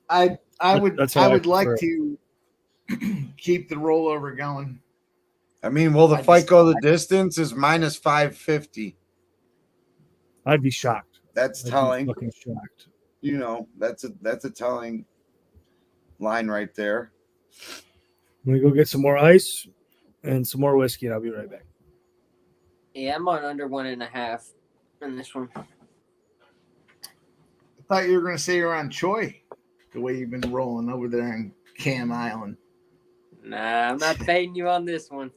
I would like to keep the rollover going. I mean, will the fight go the distance? Is minus 550. I'd be shocked. That's I'd telling. be fucking shocked. That's a telling line right there. I'm gonna go get some more ice and some more whiskey, and I'll be right back. Yeah, I'm on under 1.5 in this one. I thought you were going to say you're on Choi, the way you've been rolling over there in Cam Island. Nah, I'm not fading you on this one.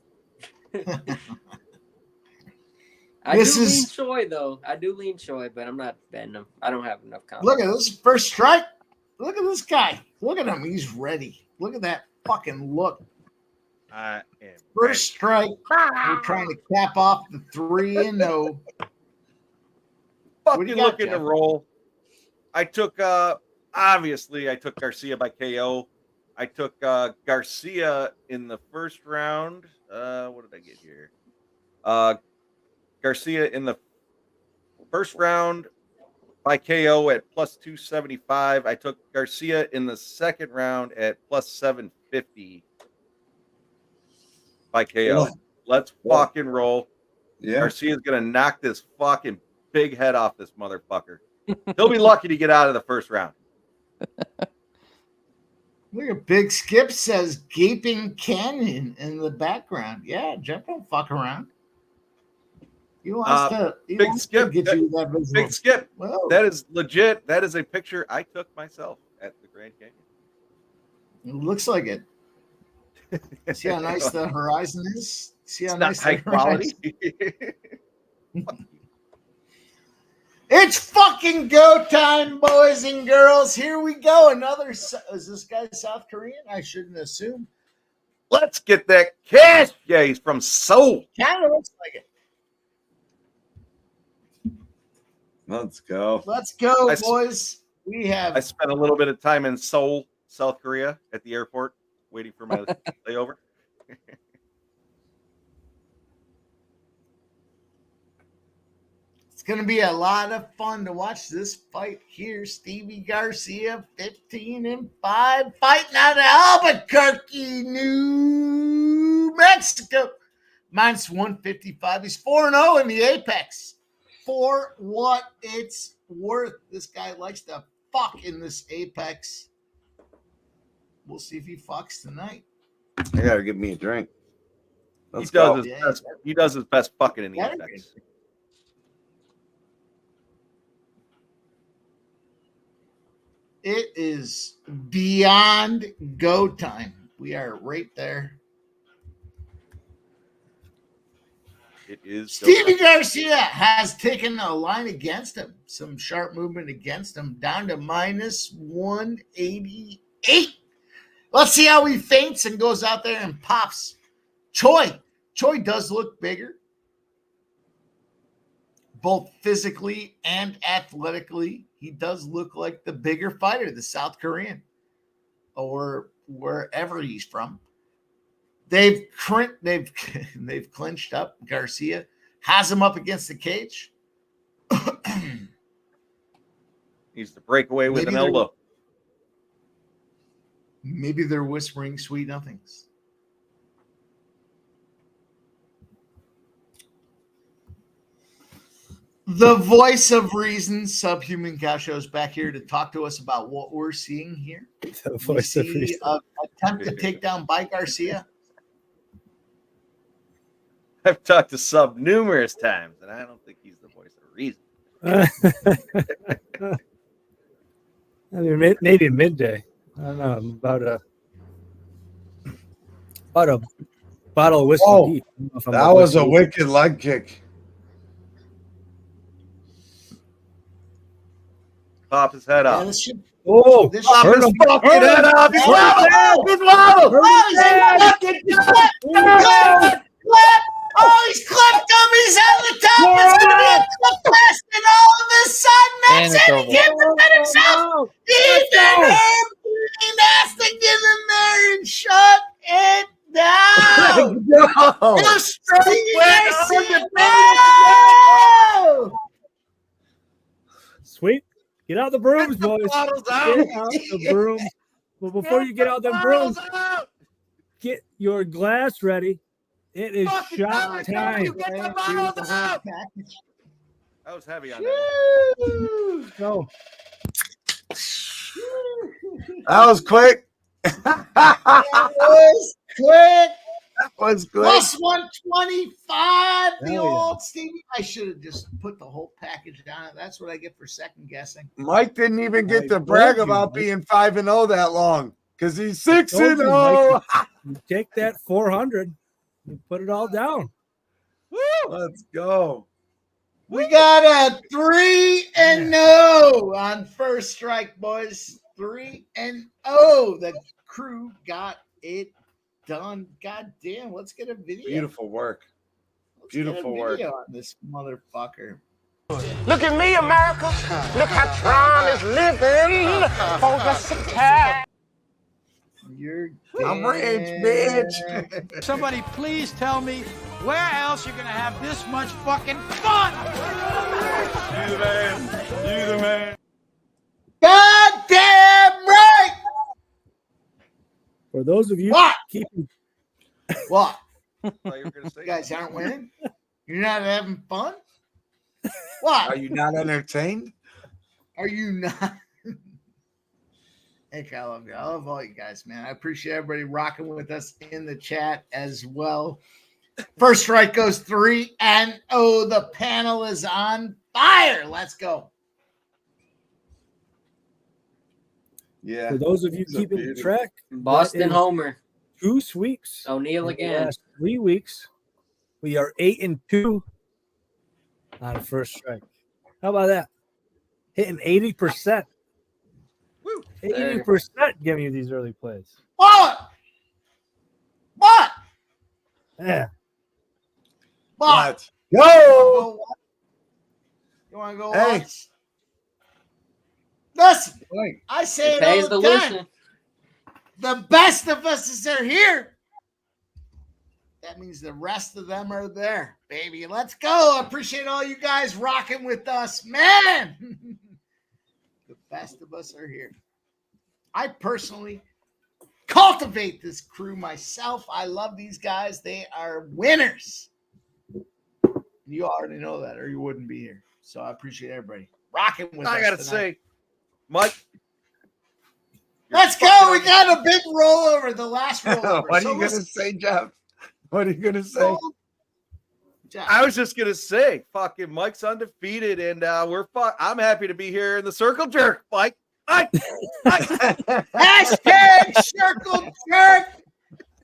I do lean Choi, though. I do lean Choi, but I'm not betting him. I don't have enough confidence. Look at this first strike. Look at this guy. Look at him. He's ready. Look at that fucking look. I am first strike. We're trying to cap off the 3-0. Fucking looking to roll. I took obviously I took Garcia by KO. I took Garcia in the first round. What did I get here? Garcia in the first round by KO at plus 275. I took Garcia in the second round at plus 750 by KO. Let's fucking roll. Yeah. Garcia's gonna knock this fucking big head off this motherfucker. He'll be lucky to get out of the first round. Look at Big Skip says gaping canyon in the background. Yeah, Jeff don't fuck around. He wants to. Big Skip. Get you that visual. Big Skip. Whoa. That is legit. That is a picture I took myself at the Grand Canyon. It looks like it. See how nice the horizon is? See how nice high quality. It's fucking go time, boys and girls. Here we go. Another. Is this guy South Korean? I shouldn't assume. Let's get that cash. Yeah, he's from Seoul. Kind of looks like it. Let's go. Let's go, boys. I spent a little bit of time in Seoul, South Korea, at the airport, waiting for my layover. It's going to be a lot of fun to watch this fight here. Stevie Garcia, 15-5, fighting out of Albuquerque, New Mexico. Minus 155. He's 4-0 in the Apex. For what it's worth. This guy likes to fuck in this Apex. We'll see if he fucks tonight. I got to give me a drink. He does his best fucking in the Apex. It is beyond go time. We are right there. It is. Stevie Garcia has taken a line against him. Some sharp movement against him. Down to minus 188. Let's see how he feints and goes out there and pops. Choi does look bigger. Both physically and athletically, he does look like the bigger fighter, the South Korean, or wherever he's from. They've clinched up. Garcia has him up against the cage. Needs to break away with an elbow. Maybe they're whispering sweet nothings. The voice of reason, Subhuman Gaucho, is back here to talk to us about what we're seeing here. The voice of reason. Attempt to take down by Garcia. I've talked to Sub numerous times, and I don't think he's the voice of reason. I mean, maybe midday. I don't know. About a bottle of whiskey. Oh, deep. that was a wicked leg kick. Pop his head Yeah, off. Oh, This hurt shit- him. Fuck it up. He's wobble. He's wobble. Oh, he's clipped him. He's at the top. It's going to be a clip fest, and all of a sudden, And that's it's it. over. He can't defend himself. Ethan Herb has to get in there and shut it down. No. No striking Garcia. No! Sweet. Get out the brooms, Get the boys. bottles Get out. out the brooms. But before you get out them brooms, get your glass ready. It is shot time. That was heavy on that. So, That was quick. That was quick. That was quick. Plus 125. The Hell yeah. old Stevie. I should have just put the whole package on it. That's what I get for second guessing. Mike didn't even get I to brag told you, about Mike. being 5-0 that long because he's 6-0. told you, you take that 400 and put it all down. Let's go. We got a 3-0 on first strike, boys. 3-0. The crew got it done. God damn, let's get a video. Beautiful work. Let's get a Beautiful work. video on this motherfucker. Look at me, America. Look how Tron is living for the city. You're I'm rich, bitch. Somebody please tell me where else you're gonna have this much fucking fun. You the man. You the man. God damn right. For those of you What? keeping What? I thought you were gonna say You guys something. aren't winning? You're not having fun? What? Are you not entertained? Are you not? Hey, I love you. I love all you guys, man. I appreciate everybody rocking with us in the chat as well. First strike goes 3-0. The panel is on fire. Let's go. Yeah. for those of you It's a keeping beauty. track, Boston is Homer. 2 sweeps. O'Neal in the again. last 3 weeks. We are 8-2 on first strike. How about that? Hitting 80%. Woo. 80% giving you these early plays. What? What? Yeah. What? Let's go. You want to go Hey. once? Listen, I say It it all pays the to time. listen. The best of us are here. That means the rest of them are there, baby. Let's go. I appreciate all you guys rocking with us, man. The best of us are here. I personally cultivate this crew myself. I love these guys. They are winners. You already know that, or you wouldn't be here. So I appreciate everybody rocking with us. I gotta tonight. say, Mike. Let's go. We got a big rollover. The last rollover. What are So you going to listen, say, Jeff? What are you going to say? I was just gonna say, fucking Mike's undefeated, and I'm happy to be here in the circle jerk, Mike. Hashtag circle jerk.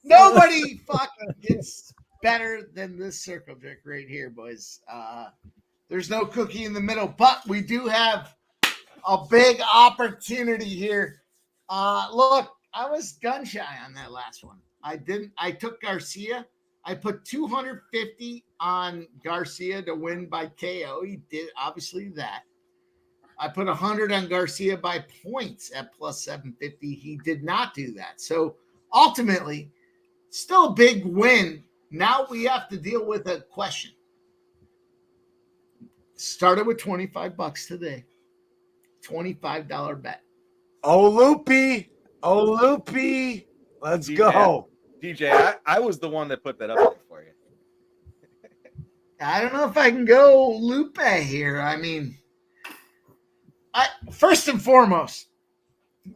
Nobody fucking gets better than this circle jerk right here, boys. There's no cookie in the middle, but we do have a big opportunity here. Look, I was gun shy on that last one. I took Garcia. I put 250 on Garcia to win by KO. He did obviously that. I put 100 on Garcia by points at plus 750. He did not do that. So ultimately, still a big win. Now we have to deal with a question. Started with $25 today. $25 bet. Oh, Loopy. Oh, Loopy. Let's DJ, go. DJ, I was the one that put that up there for you. I don't know if I can go Lupe here. I mean, first and foremost,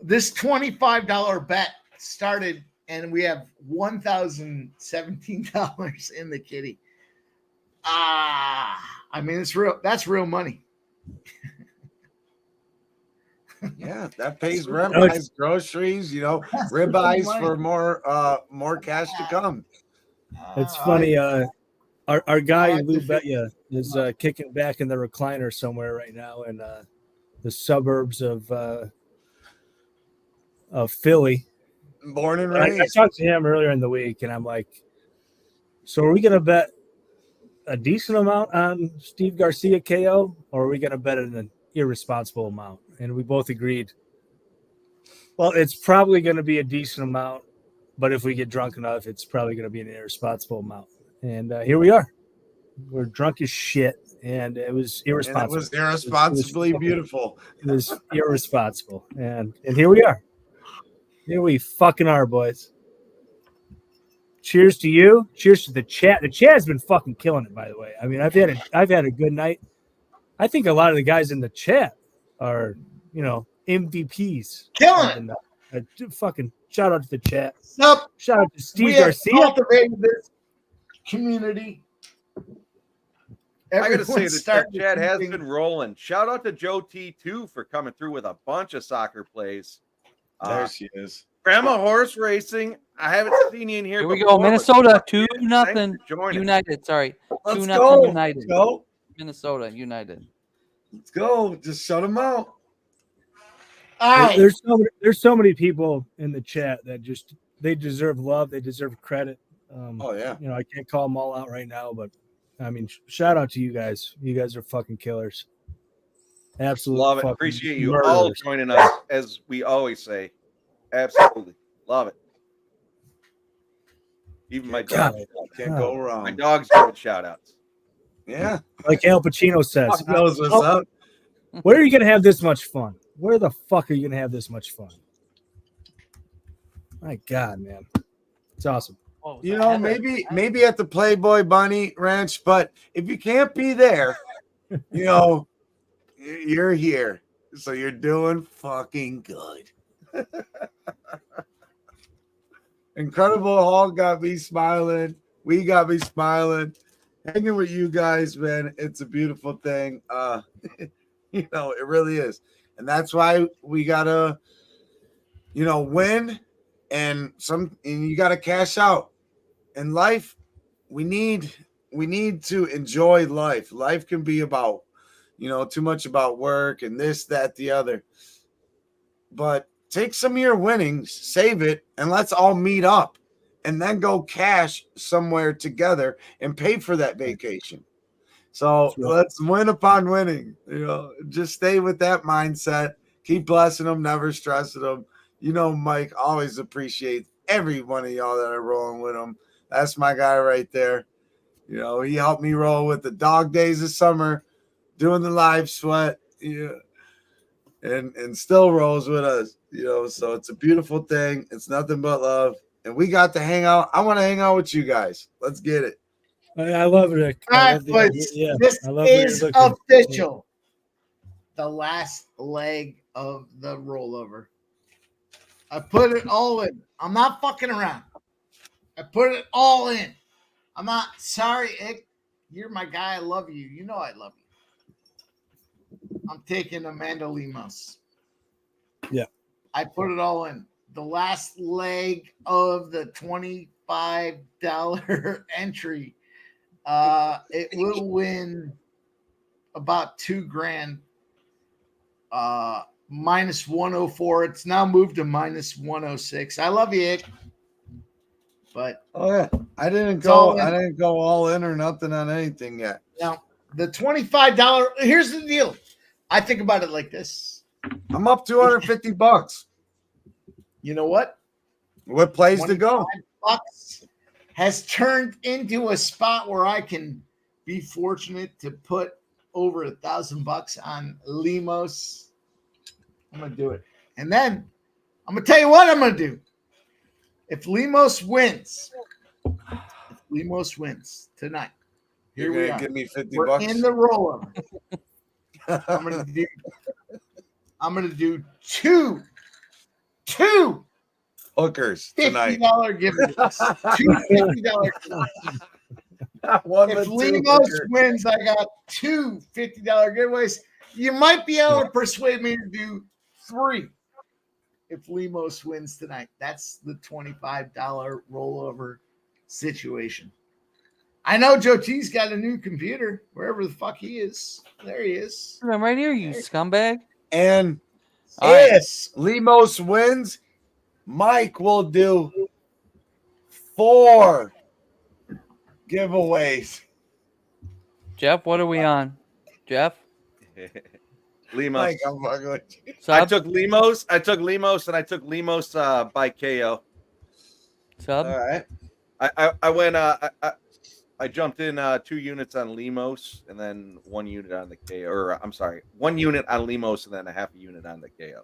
this $25 bet started, and we have $1,017 in the kitty. I mean, it's real. That's real money. Yeah, that pays rent, buys groceries, ribeyes for more cash to come. It's funny. Our guy Lou Betya is kicking back in the recliner somewhere right now in the suburbs of of Philly. Born and I raised. talked to him earlier in the week, and I'm like, so are we going to bet a decent amount on Steve Garcia KO, or are we going to bet an irresponsible amount? And we both agreed, well, it's probably going to be a decent amount, but if we get drunk enough, it's probably going to be an irresponsible amount. And here we are. We're drunk as shit, and it was irresponsible. And it was irresponsibly beautiful. It was irresponsible, and here we are. Here we fucking are, boys. Cheers to you. Cheers to the chat. The chat has been fucking killing it, by the way. I mean, I've had a good night. I think a lot of the guys in the chat are, MVPs. Killing it. Fucking shout out to the chat. Nope. Shout out to Steve We have Garcia. cultivated this community. I gotta say, Everyone's the starting chat has thinking- been rolling. Shout out to Joe T too for coming through with a bunch of soccer plays. There she is. Grandma Horse Racing. I haven't seen you in here. Here we before, go. but Minnesota, thanks 2-0. for joining. United. Sorry. Let's 2-0 go. United. Let's go. Minnesota United. Let's go. Just shut them out. All right. There's so many people in the chat that just they deserve love. They deserve credit. Oh yeah. I can't call them all out right now, but I mean, shout out to you guys. You guys are fucking killers. Absolutely. Love it. Appreciate you all joining us, as we always say. Absolutely. Love it. Even my dog. Can't go wrong. My dog's giving shout outs. Yeah. Like Al Pacino says. Fuck knows what's up. Where are you going to have this much fun? Where the fuck are you going to have this much fun? My God, man. It's awesome. Maybe at the Playboy Bunny Ranch, but if you can't be there, you're here. So you're doing fucking good. Incredible Hulk got me smiling. We got me smiling. Hanging with you guys, man, it's a beautiful thing. It really is. And that's why we gotta, win and you gotta cash out. In life, we need to enjoy life. Life can be about, too much about work and this, that, the other. But take some of your winnings, save it, and let's all meet up and then go cash somewhere together and pay for that vacation. So let's win upon winning. Just stay with that mindset. Keep blessing them, never stressing them. Mike always appreciates every one of y'all that are rolling with him. That's my guy right there. He helped me roll with the dog days of summer, doing the live sweat, and still rolls with us. So it's a beautiful thing. It's nothing but love. And we got to hang out. I want to hang out with you guys. Let's get it. I love it. All right, boys. This is official. The last leg of the rollover. I put it all in. I'm not fucking around. I put it all in. I'm not sorry, Ick. You're my guy. I love you. You know I love you. I'm taking Amanda Lemos. Yeah. I put it all in. The last leg of the $25 entry. It will win about $2,000. Minus 104. It's now moved to minus 106. I love you, Ick. But I didn't go all in or nothing on anything yet. Now the $25. Here's the deal. I think about it like this. I'm up $250. You know what? What place to go? $25 has turned into a spot where I can be fortunate to put over $1,000 on Lemos. I'm gonna do it, and then I'm gonna tell you what I'm gonna do. If Lemos wins tonight, here we are. Give me $50. We're in the rollover. I'm gonna do two hookers tonight. $50 giveaways. Two $50 giveaways. If Lemos wins, I got two $50 giveaways. You might be able to persuade me to do 3 if Lemos wins tonight. That's the $25 rollover situation. I know Joe T's got a new computer wherever the fuck he is. There he is. I'm right here, you scumbag. And yes, Lemos wins, Mike will do 4 giveaways. Jeff, what are we on? Jeff? Limos. Mike, I'm fucking with you. I took Limos. I took Limos by KO. Sub? All right. I went. I jumped in 2 units on Limos and then 1 unit on the KO. Or I'm sorry, 1 unit on Limos and then a half a unit on the KO.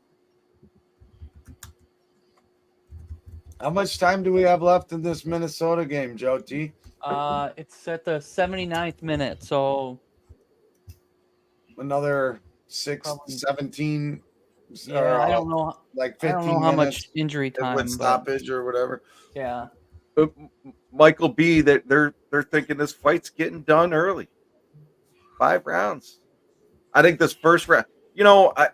How much time do we have left in this Minnesota game, Joe T? It's at the 79th minute, so Another 17. yeah, I don't know. Like I 15 don't know how minutes much injury time. with but stoppage or whatever. yeah. But Michael B, that they're thinking this fight's getting done early. 5 rounds. I think this first round. You know, I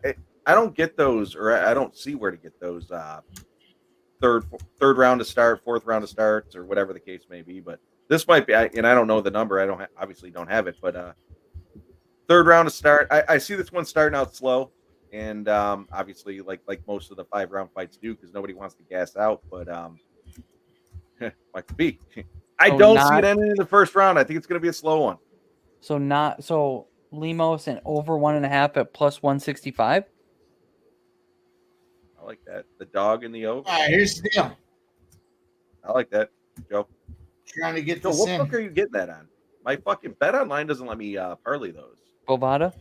don't get those, or I don't see where to get those. Third round to start, 4th round to start, or whatever the case may be. But this might be, and I don't know the number. I obviously don't have it, but 3rd round to start. I see this one starting out slow, and obviously like most of the 5-round fights do, because nobody wants to gas out. But might be. I don't see it ending in the 1st round. I think it's going to be a slow one. So Limos and over 1.5 at plus 165. I like that. The dog in the over. All right, here's the deal. I like that, Joe. Trying to get Joe, this what in. book are you getting that on? My fucking Bet Online doesn't let me parlay those. Bovada?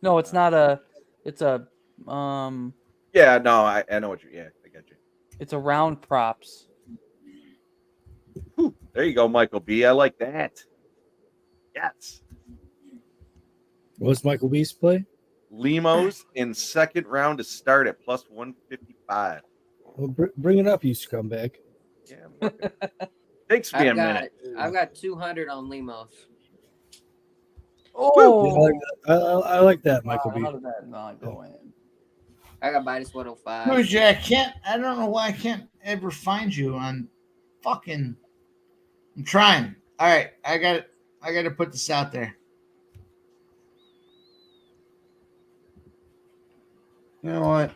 No, it's not a. It's a. Yeah, no, I know what I got you. It's a round props. Whew, there you go, Michael B. I like that. Yes. What's Michael B's play? Limos in 2nd round to start at plus 155. Well, bring it up, you scumbag. Yeah. Takes me a minute. I've got 200 on Limos. Oh, yeah, I like that, Michael B. How did that not go in? I got minus 105. Booja, I don't know why I can't ever find you on fucking. I'm trying. All right, I got to put this out there. You know what?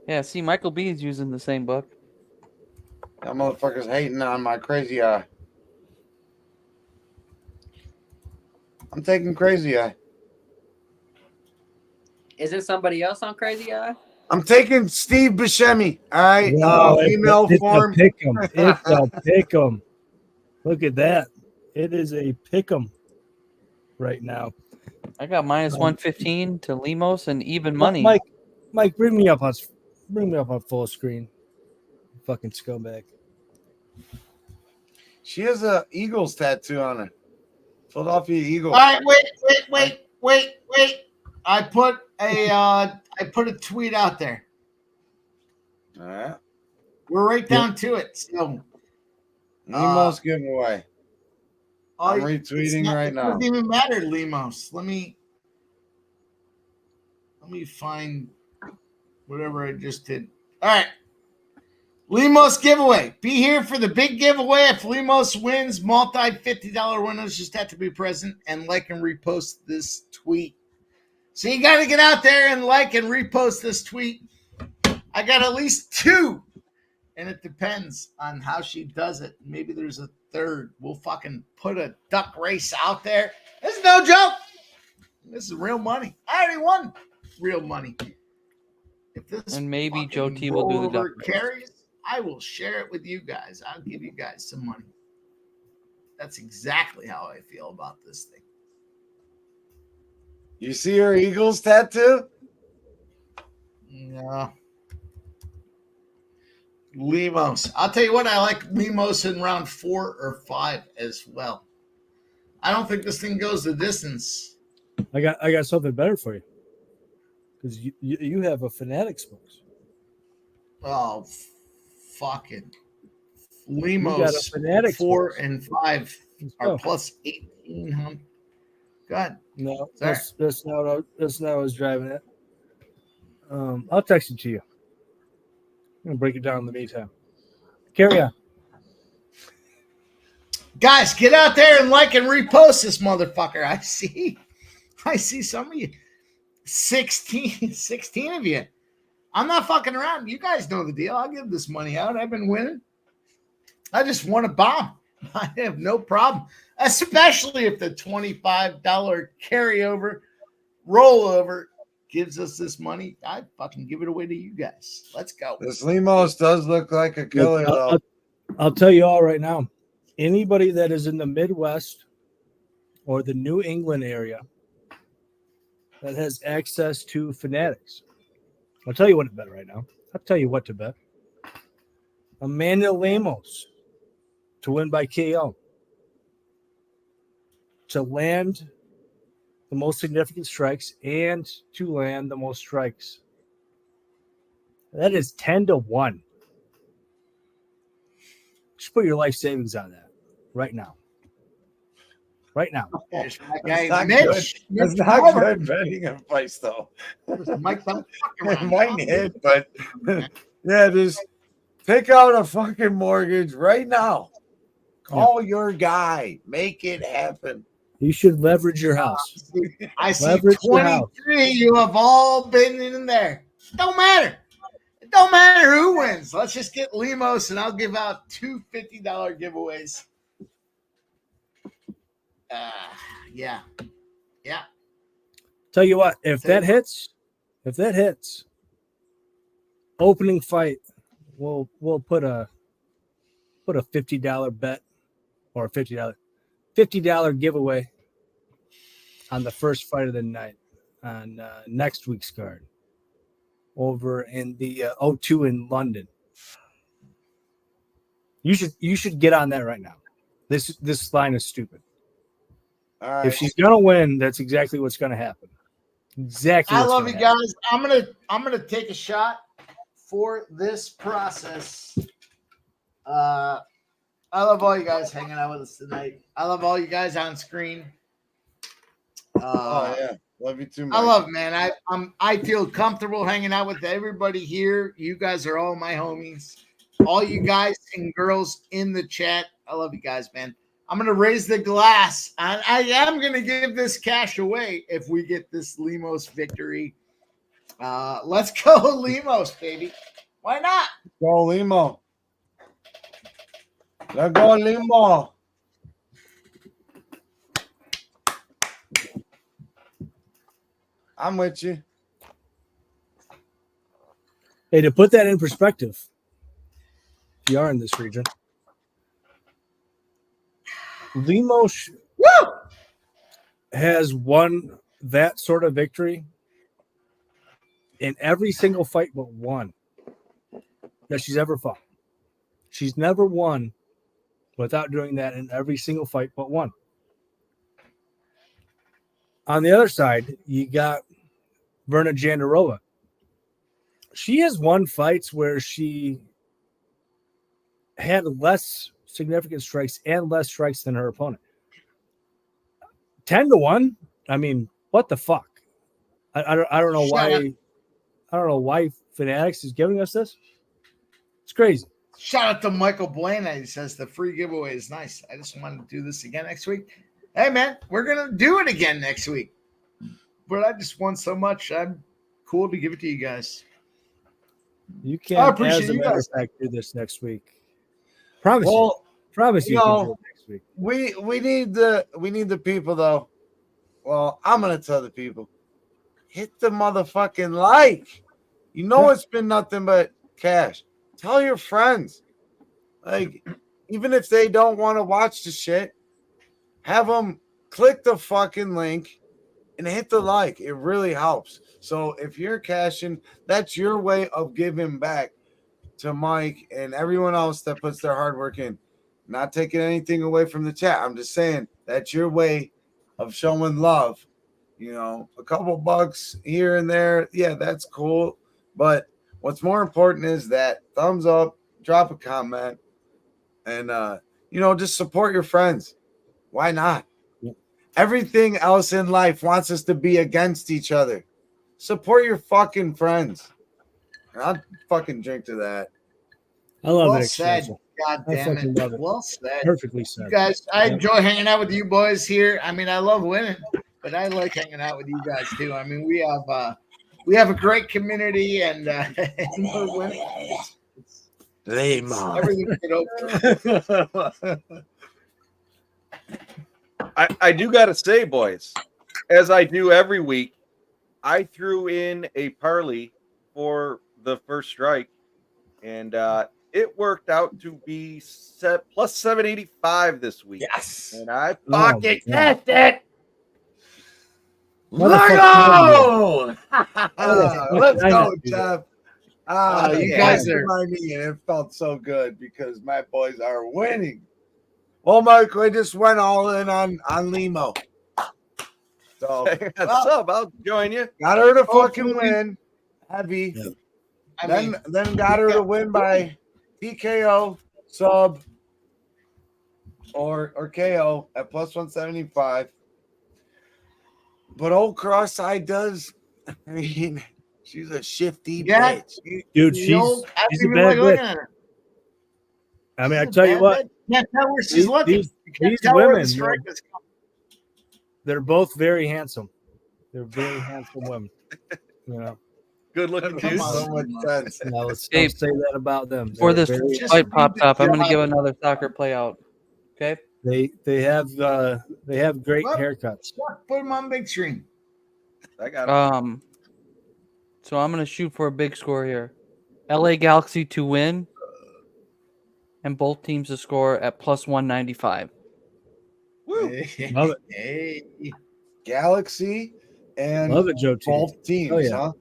Yeah, see, Michael B is using the same book. That motherfucker's hating on my crazy eye. I'm taking crazy eye. Is there somebody else on Crazy Eye? I'm taking Steve Buscemi. All right. Email form. It's a pick'em. Look at that. It is a pick'em right now. I got minus 115 to Limos and even money. Mike, bring me up on full screen. Fucking scumbag. She has a Eagles tattoo on her. Philadelphia Eagles. All right, wait. I put a tweet out there. All right. We're right down to it. So Limos giveaway. I'm retweeting right now. It doesn't even matter, Limos. Let me find whatever I just did. All right. Limos giveaway. Be here for the big giveaway. If Limos wins, multi $50 winners just have to be present and like and repost this tweet. So you got to get out there and like and repost this tweet. I got at least 2. And it depends on how she does it. Maybe there's a 3rd. We'll fucking put a duck race out there. This is no joke. This is real money. I already won real money. If this and maybe Joe T will do the duck race. Carries, I will share it with you guys. I'll give you guys some money. That's exactly how I feel about this thing. You see her Eagles tattoo? No. Limos. I'll tell you what, I like Limos in round 4 or 5 as well. I don't think this thing goes the distance. I got something better for you. Because you have a Fanatics box. Oh, fucking Limos 4 and 5 are plus 1800. God. No, that's not what I was driving at. I'll text it to you. I'm gonna break it down in the meantime. Carry on. Guys, get out there and like and repost this motherfucker. I see some of you. 16 of you. I'm not fucking around. You guys know the deal. I'll give this money out. I've been winning. I just want a bomb. I have no problem, especially if the $25 carryover rollover gives us this money. I'd fucking give it away to you guys. Let's go. This Limos does look like a killer, though. I'll tell you all right now. Anybody that is in the Midwest or the New England area that has access to Fanatics, I'll tell you what to bet right now. I'll tell you what to bet. Amanda Lemos to win by KO. To land the most significant strikes and to land the most strikes. That is 10-1. Just put your life savings on that right now. Right now. That's not good betting advice, though. It might hit, but yeah, just pick out a fucking mortgage right now. Call your guy. Make it happen. You should leverage your house. I see Leverage your house. 23. You have all been in there. Don't matter. It don't matter who wins. Let's just get Lemos, and I'll give out two $50 giveaways. Yeah. Tell you what, if that hits, opening fight, we'll put a $50 bet or a $50 giveaway on the first fight of the night on next week's card over in the O2 in London. You should get on that right now. This line is stupid. All right. If she's gonna win, that's exactly what's gonna happen. Exactly. I love you guys. I'm gonna take a shot for this process. I love all you guys hanging out with us tonight. I love all you guys on screen. Oh yeah, love you too, Mike. I love, man. I feel comfortable hanging out with everybody here. You guys are all my homies. All you guys and girls in the chat. I love you guys, man. I'm going to raise the glass. I am going to give this cash away if we get this Lemos victory. Let's go Lemos, baby. Why not? Go Limo. Let's go Limo. I'm with you. Hey, to put that in perspective, if you are in this region, Lemos has won that sort of victory in every single fight but one that she's ever fought. She's never won without doing that in every single fight but one. On the other side, you got Verna Jandarova. She has won fights where she had less significant strikes and less strikes than her opponent. 10-1. I mean, what the fuck? I don't know why. I don't know why Fanatics is giving us this. It's crazy. Shout out to Michael Blaine. He says the free giveaway is nice. I just want to do this again next week. Hey man, we're gonna do it again next week. But I just won so much. I'm cool to give it to you guys. You can, as a matter of fact, do this next week. Promise you. Promise you can do it next week. We need the people though. Well, I'm gonna tell the people. Hit the motherfucking like. You know it's been nothing but cash. Tell your friends. Like, even if they don't want to watch the shit, have them click the fucking link and hit the like. It really helps. So if you're cashing, that's your way of giving back to Mike and everyone else that puts their hard work in. Not taking anything away from the chat. I'm just saying that's your way of showing love. You know, a couple bucks here and there. Yeah, that's cool. But what's more important is that thumbs up, drop a comment, and, just support your friends. Why not? Everything else in life wants us to be against each other. Support your fucking friends. And I'll fucking drink to that. I love well it. Said. God damn it. Love it. Well said. Perfectly said. You guys, I enjoy hanging out with you boys here. I mean, I love winning, but I like hanging out with you guys too. I mean, we have We have a great community, and we're winning. Everything's open. I do got to say, boys, as I do every week, I threw in a parlay for the first strike, and it worked out to be plus 785 this week. Yes. And I Oh, fucking yeah. cashed it. Let's go! Let's go, Jeff. You You guys guys are- my knee, and it felt so good because my boys are winning. Well, Mike, we just went all in on Limo. So What's up? I'll join you. got her to fucking win heavy. Yeah. Then got her to win by TKO, sub, or KO at plus 175. But old cross-eyed does, I mean, she's a shifty Yeah. bitch. Dude, she's a bad bitch. I mean, I tell you what, Can't tell where she's looking. You can't these tell where women, the strike is coming. they're both very handsome. They're very handsome women. You know, Good looking Come dudes. on. So much sense. now let's Hey, don't say that about them. Before They're this very- Just fight read pops the up, I'm going to job. give another soccer play out. Okay. they have great What? haircuts. Put them on big screen. I got it. So I'm going to shoot for a big score here. LA Galaxy to win, and both teams to score at plus 195. Woo. Love it. Hey. Galaxy and Love it, Joe T. both teams, Oh, yeah. huh?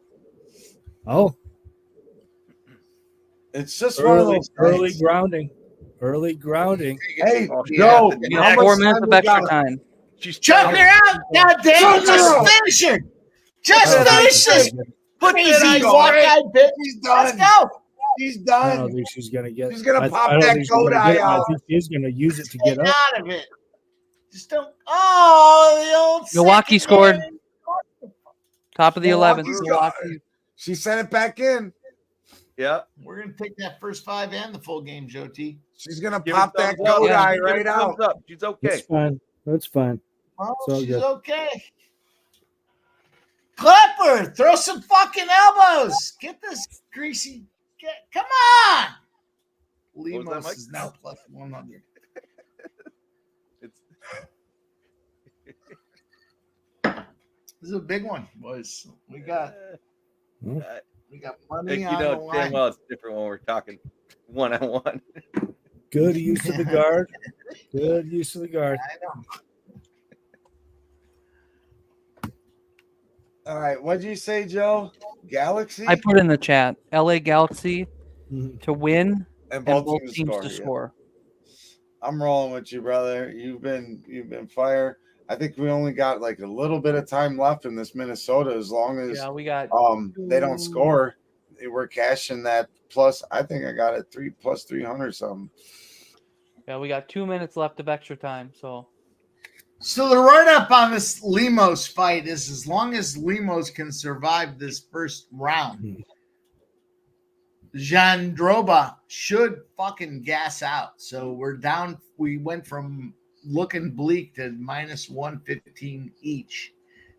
Oh, It's just one of those early things. grounding. Early grounding. Hey, Yeah. Joe, You how got much 4 minutes time of we extra got? time. She's Choke her out. God damn Choke it. her Just out. finish her. Just I finish this Put crazy that on, walk-eyed bitch. She's Let's done. go. She's I don't done. think she's gonna get. She's gonna pop I don't that think she's gonna goat get eye it. I out. think she's gonna use it to Get get up. out of it. Just don't. Oh, the old Milwaukee second scored. man. Top of the 11th. Milwaukee's Milwaukee. She sent it back in. Yeah. We're going to take that first 5 and the full game, Joe T. She's gonna Give her pop that thumbs up. goat Yeah. eye Give her right thumbs out. up. She's okay. That's fine. That's fine. Oh, So she's good. okay. Clipper, throw some fucking elbows. Get this greasy. Come on. was that, Lemos Mike? is now plus 100. It's This is a big one, boys. We got Hmm. money you on the know damn line. well it's different when we're talking one-on-one. Good use of the guard. Good use of the guard. I know. All right, what'd you say, Joe? Galaxy I put in the chat LA Galaxy Mhm. to win and and both teams to yeah. score. I'm rolling with you, brother. You've been fire. I think we only got like a little bit of time left in this Minnesota. As long as Yeah, we got they don't score, we're cashing that plus. I think I got it plus 300 something. 2 minutes left of extra time. So So the write-up on this Lemos fight is as long as Lemos can survive this first round, Jandroba should fucking gas out. So we're down. We went from looking bleak to minus 115 each.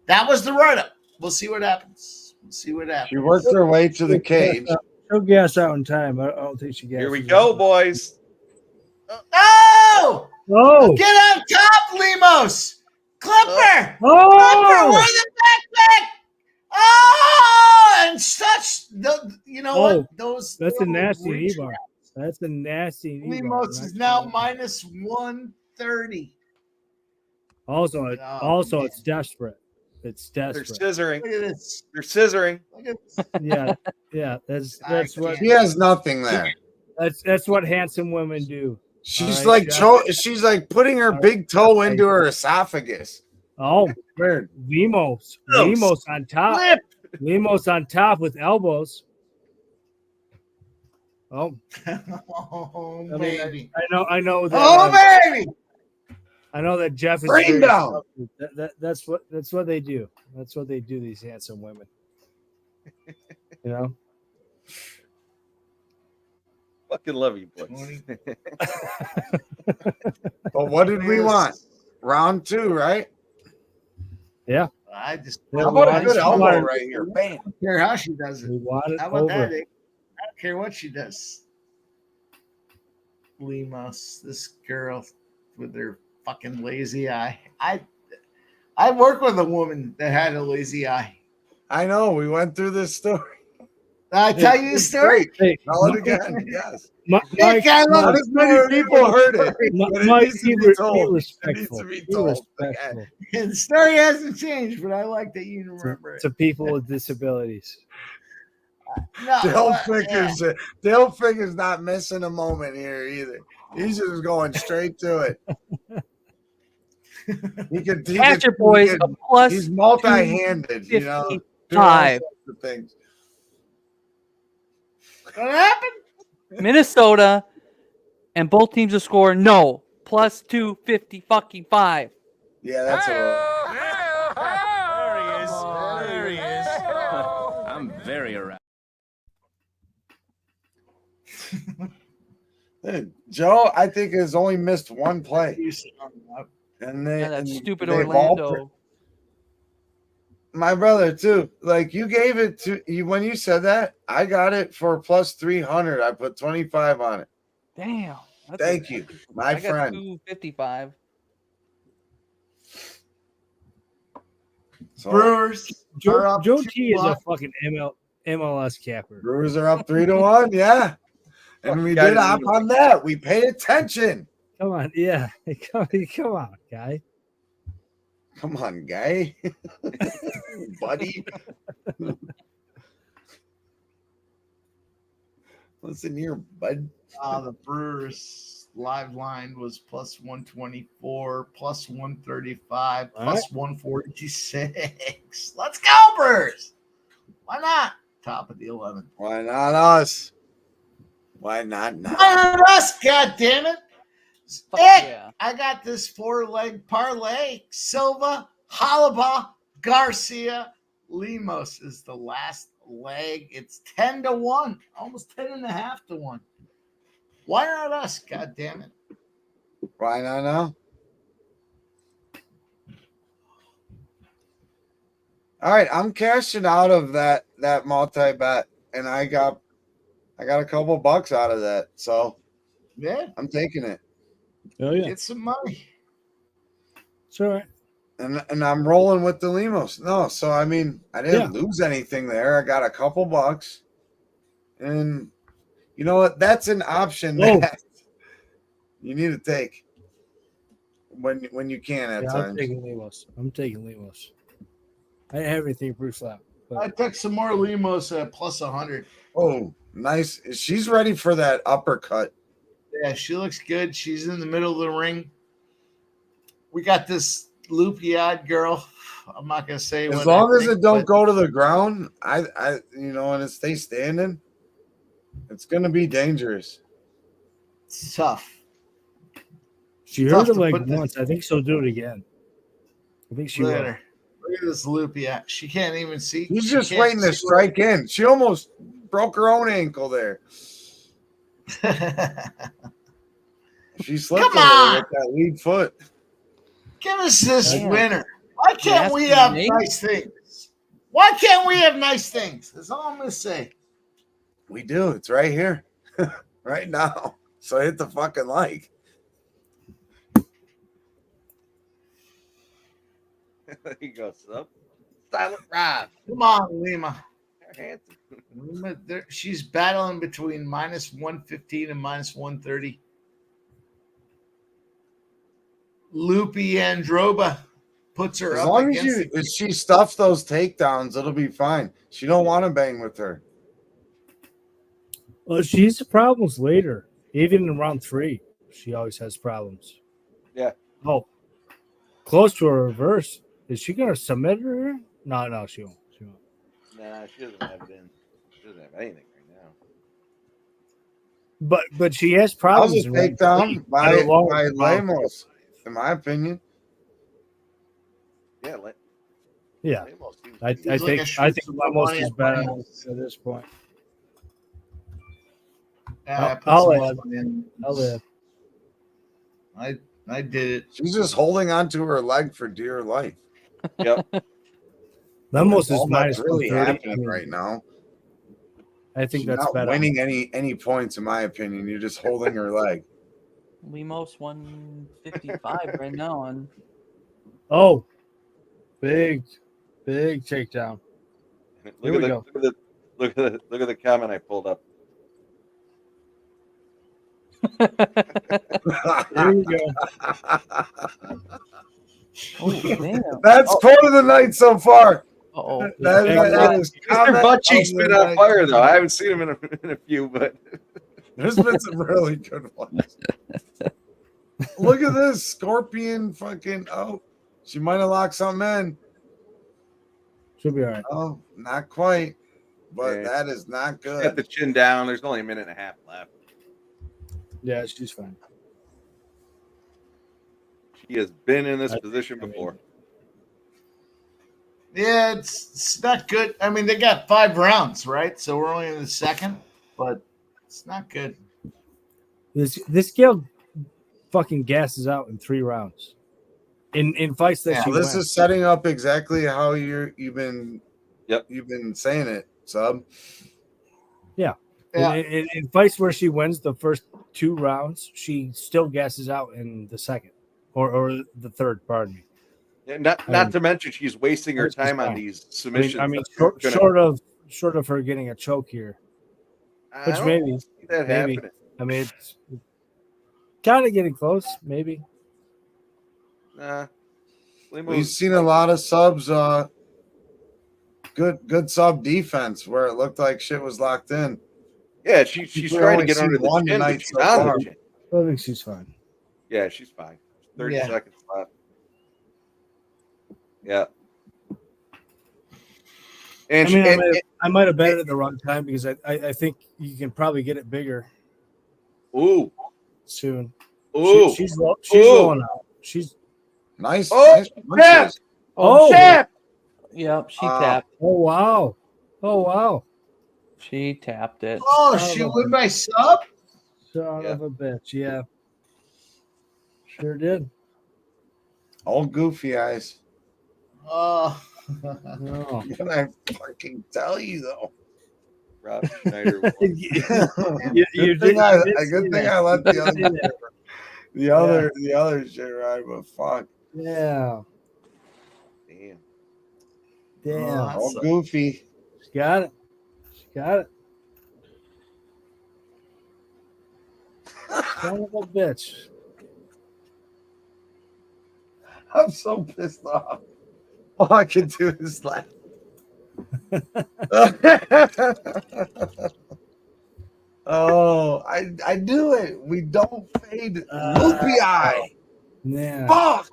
That was the write-up. We'll see what happens. She worked her way to the cage. She'll gas out in time. I don't think she gasses. Here we go, out. boys. Oh! Oh! Get on top, Lemos! Clipper! Oh! Clipper, where the backpack? Oh! And such, you know Oh, what? Those That's a little nasty knee reach bar. That's a nasty knee bar. Lemos is now minus 130. Also, it's desperate. It's They're desperate. scissoring. Look at this. They're scissoring. Look at this. Yeah. That's what She has nothing there. that's what handsome women do. She's All right, like she's like putting her big toe into her esophagus. Oh, Weird. Lemos on top. Flip. Lemos on top with elbows. Oh, Oh, I mean, baby. I know that. Oh, baby. I know that Jeff is Bring very down. That's what they do. That's what they do. These handsome women. You know. Fucking love you, boys. But what did we want? Round 2, right? Yeah. I just How about a good elbow right here? I Bam. don't care how she does it. We want it How about that? over. Dick? I don't care what she does. Lemos, this girl with her fucking lazy eye. I work with a woman that had a lazy eye. I know. We went through this story. I tell you a story. Hey, Tell it again. Yes. Mike, Nick, I love Not this as many people heard it. But it Mike, needs to be be told. be It needs respectful. to be Be told. respectful And the story hasn't changed, but I like that you remember it. to people with disabilities. No, Dale Figure's not missing a moment here either. He's just going straight to it. Pastor Boys a plus he's multi-handed, you know. doing all 55. sorts of things. What happened? Minnesota, and both teams to score no plus 250 fucking 5. Yeah, that's There he is. There he is. I'm very aroused. Joe, I think, has only missed one play. And they, Yeah, that and stupid they've all Orlando. my brother too. Like you gave it to you when you said that. I got it for plus 300. I put 25 on it. Damn. Thank you, my I got friend. 255. So, Brewers are up Joe 2-1. T is a fucking MLS capper. Brewers are up 3-1. Yeah, and we did hop on that. We paid attention. Come on, yeah, come on, guy. Come on, guy, buddy. Listen here, bud. The Brewers live line was plus 124, plus 135, All plus 146. Let's go, Brewers. Why not? Top of the 11th. Why not us? Why not now? Why not us? God damn it. Fuck Nick, yeah. I got this 4-leg parlay. Silva, Halaba, Garcia, Lemos is the last leg. It's 10-1, almost 10.5-1. Why not us? God damn it. Why not now? All right, I'm cashing out of that multi bet, and I got a couple bucks out of that, so Yeah, I'm taking it. Oh yeah, get some money. it's all right. And I'm rolling with the Lemos. No, so I mean, I didn't lose anything there. I got a couple bucks, and you know what? That's an option that you need to take when you can at Yeah, times. I'm taking Lemos. I didn't have anything Bruce left. I took some more Lemos at plus 100. Oh, nice. She's ready for that uppercut. Yeah, she looks good. She's in the middle of the ring. We got this loopy-eyed girl. I'm not gonna say As what long I as think, it don't but go to the ground, I and it stays standing, it's gonna be dangerous. it's tough. She Tough heard it to like put this- once. I think she'll do it again. I think she Look at will. her. Look at this loopy eye. She can't even see. He's she just can't waiting to see strike in. She almost broke her own ankle there. She slipped Come a little on! with that lead foot. Give us this Damn. winner. Why can't we have nice things? Why can't we have nice things? That's all I'm gonna say. We do. It's right here, right now. So hit the fucking like. There you go, sub. Silent Rob. Come on, Lima. Handsome. Lima, she's battling between minus 115 and minus 130. Loopy Androba puts her As up long as against if she stuffs those takedowns, it'll be fine. She don't want to bang with her. Well, she has problems later. Even in round 3, she always has problems. Yeah. Oh, close to a reverse. Is she gonna submit her? No, she won't. Nah, she doesn't have it in. She doesn't have anything right But now. she has That problems. was a in round takedown 3. by I don't know. Lemos, in my opinion. Yeah, Yeah, Lemos seems I to be- think Lemos is better at this point. I'll add. I did it. She's just holding on to her leg for dear life. Yep. Lemos is all minus that's really 130. happening right now. I think She's that's not better. winning any points, in my opinion. You're just holding her leg. Lemos 155 right now on. Oh, big takedown. Here we go. Look at the comment I pulled up. Here we go. Oh, damn. That's quote of the night so far. Uh-oh. That is Mr. comment Butt Cheek's of the been on night. fire though. I haven't seen him in a few, but There's been some really good ones. Look at this Scorpion fucking. Oh, she might have locked something in. Should be all right. Oh, not quite. But Yeah. that is not got good. the chin down. There's only a minute and a half left. Yeah, she's fine. She has been in this position before. Yeah, it's not good. I mean, they got 5 rounds, right? So we're only in the second, but it's not good. This girl fucking gasses out in 3 rounds. In fights that she This wins. is setting up exactly how you've been saying it, Sub. Yeah. Yeah. In fights where she wins the first 2 rounds, she still gasses out in the second or the third, pardon me. Yeah, not to mention she's wasting her time on these submissions. I mean that short of her getting a choke here. I Which don't maybe see that happening. I mean it's kind of getting close, maybe. Nah. We've seen a lot of subs good sub defense where it looked like shit was locked in. Yeah, she's We've trying to only get under seen the one chin, but tonight she's so on far. the chin. I think she's fine. Yeah, she's fine. 30 Yeah. seconds left. Yeah. And I might have bet it at the wrong time because I think you can probably get it bigger ooh. soon. Ooh. She's rolling out. She's nice. Oh, nice tap! Oh, Tap! Yep, she tapped. Oh wow. Oh wow. She tapped it. Oh, she went by sub? Son of a bitch. Yeah. Sure did. All goofy eyes. Oh. No. Can I fucking tell you though? Rob Schneider. Good thing I let the other shit ride, but fuck. Yeah. Damn. Damn. All goofy. She got it. She got it. Son of a bitch. I'm so pissed off. All I can do is laugh. Oh, I do it. We don't fade loopy eye. Yeah. Fuck.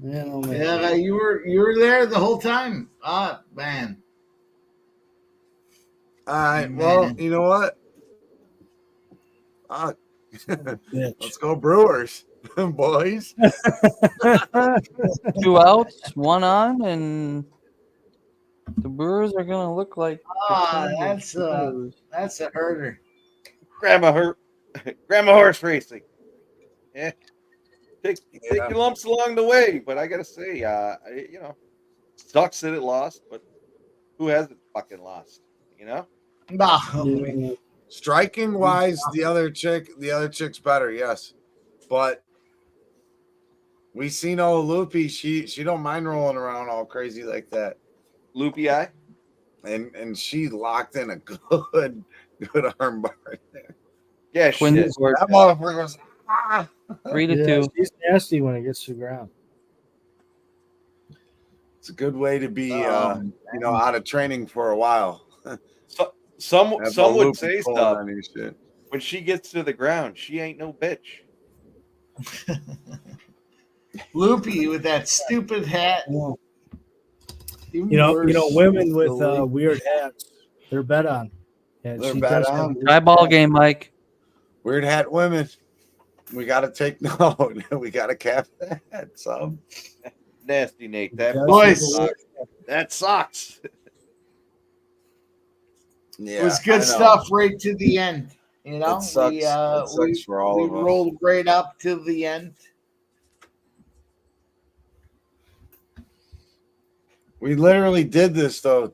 Man, oh man. Yeah, you were there the whole time. Ah, man. All right. Well, Man. you know what? Let's go Brewers, boys. 2 outs, 1 on, and the Brewers are gonna look like. That's a herder. Grandma horse racing. Yeah. Take your lumps along the way, but I gotta say, sucks that it lost, but who hasn't fucking lost? You know? Nah. Striking wise, the other chick's better, yes. But we seen old Loopy, she don't mind rolling around all crazy like that. Loopy eye? And she locked in a good arm bar there. Yeah, she Twins did. were That motherfucker was 3-2. She's nasty when it gets to the ground. It's a good way to be out of training for a while. Some Have would Loopy say pulling stuff. on your shit. When she gets to the ground, she ain't no bitch. Loopy with that stupid hat. Even You know, worse. women with weird hats, they're bet on. And They're she bet does have on. weird Try ball hats. game, Mike. Weird hat women. We gotta take note. We gotta cap that. So Nasty Nate. That Boys. sucks. That sucks. yeah, It was good stuff right to the end. You know, It sucks. we It sucks for all of us. rolled right up to the end. We literally did this though.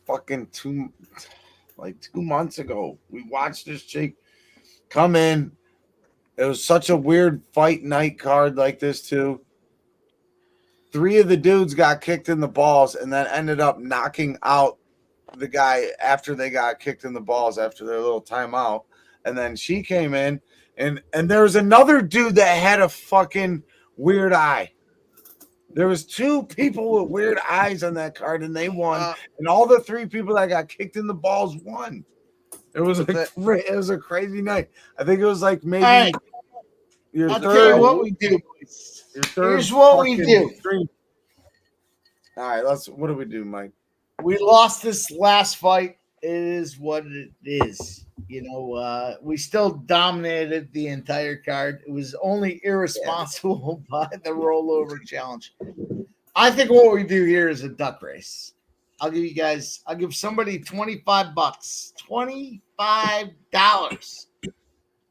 Fucking 2 months ago. We watched this chick come in. It was such a weird fight night card like this too. 3 of the dudes got kicked in the balls and then ended up knocking out the guy after they got kicked in the balls after their little timeout. And then she came in and there was another dude that had a fucking weird eye. There was 2 people with weird eyes on that card and they won. And all the 3 people that got kicked in the balls won. It was a crazy night. I think it was like maybe right. I'll tell you what we do. Here's what we do. Stream. All right, what do we do, Mike? We lost this last fight. It is what it is. You know, we still dominated the entire card. It was only irresponsible by the rollover challenge. I think what we do here is a duck race. I'll give somebody $25. $25.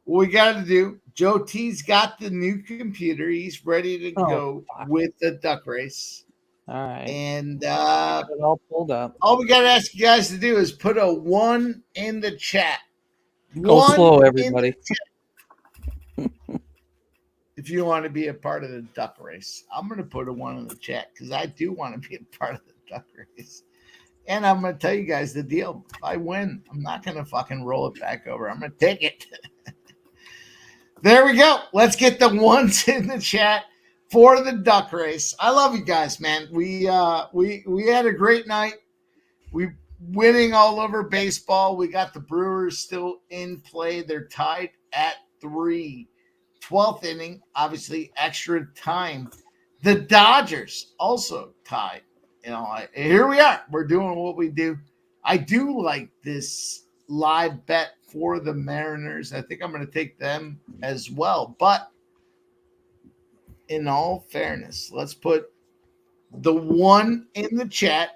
What we got to do, Joe T's got the new computer. He's ready to go with the duck race. All right. And it all pulled up. all we got to ask you guys to do is put a 1 in the chat. Go slow, everybody. If you want to be a part of the duck race, I'm going to put a 1 in the chat because I do want to be a part of the duck race. And I'm going to tell you guys the deal. If I win, I'm not going to fucking roll it back over. I'm going to take it. There we go. Let's get the 1s in the chat for the duck race. I love you guys, man. We had a great night. We winning all over baseball. We got the Brewers still in play. They're tied at 3. 12th inning, obviously extra time. The Dodgers also tied. You know, here we are. We're doing what we do. I do like this live bet for the Mariners. I think I'm going to take them as well. But in all fairness, let's put the 1 in the chat.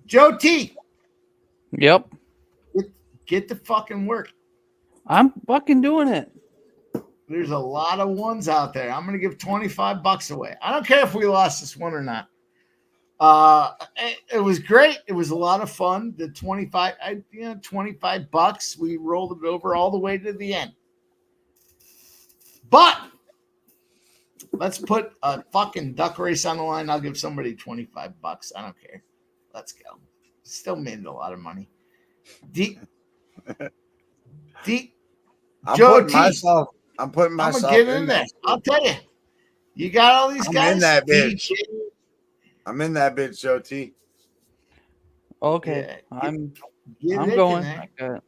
Joe T. Yep. Get the fucking work. I'm fucking doing it. There's a lot of 1s out there. I'm going to give $25 away. I don't care if we lost this one or not. It was great. It was a lot of fun. The $25. We rolled it over all the way to the end. But let's put a fucking duck race on the line. I'll give somebody $25. I don't care. Let's go. Still made a lot of money. I'm putting myself I'm gonna get in there. I'll tell you. You got all these guys. I'm in that bitch. I'm in that bitch, Joe T. Okay. Yeah, I'm get going. in there. I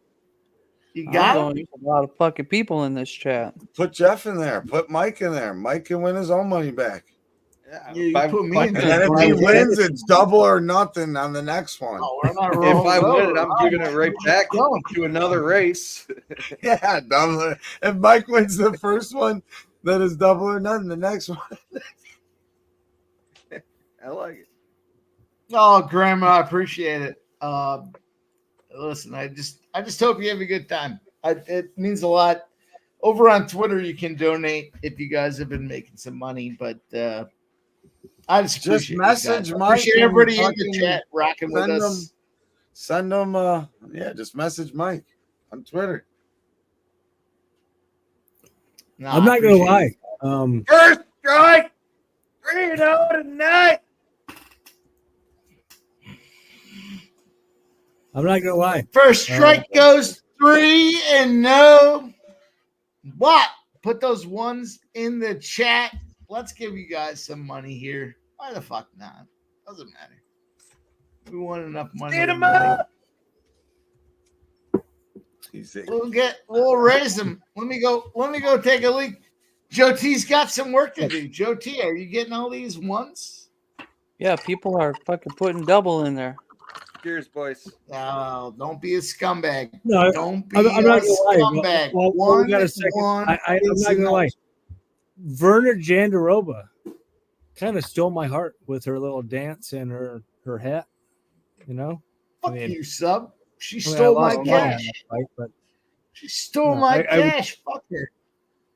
You got it? There's a lot of fucking people in this chat. Put Jeff in there. Put Mike in there. Mike can win his own money back. Yeah, you put me in And there. then if he wins, it's double or nothing on the next one. Oh, we're not If rolling I win it, over. I'm giving it right back to another race. Yeah, double. If Mike wins the first one, then it's double or nothing. The next one. I like it. Oh, Grandma, I appreciate it. Listen, I just hope you have a good time. It means a lot. Over on Twitter, you can donate if you guys have been making some money, but I just appreciate message you guys. Mike. Appreciate everybody in the chat rocking with us. Send them. Just message Mike on Twitter. No, I'm not gonna lie. First strike, 3-0 tonight. I'm not gonna lie. First strike goes 3-0. What? Put those 1s in the chat. Let's give you guys some money here. Why the fuck not? Doesn't matter. We want enough money. We'll raise them. Let me go take a leak. Joe T's got some work to do. Joe T, are you getting all these 1s? Yeah, people are fucking putting double in there. Cheers, boys. No, don't be a scumbag. No, don't be I'm not a gonna lie. scumbag. Well, we got a second. I'm not gonna lie. Verna Jandaroba kind of stole my heart with her little dance and her hat. You know, Fuck you, sub. She I stole my lost a lot in cash. that fight, but She stole No, my I would- cash. Fuck her.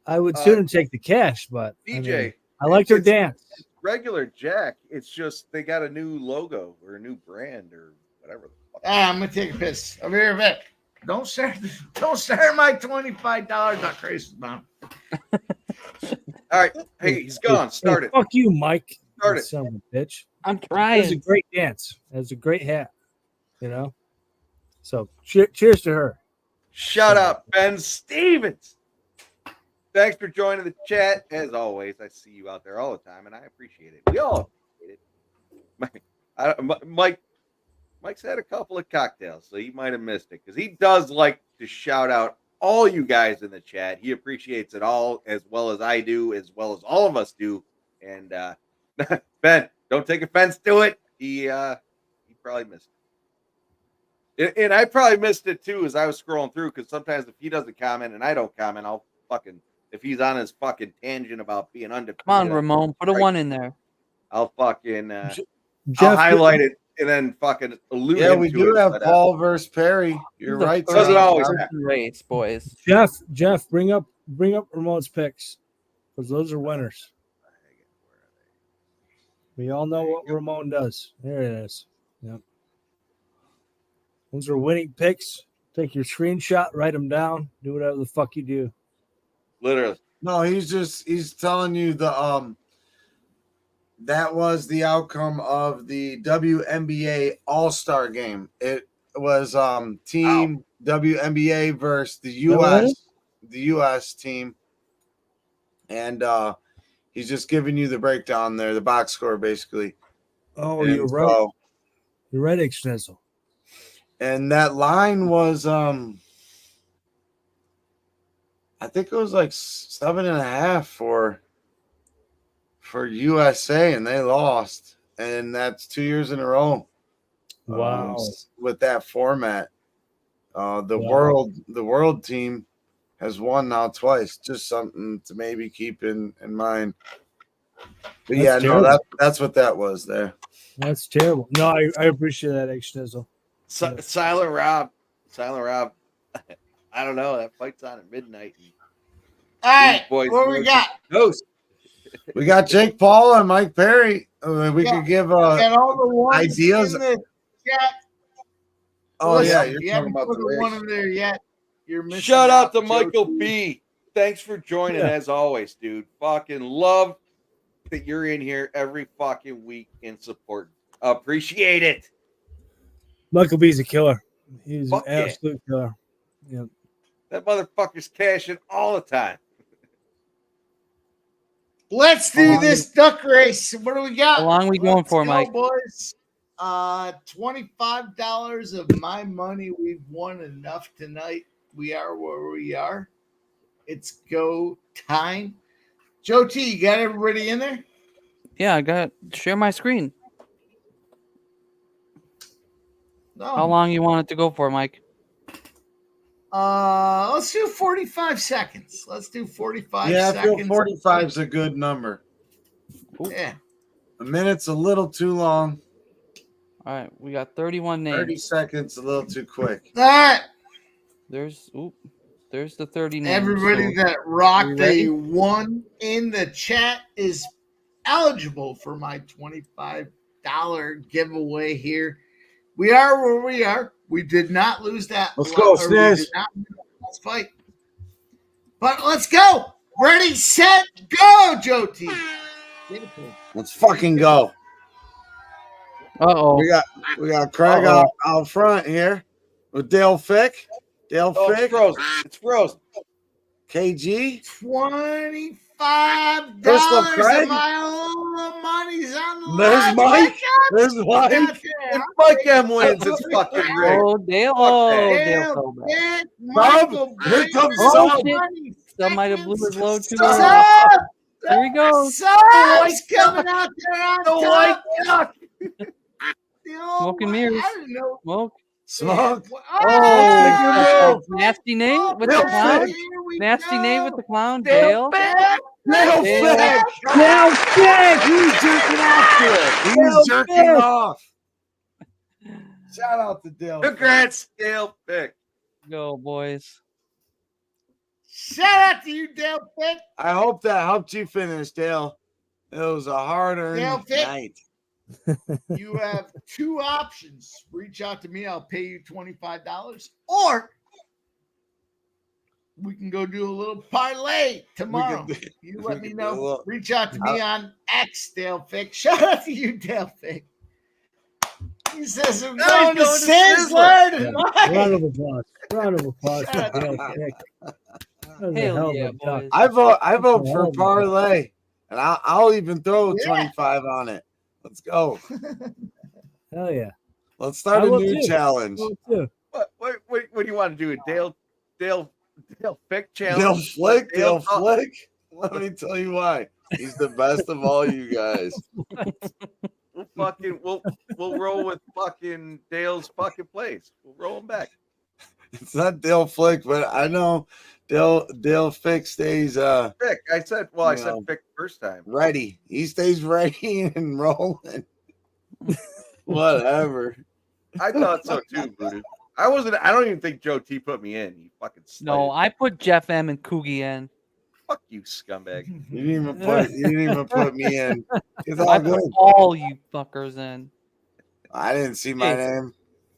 I would sooner take the cash. But DJ, I liked her dance. regular Jack. It's just they got a new logo or a new brand or whatever the fuck. I'm gonna take a piss. Over here, Vic. Don't start my $25 duck race, Mom. All right. Hey, he's gone. Start it. Fuck you, Mike. Start You it. son of a bitch. I'm That trying. was a great dance. That was a great hat. You know. So cheers to her. Shut up, Ben Stevens. Thanks for joining the chat. As always, I see you out there all the time, and I appreciate it. We all appreciate it. Mike's had a couple of cocktails, so he might have missed it because he does like to shout out all you guys in the chat. He appreciates it all as well as I do, as well as all of us do. And Ben, don't take offense to it. He probably missed it. And I probably missed it too as I was scrolling through because sometimes if he doesn't comment and I don't comment, I'll fucking, if he's on his fucking tangent about being undefeated. Come on, Ramon. Put a one in there. I'll fucking Jeff, I'll highlight it and then fucking allude. Yeah, we to do it, have but, Paul versus Perry. You're The right. first Doesn't always person happen. race, boys. Jeff, bring up Ramon's picks because those are winners. We all know what Ramon does. There it is. Yep. Those are winning picks. Take your screenshot, write them down, do whatever the fuck you do. Literally. No, he's telling you the that was the outcome of the WNBA All-Star game. It was team WNBA versus the US team. And he's just giving you the breakdown there, the box score basically. Oh, And you're right. so- You're right, Extensel. and that line was I think it was like 7.5 for USA, and they lost, and that's 2 years in a row. Wow. With that format, the world team has won now twice. Just something to maybe keep in mind. But That's yeah, no, that's what that was there. That's terrible. No, I appreciate that, Extensel. Silent Rob. I don't know. That fight's on at midnight. All right, Boys, what we got? Ghost. We got Jake Paul and Mike Perry. We could give Got all the ones ideas. in the chat. Oh Listen, yeah, if you're you talking haven't about put the one race. in there yet, you're missing. Shout out to Joe Michael T. B. Thanks for joining Yeah. as always, dude. Fucking love that you're in here every fucking week in support. Appreciate it. Michael B's a killer. He's Fuck an yeah. absolute killer. Yep. That motherfucker's cashing all the time. Let's do this duck race. What do we got? How long we going for, go, Mike? boys? $25 of my money. We've won enough tonight. We are where we are. It's go time. Joe T, you got everybody in there? Yeah, I got share my screen. No. How long you want it to go for, Mike? Let's do 45 seconds. Let's do 45 Yeah, I seconds. feel 45 is a good number. Yeah. A minute's a little too long. All right, we got 31 names. 30 seconds a little too quick. All right. There's the 30 names. Everybody so- that rocked you ready? a one in the chat is eligible for my $25 giveaway here. We are where we are. We did not lose that. Let's go, we Sniz. did not lose that last fight. But let's go. Ready, set, go, Joe T. Let's fucking go. Uh-oh. We got Craig out front here with Dale Fick. Dale Oh, Fick. it's frozen. KG. $25 Crystal of Craig. my own money's on the There's line. Mike. There's Mike. If Mike M wins, it's fucking rigged. Oh, Dale. Fuck Oh, that. Dale fell back. Yeah, Michael, Here comes Oh, Sub. shit. Some might have blew his load too Sub! early. Here he goes. Sub's coming out there on The white top. duck. Smoke and mirrors. I don't know. Smoke. Smoke. Oh, nasty name with the Dale clown. Fick. Nasty name with the clown. Dale. Dale Fick. Dale Fick! He's jerking off to it. He's jerking off. Shout out to Dale. Congrats, Dale Fick. Go, boys. Shout out to you, Dale Fick. I hope that helped you finish, Dale. It was a hard-earned Vic, night. you have two options. Reach out to me. I'll pay you $25. Or we can go do a little parlay tomorrow. You let me know. Reach out to me on X, Dale Fick. Shout out to you, Dale Fick. He says I'm going to Sizzler tonight. Round of applause. Round of applause for Dale Fick. Hell yeah, boys. I vote for parlay, and I'll even throw 25 on it. Let's go. Hell yeah. Let's start a new challenge. What do you want to do? A Dale Fick challenge? Dale Flick. Let me tell you why. He's the best of all you guys. We'll roll with fucking Dale's fucking plays. We'll roll him back. It's not Dale Flick, but I know Dale Fick stays Fick. I said Fick first time. Ready. He stays ready and rolling. Whatever. I thought so too, Voodoo. I don't even think Joe T put me in. You fucking No, I put Jeff M and Coogie in. Fuck you, scumbag. You didn't even put me in. It's all I good. put all you fuckers in. I didn't see my name.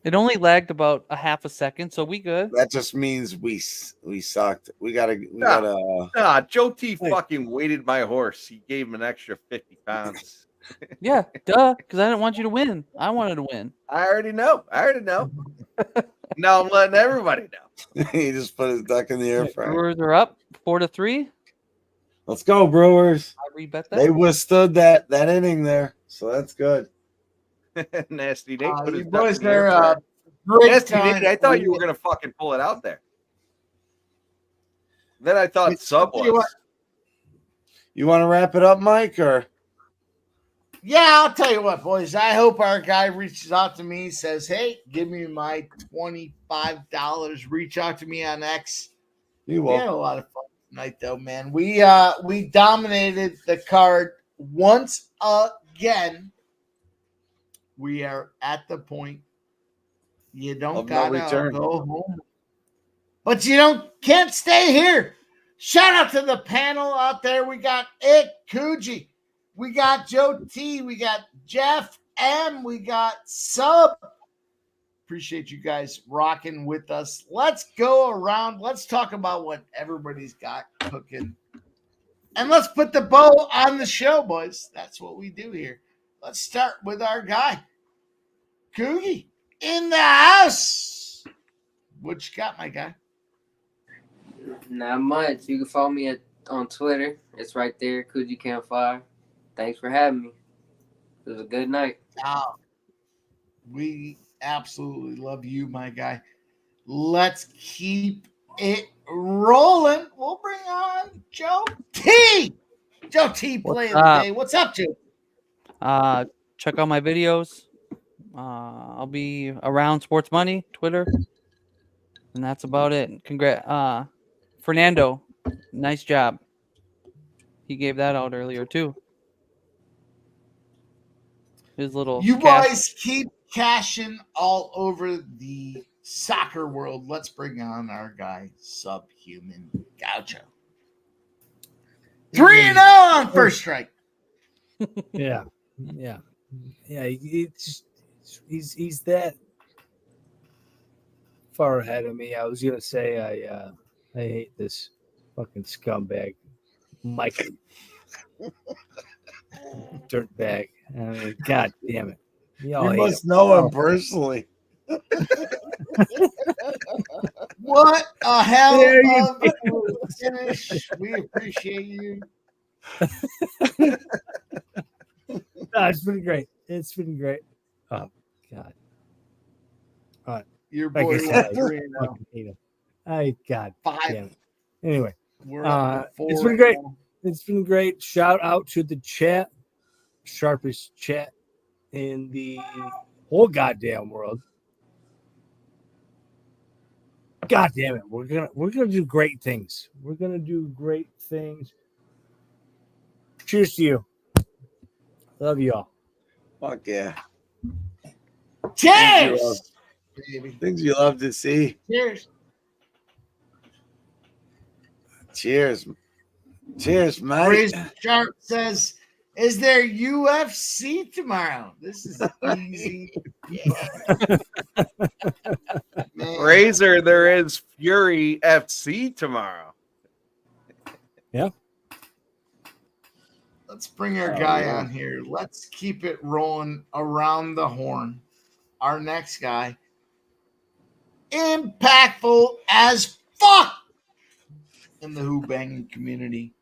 It only lagged about a half a second, so we good. That just means we sucked. We gotta. Nah, Joe T fucking weighted my horse. He gave him an extra 50 pounds. Yeah, duh, because I didn't want you to win. I wanted to win. I already know. Now I'm letting everybody know. He just put his duck in the air fryer. Brewers are up 4-3. Let's go, Brewers. I rebet that. They withstood that inning there, so that's good. Nasty Nate. Put his You duck boys in the air there. fryer. Nasty Time. Nate, I thought you were gonna fucking pull it out there. Then I thought Sub was. You want to wrap it up, Mike, or? Yeah, I'll tell you what, boys. I hope our guy reaches out to me, says, "Hey, give me my $25." Reach out to me on X. We had a lot of fun tonight, though, man. We dominated the card once again. We are at the point you don't gotta go home, but you can't stay here. Shout out to the panel out there. We got Coogee. We got Joe T. We got Jeff M. We got Sub. Appreciate you guys rocking with us. Let's go around. Let's talk about what everybody's got cooking. And let's put the bow on the show, boys. That's what we do here. Let's start with our guy, Coogie, in the house. What you got, my guy? Not much. You can follow me on Twitter. It's right there, Coogie Campfire. Thanks for having me. It was a good night. We absolutely love you, my guy. Let's keep it rolling. We'll bring on Joe T. Joe T play of the day. What's up, Joe? Check out my videos. I'll be around Sports Money, Twitter. And that's about it. Congrats. Fernando, nice job. He gave that out earlier, too. His little. You guys keep cashing all over the soccer world. Let's bring on our guy, Subhuman Gaucho. 3-0 on first strike. Yeah. He's that far ahead of me. I was gonna say I hate this fucking scumbag, Mike. Dirtbag. I mean, God damn it. You must know him personally. What a hell of a finish. We appreciate you. No, it's been great. It's been great. Oh, God. All right. Your Like boy I said, went 3-0. God 5. damn it. Anyway, We're up to 4. it's been great. It's been great. Shout out to the chat. Sharpest chat in the whole goddamn world. God damn it. We're gonna do great things. We're gonna do great things. Cheers to you. Love you all. Fuck yeah. Cheers. Things you love to see. Cheers. Cheers. Cheers, mate. Razor Sharp says, Is there UFC tomorrow? This is easy. Man. Razor, there is Fury FC tomorrow. Yeah. Let's bring our guy on here. Let's keep it rolling around the horn. Our next guy, impactful as fuck in the Who Banging community.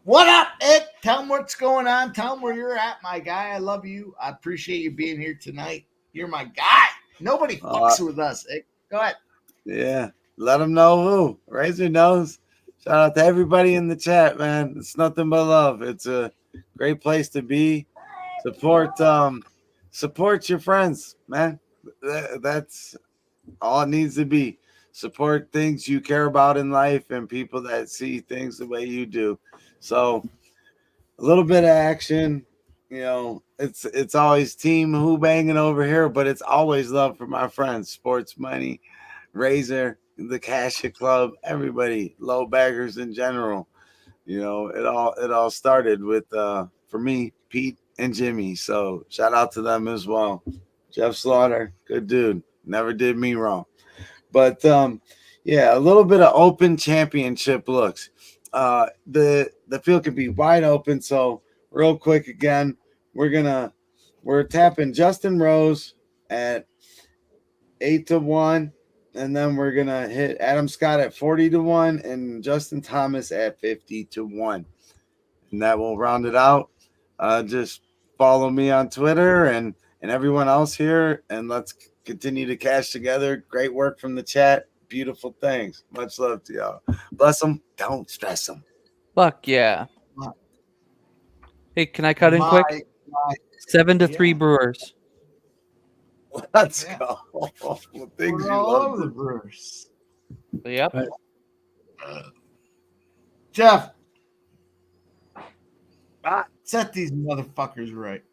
What up, Ed? Tell them what's going on. Tell them where you're at, my guy. I love you. I appreciate you being here tonight. You're my guy. Nobody fucks with us. Ed. Go ahead. Yeah, let them know who. Razor knows. Shout out to everybody in the chat, man. It's nothing but love. It's a great place to be. Support your friends, man. That's all it needs to be. Support things you care about in life and people that see things the way you do. So a little bit of action, you know, it's always team Who Banging over here, but it's always love for my friends. Sports Money, Razor, the Cash Club, everybody, low baggers in general. You know, it all started with for me, Pete and Jimmy. So shout out to them as well. Jeff Slaughter, good dude, never did me wrong. But yeah, a little bit of open championship looks. The field could be wide open. So real quick again, we're tapping Justin Rose at 8-1, and then we're gonna hit Adam Scott at 40-1 and Justin Thomas at 50-1, and that will round it out. Just follow me on Twitter and everyone else here, and let's continue to cash together. Great work from the chat. Beautiful things. Much love to y'all. Bless them. Don't stress them. Fuck yeah. Hey, can I cut in quick? 7-3 Brewers. Let's go. Things We're all over the Brewers. Yep. Jeff, set these motherfuckers right.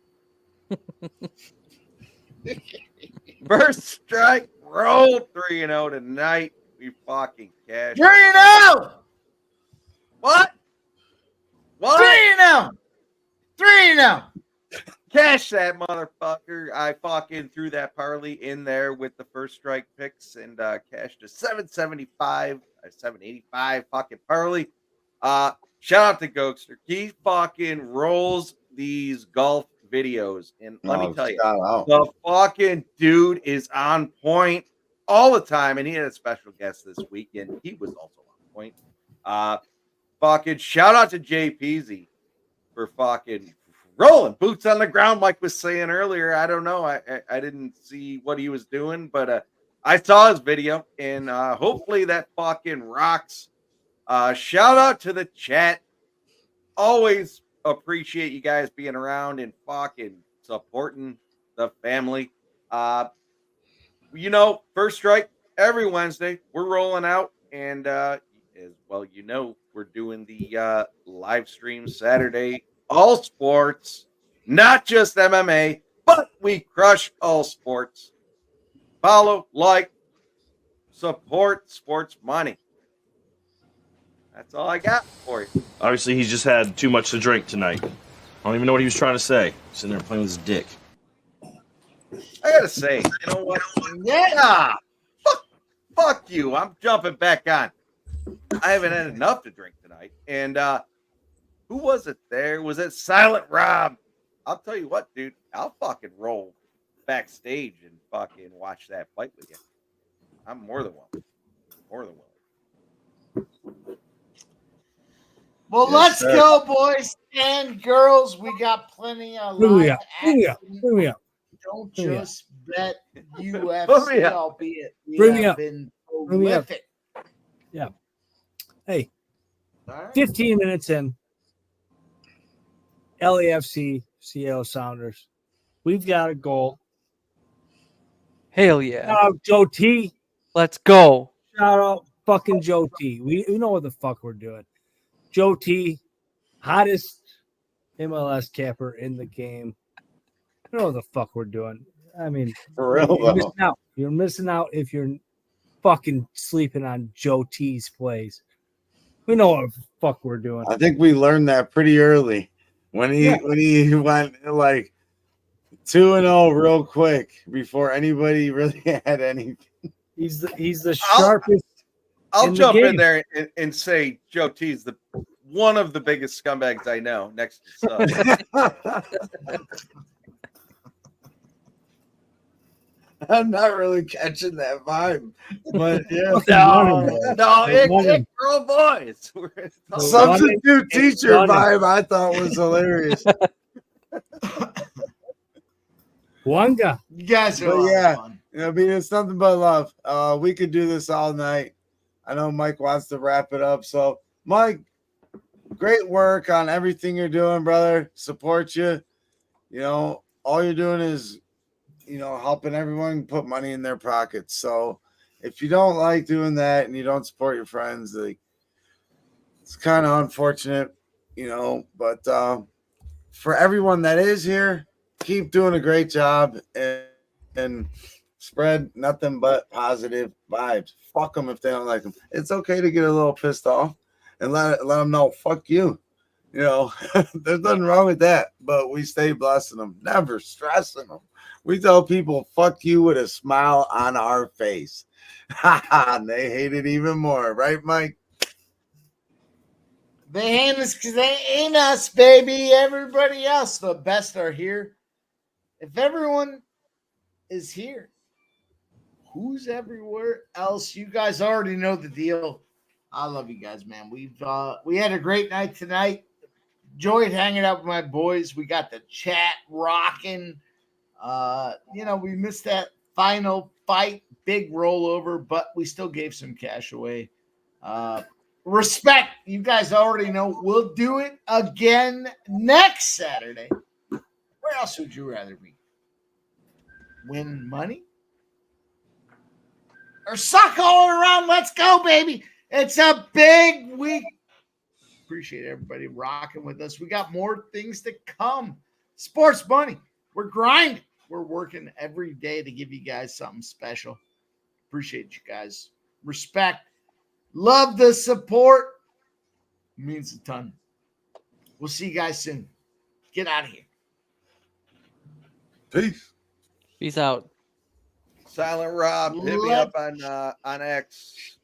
First strike, roll 3-0 tonight. We fucking cash. 3-0. What? 3-0. 3-0. Cash that motherfucker. I fucking threw that parlay in there with the first strike picks and cashed a 775, a 785 fucking parlay. Shout out to Gokster. He fucking rolls these golf videos. And let me tell you, the fucking dude is on point all the time. And he had a special guest this weekend. He was also on point. Fucking shout out to Jay Peasy for fucking rolling boots on the ground, Mike was saying earlier. I don't know. I didn't see what he was doing, but I saw his video, and hopefully that fucking rocks. Shout out to the chat. Always appreciate you guys being around and fucking supporting the family. You know, first strike every Wednesday. We're rolling out, and as well, you know, we're doing the live stream Saturday. All sports, not just MMA, but we crush all sports. Follow, like, support Sports Money. That's all I got for you. Obviously, he's just had too much to drink tonight. I don't even know what he was trying to say. Sitting there playing with his dick. I gotta say, you know what? Yeah, fuck you. I'm jumping back on. I haven't had enough to drink tonight, and who was it there? Was it Silent Rob? I'll tell you what, dude. I'll fucking roll backstage and fucking watch that fight with you. I'm more than welcome. More than willing. Well, let's go, boys and girls. We got plenty of live action. Don't just bet UFC, albeit we have been prolific. Yeah. Hey, 15 minutes in. LAFC, Seattle Sounders. We've got a goal. Hell yeah. Shout out Joe T. Let's go. Shout out fucking Joe T. We know what the fuck we're doing. Joe T, hottest MLS capper in the game. I know what the fuck we're doing. I mean, for real, you're missing out. You're missing out if you're fucking sleeping on Joe T's plays. We know what the fuck we're doing. I think we learned that pretty early. when he went like 2-0 real quick before anybody really had anything. He's the sharpest. I'll in the jump in game. there and say Joe T's one of the biggest scumbags I know, next to I'm not really catching that vibe, but yeah. it's girl boys. Substitute teacher vibe I thought was hilarious. Wanga. You guys are But a lot yeah, of fun. I mean, it's nothing but love. We could do this all night. I know Mike wants to wrap it up. So, Mike, great work on everything you're doing, brother. Support you. You know, all you're doing is, helping everyone put money in their pockets. So, if you don't like doing that and you don't support your friends, like, it's kind of unfortunate, But for everyone that is here, keep doing a great job and spread nothing but positive vibes. Fuck them if they don't like them. It's okay to get a little pissed off and let them know, fuck you. There's nothing wrong with that, but we stay blessing them, never stressing them. We tell people, fuck you with a smile on our face. And they hate it even more. Right, Mike? They ain't us because they ain't us, baby. Everybody else, the best are here. If everyone is here, who's everywhere else? You guys already know the deal. I love you guys, man. We had a great night tonight. Enjoyed hanging out with my boys. We got the chat rocking. We missed that final fight, big rollover, but we still gave some cash away. Respect. You guys already know we'll do it again next Saturday. Where else would you rather be? Win money? Or suck all around? Let's go, baby. It's a big week. Appreciate everybody rocking with us. We got more things to come. Sports money. We're grinding. We're working every day to give you guys something special. Appreciate you guys. Respect. Love the support. It means a ton. We'll see you guys soon. Get out of here. Peace. Peace out. Silent Rob, hit me up on X.